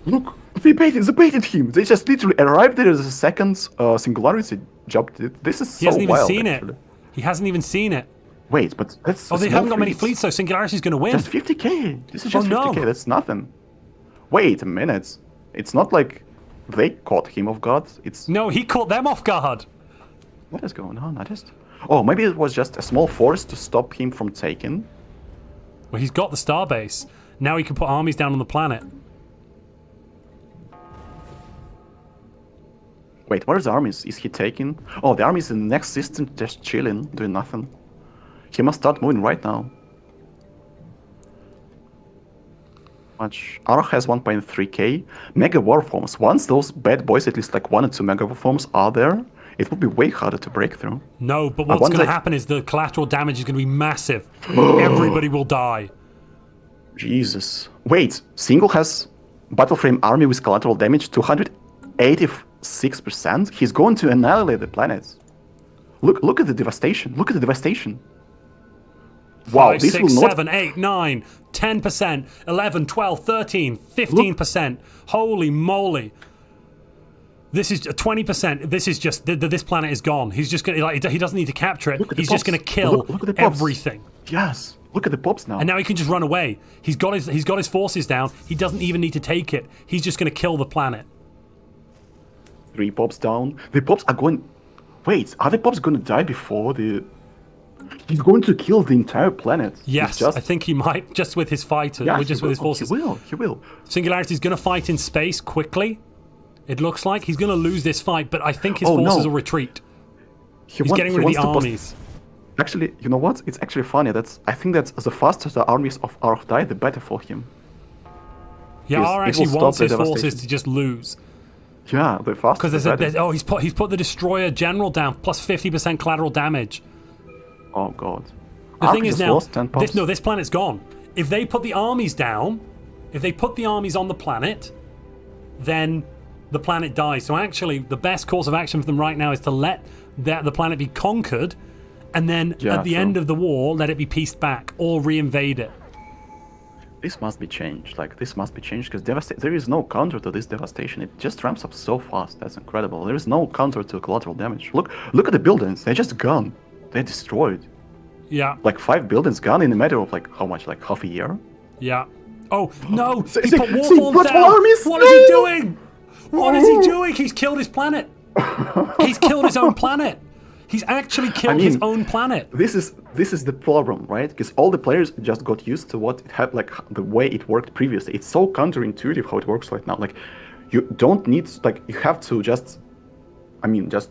Look, they baited him. They just literally arrived there as a second Singularity jumped it. This is He so hasn't even wild, seen actually. it. He hasn't even seen it. Wait, but that's. Oh, they small haven't got many fleets, though. Singularity's going to win. Just 50k. This is just no. 50k. That's nothing. Wait a minute. It's not like they caught him off guard. It's No, he caught them off guard. what is going on? Oh, maybe it was just a small force to stop him from taking. Well, he's got the starbase. Now he can put armies down on the planet. Wait, where's the armies? Is he taking? Oh, the army is in the next system, just chilling, doing nothing. He must start moving right now. Much. Ark has 1.3k. Mega Warforms. Once those bad boys, at least like 1 or 2 Mega Warforms are there, it will be way harder to break through. No, but what's going to happen is the collateral damage is going to be massive. Everybody will die. Jesus. Wait, Single has Battle Frame army with collateral damage 286%. He's going to annihilate the planet. Look at the devastation. Look at the devastation. Wow, 5, this 6, will not 7, 8, 9, 10%, 11, 12, 13, 15%. Holy moly. This is 20%. This is just this planet is gone. He's just going to he doesn't need to capture it. He's just going to kill Look at the pops. everything. Yes. Look at the pops now. And now he can just run away. He's got his forces down. He doesn't even need to take it. He's just going to kill the planet. 3 pops down. The pops are going. Wait, are the pops going to die before the? He's going to kill the entire planet. Yes, I think he might, just with his fighters, Yeah, just with his forces. He will. Singularity is going to fight in space quickly. It looks like he's going to lose this fight, but I think his forces will retreat. He's getting rid of the armies. Actually, you know what? It's actually funny. I think that the faster the armies of Ark die, the better for him. Yeah, Ark actually wants his forces to just lose. Yeah, the faster. Because he's put the destroyer general down, plus 50% collateral damage. Oh god. The thing is now, this planet's gone. If they put the armies down, if they put the armies on the planet, then the planet dies. So actually, the best course of action for them right now is to let the planet be conquered, and then at the end of the war, let it be pieced back or reinvade it. This must be changed. This must be changed because there is no counter to this devastation. It just ramps up so fast. That's incredible. There is no counter to collateral damage. Look at the buildings. They're just gone. They're destroyed. Yeah. 5 buildings gone in a matter of how much? Half a year? Yeah. Oh no! He put war forms down. What is he doing? What is he doing? He's killed his planet. He's killed his own planet. He's actually killed his own planet. This is the problem, right? Because all the players just got used to what it had, the way it worked previously. It's so counterintuitive how it works right now. You don't need, you have to just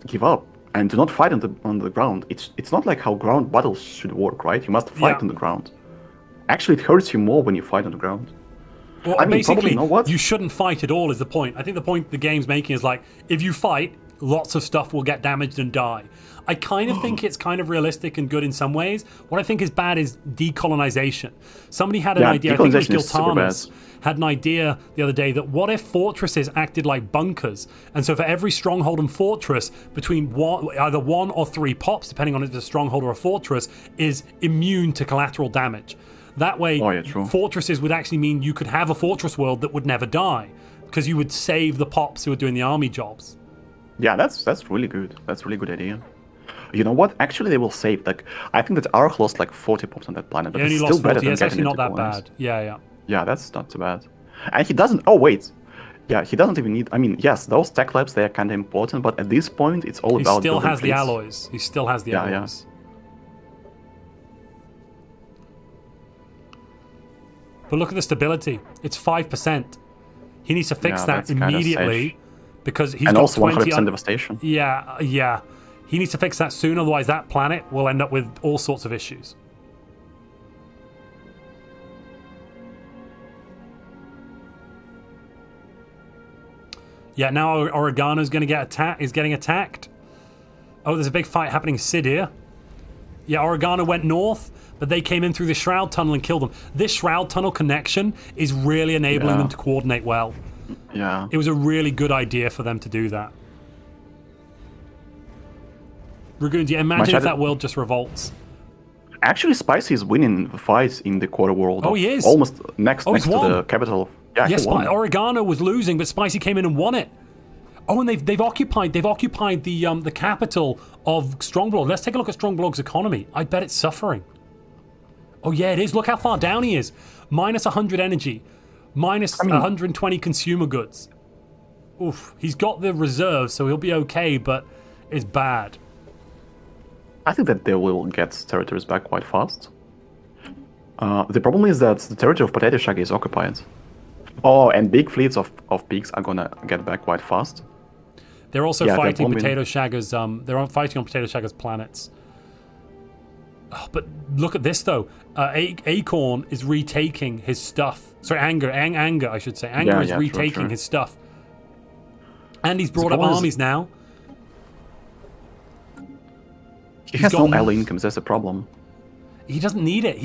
give up and do not fight on the ground. It's not like how ground battles should work, right? You must fight on the ground. Actually, it hurts you more when you fight on the ground. Well, basically, you know what? You shouldn't fight at all is the point. I think the point the game's making is if you fight, lots of stuff will get damaged and die. I kind of think it's kind of realistic and good in some ways. What I think is bad is decolonization. Somebody had an idea, I think it was Giltanas, had an idea the other day that what if fortresses acted like bunkers? And so for every stronghold and fortress, between either 1 or 3 pops, depending on if it's a stronghold or a fortress, is immune to collateral damage. That way, fortresses would actually mean you could have a fortress world that would never die, because you would save the pops who are doing the army jobs. Yeah, that's really good. That's a really good idea. You know what? Actually, they will save. I think that Ark lost 40 pops on that planet, but it's still better than it's actually not that colonies. bad. Yeah. Yeah, that's not too bad. And he doesn't. Oh wait. Yeah, he doesn't even need. Yes, those tech labs, they are kind of important, but at this point, it's all about. He still has the alloys. He still has the alloys. But look at the stability. It's 5%. He needs to fix that immediately because he's got also 20 100% devastation. Yeah. He needs to fix that soon, otherwise that planet will end up with all sorts of issues. Yeah, now Oregano's going to get attacked. Is getting attacked. Oh, there's a big fight happening in Sidir. Yeah, Oregano went north, but they came in through the Shroud Tunnel and killed them. This Shroud Tunnel connection is really enabling them to coordinate well. Yeah. It was a really good idea for them to do that. Ragoons, imagine if that world just revolts. Actually, Spicy is winning the fight in the quarter world. Oh, he is? Almost next to the capital. Yeah, yes, Oregano was losing, but Spicy came in and won it. Oh, and they've occupied the capital of Strongblog. Let's take a look at Strongblog's economy. I bet it's suffering. Oh yeah, it is. Look how far down he is. Minus 100 energy, minus 120 consumer goods. Oof, he's got the reserves, so he'll be okay, but it's bad. I think that they will get territories back quite fast. The problem is that the territory of Potato Shag is occupied. Oh, and big fleets of pigs are gonna get back quite fast. They're also fighting Potato Shaggers. They're fighting on Potato Shaggers' planets. Oh, but look at this though. Acorn is retaking his stuff. Sorry, Anger, I should say. Anger is retaking his stuff. And he's brought up armies now. He has no ally incomes. That's a problem. He doesn't need it.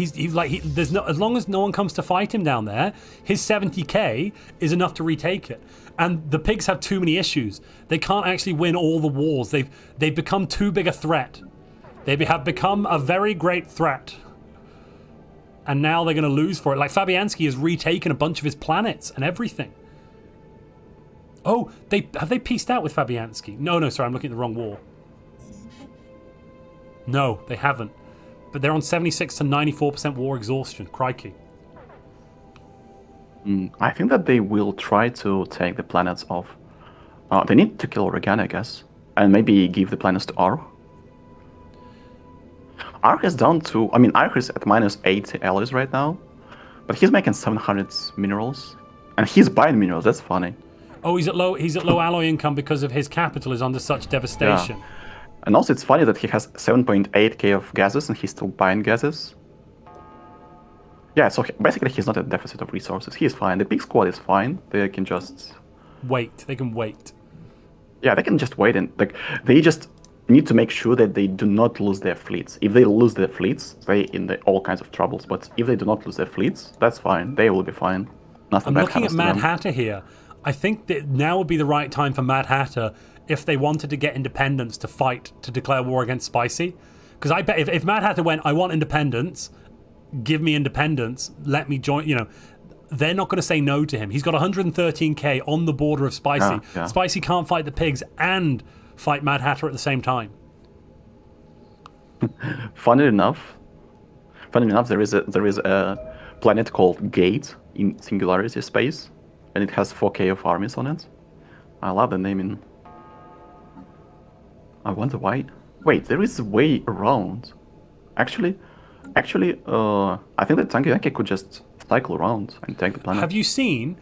There's no, as long as no one comes to fight him down there, his 70k is enough to retake it. And the pigs have too many issues. They can't actually win all the wars. They've become too big a threat. They have become a very great threat. And now they're going to lose for it. Fabianski has retaken a bunch of his planets and everything. Oh, have they pieced out with Fabianski? No, sorry, I'm looking at the wrong war. No, they haven't. But they're on 76 to 94% war exhaustion. Crikey. I think that they will try to take the planets off. They need to kill Oregon, I guess. And maybe give the planets to R. R is down to... R is at minus 80 alloys right now. But he's making 700 minerals. And he's buying minerals, that's funny. Oh, he's at low alloy income because of his capital is under such devastation. Yeah. And also, it's funny that he has 7.8k of gases and he's still buying gases. Yeah, so basically he's not at deficit of resources. He is fine. The big squad is fine. They can just wait. They can wait. Yeah, they can just wait, and like they just need to make sure that they do not lose their fleets. If they lose their fleets, they're in all kinds of troubles. But if they do not lose their fleets, that's fine. They will be fine. Nothing I'm bad looking at happens to Mad them. Hatter here. I think that now would be the right time for Mad Hatter if they wanted to get independence to fight to declare war against Spicy. Because I bet if Mad Hatter went, I want independence, give me independence, let me join, they're not going to say no to him. He's got 113k on the border of Spicy. Yeah. Spicy can't fight the pigs and fight Mad Hatter at the same time. Funny enough, there is a planet called Gate in Singularity space, and it has 4k of armies on it. I love the naming. I wonder why. Wait, there is a way around. Actually, I think that Tango Yankee could just cycle around and take the planet. Have you seen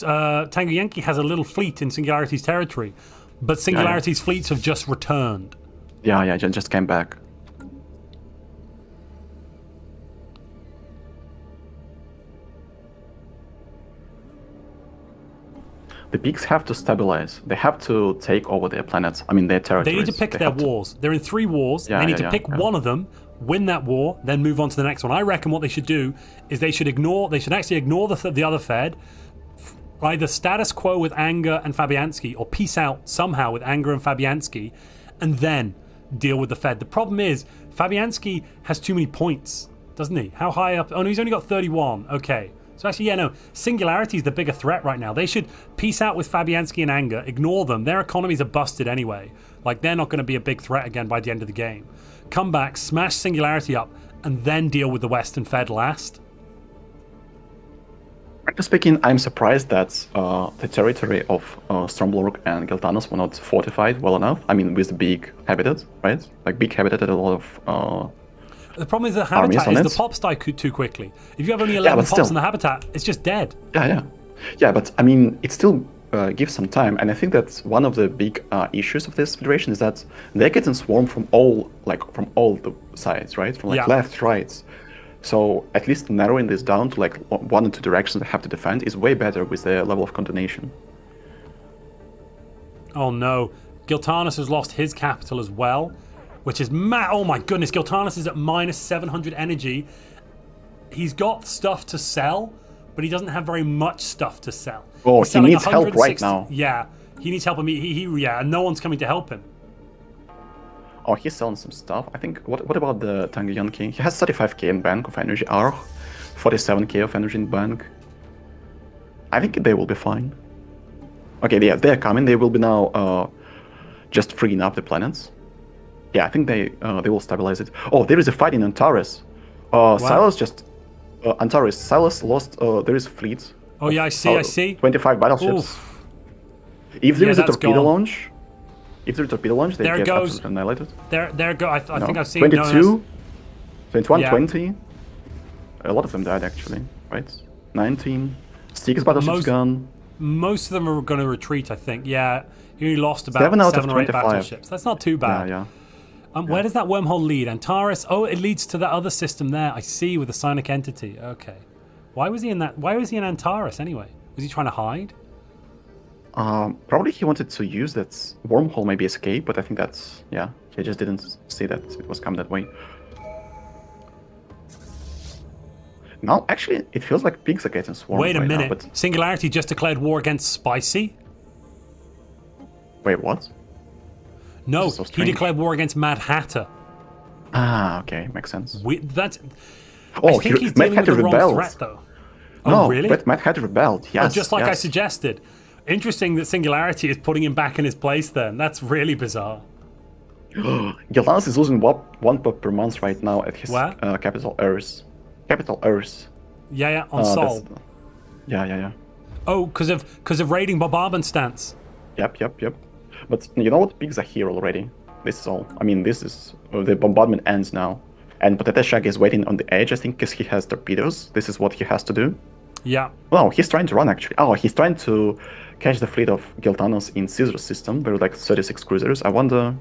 Tango Yankee has a little fleet in Singularity's territory, but Singularity's fleets have just returned. Yeah, just came back. The peaks have to stabilize. They have to take over their planets. I mean, their territories. They need to pick their wars. They're in 3 wars. They need to pick one of them, win that war, then move on to the next one. I reckon what they should do is they should actually ignore the other Fed, either status quo with Anger and Fabianski, or peace out somehow with Anger and Fabianski, and then deal with the Fed. The problem is, Fabianski has too many points, doesn't he? How high up? Oh, no, he's only got 31. Okay. So actually, Singularity is the bigger threat right now. They should peace out with Fabianski and Anger, ignore them. Their economies are busted anyway. Like, they're not going to be a big threat again by the end of the game. Come back, smash Singularity up, and then deal with the Western Fed last. Frankly speaking, I'm surprised that the territory of Stromblorg and Geltanos were not fortified well enough. I mean, with the big habitat, right? Like, big habitat had a lot of... The problem is the habitat is the pops die too quickly. If you have only 11 pops in the habitat, it's just dead. Yeah, but I mean, it still gives some time, and I think that one of the big issues of this federation is that they're getting swarmed from all the sides, right? From left, right. So at least narrowing this down to like 1 or 2 directions they have to defend is way better with the level of coordination. Oh no, Giltanis has lost his capital as well. Which is mad. Oh my goodness, Giltanis is at minus 700 energy. He's got stuff to sell, but he doesn't have very much stuff to sell. Oh, he needs help right now. Yeah, he needs help. And no one's coming to help him. Oh, he's selling some stuff. I think, what about the Tango Yankee? He has 35k in bank of energy. 47k of energy in bank. I think they will be fine. Okay, yeah, they're coming. They will be now just freeing up the planets. Yeah, I think they will stabilize it. Oh, there is a fight in Antares. Silas just... Antares, Silas lost... there is a fleet. Oh yeah, I see. 25 battleships. Oof. If there is a torpedo launch... If there's a torpedo launch, they get absolutely annihilated. There go. I think I've seen... 22, 21, 20. A lot of them died, actually. Right? 19. 6 battleships gone. Most of them are going to retreat, I think. Yeah, he only lost about 7 or 8 battleships. That's not too bad. Yeah. Where does that wormhole lead? Antares? Oh, it leads to that other system there. I see, with the Psionic entity. Okay. Why was he in that? Why was he in Antares anyway? Was he trying to hide? Probably he wanted to use that wormhole, maybe escape, but I think that's... Yeah, he just didn't see that it was coming that way. Now, actually, it feels like pigs are getting swarmed. Wait a minute. now, but... Singularity just declared war against Spicy? Wait, what? No, he declared war against Mad Hatter. Ah, okay, makes sense. I think he's dealing with the wrong threat, though. No, really? But Mad Hatter rebelled, yes. Just like I suggested. Interesting that Singularity is putting him back in his place then. That's really bizarre. Gildanis is losing 1 pop per month right now at his capital Earth. Capital Earth. Yeah, on Sol. Yeah. Oh, because of raiding bombardment stance. Yep. But you know what? Pigs are here already. This is all. I mean, this is... the bombardment ends now. And Potato Shag is waiting on the edge, I think, because he has torpedoes. This is what he has to do. Yeah. Well, he's trying to run, actually. Oh, he's trying to catch the fleet of Giltanos in Caesar's system. There are like 36 cruisers. I wonder...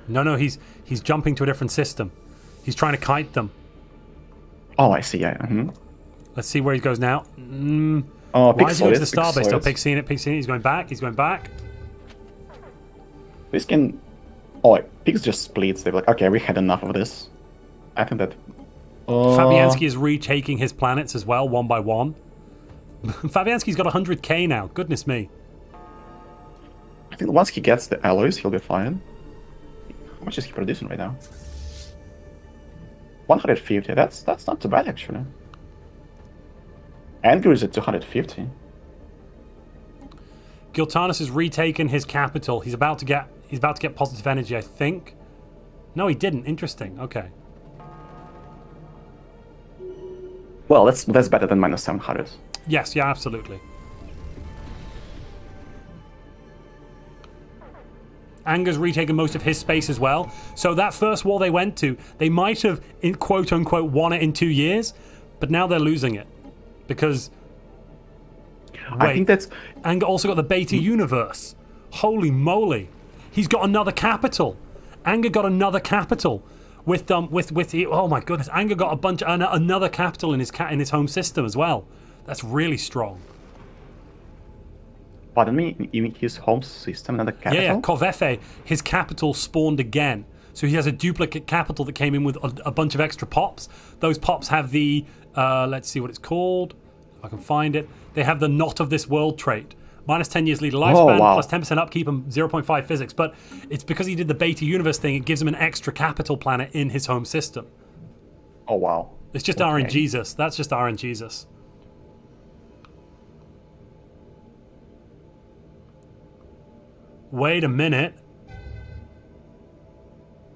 No, he's jumping to a different system. He's trying to kite them. Oh, I see, yeah. Let's see where he goes now. Oh, Why is he going to the Pixel starbase? Solid. Oh, Pig's seen it. He's going back. This can... Oh, Pigs just splits. They're like, okay, we had enough of this. I think that... Fabianski is retaking his planets as well, one by one. Fabianski's got 100k now. Goodness me. I think once he gets the alloys, he'll be fine. How much is he producing right now? 150. That's not too bad, actually. Anger is at 250. Giltanis has retaken his capital. He's about to get positive energy, I think. No, he didn't. Interesting. Okay. Well, that's better than minus 700. Yes, yeah, absolutely. Anger's retaken most of his space as well. So that first war they went to, they might have, in quote unquote, won it in 2 years, but now they're losing it. Because... Wait, I think that's... Anger also got the beta universe. Holy moly. He's got another capital. Anger got another capital. Oh my goodness, Anger got another capital in his home system as well. That's really strong. Pardon me, in his home system, another capital? Yeah, Corvefe, his capital spawned again. So he has a duplicate capital that came in with a bunch of extra pops. Those pops have the, let's see what it's called, if I can find it. They have the not of this world trait. Minus 10 years leader lifespan, plus 10% upkeep and 0.5 physics. But it's because he did the beta universe thing, it gives him an extra capital planet in his home system. Oh, wow. It's just RNGesus. That's just RNGesus. Wait a minute.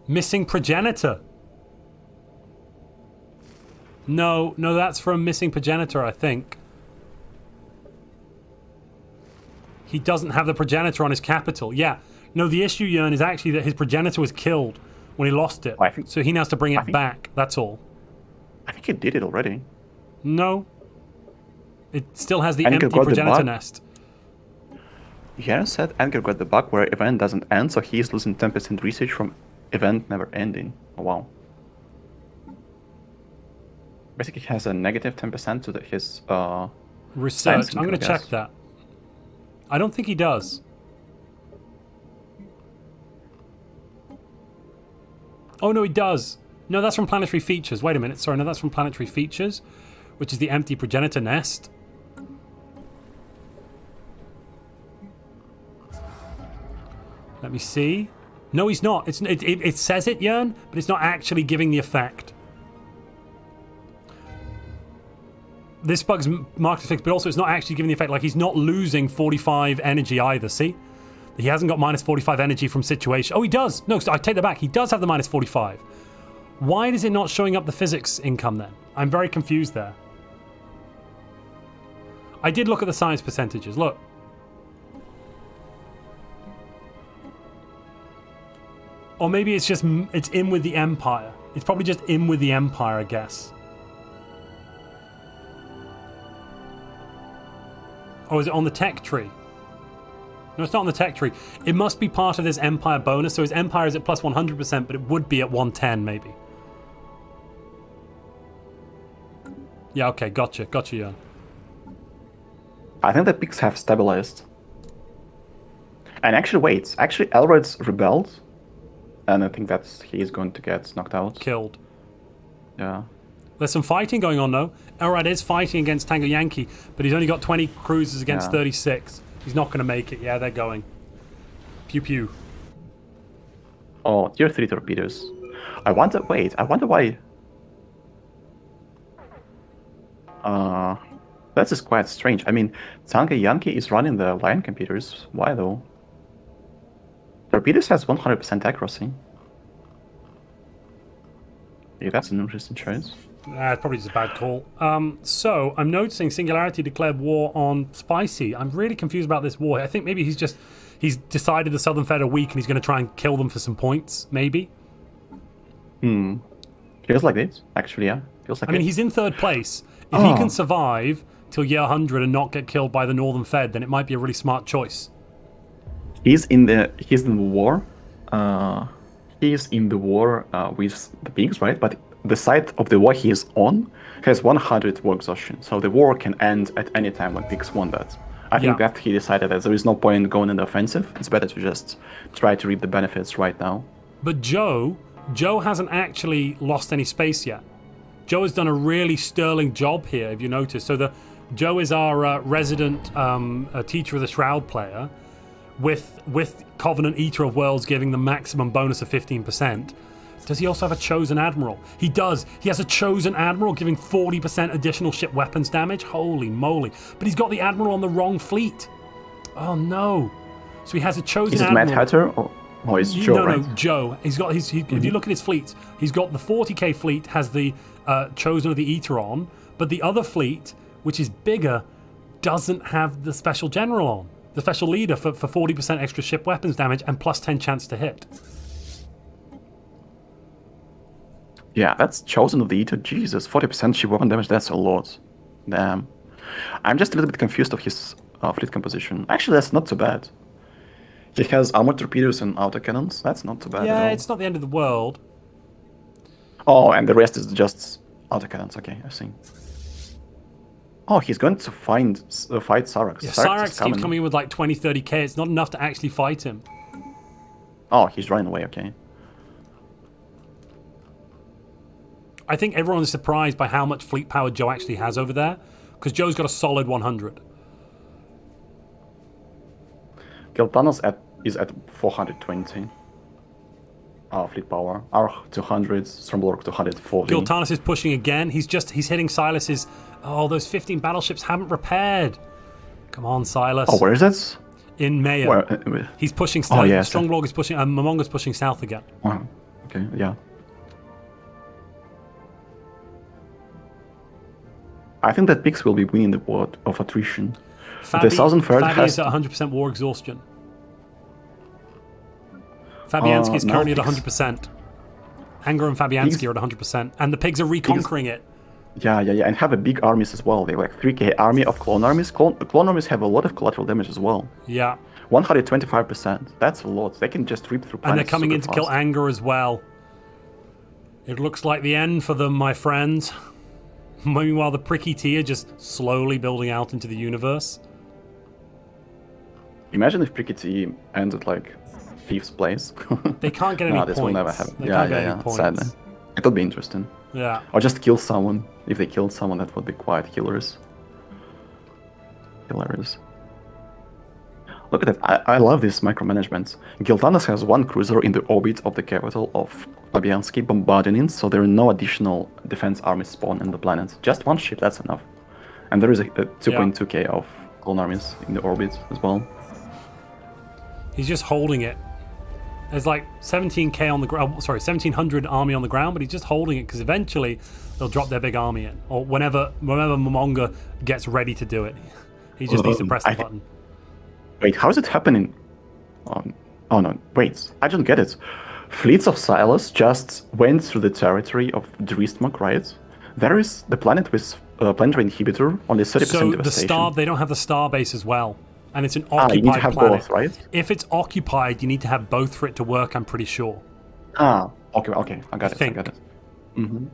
Missing progenitor. No, that's from missing progenitor, I think. He doesn't have the progenitor on his capital. Yeah. No, the issue, Jern, is actually that his progenitor was killed when he lost it. So he now has to bring it back. That's all. I think he did it already. No. It still has the empty progenitor nest. Jern said Anger got the bug where event doesn't end, so he's losing 10% research from event never ending. Oh, wow. Basically, he has a negative 10% to his research. I'm going to check that. I don't think he does. Oh, no, he does. No, that's from planetary features. Wait a minute. Sorry, no, that's from planetary features, which is the empty progenitor nest. Let me see. No, he's not. It says it, Jern, but it's not actually giving the effect. This bug's marked as fixed, but also it's not actually giving the effect. Like, he's not losing 45 energy either, see? He hasn't got minus 45 energy from situation. Oh, he does. No, I take that back. He does have the minus 45. Why is it not showing up the physics income then? I'm very confused there. I did look at the science percentages. Look. Or maybe it's in with the Empire. It's probably just in with the Empire, I guess. Or is it on the tech tree? No, it's not on the tech tree. It must be part of this Empire bonus. So his Empire is at plus 100%, but it would be at 110 maybe. Yeah, okay, gotcha, Jan. I think the peaks have stabilized. And actually, wait, Elrod's rebelled. And I think he is going to get knocked out. Killed. Yeah. There's some fighting going on, though. Elrod is fighting against Tango Yankee, but he's only got 20 cruisers against 36. He's not going to make it. Yeah, they're going. Pew pew. Oh, tier 3 torpedoes. I wonder why... That is quite strange. I mean, Tango Yankee is running the line computers. Why, though? Torpedoes has 100% accuracy. Yeah, that's an interesting choice. It's probably just a bad call. So, I'm noticing Singularity declared war on Spicy. I'm really confused about this war. I think maybe he's decided the Southern Fed are weak and he's going to try and kill them for some points, maybe? Feels like this, actually, yeah. Feels like I mean, he's in third place. If he can survive till year 100 and not get killed by the Northern Fed, then it might be a really smart choice. He's in the war. He's in the war with the pigs, right? But the side of the war he is on has 100 war exhaustion, so the war can end at any time when pigs want that. I think that he decided that there is no point going in the offensive. It's better to just try to reap the benefits right now. But Joe hasn't actually lost any space yet. Joe has done a really sterling job here, if you notice. So Joe is our resident Teacher of the Shroud player, with Covenant Eater of Worlds giving the maximum bonus of 15%. Does he also have a Chosen Admiral? He does. He has a Chosen Admiral giving 40% additional ship weapons damage. Holy moly. But he's got the Admiral on the wrong fleet. Oh no. So he has a Chosen Admiral. Is it Mad Hatter or is Joe, right? No, Joe. He's got if you look at his fleets, he's got the 40k fleet has the Chosen of the Eater on, but the other fleet, which is bigger, doesn't have the Special General on. The Special Leader for 40% extra ship weapons damage and plus 10 chance to hit. Yeah, that's Chosen of the Eater. Jesus, 40% ship weapon damage, that's a lot. Damn. I'm just a little bit confused of his fleet composition. Actually, that's not too bad. He has armored torpedoes and autocannons. That's not too bad at all. It's not the end of the world. Oh, and the rest is just autocannons. Okay, I see. Oh, he's going to fight Cyrax. Yeah, Cyrax keeps coming in with like 20, 30k. It's not enough to actually fight him. Oh, he's running away, okay. I think everyone is surprised by how much fleet power Joe actually has over there, because Joe's got a solid 100. Giltanos is at 420 fleet power. Our 200, Stromblorg 240. Giltanos is pushing again. He's hitting Silas's. Oh, those 15 battleships haven't repaired. Come on, Silas. Oh, where is it? In Maya. Where? He's pushing south. Oh, yeah, Stromblorg is pushing. Momonga's pushing south again. Oh, okay, yeah. I think that Pix will be winning the war of attrition. The Southern Third has at 100% war exhaustion. Fabianski is currently at 100%. Anger and Fabianski are at 100%. And the pigs are reconquering it. Yeah, and have a big armies as well. They're like 3k army of clone armies. Clone armies have a lot of collateral damage as well. Yeah. 125%. That's a lot. They can just rip through planets. And they're coming in to kill Anger as well. It looks like the end for them, my friends. Meanwhile, the Pricky T are just slowly building out into the universe. Imagine if Pricky T ended like 5th place. They can't get any points. This will never happen. Yeah. Sadly. It would be interesting. Yeah. Or just kill someone. If they killed someone, that would be quite hilarious. Look at that. I love this micromanagement. Giltanos has 1 cruiser in the orbit of the capital of Fabianski bombarding it, so there are no additional defense armies spawn in the planet. Just 1 ship, that's enough. And there is a 2.2k of clone armies in the orbit as well. He's just holding it. There's like 17k on the ground, 1700 army on the ground, but he's just holding it because eventually they'll drop their big army in. Or whenever Momonga gets ready to do it. He just needs to press the button. Wait, how is it happening? Oh no, wait, I don't get it. Fleets of Silas just went through the territory of Dristmark, right? There is the planet with planetary inhibitor, only 30% so devastation. They don't have the star base as well. And it's an occupied you need to have planet. Both, right? If it's occupied, you need to have both for it to work, I'm pretty sure. Okay, I got it. Mm-hmm.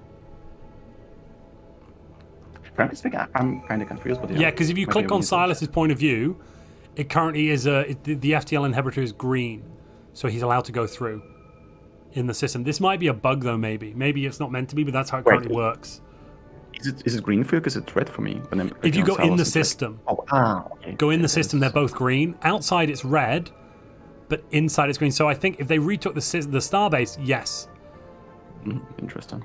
Frankly speaking, I'm kind of confused. But yeah, because if you click on Silas's point of view, it currently is the FTL inhibitor is green, so he's allowed to go through in the system. This might be a bug though, maybe it's not meant to be, but that's how it currently works. Is it green for you? Because it's red for me. If you go in the system, okay. Go in the system, they're both green. Outside it's red, but inside it's green. So I think if they retook the starbase, yes. Interesting.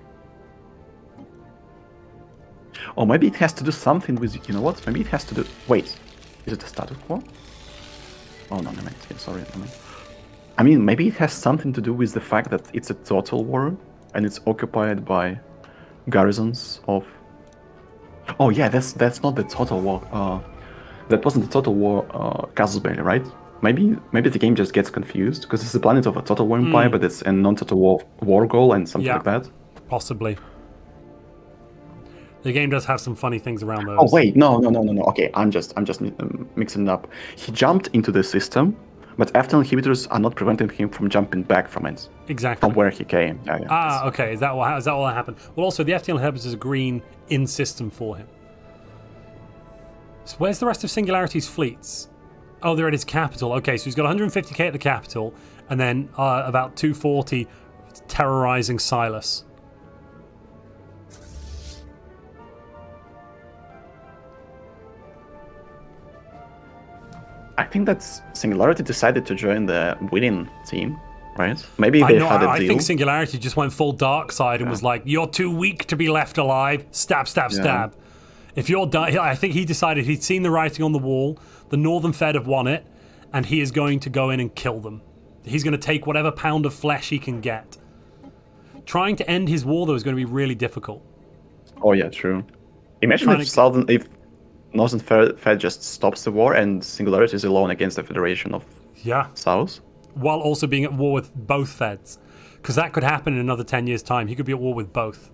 Or maybe it has to do something with, you know what? Maybe it has to do. Wait, is it a status quo? Oh no, sorry. I mean, maybe it has something to do with the fact that it's a total war and it's occupied by garrisons of. Oh yeah, that's not the total war. That wasn't the total war Casus Belli, right? Maybe the game just gets confused because it's a planet of a total war empire, but it's a non-total war goal and something like that. Possibly. The game does have some funny things around those. Oh wait, no. Okay, I'm just mixing it up. He jumped into the system, but FTL inhibitors are not preventing him from jumping back from it. Exactly. From where he came. Yeah. Okay. Is that what happened? Well, also the FTL inhibitors are green in system for him. So where's the rest of Singularity's fleets? Oh, they're at his capital. Okay, so he's got 150k at the capital, and then about 240 terrorizing Silas. I think that Singularity decided to join the winning team, right? Maybe they had a deal. I think Singularity just went full dark side and was like, "You're too weak to be left alive." Stab, stab, stab. If you're done, I think he decided he'd seen the writing on the wall. The Northern Fed have won it, and he is going to go in and kill them. He's going to take whatever pound of flesh he can get. Trying to end his war, though, is going to be really difficult. Oh yeah, true. Imagine if Northern Fed just stops the war and Singularity is alone against the Federation of South. While also being at war with both Feds. Because that could happen in another 10 years' time. He could be at war with both.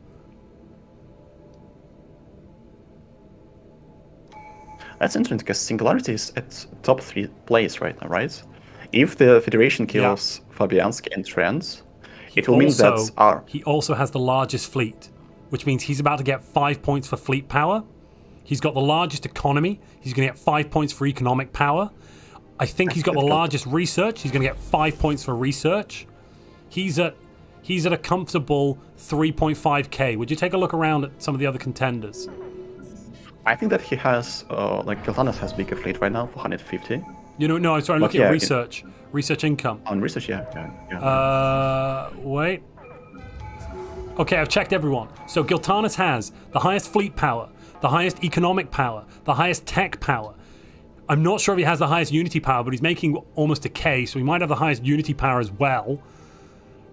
That's interesting because Singularity is at top 3 place right now, right? If the Federation kills Fabianski and Trent, it will mean that he also has the largest fleet, which means he's about to get 5 points for fleet power. He's got the largest economy. He's going to get 5 points for economic power. I think he's got the largest research. He's going to get 5 points for research. He's at a comfortable 3.5k. Would you take a look around at some of the other contenders? I think that he has, Keltanas has bigger fleet right now, 450. No, I'm sorry, I'm looking at research. Research income. On research, wait. Okay, I've checked everyone. So Giltanis has the highest fleet power, the highest economic power, the highest tech power. I'm not sure if he has the highest unity power, but he's making almost a K, so he might have the highest unity power as well,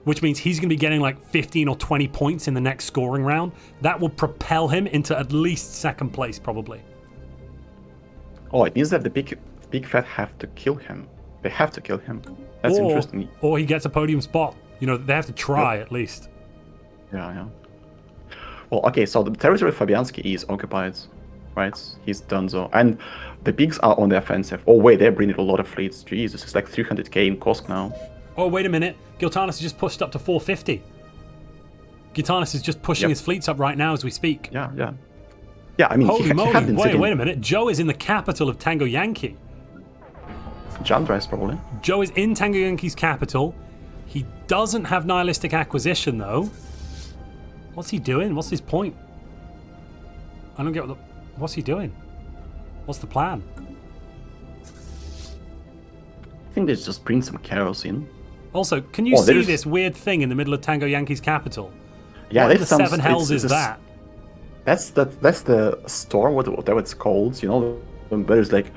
which means he's going to be getting like 15 or 20 points in the next scoring round. That will propel him into at least second place, probably. Oh, it means that the big fat have to kill him. They have to kill him. That's interesting. Or he gets a podium spot. They have to try at least. Yeah. Well, okay, so the territory of Fabianski is occupied, right? He's done so. And the pigs are on the offensive. Oh, wait, they're bringing a lot of fleets. Jesus, it's like 300k in Kosk now. Oh, wait a minute. Giltanis has just pushed up to 450. Giltanis is just pushing his fleets up right now as we speak. Yeah, I mean, holy moly. Wait a minute. Joe is in the capital of Tango Yankee. Jandras, probably. Joe is in Tango Yankee's capital. He doesn't have nihilistic acquisition, though. What's he doing? What's his point? I don't get what's he doing? What's the plan? I think they just bring some kerosene. Also, can you see this weird thing in the middle of Tango Yankee's capital? Yeah, what in the seven hells is that? That's the storm, whatever it's called. There's like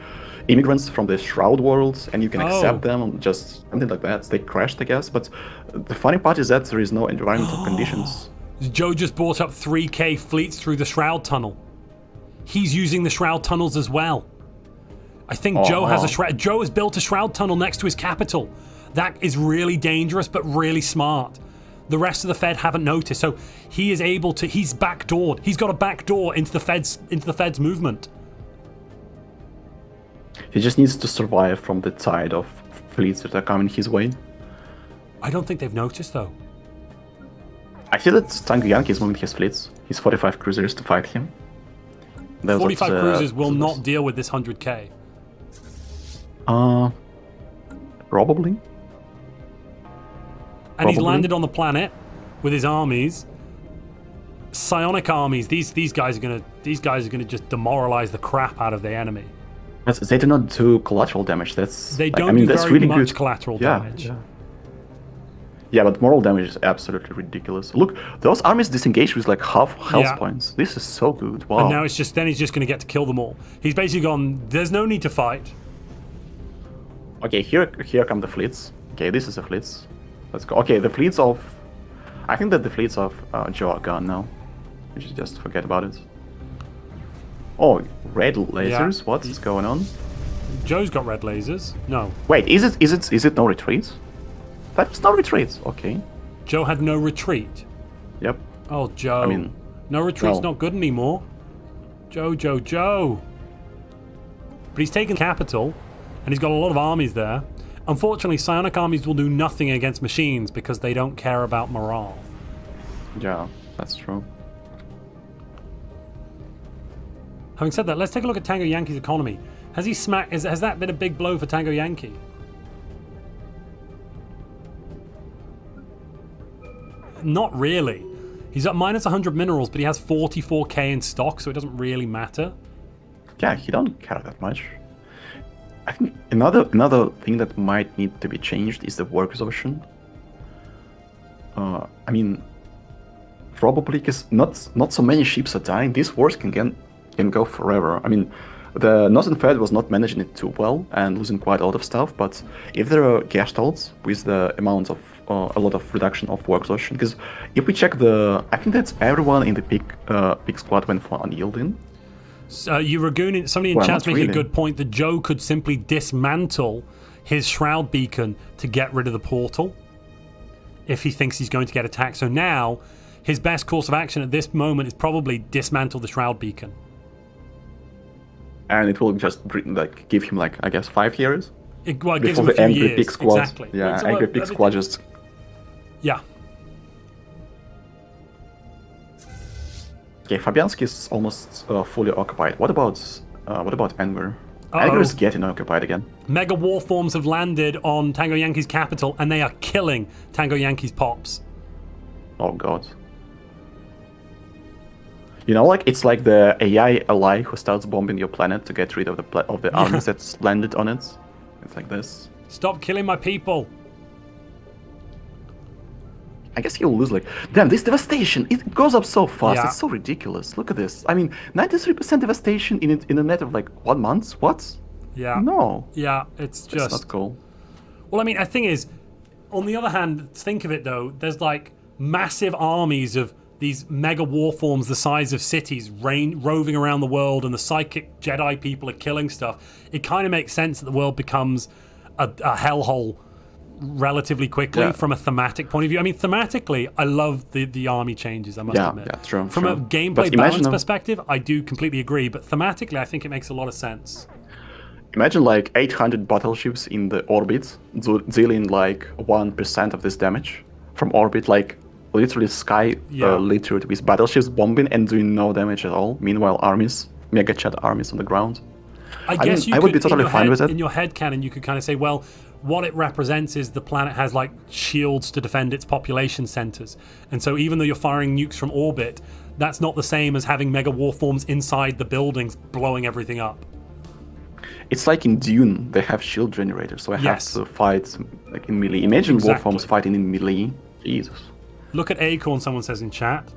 immigrants from the Shroud world, and you can accept them, just something like that. They crashed, I guess. But the funny part is that there is no environmental conditions. Joe just brought up 3k fleets through the Shroud Tunnel. He's using the Shroud Tunnels as well. I think Joe has a Shroud. Joe has built a Shroud Tunnel next to his capital. That is really dangerous, but really smart. The rest of the Fed haven't noticed, so he is able to. He's backdoored. He's got a backdoor into the Fed's movement. He just needs to survive from the tide of fleets that are coming his way. I don't think they've noticed, though. I feel that Tango Yankee is moving his fleets. His 45 cruisers to fight him. 45 cruisers will not deal with this 100k. Probably. And he's landed on the planet with his armies. Psionic armies. These guys are gonna just demoralize the crap out of the enemy. They do not do collateral damage. They don't do very really much collateral damage. Yeah, but moral damage is absolutely ridiculous. Look, those armies disengage with like half health points. This is so good. Wow. And now he's just going to get to kill them all. He's basically gone, there's no need to fight. Okay, here come the fleets. Okay, this is the fleets. Let's go. Okay, the fleets of... I think that the fleets of Joe are gone now. We should just forget about it. Oh, red lasers? Yeah. What is going on? Joe's got red lasers. No. Wait, is it no retreat? That's no retreat. Okay. Joe had no retreat. Yep. Oh, Joe. I mean, no retreat's not good anymore. Joe. But he's taken capital, and he's got a lot of armies there. Unfortunately, psionic armies will do nothing against machines because they don't care about morale. Yeah, that's true. Having said that, let's take a look at Tango Yankee's economy. Has he smacked? Has that been a big blow for Tango Yankee? Not really. He's at minus 100 minerals, but he has 44k in stock, so it doesn't really matter. Yeah, he don't care that much. I think another thing that might need to be changed is the work exhaustion. I mean, probably because not so many ships are dying. These wars can go forever. I mean, the Northern Fed was not managing it too well and losing quite a lot of stuff. But if there are gestalts with the amount of a lot of reduction of work exhaustion, because if we check I think that's everyone in the peak squad went for unyielding. Somebody in chat's making a good point that Joe could simply dismantle his shroud beacon to get rid of the portal if he thinks he's going to get attacked. So now his best course of action at this moment is probably dismantle the shroud beacon. And it will just give him I guess 5 years. It gives him a few years. Peak squad. Exactly. Yeah, angry peak squad just. Yeah. Okay, Fabianski is almost fully occupied. What about Anger? Anger is getting occupied again. Mega war forms have landed on Tango Yankee's capital, and they are killing Tango Yankee's pops. Oh god. You know, it's like the AI ally who starts bombing your planet to get rid of the armies that's landed on it. It's like this. Stop killing my people. I guess he'll lose damn, this devastation, it goes up so fast. Yeah. It's so ridiculous. Look at this. I mean, 93% devastation in a net of 1 month. What? Yeah. No. Yeah, it's just That's not cool. Well, I mean, the thing is, on the other hand, think of it though, there's massive armies of these mega war forms the size of cities roving around the world, and the psychic Jedi people are killing stuff. It kind of makes sense that the world becomes a hellhole relatively quickly from a thematic point of view. I mean, thematically, I love the army changes, I must admit. Yeah, true. From a gameplay balance perspective, I do completely agree, but thematically, I think it makes a lot of sense. Imagine 800 battleships in the orbit dealing 1% of this damage from orbit, literally sky littered with battleships bombing and doing no damage at all. Meanwhile, mega chat armies on the ground. I guess I would be totally fine with it. In your head canon, you could kind of say, well, what it represents is the planet has shields to defend its population centers. And so even though you're firing nukes from orbit, that's not the same as having mega war forms inside the buildings blowing everything up. It's like in Dune, they have shield generators, so I have to fight in melee. Imagine war forms fighting in melee. Jesus. Look at Acorn, someone says in chat.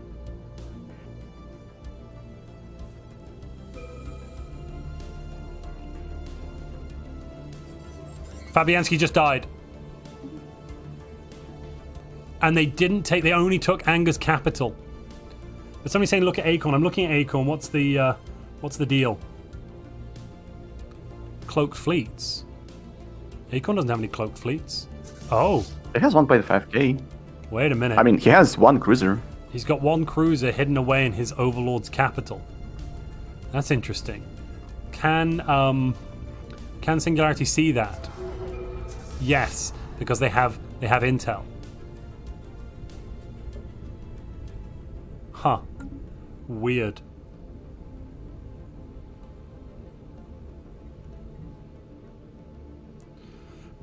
Fabianski just died. And they only took Anger's capital. But somebody's saying look at Acorn. I'm looking at Acorn. What's the deal? Cloaked fleets. Acorn doesn't have any cloaked fleets. Oh. It has 1.5k. Wait a minute. I mean, he has one cruiser. He's got one cruiser hidden away in his overlord's capital. That's interesting. Can Singularity see that? Yes, because they have intel. Huh. Weird.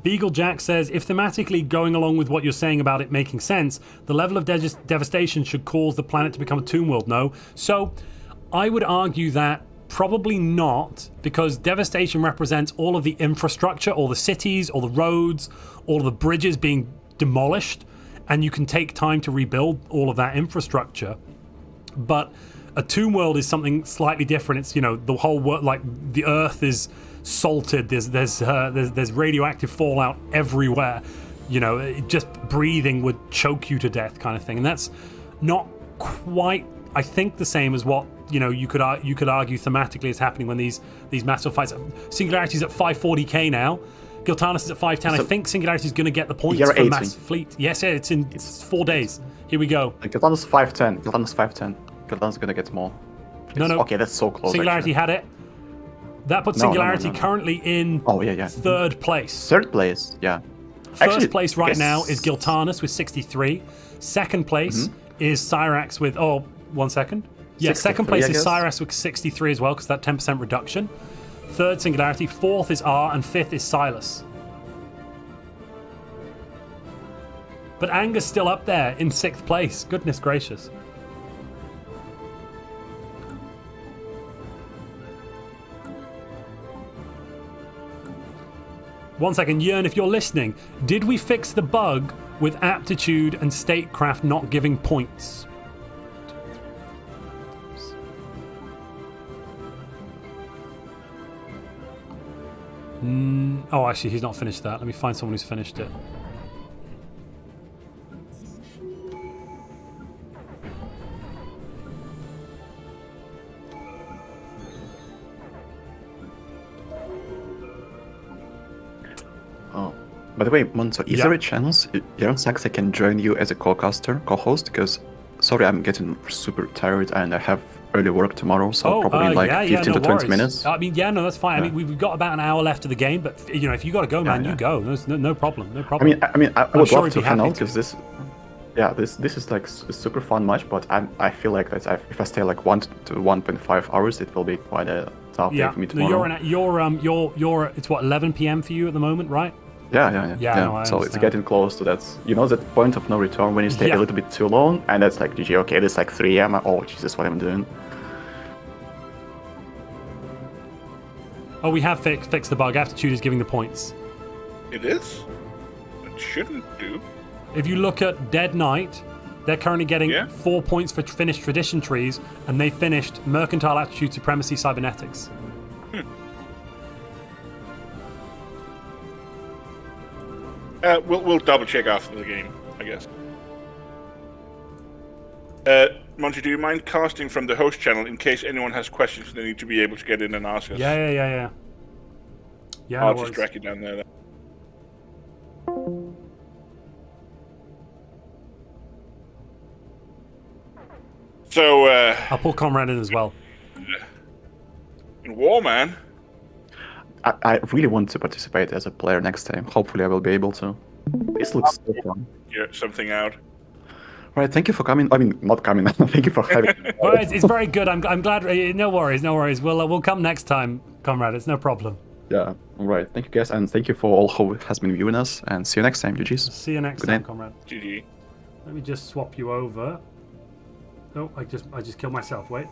Beagle Jack says, if thematically going along with what you're saying about it making sense, the level of devastation should cause the planet to become a tomb world, no? So, I would argue that probably not, because devastation represents all of the infrastructure, all the cities, all the roads, all of the bridges being demolished, and you can take time to rebuild all of that infrastructure. But a tomb world is something slightly different. It's, the whole world, the Earth is salted. There's radioactive fallout everywhere. Just breathing would choke you to death, kind of thing. And that's not quite, I think, the same as what you could argue thematically is happening when these massive fights. Singularity's at 540k now. Giltanis is at 510. So I think Singularity is going to get the points for mass fleet. Yes, it's 4 days. Here we go. Giltanis 510. Giltanis 510. Giltanis is going to get more. No, no. Okay, that's so close. Singularity actually. had it. That puts No, Singularity no. currently in Yeah. third place. Third place, yeah. First place right now is Giltanus with 63. Second place is Cyrax with 1 second. Yeah, second place is Cyrax with 63 as well, because that 10% reduction. Third, Singularity. Fourth is R, and fifth is Silas. But Anger's still up there in 6th place. Goodness gracious. One second, Jern, if you're listening, did we fix the bug with aptitude and statecraft not giving points? Oh, actually, he's not finished that. Let me find someone who's finished it. Oh, by the way, Montu, is there a chance Jernsaxe can join you as a co-host? Because, sorry, I'm getting super tired and I have early work tomorrow, so probably like 15 to 20 minutes. I mean, that's fine. I mean, we've got about an hour left of the game, but if you got to go, man, you go. There's no problem. No problem. I would love to hang out because this is like a super fun match, but I feel like that if I stay like 1 to 1.5 hours, it will be quite a tough day for me tomorrow. You're it's what 11 p.m. for you at the moment, right? Yeah. No, so it's getting close to that. That point of no return when you stay a little bit too long, and that's like, GG. Okay, it's like 3 a.m. Oh Jesus, what am I doing? Oh, we have fixed the bug. Aptitude is giving the points. It is? It shouldn't do. If you look at Dead Knight, they're currently getting 4 points for finished tradition trees, and they finished Mercantile Aptitude, Supremacy, Cybernetics. We'll double check after the game, I guess. Monty, do you mind casting from the host channel in case anyone has questions they need to be able to get in and ask us? Yeah. I'll just drag you down there then. So, I'll pull Comrade in as well. In War, man. I really want to participate as a player next time. Hopefully I will be able to. This looks so fun. Get something out. Right, thank you for coming. I mean, not coming. Thank you for having me. Well, it's very good. I'm glad. No worries. We'll come next time, Comrade. It's no problem. Yeah, all right. Thank you, guys, and thank you for all who has been viewing us, and see you next time, GG's. See you next time, Comrade. GG. Let me just swap you over. Oh, I just killed myself. Wait.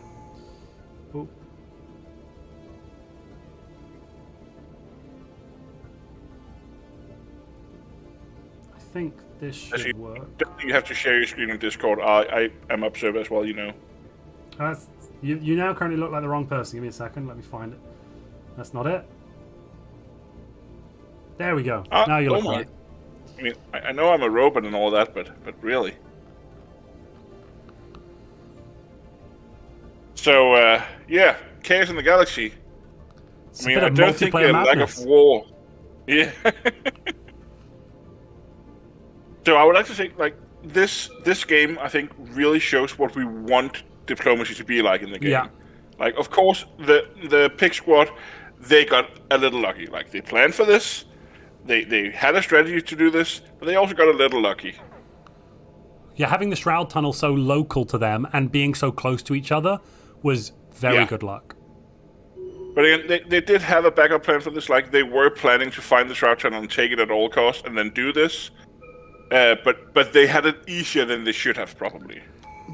Oh. I think this should work. You have to share your screen on Discord. I am observer as well, you know. You now currently look like the wrong person. Give me a second. Let me find it. That's not it. There we go. Now you look right. I mean, I know I'm a robot and all that, but really. So, yeah, Chaos in the Galaxy. It's I mean, I don't think a lack of war. Yeah. So I would like to say, like, this game, I think, really shows what we want diplomacy to be like in the game. Yeah. Like, of course, the Pig Squad, they got a little lucky. Like, they planned for this, they had a strategy to do this, but they also got a little lucky. Yeah, having the Shroud Tunnel so local to them and being so close to each other was very good luck. But again, they did have a backup plan for this. Like, they were planning to find the Shroud Tunnel and take it at all costs and then do this. But they had it easier than they should have, probably.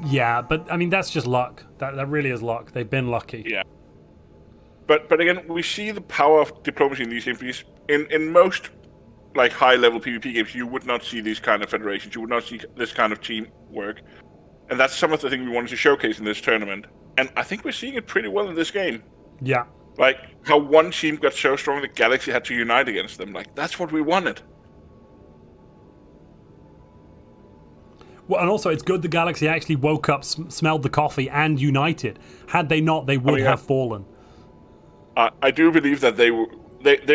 Yeah, but I mean, that's just luck. That really is luck. They've been lucky. Yeah. But again, we see the power of diplomacy in these games. In most like high-level PvP games, you would not see these kind of federations. You would not see this kind of teamwork. And that's some of the things we wanted to showcase in this tournament. And I think we're seeing it pretty well in this game. Yeah. Like, how one team got so strong the Galaxy had to unite against them. Like, that's what we wanted. Well, and also, it's good the Galaxy actually woke up, smelled the coffee, and united. Had they not, they would have fallen. I do believe that they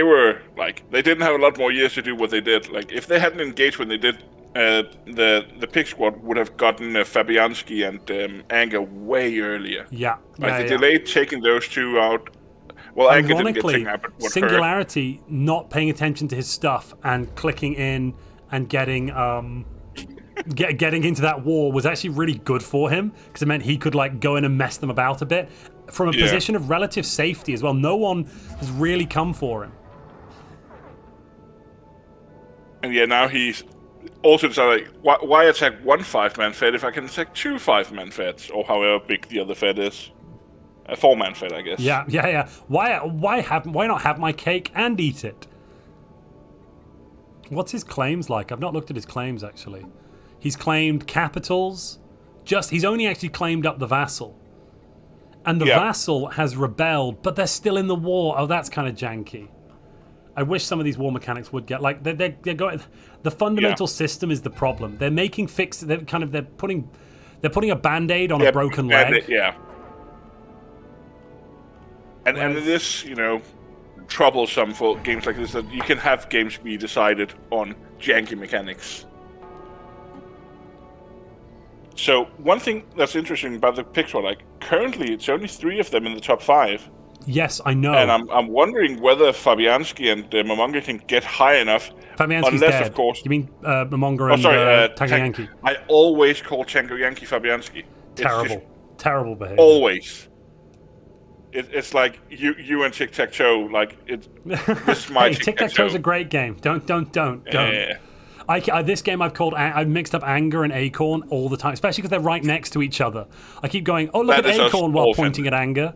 were like, they didn't have a lot more years to do what they did. Like, if they hadn't engaged when they did the Pig Squad would have gotten Fabianski and Anger way earlier. Yeah. Like the delay taking those two out. Well, Anger didn't get taken out, but what Singularity not paying attention to his stuff and clicking in and getting getting into that war was actually really good for him, because it meant he could like go in and mess them about a bit from a position of relative safety as well. No one has really come for him. And yeah, now he's also decided, like, why attack one 5-man Fed if I can attack two 5-man Feds, or however big the other Fed is. A 4-man Fed, I guess. Yeah. Why not have my cake and eat it? What's his claims like? I've not looked at his claims, actually. He's claimed capitals. He's only actually claimed up the vassal. And the vassal has rebelled, but they're still in the war. Oh, that's kind of janky. I wish some of these war mechanics would get, like, they're going. The fundamental system is the problem. They're making fixes. They're putting a band-aid on a broken leg. Yeah. And it is, troublesome for games like this that you can have games be decided on janky mechanics. So one thing that's interesting about the Pig Squad, like currently it's only 3 of them in the top 5. Yes, I know. And I'm wondering whether Fabianski and Momonga can get high enough. Fabianski's unless, dead. Of course, you mean Momonga and Tango Yankee? I always call Tango Yankee Fabianski. Terrible behavior. Always. It's like you and Tic Tac Toe. Like this is my hey, Tic Tac Toe's a great game. Don't. This game I've mixed up Anger and Acorn all the time, especially because they're right next to each other. I keep going, oh look at Acorn while pointing at Anger.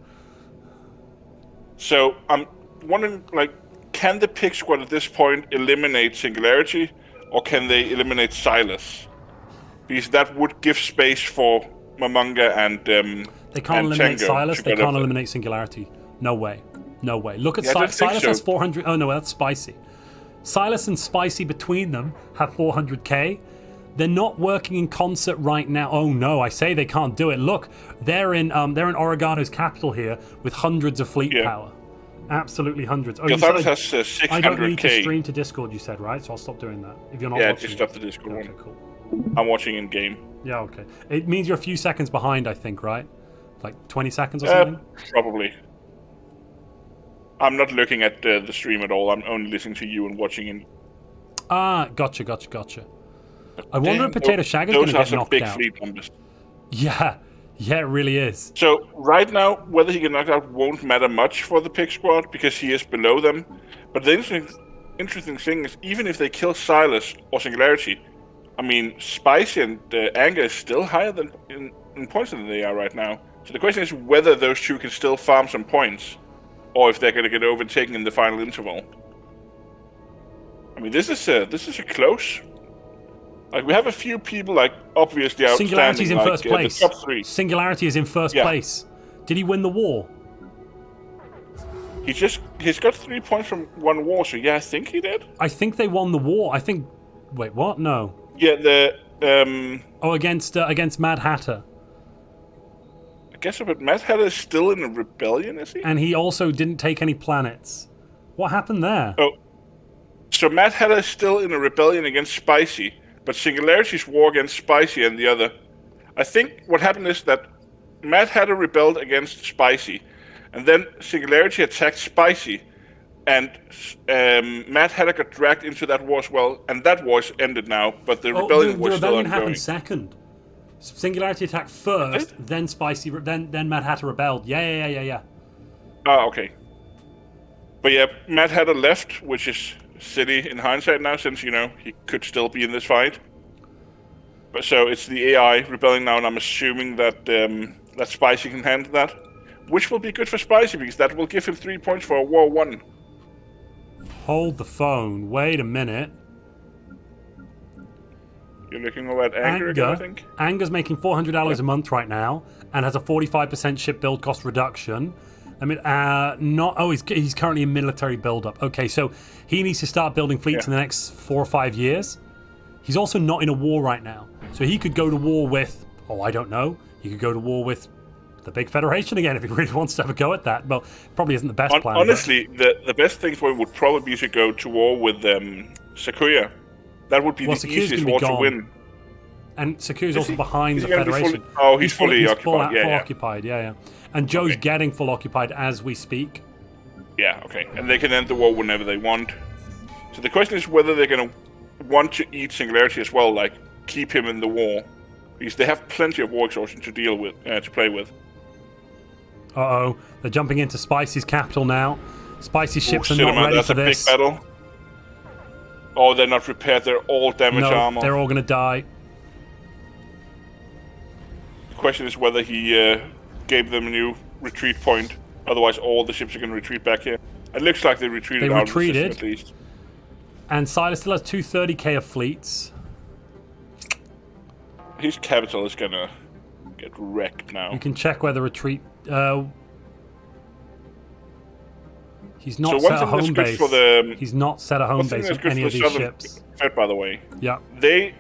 So I'm wondering, like, can the Pig Squad at this point eliminate Singularity, or can they eliminate Silas? Because that would give space for Momonga and they can't eliminate Silas. They can't eliminate Singularity. No way. Look at Silas has 400. Oh no, that's Spicy. Silas and Spicy between them have 400k. They're not working in concert right now. Oh no, I say they can't do it. Look, they're in Oregano's capital here with hundreds of fleet power. Absolutely hundreds. Oh, Silas has 600k. I don't need to stream to Discord, you said, right? So I'll stop doing that. If you're not watching. Just stop the Discord one. Okay, cool. I'm watching in game. Yeah, okay. It means you're a few seconds behind, I think, right? Like 20 seconds or something? Probably. I'm not looking at the stream at all. I'm only listening to you and watching in. Ah, gotcha. I wonder if Potato Shagger's going to get knocked big out. Fleet numbers. Yeah, it really is. So right now, whether he gets knocked out won't matter much for the Pig Squad because he is below them. But the interesting thing is, even if they kill Silas or Singularity, I mean, Spicy and Anger is still higher than in points than they are right now. So the question is whether those two can still farm some points, or if they're going to get overtaken in the final interval. I mean, this is a close. Like, we have a few people, like, obviously outstanding. Singularity's in first place. The top 3. Singularity is in first place. Did he win the war? He's got 3 points from one war, so yeah, I think he did. I think they won the war. Wait, what? No. Yeah, against Mad Hatter. I guess, but Mad Hatter is still in a rebellion, is he? And he also didn't take any planets. What happened there? Oh, so Mad Hatter is still in a rebellion against Spicy, but Singularity's war against Spicy and the other. I think what happened is that Mad Hatter rebelled against Spicy, and then Singularity attacked Spicy, and Mad Hatter got dragged into that war as well, and that war is ended now, but the rebellion was still ongoing. The rebellion happened second. Singularity attacked first, then Spicy, then Mad Hatter rebelled. Yeah. Oh, okay. But yeah, Mad Hatter left, which is silly in hindsight now, since, he could still be in this fight. But so it's the AI rebelling now, and I'm assuming that that Spicy can handle that, which will be good for Spicy, because that will give him 3 points for a War 1. Hold the phone. Wait a minute. You're looking over at Anger again, I think? Anger's making $400 a month right now, and has a 45% ship build cost reduction. I mean, he's currently in military build-up. Okay, so he needs to start building fleets in the next 4 or 5 years. He's also not in a war right now. So he could go to war with, I don't know, he could go to war with the Big Federation again if he really wants to have a go at that. Well, probably isn't the best plan. Honestly, the best thing for him would probably be to go to war with Sakuya. That would be Well, the Secur's easiest gonna war be to gone. win. And Secur's Is also he- behind is the he gonna be Federation. he's fully occupied. Full occupied, yeah. And Joe's Okay. getting full occupied as we speak. Yeah, okay. And they can end the war whenever they want. So the question is whether they're going to want to eat Singularity as well, like keep him in the war. Because they have plenty of war exhaustion to deal with, to play with. Uh-oh. They're jumping into Spicy's capital now. Spicy's ships are not Cinema, ready that's for a this. big battle. Oh, they're not repaired. They're all damage No, armor. they're all going to die. The question is whether he gave them a new retreat point. Otherwise, all the ships are going to retreat back here. It looks like they retreated out of the system, at least. And Silas still has 230k of fleets. His capital is going to get wrecked now. You can check where the retreat... he's not So set one a thing that's home good base. for the... He's not set a home One thing base that's on good any for of the these Southern ships. Fed, by the way. Yeah. They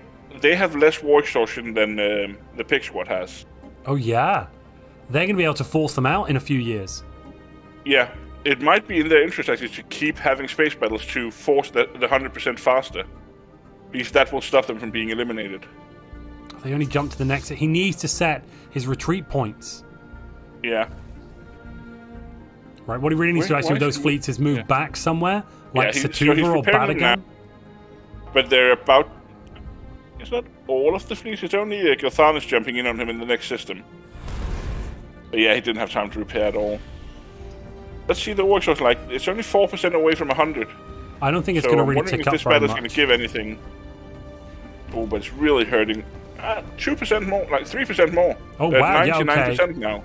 have less war exhaustion than the Pig Squad has. Oh, yeah. They're going to be able to force them out in a few years. Yeah, it might be in their interest actually to keep having space battles to force the 100% faster. Because that will stop them from being eliminated. They only jump to the next... He needs to set his retreat points. Yeah. Right, what he really needs to Why actually with is those he- fleets is move yeah. back somewhere, like he's Satuva or preparing them Badagan. But they're about... It's not all of the fleets, it's only Gothanis jumping in on him in the next system. But yeah, he didn't have time to repair at all. Let's see the war exhaustion, like, it's only 4% away from 100. I don't think it's So going to I'm really wondering tick if up this very battle's going to much. give anything. Oh, but it's really hurting. 2% more, like 3% more. Oh, They're wow, at yeah, 99% okay. now.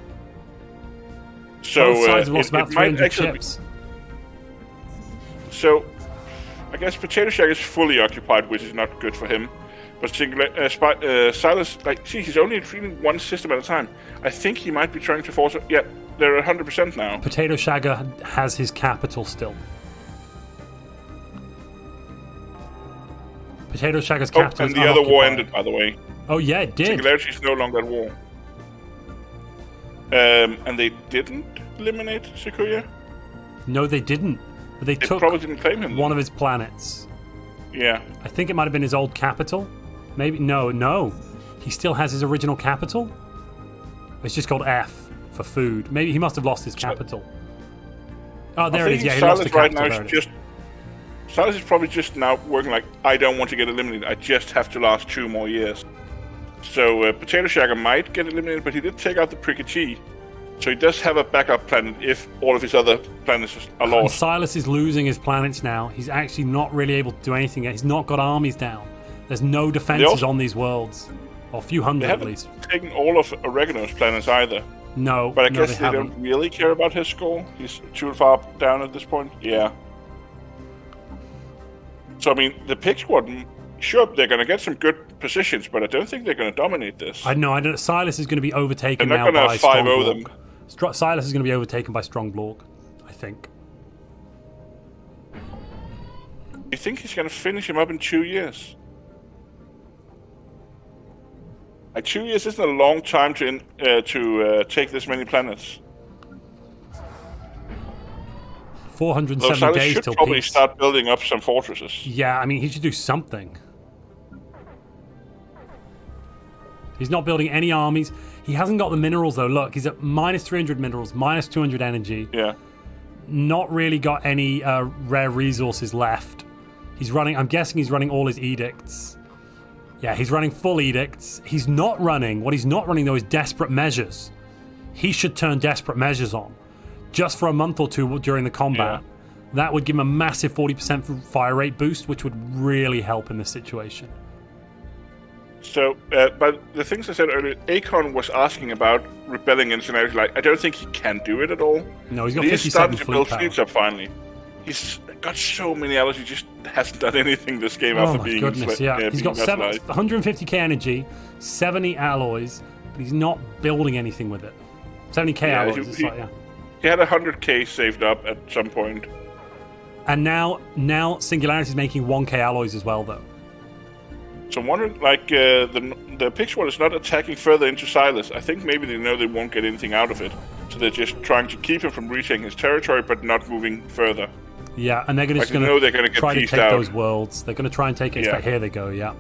So Both sides have lost it about might 300 actually ships. So, I guess Potato Shack is fully occupied, which is not good for him. But Silas, like, see, he's only treating one system at a time. I think he might be trying to force it. Yeah, they're 100% now. Potato Shagger has his capital still. Potato Shagger's Oh, capital and is the other war unoccupied. ended, by the way. Oh, yeah, it did. Singularity is no longer at war. And they didn't eliminate Sequoia? No, they didn't. But they They took probably didn't claim him. one of his planets. Yeah. I think it might have been his old capital. Maybe. No. He still has his original capital. It's just called F for food. Maybe he must have lost his capital. Oh, there I it is. think Yeah, he lost the Silas right capital. now There is it is. just... Silas is probably just now working like, I don't want to get eliminated. I just have to last 2 more years. So Potato Shagger might get eliminated, but he did take out the Prickatee. So he does have a backup planet if all of his other planets are And lost. Silas is losing his planets now. He's actually not really able to do anything yet. He's not got armies down. There's no defenses also- on these worlds. Or a few They hundred at haven't least. taken all of Oregano's planets either. No, But I no, guess they they haven't. don't really care about his score. He's too far down at this point. Yeah. So, I mean, the Pig Squad, sure, they're going to get some good positions, but I don't think they're going to dominate this. I know. Silas is going to be overtaken They're now not going by to 5-0 them. Strongblorg. Silas is going to be overtaken by Strongblorg, I think. You think he's going to finish him up in 2 years? Like 2 years isn't a long time to take this many planets. 470 Silas days should till probably peace. start building up some fortresses. Yeah, I mean, he should do something. He's not building any armies. He hasn't got the minerals, though. Look, he's at minus 300 minerals, minus 200 energy. Yeah. Not really got any rare resources left. He's running... I'm guessing he's running all his edicts. Yeah, he's running full edicts. He's not running... What he's not running, though, is desperate measures. He should turn desperate measures on. Just for a month or two during the combat. Yeah. That would give him a massive 40% fire rate boost, which would really help in this situation. So, but the things I said earlier, Akon was asking about rebelling in scenarios like, I don't think he can do it at all. No, he's got He's 57 starting to fleet build power. fleets up finally. He's got so many allies, he just hasn't done anything this game Oh after my being goodness, yeah. He's being got vassalized. 150k energy, 70 alloys, but he's not building anything with it. 70k Yeah, alloys, it's like, yeah. He had 100k saved up at some point. And now Singularity is making 1k alloys as well, though. So I'm wondering, like, the Pig Squad is not attacking further into Silas. I think maybe they know they won't get anything out of it. So they're just trying to keep him from retaking his territory, but not moving further. Yeah, and they're going Like, to they're gonna get try to pieced take out. those worlds. They're going to try and take it. Yeah. Here they go. Yeah.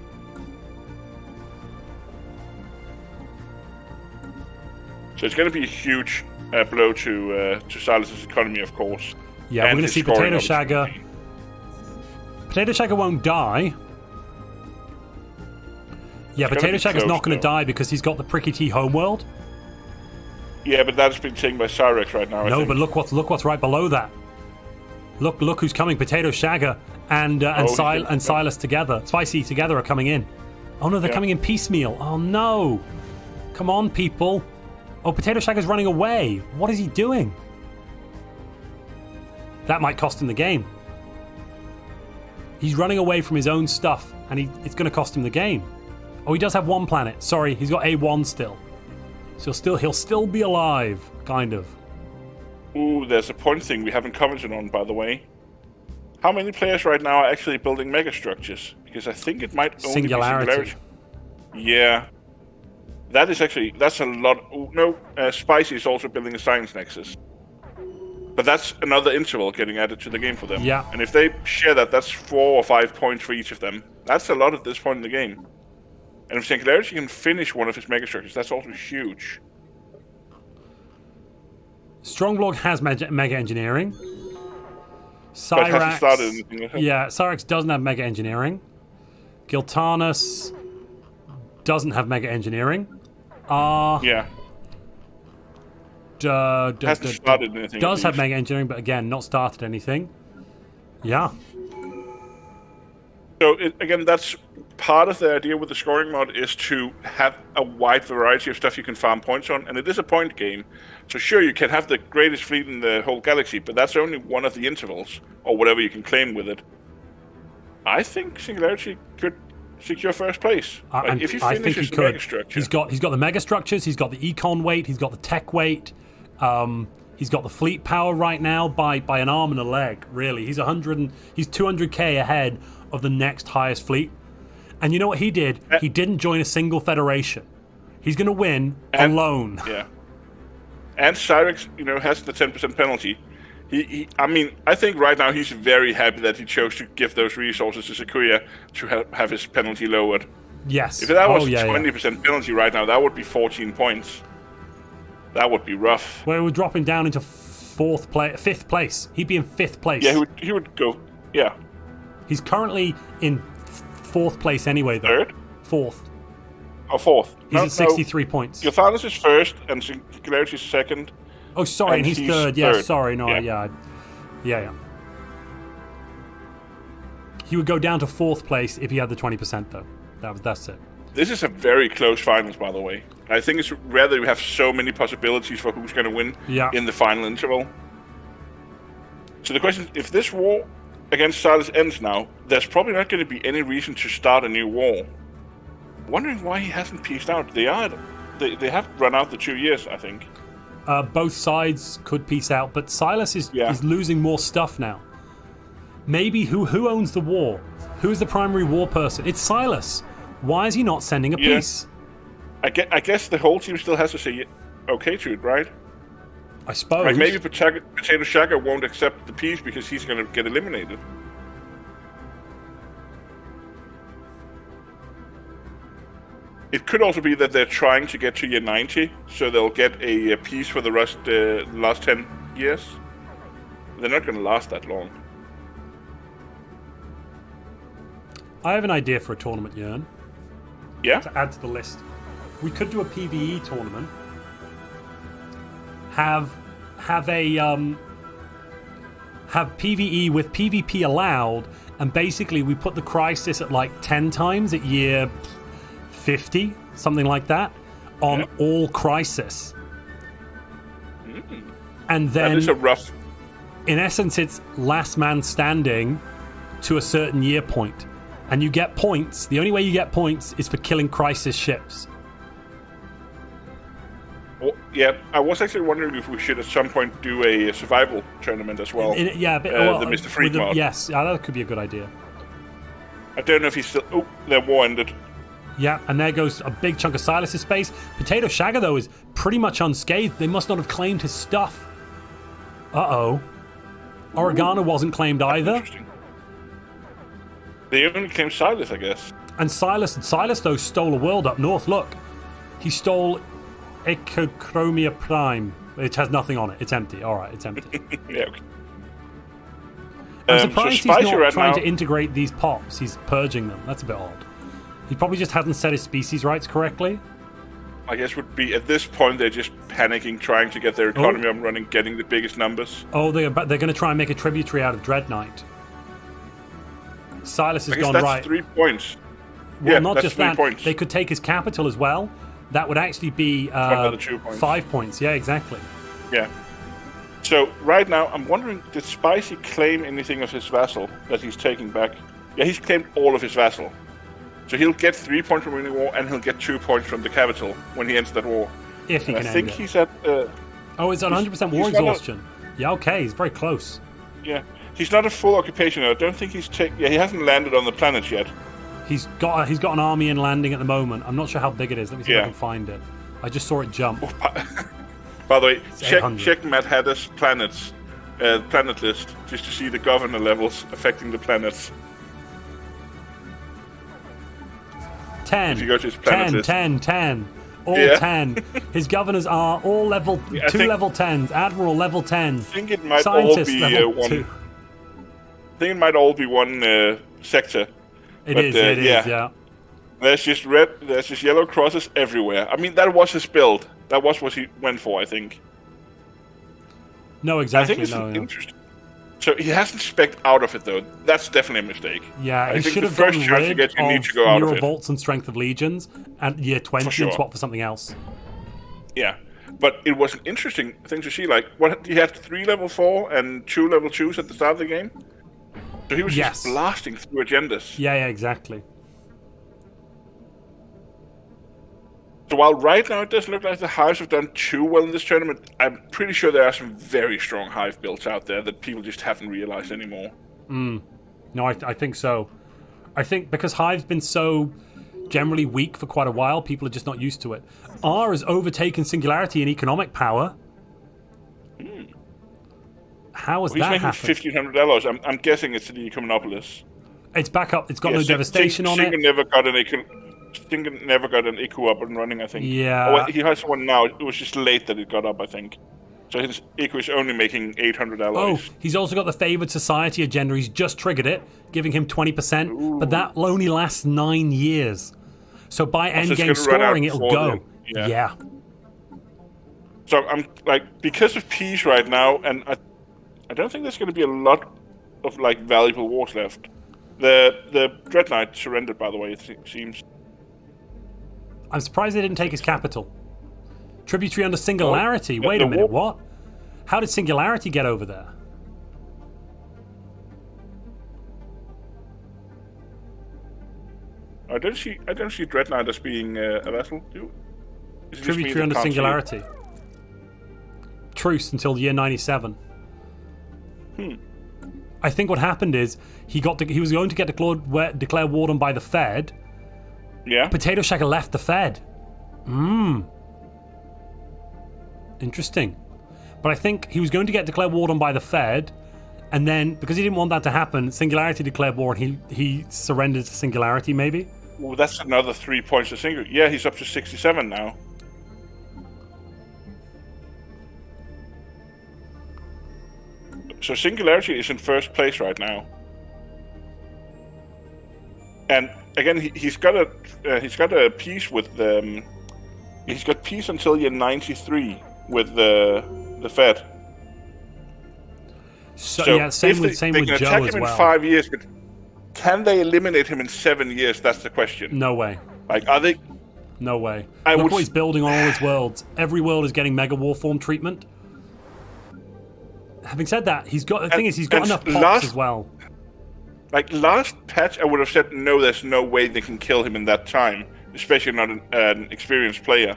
So it's going to be a huge blow to Silas's economy, of course. Yeah, we're And going to his see scoring, Potato obviously. Shagger. Potato Shagger won't die. Yeah, It's gonna Potato be Shagger's close, not going to though. die because he's got the Pricky T homeworld. Yeah, but that's been taken by Cyrex right now. I No, think. but look what's right below that. Look who's coming. Potato Shagger and Silas together, Spicy together are coming in. Oh no, they're Yeah. coming in piecemeal. Oh no! Come on, people. Oh, Potato Shagger's running away. What is he doing? That might cost him the game. He's running away from his own stuff, and it's going to cost him the game. Oh, he does have one planet. Sorry, he's got A1 still. So he'll still be alive, kind of. Ooh, there's a point thing we haven't commented on, by the way. How many players right now are actually building megastructures? Because I think it might only Singularity. be Singularity. Yeah. That's a lot. Ooh, no, Spicy is also building a Science Nexus. But that's another interval getting added to the game for them. Yeah. And if they share that, that's 4 or 5 points for each of them. That's a lot at this point in the game. And if Singularity can finish one of his megastructures, that's also huge. Strongblog has mega engineering. But hasn't started Cyrax, anything with him. yeah, Cyrax doesn't have mega engineering. Giltanus doesn't have mega engineering. Yeah. Hasn't started anything. Does at have least. mega engineering, but again, not started anything. Yeah. So again, that's part of the idea with the scoring mod is to have a wide variety of stuff you can farm points on, and it is a point game. So sure, you can have the greatest fleet in the whole galaxy, but that's only one of the intervals, or whatever you can claim with it. I think Singularity could secure first place. Like, if he I think finishes he the could. megastructure. He's got the mega structures. He's got the econ weight. He's got the tech weight. He's got the fleet power right now by an arm and a leg. Really, he's 200k ahead of the next highest fleet. And you know what he did? He didn't join a single federation. He's going to win alone. Yeah. And Cyrex, has the 10% penalty. I think right now he's very happy that he chose to give those resources to Sequoia to have his penalty lowered. Yes. If that was yeah. 20% penalty right now, that would be 14 points. That would be rough. Well, we're dropping down into fifth place. He'd be in fifth place. Yeah, he would go. Yeah. He's currently in fourth place anyway, though. Third? Fourth. Or fourth. He's at 63 points. Gilthanus is first, and Singularity is second. Oh, sorry, and he's third. Yeah, third. sorry. No, Yeah. Yeah. He would go down to fourth place if he had the 20%, though. That's it. This is a very close finals, by the way. I think it's rare that we have so many possibilities for who's going to win in the final interval. So the question is, if this war against Silas ends now, there's probably not going to be any reason to start a new war. Wondering why he hasn't pieced out. They have run out the 2 years, I think. Both sides could piece out, but Silas is losing more stuff now. Maybe who owns the war? Who is the primary war person? It's Silas. Why is he not sending a piece? I guess the whole team still has to say okay to it, right? I suppose. Like maybe Potato Shagger won't accept the piece because he's going to get eliminated. It could also be that they're trying to get to year 90, so they'll get a piece for the last 10 years. They're not going to last that long. I have an idea for a tournament, Jern. Yeah? To add to the list. We could do a PvE tournament. Have PvE with PvP allowed, and basically we put the crisis at like 10 times at year 50, something like that, on all crisis. And then that is a rough. In essence, it's last man standing to a certain year point. And you get points. The only way you get points is for killing crisis ships. Well, yeah, I was actually wondering if we should at some point do a survival tournament as well. The Mr. Freak mod. Yes, that could be a good idea. I don't know if he's still. Oh, their war ended. Yeah, and there goes a big chunk of Silas's space. Potato Shagger, though, is pretty much unscathed. They must not have claimed his stuff. Uh-oh. Oregano wasn't claimed either. Interesting. They only claimed Silas, I guess. And Silas though stole a world up north. Look, he stole Echochromia Prime. It has nothing on it. It's empty. All right, it's empty. Yeah. Okay. I'm surprised so he's Spicy not right trying now, to integrate these pops. He's purging them. That's a bit odd. He probably just hasn't set his species rights correctly. I guess would be at this point they're just panicking, trying to get their economy up and running, getting the biggest numbers. Oh, they're going to try and make a tributary out of Dread Knight. Silas has I guess gone that's right. 3 points. Well, Yeah, not that's just 3 that. points. They could take his capital as well. That would actually be another 2 points. 5 points. Yeah, exactly. Yeah. So right now, I'm wondering, did Spicy claim anything of his vassal that he's taking back? Yeah, he's claimed all of his vassal. So he'll get 3 points from winning war, and he'll get 2 points from the capital when he ends that war. If he And can I think end it. he's at. Oh, it's 100% war he's not a- exhaustion. Yeah, okay, he's very close. Yeah, he's not a full occupation. I don't think he's Yeah, he hasn't landed on the planet yet. He's got an army in landing at the moment. I'm not sure how big it is. Let me see if I can find it. I just saw it jump. By the way, check 800. Matt Hadder's planets, planet list, just to see the governor levels affecting the planets. 10, If you go to his planet 10, list. 10, 10. All Yeah. 10. His governors are all level Yeah, I 2 think- level 10s. Admiral level 10s. I think it might Scientist all be level one. 2. I think it might all be one sector. It But, is, yeah. yeah. There's just there's just yellow crosses everywhere. I mean, that was his build. That was what he went for, I think. No, I exactly. think it's No. interesting. So he hasn't spec'd out of it, though. That's definitely a mistake. Yeah, I he think should the have first gone chance you rid get, you need of to go out of Neural it. Vaults and Strength of Legions and year 20 sure. and swap for something else. Yeah, but it was an interesting thing to see. Like, what he had 3 level 4 and 2 level 2s at the start of the game. So he was Yes. just blasting through agendas. Yeah, exactly. So while right now it doesn't look like the Hives have done too well in this tournament, I'm pretty sure there are some very strong Hive builds out there that people just haven't realized anymore. No, I think so. I think because Hive's been so generally weak for quite a while, people are just not used to it. R has overtaken Singularity in economic power. How has He's that making happened? $1,500. I'm guessing it's the Econopolis. It's back up. It's got no devastation on Singa it. never got an Iku up and running, I think. Yeah. Oh, well, he has one now. It was just late that it got up, I think. So his Iku is only making 800 Oh, alloys. he's also got the Favored Society agenda. He's just triggered it, giving him 20%, but that only lasts 9 years. So by it's endgame gonna run out scoring, it'll before go. then. Yeah. Yeah. So I'm like, because of peace right now, and I don't think there's going to be a lot of like valuable wars left. The Dread Knight surrendered, by the way. It seems. I'm surprised they didn't take his capital. Tributary under Singularity. Oh, Wait a the minute, war- what? How did Singularity get over there? I don't see Dread Knight as being a vessel. Is it just me Tributary that under can't see it? Singularity. Truce until the year 97. I think what happened is he was going to get declared warden by the Fed. Yeah. Potato Shaker left the Fed. Interesting. But I think he was going to get declared warden by the Fed, and then because he didn't want that to happen, Singularity declared war, and he surrendered to Singularity. Maybe. Well, that's another 3 points to Singular. Yeah, he's up to 67 now. So Singularity is in first place right now. And again, he's got a peace with he's got peace until year 93 with the Fed. So yeah, same with they Joe can attack as him well. in 5 years, but can they eliminate him in 7 years? That's the question. No way. Like, are they? No way. I Look would what he's building on all his worlds. Every world is getting Mega Warform treatment. Having said that, he's got enough pops as well. Like last patch, I would have said no. There's no way they can kill him in that time, especially not an experienced player.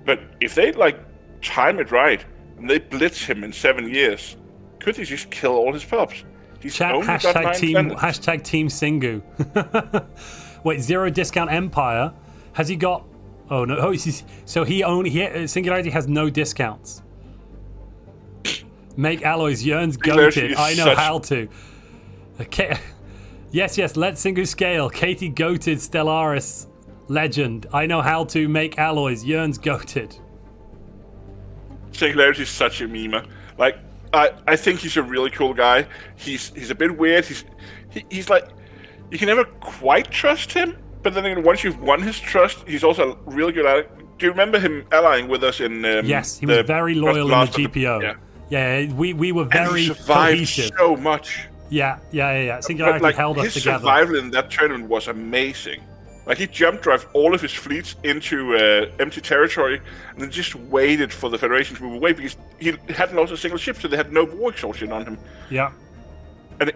But if they like time it right and they blitz him in 7 years, could he just kill all his pups? He's Chat only got 9 hashtag team Singu. Wait, 0 discount Empire. Has he got? Oh no! Oh, so Singularity has no discounts. Make alloys. Jern's Singularity goated. is I know such- how to. Okay. Yes, let's Singu scale. Katie goated Stellaris legend. I know how to make alloys. Jern's goated. Singularity is such a memer. Like, I think he's a really cool guy. He's a bit weird. He's like, you can never quite trust him, but then again, once you've won his trust, he's also really good at it. Do you remember him allying with us in? Yes, he was very loyal in the GPO. Yeah, we were very and he survived cohesive. so much. Yeah. Singularity But, held us his together. survival in that tournament was amazing. Like, he jump drove all of his fleets into empty territory and then just waited for the Federation to move away because he hadn't lost a single ship, so they had no war exhaustion on him. Yeah.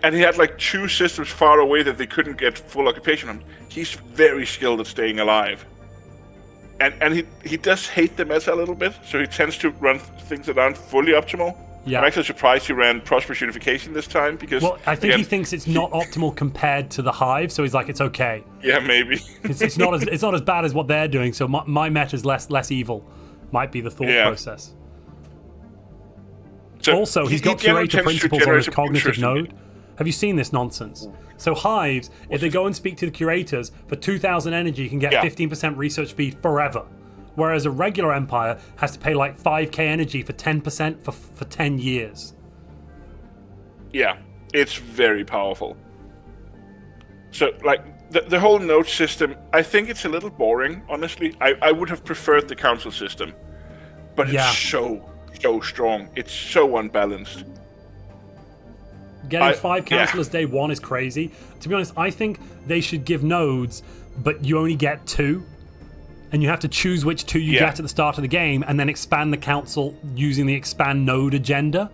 And he had like 2 systems far away that they couldn't get full occupation on. He's very skilled at staying alive. And he does hate the meta a little bit, so he tends to run things that aren't fully optimal. Yeah. I'm actually surprised he ran Prosperous Unification this time because... Well, I think he thinks it's not optimal compared to the Hive, so he's like, it's okay. Yeah, maybe. It's not as bad as what they're doing, so my meta is less evil. Might be the thought process. So also, he's got generally curator tends to principles on his generate cognitive interesting- node. Have you seen this nonsense? So Hives, if they go and speak to the curators, for 2,000 energy can get 15% research speed forever. Whereas a regular Empire has to pay like 5k energy for 10% for 10 years. Yeah, it's very powerful. So, like, the whole node system, I think it's a little boring, honestly. I would have preferred the council system. But it's so strong. It's so unbalanced. Getting 5 councillors day 1 is crazy. To be honest, I think they should give nodes, but you only get 2. And you have to choose which 2 you get at the start of the game and then expand the council using the expand node agenda.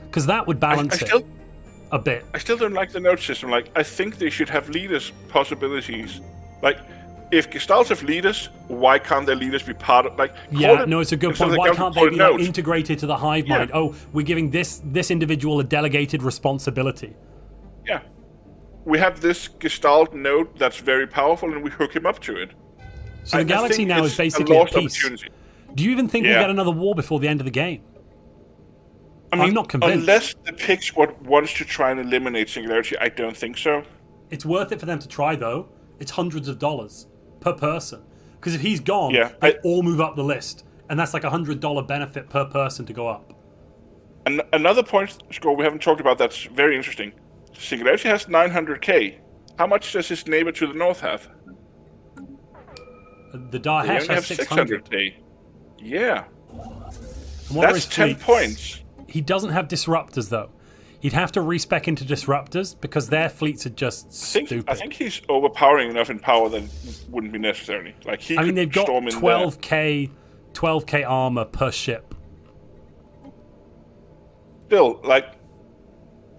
Because that would balance it a bit. I still don't like the node system. Like, I think they should have leaders possibilities. Like, if Gestalts have leaders, why can't their leaders be part of, like... No, it's a good point. Why can't they be like, integrated to the hive mind? Oh, we're giving this individual a delegated responsibility. Yeah. We have this Gestalt node that's very powerful and we hook him up to it. So the galaxy now is basically at peace. Do you even think we'll get another war before the end of the game? I mean, I'm not convinced. Unless the Pig Squad wants to try and eliminate Singularity, I don't think so. It's worth it for them to try, though. It's hundreds of dollars per person. Because if he's gone, they all move up the list. And that's like $100 benefit per person to go up. And another point score we haven't talked about that's very interesting. Singularity has 900k. How much does his neighbor to the north have? The Dahesh has 600k. Yeah. That's 10 points. He doesn't have disruptors, though. He'd have to respec into disruptors because their fleets are just stupid. I think he's overpowering enough in power that it wouldn't be necessary. Like they've got 12k armor per ship. Still, like,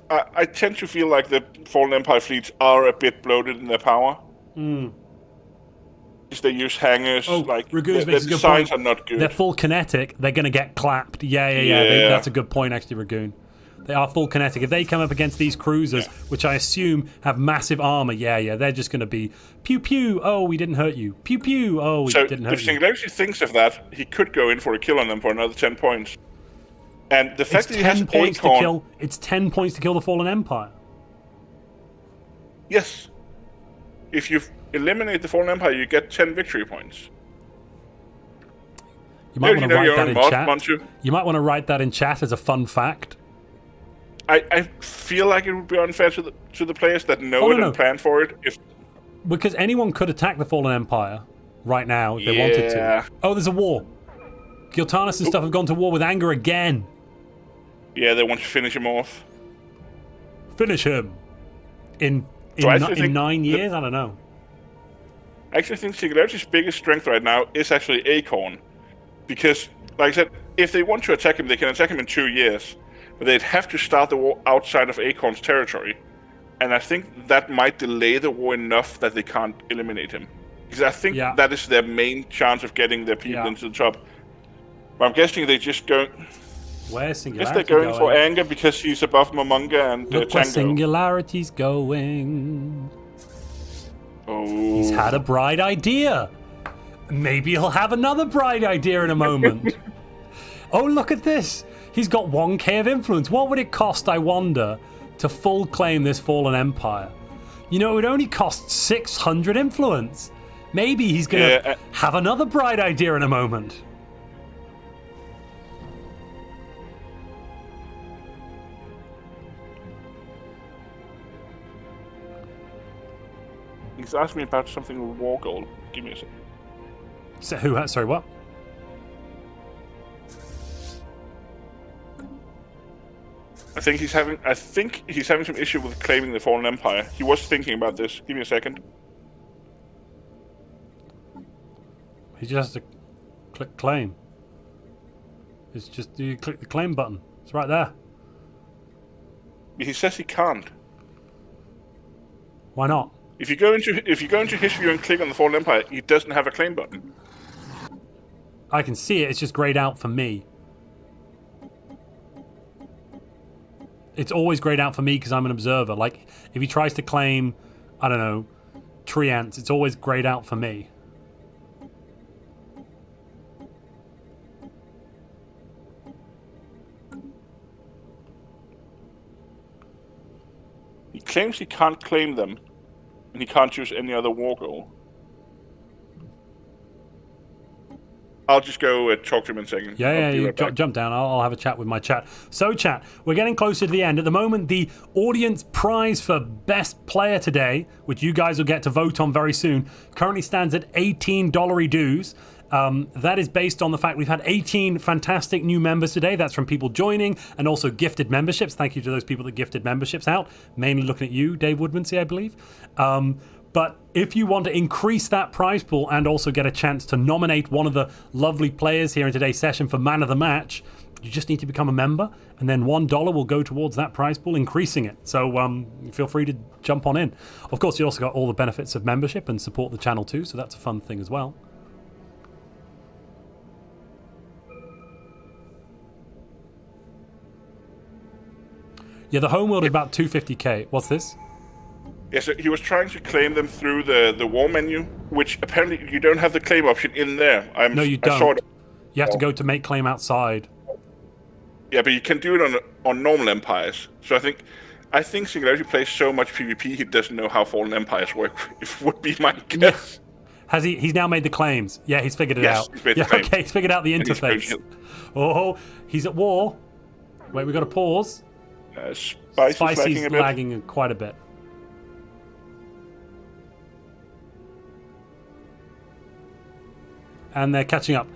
I tend to feel like the Fallen Empire fleets are a bit bloated in their power. They use hangars. Like, the designs are not good. They're full kinetic. They're going to get clapped. Yeah. That's a good point, actually, Ragoon. They are full kinetic. If they come up against these cruisers, which I assume have massive armor, they're just going to be pew pew. Oh, we didn't hurt you. Pew pew. Oh, we didn't hurt you. If Singularity thinks of that, he could go in for a kill on them for another 10 points. And the fact that he has 10 points to kill, it's 10 points to kill the Fallen Empire. Yes. If you eliminate the Fallen Empire, you get 10 victory points. You might want to write that in chat. Montu. You might want to write that in chat as a fun fact. I feel like it would be unfair to the players that know it and plan for it. Because anyone could attack the Fallen Empire right now if they wanted to. Oh, there's a war. Giltanis and stuff have gone to war with Anger again. Yeah, they want to finish him off. Finish him. In 9 years? I don't know. I actually think Singularity's biggest strength right now is actually Acorn. Because, like I said, if they want to attack him, they can attack him in 2 years. But they'd have to start the war outside of Acorn's territory. And I think that might delay the war enough that they can't eliminate him. Because I think that is their main chance of getting their people into the top. But I'm guessing they just go... Where's Singularity I guess they're going for Anger because he's above Momonga and Look Tango. where Singularity's going. Oh. He's had a bright idea. Maybe he'll have another bright idea in a moment. Oh, look at this. He's got 1k of influence. What would it cost, I wonder, to full claim this fallen empire? You know, it would only cost 600 influence. Maybe he's going to have another bright idea in a moment. He's asked me about something with war goal. Give me a second. So who? Sorry, what? I think he's having some issue with claiming the fallen empire. He was thinking about this. Give me a second. He just has to click claim. It's just you click the claim button. It's right there. He says he can't. Why not? If you go into his view and click on the fallen empire, he doesn't have a claim button. I can see it. It's just grayed out for me. It's always grayed out for me because I'm an observer. Like, if he tries to claim, I don't know, tree ants, it's always grayed out for me. He claims he can't claim them, and he can't choose any other war goal. I'll just go talk to him in a second. Yeah, you jump down. I'll have a chat with my chat. So, chat, we're getting closer to the end. At the moment, the audience prize for best player today, which you guys will get to vote on very soon, currently stands at $18 dues. That is based on the fact we've had 18 fantastic new members today. That's from people joining and also gifted memberships. Thank you to those people that gifted memberships out. Mainly looking at you, Dave Woodmansey, I believe. But if you want to increase that prize pool and also get a chance to nominate one of the lovely players here in today's session for Man of the Match, you just need to become a member, and then $1 will go towards that prize pool, increasing it. So feel free to jump on in. Of course, you also got all the benefits of membership and support the channel too, so that's a fun thing as well. Yeah, the home world is about 250k. What's this? Yeah, so he was trying to claim them through the war menu, which apparently you don't have the claim option in there. No, you don't. You have to go to make claim outside. Yeah, but you can do it on normal empires. So I think Singularity plays so much PvP he doesn't know how fallen empires work. It would be my guess. Has he? He's now made the claims. Yeah, he's figured it out. He's made the claim. Okay, he's figured out the interface. Oh, he's at war. Wait, we got to pause. Spicy's lagging quite a bit. And they're catching up.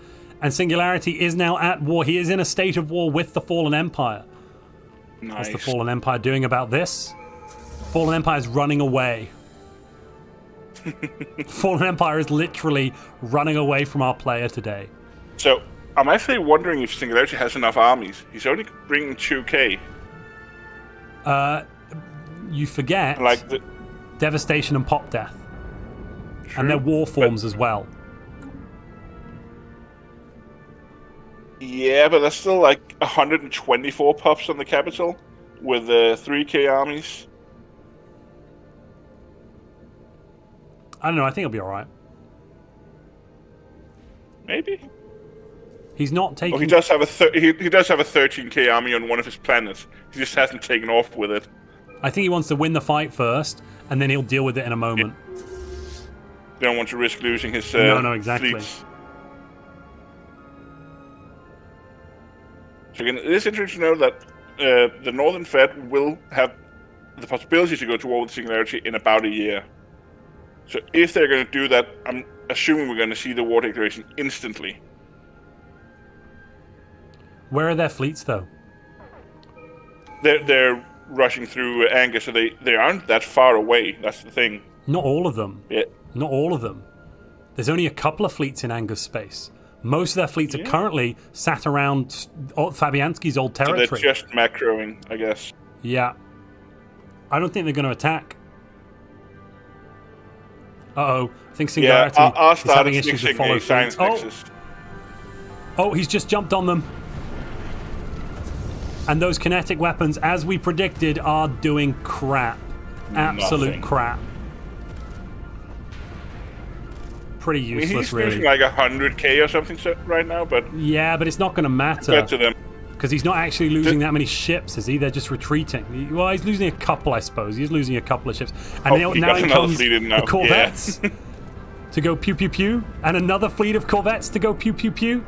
And Singularity is now at war. He is in a state of war with the Fallen Empire. Nice. What's the Fallen Empire doing about this? Fallen Empire is running away. Fallen Empire is literally running away from our player today. So, I'm actually wondering if Singularity has enough armies. He's only bringing 2k. You forget like Devastation and Pop Death. True, and their war forms as well. Yeah, but there's still like 124 pups on the capital with 3k armies. I don't know, I think he'll be alright. Maybe. He's not taking... Oh, he does have a 13k army on one of his planets. He just hasn't taken off with it. I think he wants to win the fight first, and then he'll deal with it in a moment. Yeah. They don't want to risk losing his no, exactly. fleets. So again, it is interesting to know that the Northern Fed will have the possibility to go to war with Singularity in about a year. So if they're going to do that, I'm assuming we're going to see the war declaration instantly. Where are their fleets, though? They're rushing through Angus, so they aren't that far away. That's the thing. Not all of them. Yeah. Not all of them. There's only a couple of fleets in Angus space. Most of their fleets are currently sat around Fabianski's old territory. So they're just macroing, I guess. Yeah. I don't think they're going to attack. Uh-oh. I think Singularity is having issues with follow fleets. Oh, he's just jumped on them. And those kinetic weapons, as we predicted, are doing crap. Absolute crap. Pretty useless, he's really. losing like 100k or something right now, but... Yeah, but it's not going to matter. Compared to them. Because he's not actually losing that many ships, is he? They're just retreating. Well, he's losing a couple, I suppose. He's losing a couple of ships. And now he comes the corvettes to go pew pew pew, and another fleet of corvettes to go pew pew pew.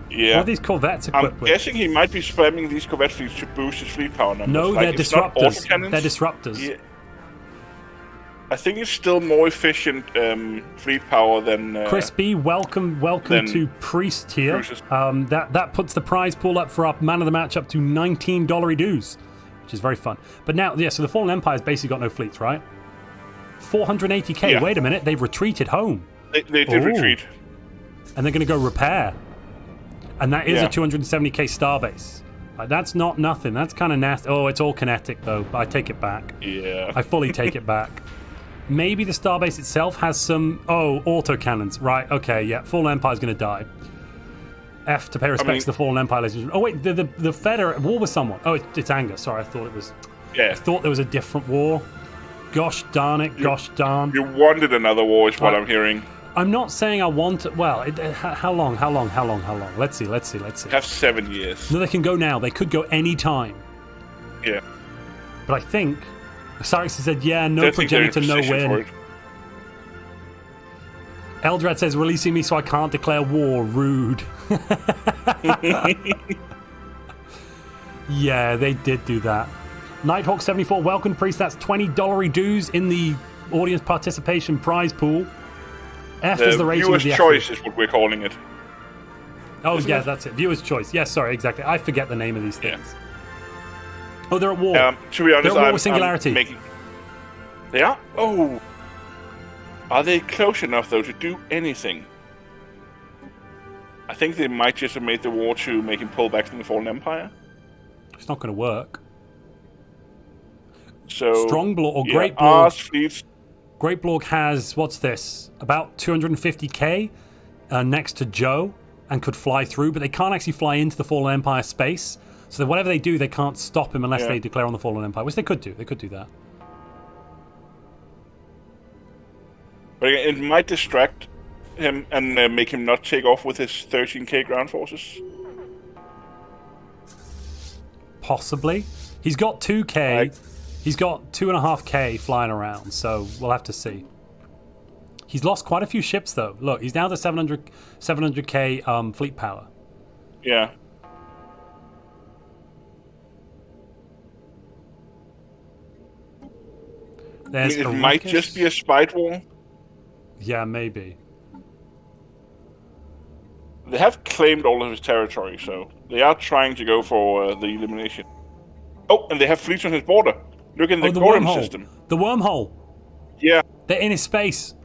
Yeah. What are these corvettes equipped with? I'm guessing he might be spamming these corvette fleets to boost his fleet power numbers. No, they're disruptors. They're disruptors. Yeah. I think it's still more efficient fleet power than... Chris B, welcome to Priest here. That puts the prize pool up for our man of the match up to $19 dues, which is very fun. But now, yeah, so the Fallen Empire's basically got no fleets, right? 480k. Yeah. Wait a minute, they've retreated home. They did retreat. And they're going to go repair. And that is a 270k starbase. Like, that's not nothing. That's kind of nasty. Oh, it's all kinetic, though. I take it back. Yeah. I fully take it back. Maybe the starbase itself has some... Oh, autocannons. Right, okay, yeah. Fallen Empire's going to die. F to pay respects to the Fallen Empire, ladies and gentlemen. Oh, wait, the Fed are at war with someone. Oh, it's Angus. Sorry, I thought it was... Yeah. I thought there was a different war. Gosh darn it, gosh darn. You wanted another war, is what I'm hearing. I'm not saying I want it. Well, how long? Let's see. Have 7 years. No, they can go now. They could go any time. Yeah. But I think... Sarix said, yeah, no progenitor, no win. Eldrad says, releasing me so I can't declare war. Rude. Yeah, they did do that. Nighthawk74, welcome, Priest. That's $20 dues in the audience participation prize pool. F is the rating of the viewer's choice is what we're calling it. Oh, yeah, that's it. Viewer's choice. Yes, sorry, exactly. I forget the name of these things. Yeah. Oh, they're at war. To be honest, they're at war with Singularity. They are? Oh. Are they close enough, though, to do anything? I think they might just have made the war to make him pull back from the Fallen Empire. It's not going to work. So Strongblog or Great Blog. Fleets. Great Blog has, what's this? About 250k next to Joe and could fly through, but they can't actually fly into the Fallen Empire space. So whatever they do, they can't stop him unless they declare on the Fallen Empire, which they could do. They could do that. But again, it might distract him and make him not take off with his 13k ground forces. Possibly. He's got 2k. He's got 2.5k flying around, so we'll have to see. He's lost quite a few ships, though. Look, he's down to 700k fleet power. Yeah. It might just be a spite war. Yeah, maybe. They have claimed all of his territory, so they are trying to go for the elimination. Oh, and they have fleets on his border. Look in the quorum system. The wormhole. Yeah. They're in his space.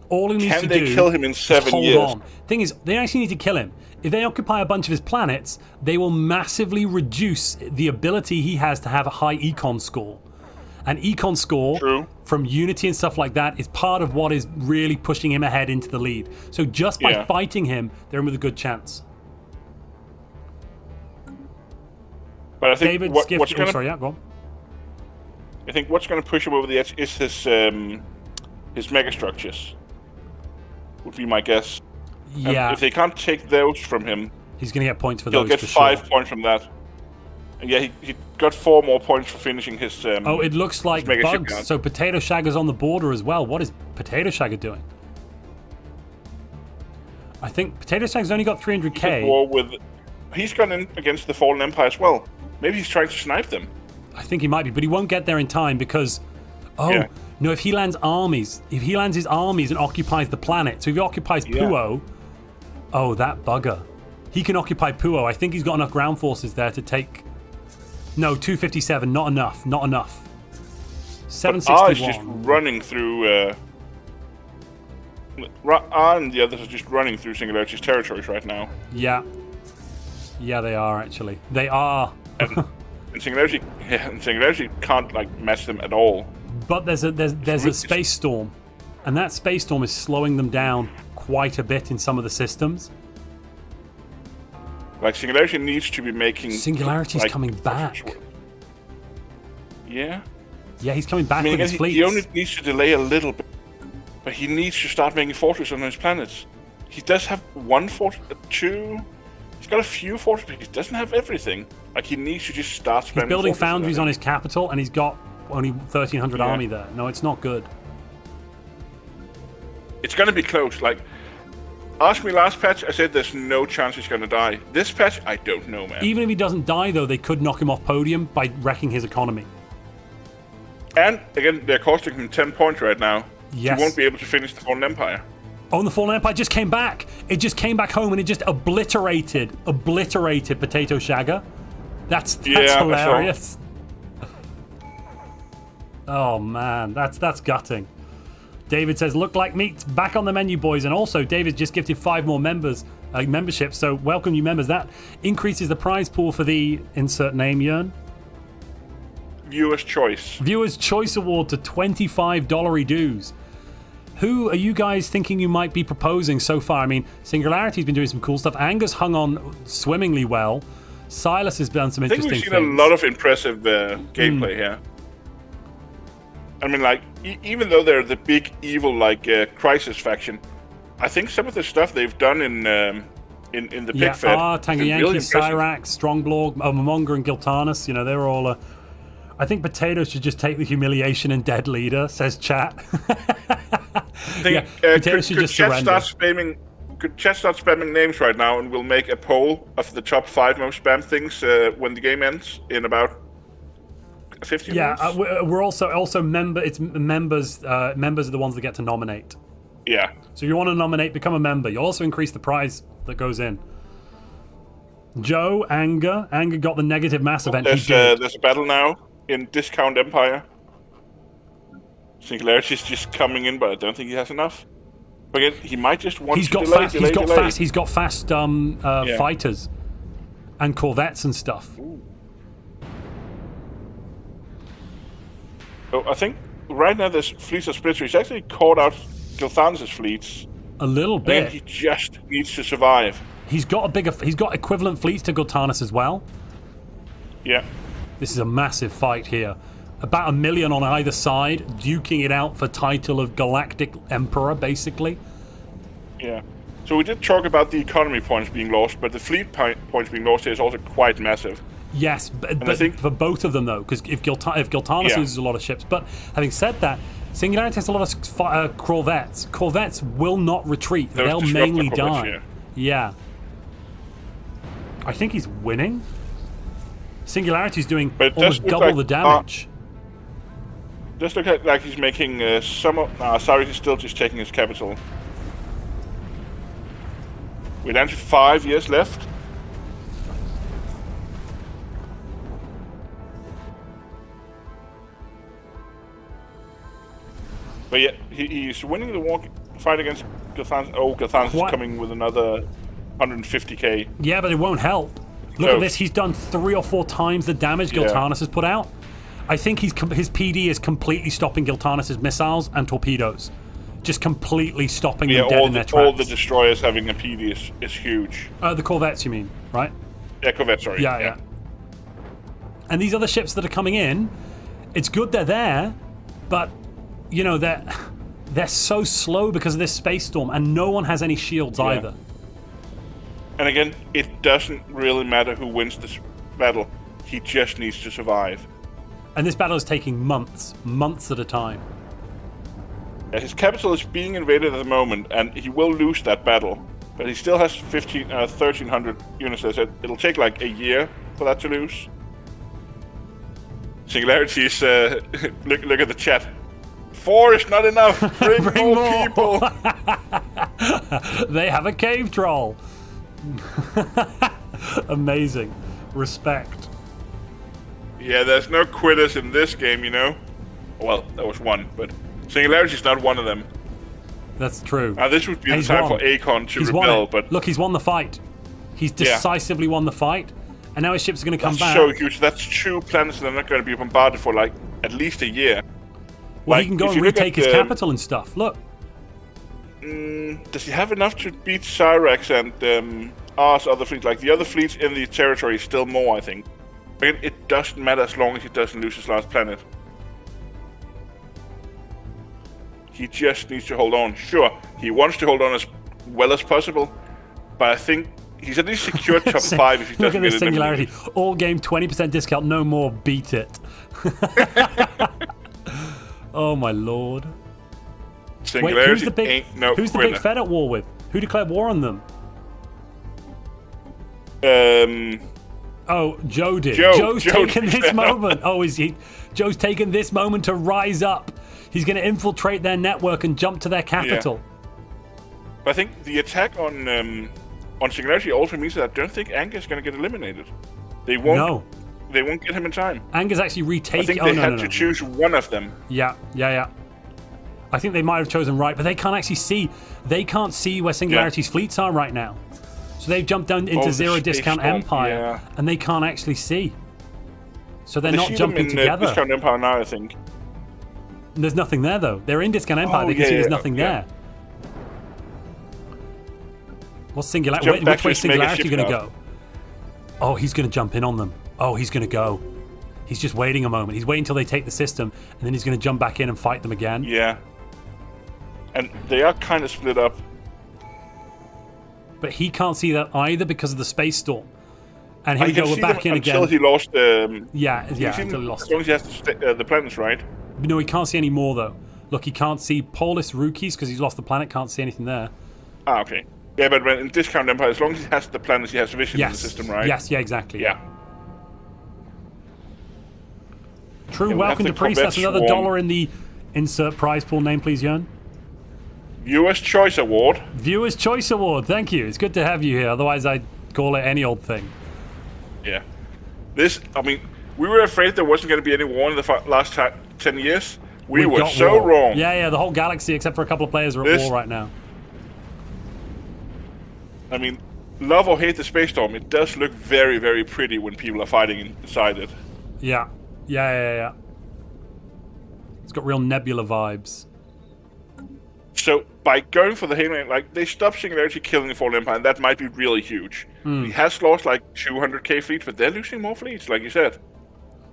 All he needs to do... Can they kill him in 7 years? Hold on. Thing is, they actually need to kill him. If they occupy a bunch of his planets, they will massively reduce the ability he has to have a high econ score. And econ score from Unity and stuff like that is part of what is really pushing him ahead into the lead. So just by fighting him, they're in with a good chance. But I think David what's going go on. I think what's going to push him over the edge is his megastructures. Would be my guess. Yeah. And if they can't take those from him, he's going to get points for those. He'll get 5 points from that. And yeah, he got 4 more points for finishing his. It looks like bugs. So Potato Shagger's on the border as well. What is Potato Shagger doing? I think Potato Shagger's only got 300k. He's gone in against the Fallen Empire as well. Maybe he's trying to snipe them. I think he might be, but he won't get there in time because... No, if he lands his armies and occupies the planet, so if he occupies Puo... Oh, that bugger. He can occupy Puo. I think he's got enough ground forces there to take... No, 257, not enough. 761. But is just running through... and the others are just running through Singularity's territories right now. Yeah. Yeah, they are, actually. They are. and Singularity can't match them at all. But there's a space storm, and that space storm is slowing them down quite a bit in some of the systems. Singularity needs to be making... Singularity's coming back. Yeah? Yeah, he's coming back with his fleets. He only needs to delay a little bit, but he needs to start making fortresses on his planets. He does have 1 fortress, 2... He's got a few forces, but he doesn't have everything. Like, he needs to just start spamming. He's building forces, foundries on his capital, and he's got only 1,300 army there. No, it's not good. It's going to be close. Like, ask me last patch, I said there's no chance he's going to die. This patch, I don't know, man. Even if he doesn't die, though, they could knock him off podium by wrecking his economy. And, again, they're costing him 10 points right now. Yes. He won't be able to finish the Fallen Empire. Oh, and the Fallen Empire just came back. It just came back home, and it just obliterated Potato Shagger. That's hilarious. Oh, man. That's gutting. David says, look like meat. Back on the menu, boys. And also, David just gifted 5 more memberships. So welcome, you members. That increases the prize pool for the insert name, Jern. Viewer's Choice. Viewer's Choice Award to $25 dues. Who are you guys thinking you might be proposing so far? I mean, Singularity's been doing some cool stuff. Anger's hung on swimmingly well. Silas has done some interesting things. I think we've seen a lot of impressive gameplay here. I mean, like, even though they're the big evil, like, Crisis faction, I think some of the stuff they've done in the Pig Fed... Tangayanki, really Cyrax, Strongblog, Momonga, and Giltanis, you know, they're all... I think Potato should just take the humiliation and dead leader, says chat. I think, Potato should just surrender. Could chat start spamming names right now, and we'll make a poll of the top 5 most spam things when the game ends in about 15 minutes? Yeah, we're also members. Members are the ones that get to nominate. Yeah. So if you want to nominate, become a member. You'll also increase the prize that goes in. Joe, Anger got the negative mass event. There's a battle now in Discount Empire. Singularity's just coming in, but I don't think he has enough. Again, he might just want to delay. He's got fast fighters and corvettes and stuff. Ooh. So I think right now this fleets are split. So he's actually caught out Gilthanis' fleets a little bit. And he just needs to survive. He's got equivalent fleets to Gilthanis as well. Yeah. This is a massive fight here. About 1 million on either side, duking it out for title of Galactic Emperor, basically. Yeah. So we did talk about the economy points being lost, but the fleet points being lost here is also quite massive. Yes, but I think for both of them, though, because if Gilthanis loses a lot of ships. But having said that, Singularity has a lot of corvettes. Corvettes will not retreat. They'll mainly die. Yeah. I think he's winning. Singularity's doing almost double the damage. Just look like he's making some of... sorry, he's still just taking his capital. We're down to 5 years left. But yeah, he's winning the war fight against Gilthanis. Oh, Gilthanis is coming with another 150k. Yeah, but it won't help. Look at this. He's done 3 or 4 times the damage Gilthanis has put out. I think his PD is completely stopping Gilthanis' missiles and torpedoes. Just completely stopping them dead in their tracks. All the destroyers having a PD is huge. The corvettes, you mean, right? Yeah, corvettes, sorry. Yeah. And these other ships that are coming in, it's good they're there, but, you know, they're so slow because of this space storm, and no one has any shields either. And again, it doesn't really matter who wins this battle. He just needs to survive. And this battle is taking months at a time. His capital is being invaded at the moment, and he will lose that battle. But he still has 1,300 units. It'll take like a year for that to lose. Singularity is... look at the chat. 4 is not enough. Bring more people. They have a cave troll. Amazing. Respect. Yeah, there's no quitters in this game, you know. Well, there was one, but Singularity is not one of them. That's true. This would be the time for Akon to rebel, but look, he's won the fight. He's decisively won the fight, and now his ships are going to come back. That's so huge. That's 2 planets that are not going to be bombarded for like at least a year. Well, he can go and retake his capital and stuff. Look. Does he have enough to beat Cyrax and R's other fleet? Like the other fleets in the territory, still more, I think. But it doesn't matter as long as he doesn't lose his last planet. He just needs to hold on. Sure, he wants to hold on as well as possible, but I think he's at least secured top 5 if he Look doesn't at this get singularity. eliminated. All game 20% discount, no more, beat it. Oh my lord. Wait, Singularity who's the big ain't no who's the winner. big Fed at war with? Who declared war on them? Oh, Joe did. Joe's taken this moment. Oh, is he? Joe's taken this moment to rise up. He's going to infiltrate their network and jump to their capital. But I think the attack on Singularity also means that I don't think Angus is going to get eliminated. They won't. No. They won't get him in time. Angus actually retaking. I think Oh, they no, had no, no. to choose one of them. Yeah. I think they might have chosen right, but they can't actually see. They can't see where Singularity's fleets are right now. So they've jumped down into the Zero Space Discount Storm, Empire, and they can't actually see. So they're They not see jumping them in, together. Discount Empire now, I think. There's nothing there, though. They're in Discount Empire. They can see there's nothing there. What's Singularity? Jump back Which way to his mega Singularity going to shipyard. go? Oh, he's going to jump in on them. Oh, he's going to go. He's just waiting a moment. He's waiting until they take the system, and then he's going to jump back in and fight them again. Yeah. And they are kind of split up. But he can't see that either because of the space storm. And here I we go, can we're see back them in until again. he lost. Yeah, As until he lost. long as he has the planets, right? No, he can't see any more, though. Look, he can't see Polis Rookies because he's lost the planet, can't see anything there. Ah, okay. Yeah, but when in Discount Empire, as long as he has the planets, he has vision in the Yes. system, right? Yes, yeah, exactly. Yeah. True, Yeah, we welcome have to the Priest. That's Corvette another Swarm. $1 in the insert prize pool name, please, Jörn. Viewers' Choice Award. Viewers' Choice Award, thank you. It's good to have you here, otherwise I'd call it any old thing. Yeah. This, I mean, we were afraid there wasn't going to be any war in the last 10 years. We We've were got so war. wrong. Yeah, the whole galaxy, except for a couple of players, are at This- war right now. I mean, love or hate the Space Storm, it does look very, very pretty when people are fighting inside it. Yeah. It's got real Nebula vibes. So, by going for the Halo, like, they stopped Singularity killing the Fallen Empire, and that might be really huge. He has lost, like, 200k fleets, but they're losing more fleets, like you said.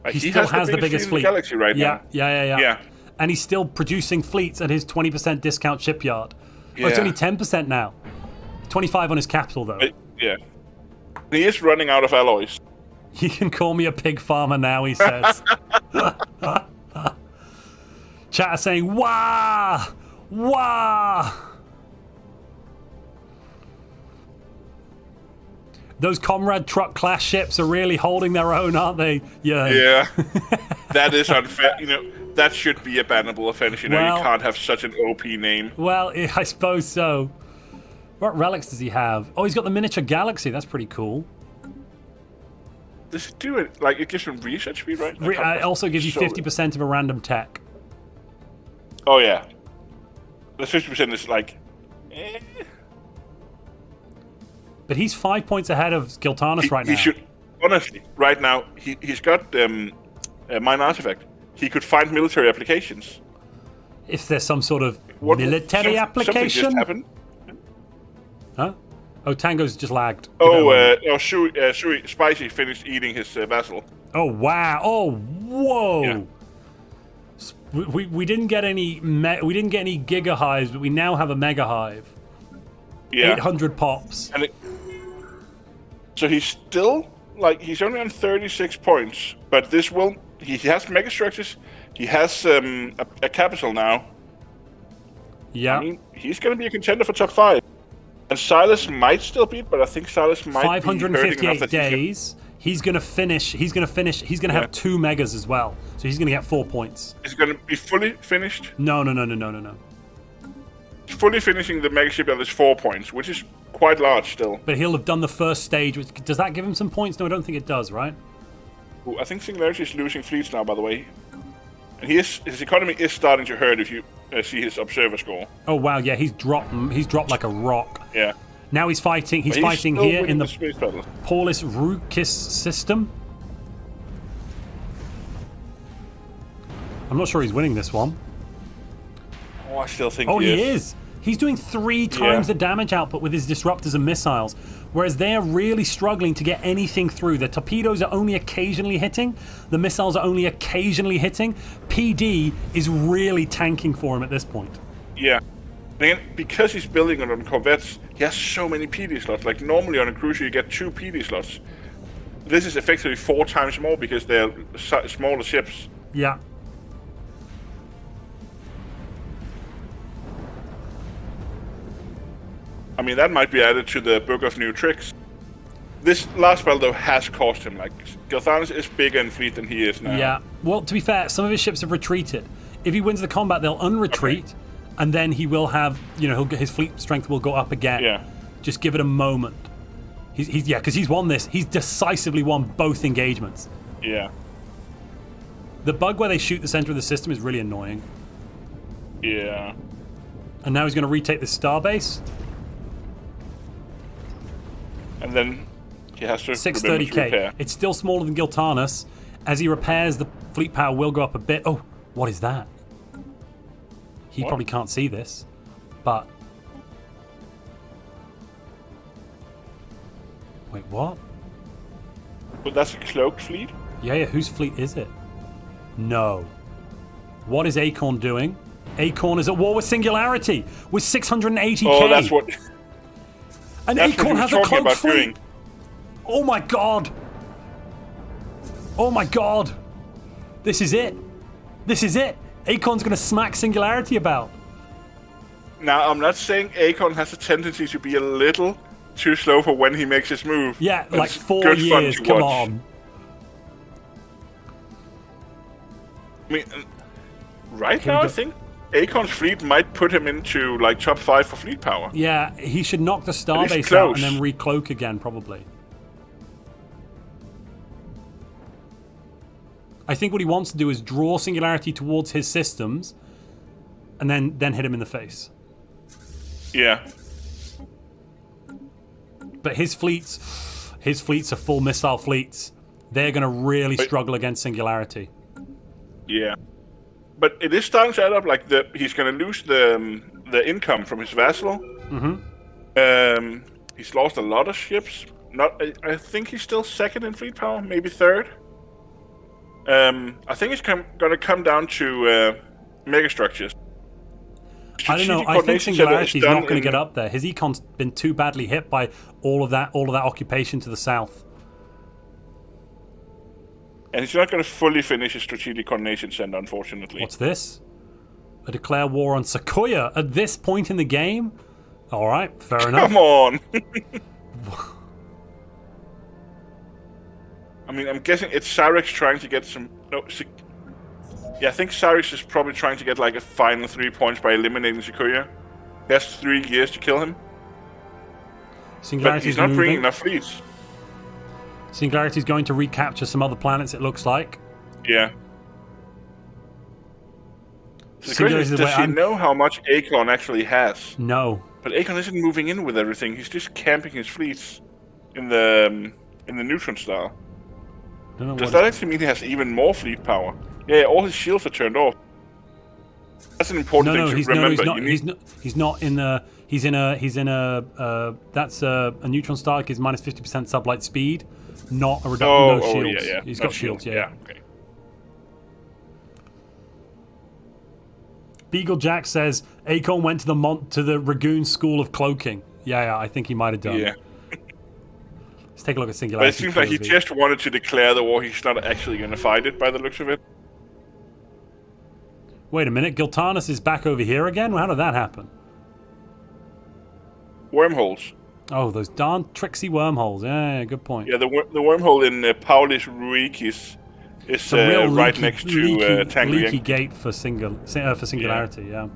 Like, He still has the biggest fleet in the galaxy right now. Yeah. And he's still producing fleets at his 20% discount shipyard. Oh, it's Yeah. only 10% now. 25 on his capital, though. Yeah. He is running out of alloys. You can call me a pig farmer now, he says. Chat are saying, wah! Wah! Those Comrade truck class ships are really holding their own, aren't they? Yeah. That is unfair. You know, that should be a bannable offense. You know, Well- you can't have such an OP name. Well, I suppose so. What relics does he have? Oh, he's got the miniature galaxy. That's pretty cool. Does it do it? Like, it gives him research speed, right? It also gives you 50% of a random tech. Oh, yeah. The 50% is like... But he's 5 points ahead of Skiltanus right now. He should... Honestly, right now, he's got Mine Artifact. He could find military applications. If there's some sort of military Something application. just happened. Huh? Oh, Tango's just lagged. Shui Spicy finished eating his vassal. Oh wow! Oh whoa! Yeah. We didn't get any giga hives, but we now have a mega hive. Yeah. 800 pops. So he's still he's only on 36 points, but this will he has megastructures. He has a capital now. Yeah. I mean, he's going to be a contender for top 5. And Silas might still beat, but I think Silas might be hurting enough 558 that days. He's gonna finish. He's gonna have 2 megas as well. So he's gonna get 4 points. He's going to be fully finished. No. Fully finishing the mega shipyard is 4 points, which is quite large still. But he'll have done the first stage. Does that give him some points? No, I don't think it does. Right? Ooh, I think Singularity is losing fleets now, by the way. And his economy is starting to hurt if you see his observer score. Oh wow! Yeah, he's dropped like a rock. Yeah. Now he's fighting. He's But fighting still here winning in the space battle. Paulus Rukis system. I'm not sure he's winning this one. Oh, I still think Oh, he he is. is. He's doing 3 times Yeah. the damage output with his disruptors and missiles, whereas they're really struggling to get anything through. The torpedoes are only occasionally hitting. The missiles are only occasionally hitting. PD is really tanking for him at this point. Yeah. And again, because he's building it on corvettes, he has so many PD slots. Like, normally on a cruiser you get 2 PD slots. This is effectively 4 times more because they're smaller ships. Yeah. I mean, that might be added to the Book of New Tricks. This last battle, though, has cost him. Like, Gilthanas is bigger in fleet than he is now. Yeah. Well, to be fair, some of his ships have retreated. If he wins the combat, they'll unretreat, okay. And then he will have, his fleet strength will go up again. Yeah. Just give it a moment. Because he's won this. He's decisively won both engagements. Yeah. The bug where they shoot the center of the system is really annoying. Yeah. And now he's going to retake the starbase. And then he has to 630k. Repair. It's still smaller than Gilthanas. As he repairs, the fleet power will go up a bit. Oh, what is that? He probably can't see this, but... Wait, what? But that's a cloaked fleet? Yeah, whose fleet is it? No. What is Acorn doing? Acorn is at war with Singularity with 680k. Oh, that's what... And that's Acorn has a cloaked fleet. Doing. Oh my god. Oh my god. This is it. This is it. Acorn's going to smack Singularity about. Now, I'm not saying Acorn has a tendency to be a little too slow for when he makes his move. Yeah, like 4 years. Come on. I mean, right now, I think Acorn's fleet might put him into like top 5 for fleet power. Yeah, he should knock the starbase out and then recloak again, probably. I think what he wants to do is draw Singularity towards his systems, and then hit him in the face. Yeah. But his fleets are full missile fleets. They're going to really struggle against Singularity. Yeah. But it is starting to add up. Like he's going to lose the income from his vassal. Mm-hmm. He's lost a lot of ships. I think he's still second in fleet power, maybe third. I think it's going to come down to megastructures. I don't know. I think Singularity's not going to get up there. His econ's been too badly hit by all of that occupation to the south. And he's not going to fully finish his strategic coordination center, unfortunately. What's this? A declare war on Sequoia at this point in the game? All right, fair enough. Come on. I mean, I'm guessing it's Cyrix trying to get some... No, yeah, I think Cyrix is probably trying to get like a final 3 points by eliminating Sequoia. He has 3 years to kill him. But he's not bringing enough fleets. Singularity's going to recapture some other planets, it looks like. Yeah. So the question is, does he know how much Acorn actually has? No. But Acorn isn't moving in with everything. He's just camping his fleets in the neutron star. Does that actually mean he has even more fleet power? Yeah, all his shields are turned off. That's an important thing to remember. He's not in the. He's in a. That's a neutron star. Gives minus 50% sublight speed, not a reduction. No shields. Yeah. He's got shields. Yeah. Okay. Beagle Jack says Acorn went to the Ragoon School of Cloaking. Yeah, I think he might have done. Yeah. Let's take a look at Singularity. But it seems like he just wanted to declare the war. He's not actually going to fight it, by the looks of it. Wait a minute, Gilthanas is back over here again? How did that happen? Wormholes. Oh, those darn tricksy wormholes. Yeah, good point. Yeah, the wormhole in Paulis Ruikis is right next to Tango leaky gate for Singularity, yeah.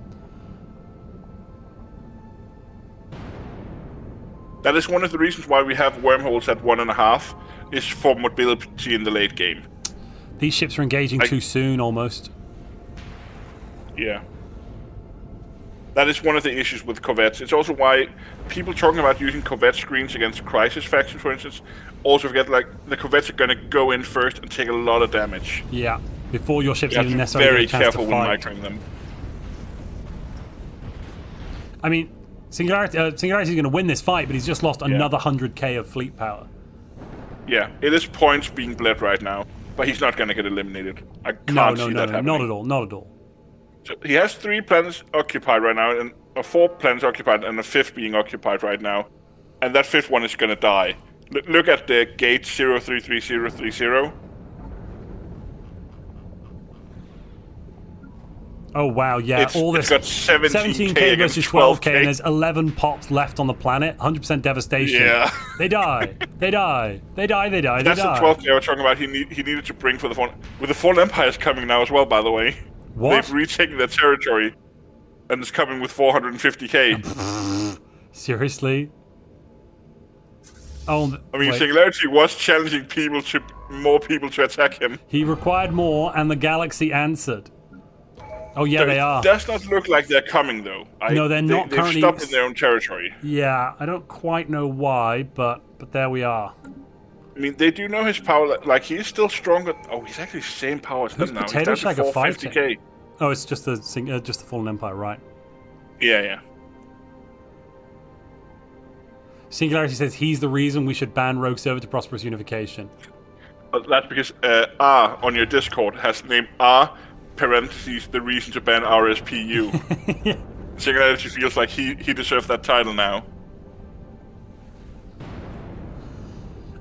That is one of the reasons why we have wormholes at 1.5, is for mobility in the late game. These ships are engaging too soon, almost. Yeah. That is one of the issues with corvettes. It's also why people talking about using corvette screens against crisis factions, for instance, also forget like the corvettes are going to go in first and take a lot of damage. Yeah, before your ships even very necessarily careful when microing them. I mean, Singularity's going to win this fight, but he's just lost another 100k of fleet power. Yeah, it is points being bled right now, but he's not going to get eliminated. I can't see that happening. Not at all. So he has 3 planets occupied right now, and 4 planets occupied, and a 5th being occupied right now. And that 5th one is going to die. Look at the gate 033030. Oh wow, yeah, all this. It's got 17k versus 12k, and k. there's 11 pops left on the planet. 100% devastation. Yeah. They die. They die. They die. They die. That's they die. the 12k I was talking about. He needed to bring for the Fallen. With the Fallen Empires coming now as well, by the way. What? They've retaken their territory, and it's coming with 450k. Seriously? Oh, I mean, wait. Singularity was challenging more people to attack him. He required more, and the galaxy answered. Oh yeah, they are. It does not look like they're coming, though. No, they're not they've currently stopped in their own territory. Yeah, I don't quite know why, but there we are. I mean, they do know his power. Like, he is still stronger. Oh, he's actually same power as them now. Potato He's down to Shagger fighting? 450k. Oh, it's just the Fallen Empire, right? Yeah. Singularity says he's the reason we should ban Rogue Server to Prosperous Unification. But that's because R on your Discord has named R parentheses the reason to ban RSPU. Singularity feels like he deserves that title now.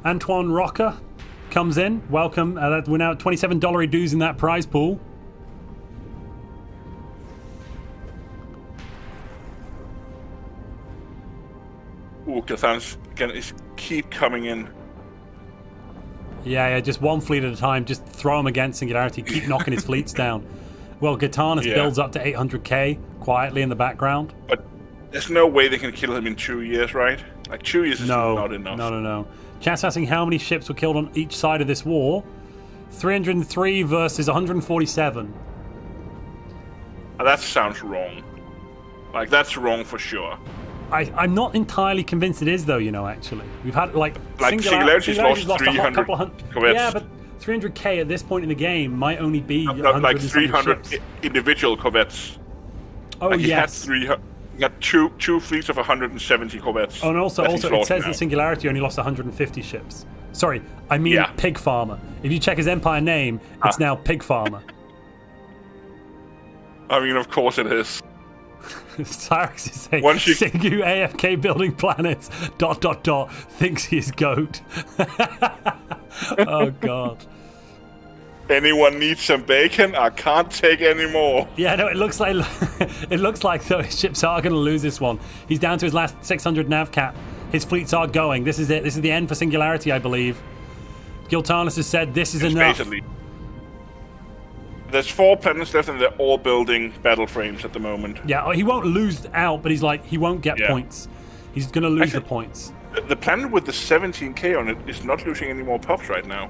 Antoine Rocker comes in. Welcome. We're now at $27 dues in that prize pool. Ooh, Cathan's gonna keep coming in. Yeah, just one fleet at a time. Just throw him against Singularity. Keep knocking his fleets down. Well, Gitanus builds up to 800k quietly in the background. But there's no way they can kill him in 2 years, right? Like, 2 years is not enough. No. Chat's asking how many ships were killed on each side of this war. 303 versus 147. That sounds wrong. Like, that's wrong for sure. I'm not entirely convinced it is, though, actually. We've had, Singularity's lost a 300 couple hundred. corvettes. Yeah, but 300k at this point in the game might only be Not like 300 ships. individual corvettes. Oh, like yes. He had two fleets of 170 corvettes. Oh, and also it says now. that Singularity only lost 150 ships. Sorry, I mean Pig Farmer. If you check his Empire name, it's now Pig Farmer. I mean, of course it is. Cyrus is saying, Once you- Singu AFK building planets, ... thinks he's GOAT. Oh, God. Anyone needs some bacon? I can't take any more. Yeah, no, it looks like though his ships are going to lose this one. He's down to his last 600 nav cap. His fleets are going. This is it. This is the end for Singularity, I believe. Giltanus has said this is enough. Basically. There's 4 planets left, and they're all building battle frames at the moment. Yeah, he won't lose out, but he won't get points. He's going to lose the points. The planet with the 17k on it is not losing any more pups right now.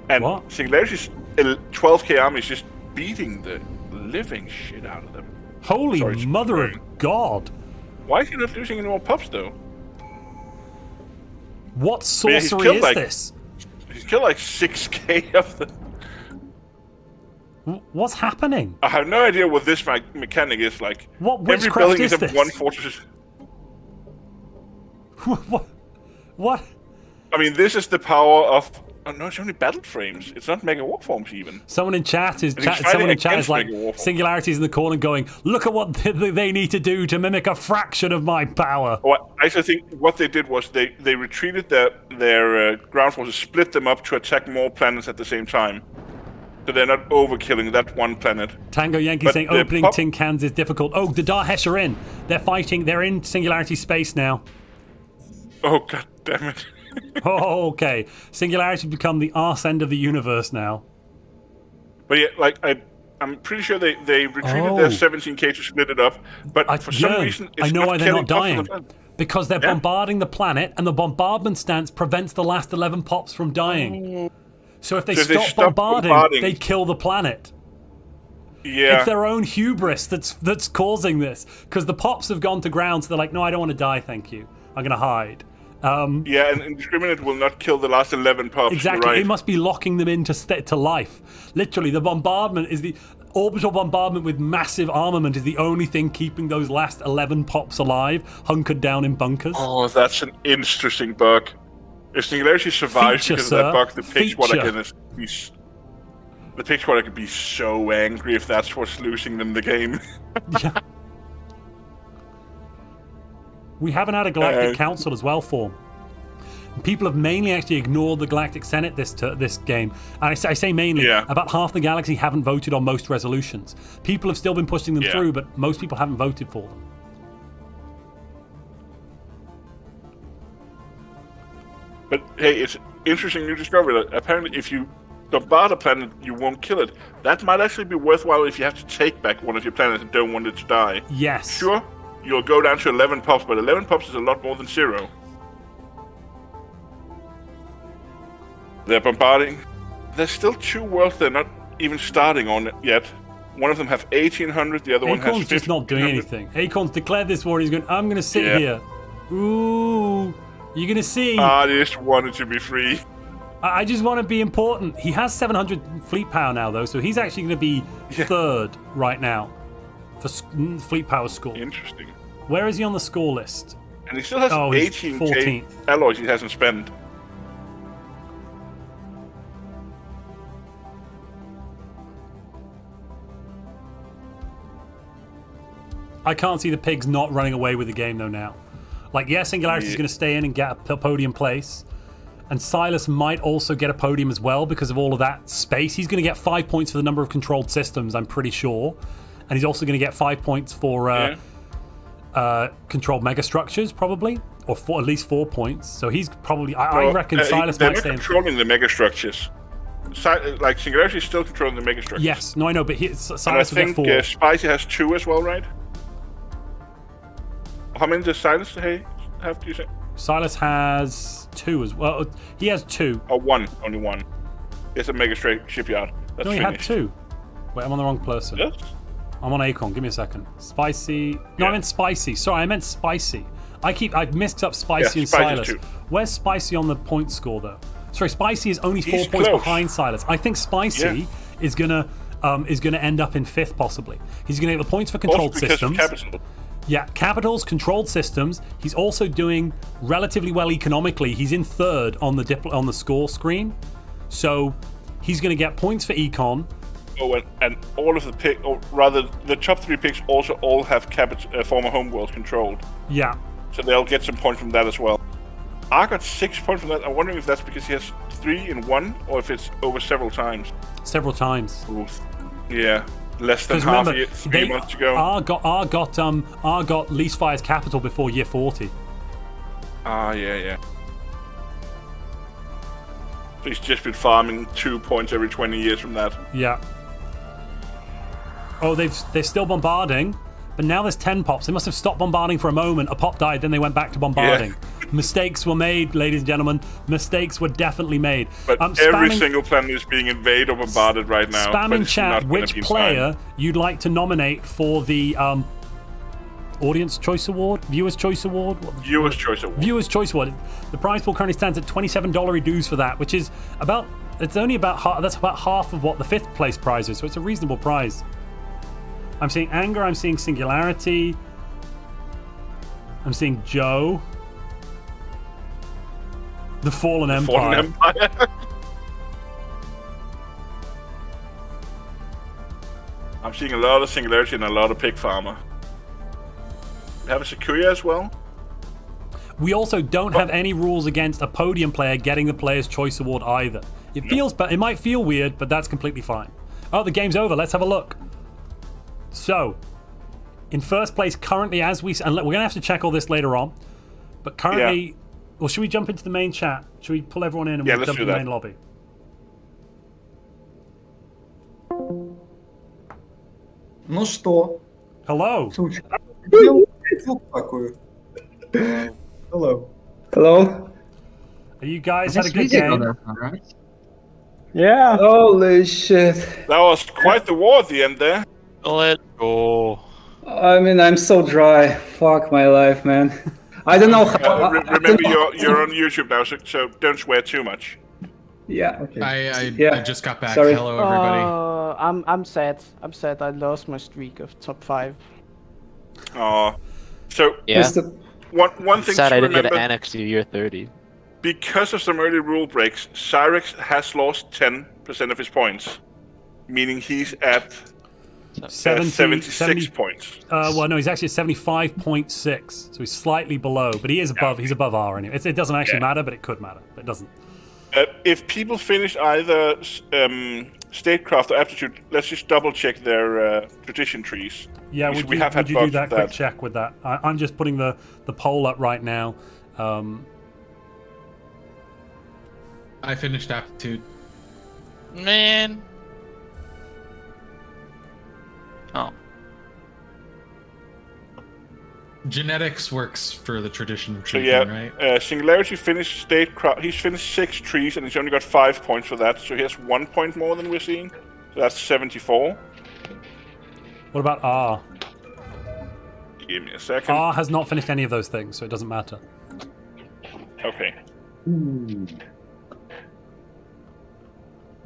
And What? Singularity's 12k army is just beating the living shit out of them. Holy Sorry, mother of God. Why is he not losing any more pups, though? What Yeah, he's sorcery killed, is like- this? He's killed like 6k of them. What's happening? I have no idea what this mechanic is like. What Every witchcraft building is is this? one fortress. What? I mean, this is the power of... Oh, no, it's only battle frames. It's not mega warforms, even. Someone in chat is he's fighting against like Mega Warfare. Singularity's in the corner going, look at what they need to do to mimic a fraction of my power. Well, I actually think what they did was they retreated their ground forces, split them up to attack more planets at the same time. So they're not overkilling that one planet. Tango Yankee But saying the opening tin cans is difficult. Oh, the Dahesh are in. They're fighting. They're in Singularity space now. Oh, god damn it. Oh, okay. Singularity become the arse end of the universe now. But yeah, like, I'm pretty sure they retreated their 17k to split it up, but for some reason it's I know why they're not killing dying. pups on the planet. Because they're bombarding the planet, and the bombardment stance prevents the last 11 pops from dying. So if they So if they stop stop bombarding, they kill the planet. Yeah. It's their own hubris that's causing this. Because the pops have gone to ground, so they're like, no, I don't want to die, thank you. I'm going to hide. Yeah, and Indiscriminate will not kill the last 11 pups. Exactly. Right. It must be locking them to life. Literally, the bombardment is the orbital bombardment with massive armament is the only thing keeping those last 11 pops alive, hunkered down in bunkers. Oh, that's an interesting bug. If Singularity survives Feature, because sir. of that bug, the pitch what Feature. again is... The pig squad could be so angry if that's what's losing them the game. Yeah. We haven't had a Galactic Council as well form. People have mainly actually ignored the Galactic Senate this game. And I say mainly, about half the galaxy haven't voted on most resolutions. People have still been pushing them through, but most people haven't voted for them. But hey, it's interesting new discovery that apparently if you bombard a planet, you won't kill it. That might actually be worthwhile if you have to take back one of your planets and don't want it to die. Yes. Sure, you'll go down to 11 pops, but 11 pops is a lot more than 0. They're bombarding. There's still 2 worlds they're not even starting on yet. One of them have 1800, the other one has 1500. Acorn's just not doing anything. Acorn's declared this war, he's going, I'm going to sit here. Ooh, you're going to see. I just wanted to be free. I just want to be important. He has 700 fleet power now, though, so he's actually going to be 3rd right now for fleet power score. Interesting. Where is he on the score list? And he still has 18k alloys he hasn't spent. I can't see the pigs not running away with the game, though, now. Like, yes, Singularity is going to stay in and get a podium place. And Silas might also get a podium as well because of all of that space. He's going to get 5 points for the number of controlled systems, I'm pretty sure. And he's also going to get 5 points for controlled megastructures, probably. Or at least 4 points. So he's probably... I reckon Silas might stay in. They're controlling the megastructures. Like, Singularity is still controlling the megastructures. Yes. No, I know, but Silas and I think will get 4. Spicy has 2 as well, right? How many does Silas have, do you say? Silas has 2 as well. He has 2. Oh, 1. Only 1. It's a mega shipyard. That's no, he finished. had 2. Wait, I'm on the wrong person. Yes? I'm on Acorn. Give me a second. Spicy. No, I meant Spicy. Sorry, I meant Spicy. I've mixed up Spicy and Silas. Too. Where's Spicy on the point score, though? Sorry, Spicy is only 4 He's points close. behind Silas. I think Spicy is gonna end up in 5th, possibly. He's gonna get the points for controlled systems. Yeah, capitals, controlled systems. He's also doing relatively well economically. He's in 3rd on the score screen, so he's going to get points for econ. Oh, and all of the pick, or rather, the top 3 picks also all have former homeworlds controlled. Yeah. So they'll get some points from that as well. I got 6 points from that. I'm wondering if that's because he has 3 in 1, or if it's over several times. Several times. Ooh. Yeah. Less than half a year, 3 months ago. R got least fires capital before year 40. Yeah. So he's just been farming 2 points every 20 years from that. Yeah. Oh, they're still bombarding, but now there's 10 pops. They must have stopped bombarding for a moment. A pop died, then they went back to bombarding. Yeah. Mistakes were made, ladies and gentlemen. Mistakes were definitely made. But every single planet is being invaded or bombarded right now. Spamming chat which player you'd like to nominate for the Audience Choice Award? Viewers Choice Award? Viewers Choice Award. Viewers Choice Award. The prize pool currently stands at $27 dues for that, which is about half of what the 5th place prize is, so it's a reasonable prize. I'm seeing Anger, I'm seeing Singularity, I'm seeing Joe. The Fallen Empire. I'm seeing a lot of Singularity and a lot of Pig Farmer. We have a Sequoia as well. We also don't have any rules against a podium player getting the Player's Choice Award either. It might feel weird, but that's completely fine. Oh, the game's over. Let's have a look. So, in 1st place currently, and we're going to have to check all this later on, but currently... Yeah. Well, should we jump into the main chat? Should we pull everyone in and we'll jump in the main lobby? Ну что? Hello. Hello. Hello. You guys had a good game. Yeah. Holy shit. That was quite the war at the end there. Let's go. I mean, I'm so dry. Fuck my life, man. I don't know how... Remember, you're on YouTube now, so don't swear too much. Yeah. Okay. I just got back. Sorry. Hello, everybody. I'm sad. I'm sad. I lost my streak of top 5. So Yeah. one thing Sad to I didn't remember, get annexed to year 30. because of some early rule breaks, Cyrex has lost 10% of his points. meaning he's at 76 points. Well, no, he's actually at 75.6, so he's slightly below, but he is above. He's above R anyway. It doesn't actually matter, but it could matter. It doesn't. If people finish either statecraft or aptitude, let's just double check their tradition trees. Yeah, would you do that quick check with that? I'm just putting the poll up right now. I finished aptitude. Man. Oh. Genetics works for the tradition So tree, yeah, right? Singularity finished statecraft. He's finished 6 trees, and he's only got 5 points for that. So he has 1 point more than we're seeing. So that's 74. What about R? Give me a second. R has not finished any of those things, so it doesn't matter. Okay.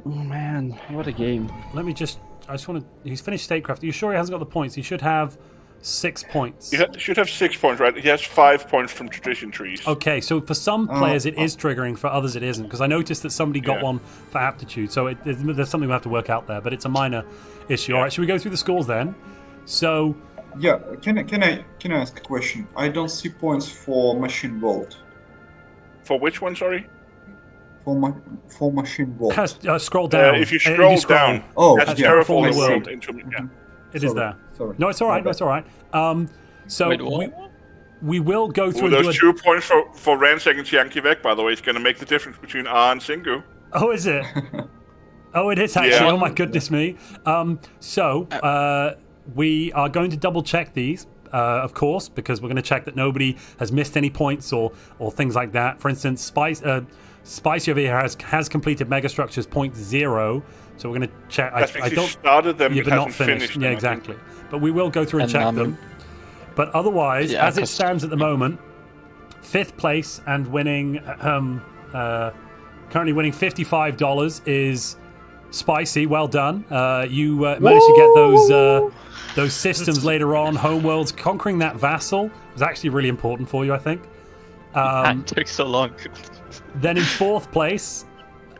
Oh man, what a game. Let me just... I just want to... He's finished statecraft. Are you sure he hasn't got the points? He should have 6 points. He should have 6 points, right? He has 5 points from tradition trees. Okay, so for some players it is triggering, for others it isn't. Because I noticed that somebody got one for aptitude, so there's something we have to work out there, but it's a minor issue. All right, should we go through the scores then? So... Yeah, can I ask a question? I don't see points for machine vault. For which one, sorry? For machine vault. Scroll down. If you scroll down, that's Terraform the World. It is there. Sorry. No, it's all right. No, it's all right. So Wait, we will go through. Those 2 points for ransacking Chianti Vec, by the way, is going to make the difference between R and Singu. Oh, is it? Oh, it is actually. Yeah. Oh my goodness me. We are going to double check these. Of course, because we're going to check that nobody has missed any points or things like that. For instance, Spicy over here has completed megastructures 0.0, so we're going to check. I don't started them, but not finished. Them, yeah, exactly. But we will go through and check them. But otherwise, as it stands at the moment, 5th place and winning, currently winning $55 is Spicy. Well done. You managed to get those systems later on. Homeworlds, conquering that vassal was actually really important for you, I think. That took so long. Then in 4th place,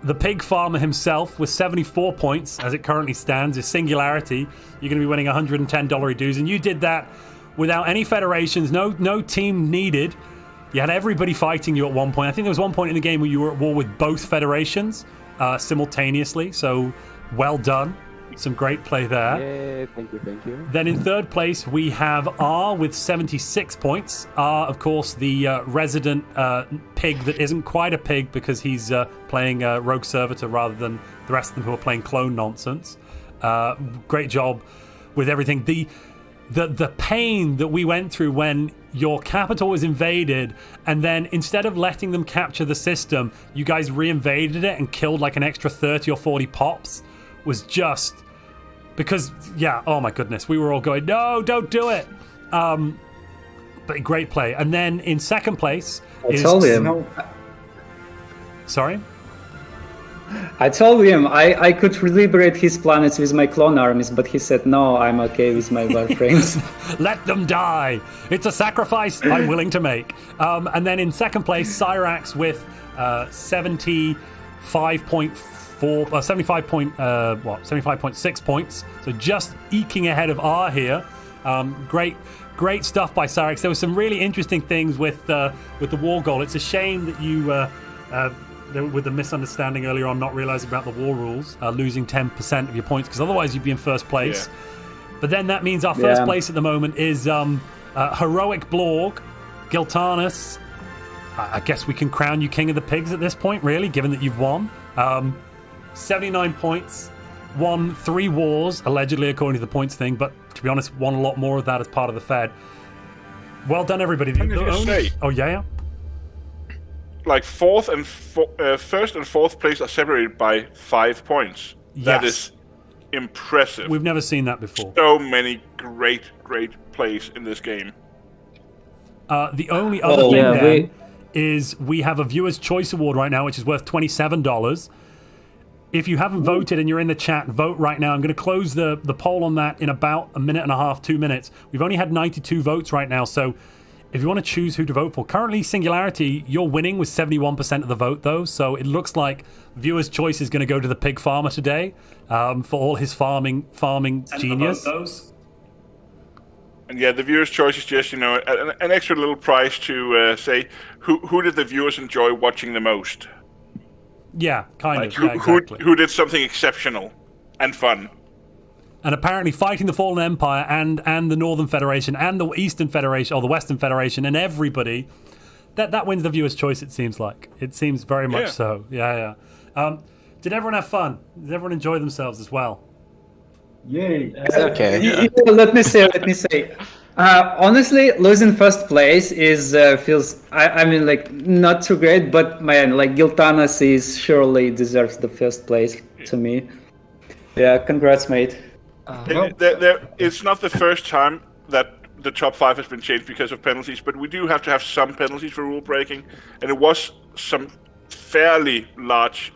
the pig farmer himself with 74 points, as it currently stands, is Singularity. You're going to be winning $110 dues, and you did that without any federations, no team needed. You had everybody fighting you at one point. I think there was one point in the game where you were at war with both federations simultaneously, so well done. Some great play there. Yeah, thank you. Then in 3rd place, we have R with 76 points. R, of course, the resident pig that isn't quite a pig because he's playing Rogue Servitor rather than the rest of them who are playing clone nonsense. Great job with everything. The pain that we went through when your capital was invaded, and then instead of letting them capture the system, you guys reinvaded it and killed like an extra 30 or 40 pops, was just... Because, yeah, oh my goodness, we were all going, no, don't do it. But great play. And then in 2nd place I told him. Sorry? I told him I could liberate his planets with my clone armies, but he said, no, I'm okay with my warframes. Let them die. It's a sacrifice I'm willing to make. And then in 2nd place, Cyrax with 75.6 points. So just eking ahead of R here. Great stuff by Cyrax. There were some really interesting things with the war goal. It's a shame that you, with the misunderstanding earlier on, not realizing about the war rules, losing 10% of your points, because otherwise you'd be in 1st place. Yeah. But then that means our 1st place at the moment is Heroic Blorg, Giltanus. I guess we can crown you King of the Pigs at this point, really, given that you've won. 79 points, won 3 wars, allegedly, according to the points thing, but to be honest, won a lot more of that as part of the Fed. Well done, everybody. Oh, yeah? Like 1st and 4th place are separated by 5 points. Yes. That is impressive. We've never seen that before. So many great plays in this game. The only other thing is we have a Viewer's Choice Award right now, which is worth $27. If you haven't voted and you're in the chat, vote right now. I'm going to close the poll on that in about a minute and a half, 2 minutes. We've only had 92 votes right now, so if you want to choose who to vote for, currently Singularity, you're winning with 71% of the vote, though. So it looks like viewer's choice is going to go to the pig farmer today for all his farming genius. And yeah, the viewer's choice is just, you know, an extra little prize to say who did the viewers enjoy watching the most. Yeah, kind of. Who, Yeah, exactly. who did something exceptional and fun. And apparently fighting the Fallen Empire and the Northern Federation and the Eastern Federation or the Western Federation and everybody, that wins the viewer's choice, it seems like. It seems very much so. Yeah. Did everyone have fun? Did everyone enjoy themselves as well? Yay. Okay. Let me say. Honestly, losing first place is feels. I mean, like not too great, but man, like Giltanas is surely deserves the first place to me. Yeah, congrats, mate. It's not the first time that the top 5 has been changed because of penalties, but we do have to have some penalties for rule breaking, and it was some fairly large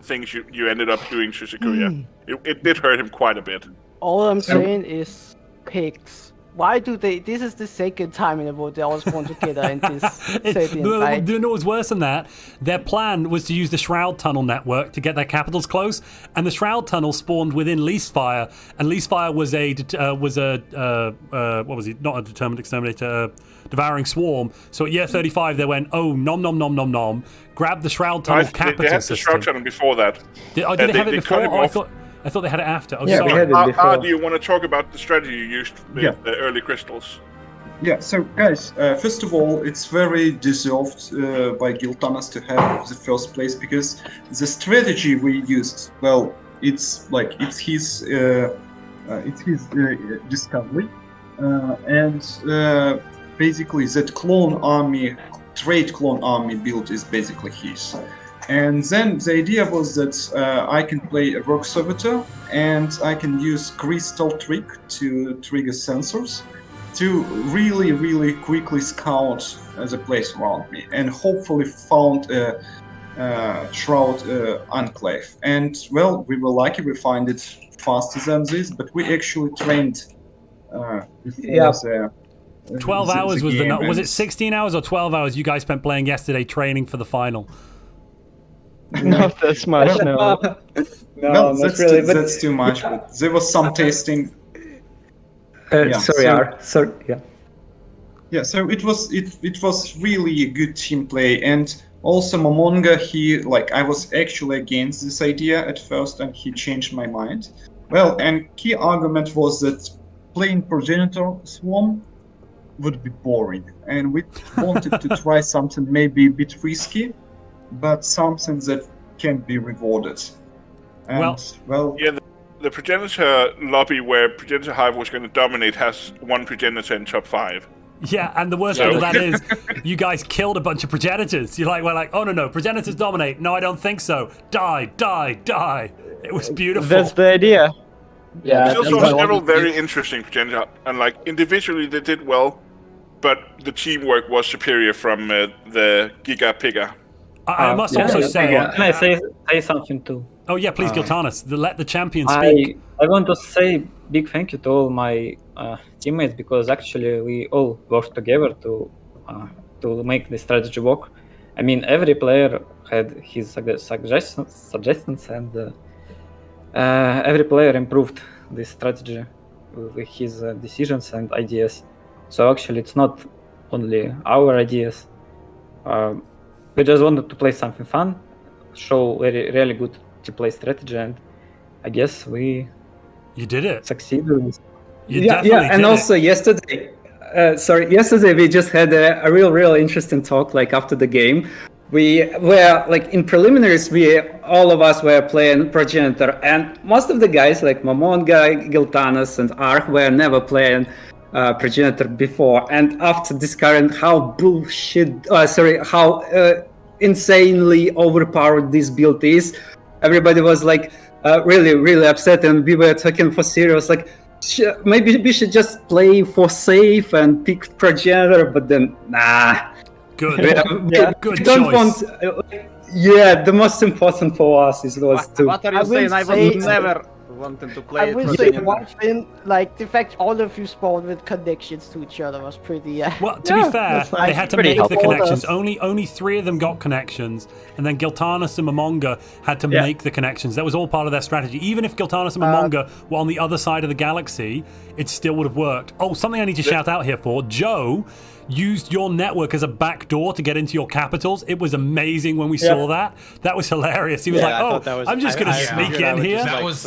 things you ended up doing to Sukuya. It did hurt him quite a bit. All I'm saying is pigs. Why do they? This is the second time in a row they always want together in this setting. Do you know what's worse than that? Their plan was to use the Shroud Tunnel network to get their capitals close, and the Shroud Tunnel spawned within Leasefire, and Leasefire was what was he? Not a determined exterminator, devouring swarm. So at year 35 they went, oh nom nom nom nom nom, grabbed the Shroud Tunnel capital they had system. the Shroud Tunnel before that. Did they have it before? I thought they had it after. Oh, yeah, sorry. we had it before. Do you want to talk about the strategy you used with the early crystals? Yeah, so guys, first of all, it's very deserved by Giltanas to have the first place, because the strategy we used, well, it's his discovery, and basically that trade clone army build is basically his. And then the idea was that I can play a rock servitor and I can use crystal trick to trigger sensors to really, really quickly scout the place around me and hopefully found a Shroud enclave. And well, we were lucky, we find it faster than this, but we actually trained before 12 hours was was it 16 hours or 12 hours you guys spent playing yesterday training for the final? Not that much, no. No, that's too much, but there was some testing. Yeah, so it was really a good team play, and also Momonga, I was actually against this idea at first, and he changed my mind. Well, and key argument was that playing Progenitor Swarm would be boring, and we wanted to try something maybe a bit risky, but something that can be rewarded. And, the Progenitor lobby where Progenitor Hive was going to dominate has one Progenitor in top 5. Yeah, and the worst part of that is you guys killed a bunch of Progenitors. We're like, oh no, Progenitors dominate. No, I don't think so. Die. It was beautiful. That's the idea. Yeah, Still saw several very interesting Progenitor, and individually they did well, but the teamwork was superior from the Giga Pigga. I must also say... Can I say something too? Oh yeah, please, Giltanas. Let the champion speak. I want to say big thank you to all my teammates, because actually we all worked together to make the strategy work. I mean, every player had his suggestions, and every player improved this strategy with his decisions and ideas. So actually, it's not only our ideas. We just wanted to play something fun, show really good to play strategy, and I guess you did it. Succeeded. And also yesterday we just had a real interesting talk after the game. We were in preliminaries, all of us were playing Progenitor, and most of the guys Momonga, Giltanas, and Ark were never playing Progenitor before. And after discovering how insanely overpowered this build is, everybody was really upset, and we were talking for serious maybe we should just play for safe and pick Progenitor, but then nah. Good. Good we don't choice. The most important for us was to... What are you saying? I would never wanting to play I it. will but say then- one thing, like the fact all of you spawned with connections to each other was pretty. Well, to be fair, that's nice. they had to Pretty make the helpful. connections. Only 3 of them got connections, and then Giltanis and Momonga had to make the connections. That was all part of their strategy. Even if Giltanis and Momonga were on the other side of the galaxy, it still would have worked. Oh, something I need to shout out here for. Joe used your network as a backdoor to get into your capitals. It was amazing when we saw that. That was hilarious. He was like, "Oh, I'm just gonna sneak in here." That was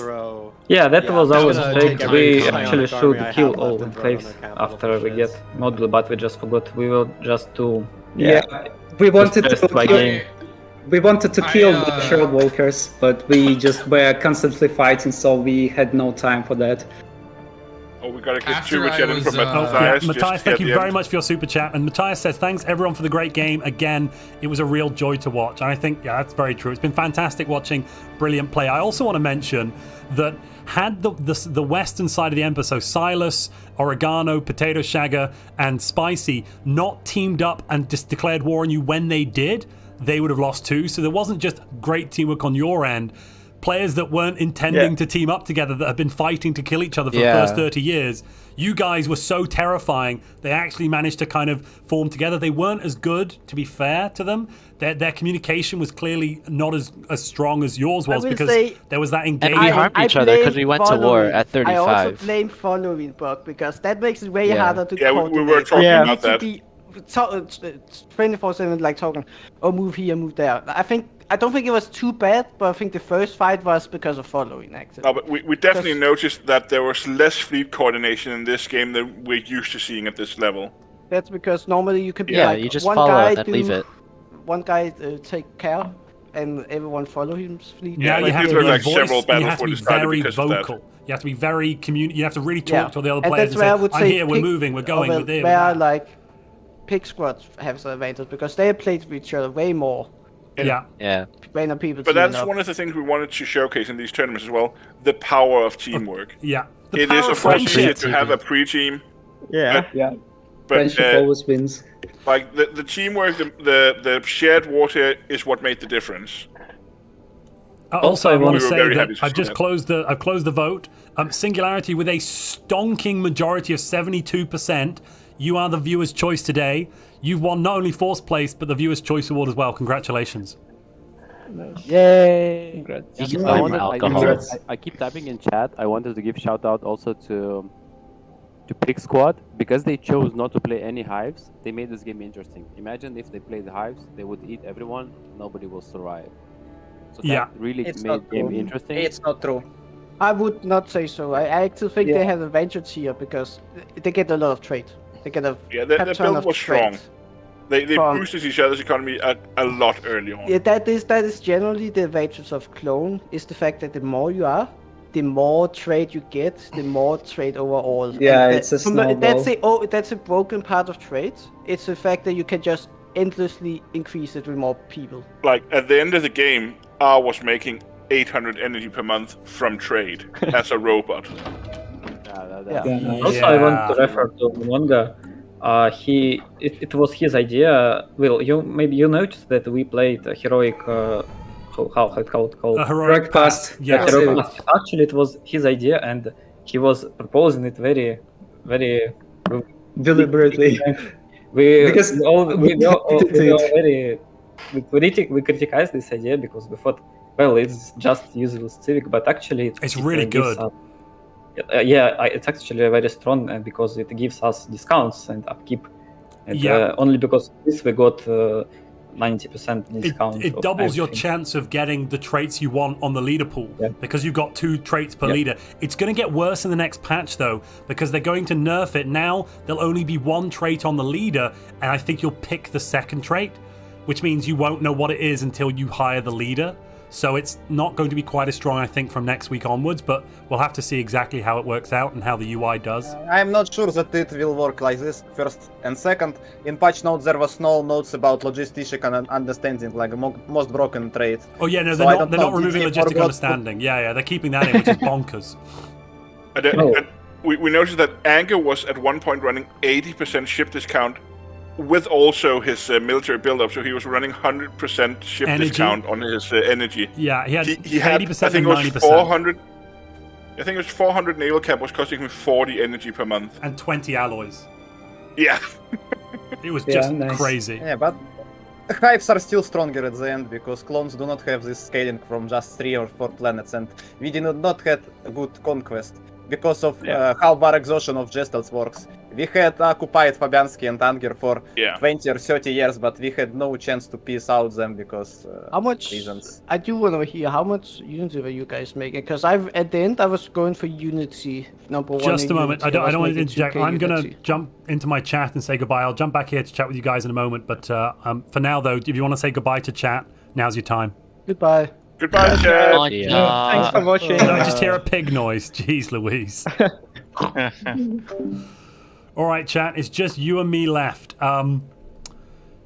Yeah, that was our was a mistake. take We every actually Psionic should army I kill had all left and throw enclaves in a camp after of we get shits. module, but we just forgot. We were just too we wanted to stressed by kill, game. we wanted to kill the I, Shroud Walkers, but we just were constantly fighting, so we had no time for that. Oh, we gotta get After super I chat in was, from uh, Matthias. Matthias, thank you very much for your super chat. And Matthias says, thanks everyone for the great game. Again, it was a real joy to watch. And I think, that's very true. It's been fantastic watching brilliant play. I also want to mention that had the western side of the Emperor, so Silas, Oregano, Potato Shagger, and Spicy, not teamed up and just declared war on you when they did, they would have lost too. So there wasn't just great teamwork on your end. Players that weren't intending to team up together, that have been fighting to kill each other for the first 30 years. You guys were so terrifying. They actually managed to kind of form together. They weren't as good, to be fair to them. Their communication was clearly not as strong as yours was, because there was that engagement. And we harmed each other because we went to war at 35. I also blame following Buck, because that makes it way harder to coordinate. We were talking about that. 24/7, like talking, oh, move here, move there. I don't think it was too bad, but I think the first fight was because of following, actually. No, but we definitely noticed that there was less fleet coordination in this game than we're used to seeing at this level. That's because normally you could be you just follow and leave it. One guy take care, and everyone follow his fleet. Now you have to be a voice, and you have to be very vocal. You have to be very you have to really talk to the other players and say, I'm here, we're moving, we're going, we're there. Where, like, Pig Squad have the advantage, because they played with each other way more. Random people. But that's one of the things we wanted to showcase in these tournaments as well: the power of teamwork. It is of course easier to have a pre-team. But Friendship always wins. Like the teamwork, the shared water is what made the difference. Also, I want to say that I've just closed the vote. Singularity with a stonking majority of 72%. You are the viewer's choice today. You've won not only fourth place, but the viewer's choice award as well. Congratulations. Yay! Congrats. I keep typing in chat. I wanted to give shout out also to Pig Squad, because they chose not to play any hives. They made this game interesting. Imagine if they played the hives, they would eat everyone. Nobody will survive. So that really made the game interesting. It's not true. I would not say so. I actually think they have advantage here, because they get a lot of trade. They get a the build was strong. They boosted each other's economy a lot early on. Yeah, that is generally the advantage of clone, is the fact that the more you are, the more trade you get, the more trade overall. Yeah, it's a snowball. That's a broken part of trade. It's the fact that you can just endlessly increase it with more people. Like at the end of the game, R was making 800 energy per month from trade as a robot. Also, I want to refer to Monga. It was his idea. Well, maybe you noticed that we played a heroic. How it called? Heroic Past. Yeah, actually, it was his idea, and he was proposing it very, very deliberately. We criticized this idea because we thought, well, it's just useless civic, but actually it's really good. It's actually very strong, and because it gives us discounts and upkeep, and only because of this we got 90% discount. It doubles your chance of getting the traits you want on the leader pool, because you've got 2 traits per leader. It's going to get worse in the next patch though, because they're going to nerf it. Now there'll only be 1 trait on the leader, and I think you'll pick the second trait, which means you won't know what it is until you hire the leader. So it's not going to be quite as strong, I think, from next week onwards, but we'll have to see exactly how it works out and how the UI does. I'm not sure that it will work like this, first. And second, in patch notes there was no notes about logistic and understanding, like most broken trait. Oh yeah, no, they're not removing logistic understanding. Yeah, they're keeping that in, which is bonkers. And we noticed that Anger was at one point running 80% ship discount with also his military build-up, so he was running 100% ship discount on his energy. Yeah, he had 80% I think and it was 90%. 400. I think it was 400 naval cap was costing him 40 energy per month. And 20 alloys. Yeah. It was just crazy. Yeah, but hives are still stronger at the end because clones do not have this scaling from just 3 or 4 planets, and we did not get a good conquest because of how War Exhaustion of Gestalt works. We had occupied Fabianski and Anger for 20 or 30 years, but we had no chance to piece out them because how much reasons. I do want to hear how much unity were you guys making? Because at the end I was going for unity number 1. Just a moment. I don't want to interject. I'm going to jump into my chat and say goodbye. I'll jump back here to chat with you guys in a moment. But for now, though, if you want to say goodbye to chat, now's your time. Goodbye. Goodbye, chat. Thanks for watching. I just hear a pig noise. Jeez Louise. All right, chat. It's just you and me left. You want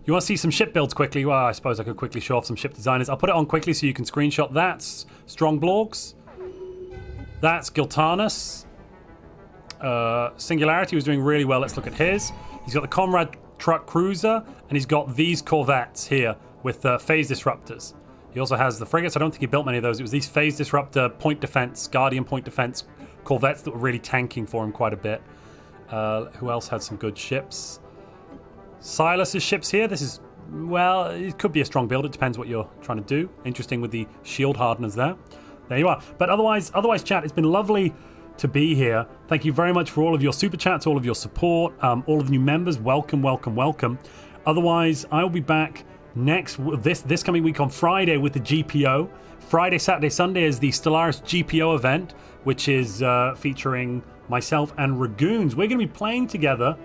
to see some ship builds quickly? Well, I suppose I could quickly show off some ship designers. I'll put it on quickly so you can screenshot. That's Strongblorgs. That's Giltanus. Singularity was doing really well. Let's look at his. He's got the Comrade Truck Cruiser, and he's got these corvettes here with phase disruptors. He also has the frigates. I don't think he built many of those. It was these phase disruptor, point defense, Guardian point defense corvettes that were really tanking for him quite a bit. Who else had some good ships? Silas's ships here. This is, well, it could be a strong build. It depends what you're trying to do. Interesting with the shield hardeners there. There you are. But otherwise, chat, it's been lovely to be here. Thank you very much for all of your super chats, all of your support, all of the new members. Welcome, welcome, welcome. Otherwise, I will be back this coming week on Friday with the GPO. Friday, Saturday, Sunday is the Stellaris GPO event, which is featuring myself and Ragoons. We're going to be playing together,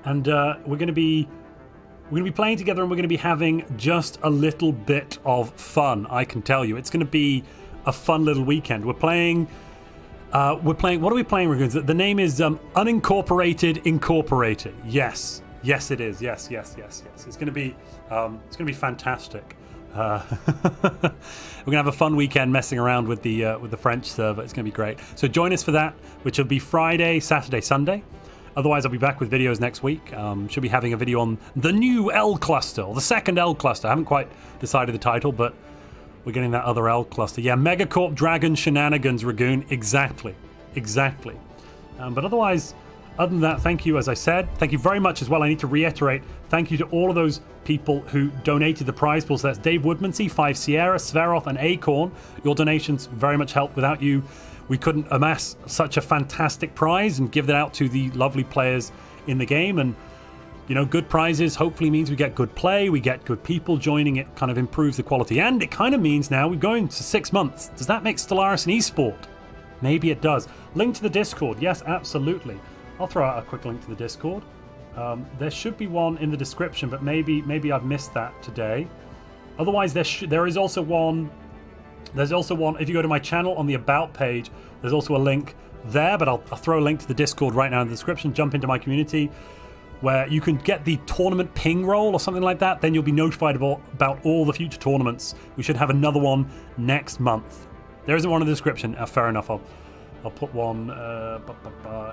and we're going to be playing together, and we're going to be having just a little bit of fun. I can tell you, it's going to be a fun little weekend. We're playing. What are we playing, Ragoons? The name is Unincorporated Incorporated. Yes, it is. Yes. It's going to be fantastic. We're gonna have a fun weekend messing around with the French server. It's gonna be great. So join us for that, which will be Friday, Saturday, Sunday. Otherwise, I'll be back with videos next week. Should be having a video on the new L cluster, or the second L cluster. I haven't quite decided the title, but we're getting that other L cluster. Yeah, Megacorp Dragon Shenanigans, Ragoon. Exactly. But otherwise, other than that, thank you, as I said. Thank you very much as well. I need to reiterate, thank you to all of those people who donated the prize pool. So that's Dave Woodmansey, 5 Sierra, Sveroth, and Acorn. Your donations very much helped. Without you, we couldn't amass such a fantastic prize and give that out to the lovely players in the game. And, you know, good prizes hopefully means we get good play, we get good people joining. It kind of improves the quality. And it kind of means now we're going to 6 months. Does that make Stellaris an esport? Maybe it does. Link to the Discord. Yes, absolutely. I'll throw out a quick link to the Discord. There should be one in the description, but maybe I've missed that today. Otherwise, there is also one. There's also one. If you go to my channel on the About page, there's also a link there. But I'll throw a link to the Discord right now in the description. Jump into my community, where you can get the tournament ping roll or something like that. Then you'll be notified about all the future tournaments. We should have another one next month. There isn't one in the description. Fair enough. I'll put one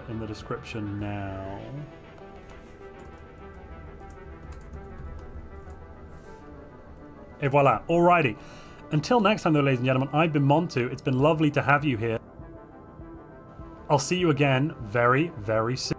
in the description now. Et voila. Alrighty. Until next time, though, ladies and gentlemen, I've been Montu. It's been lovely to have you here. I'll see you again very, very soon.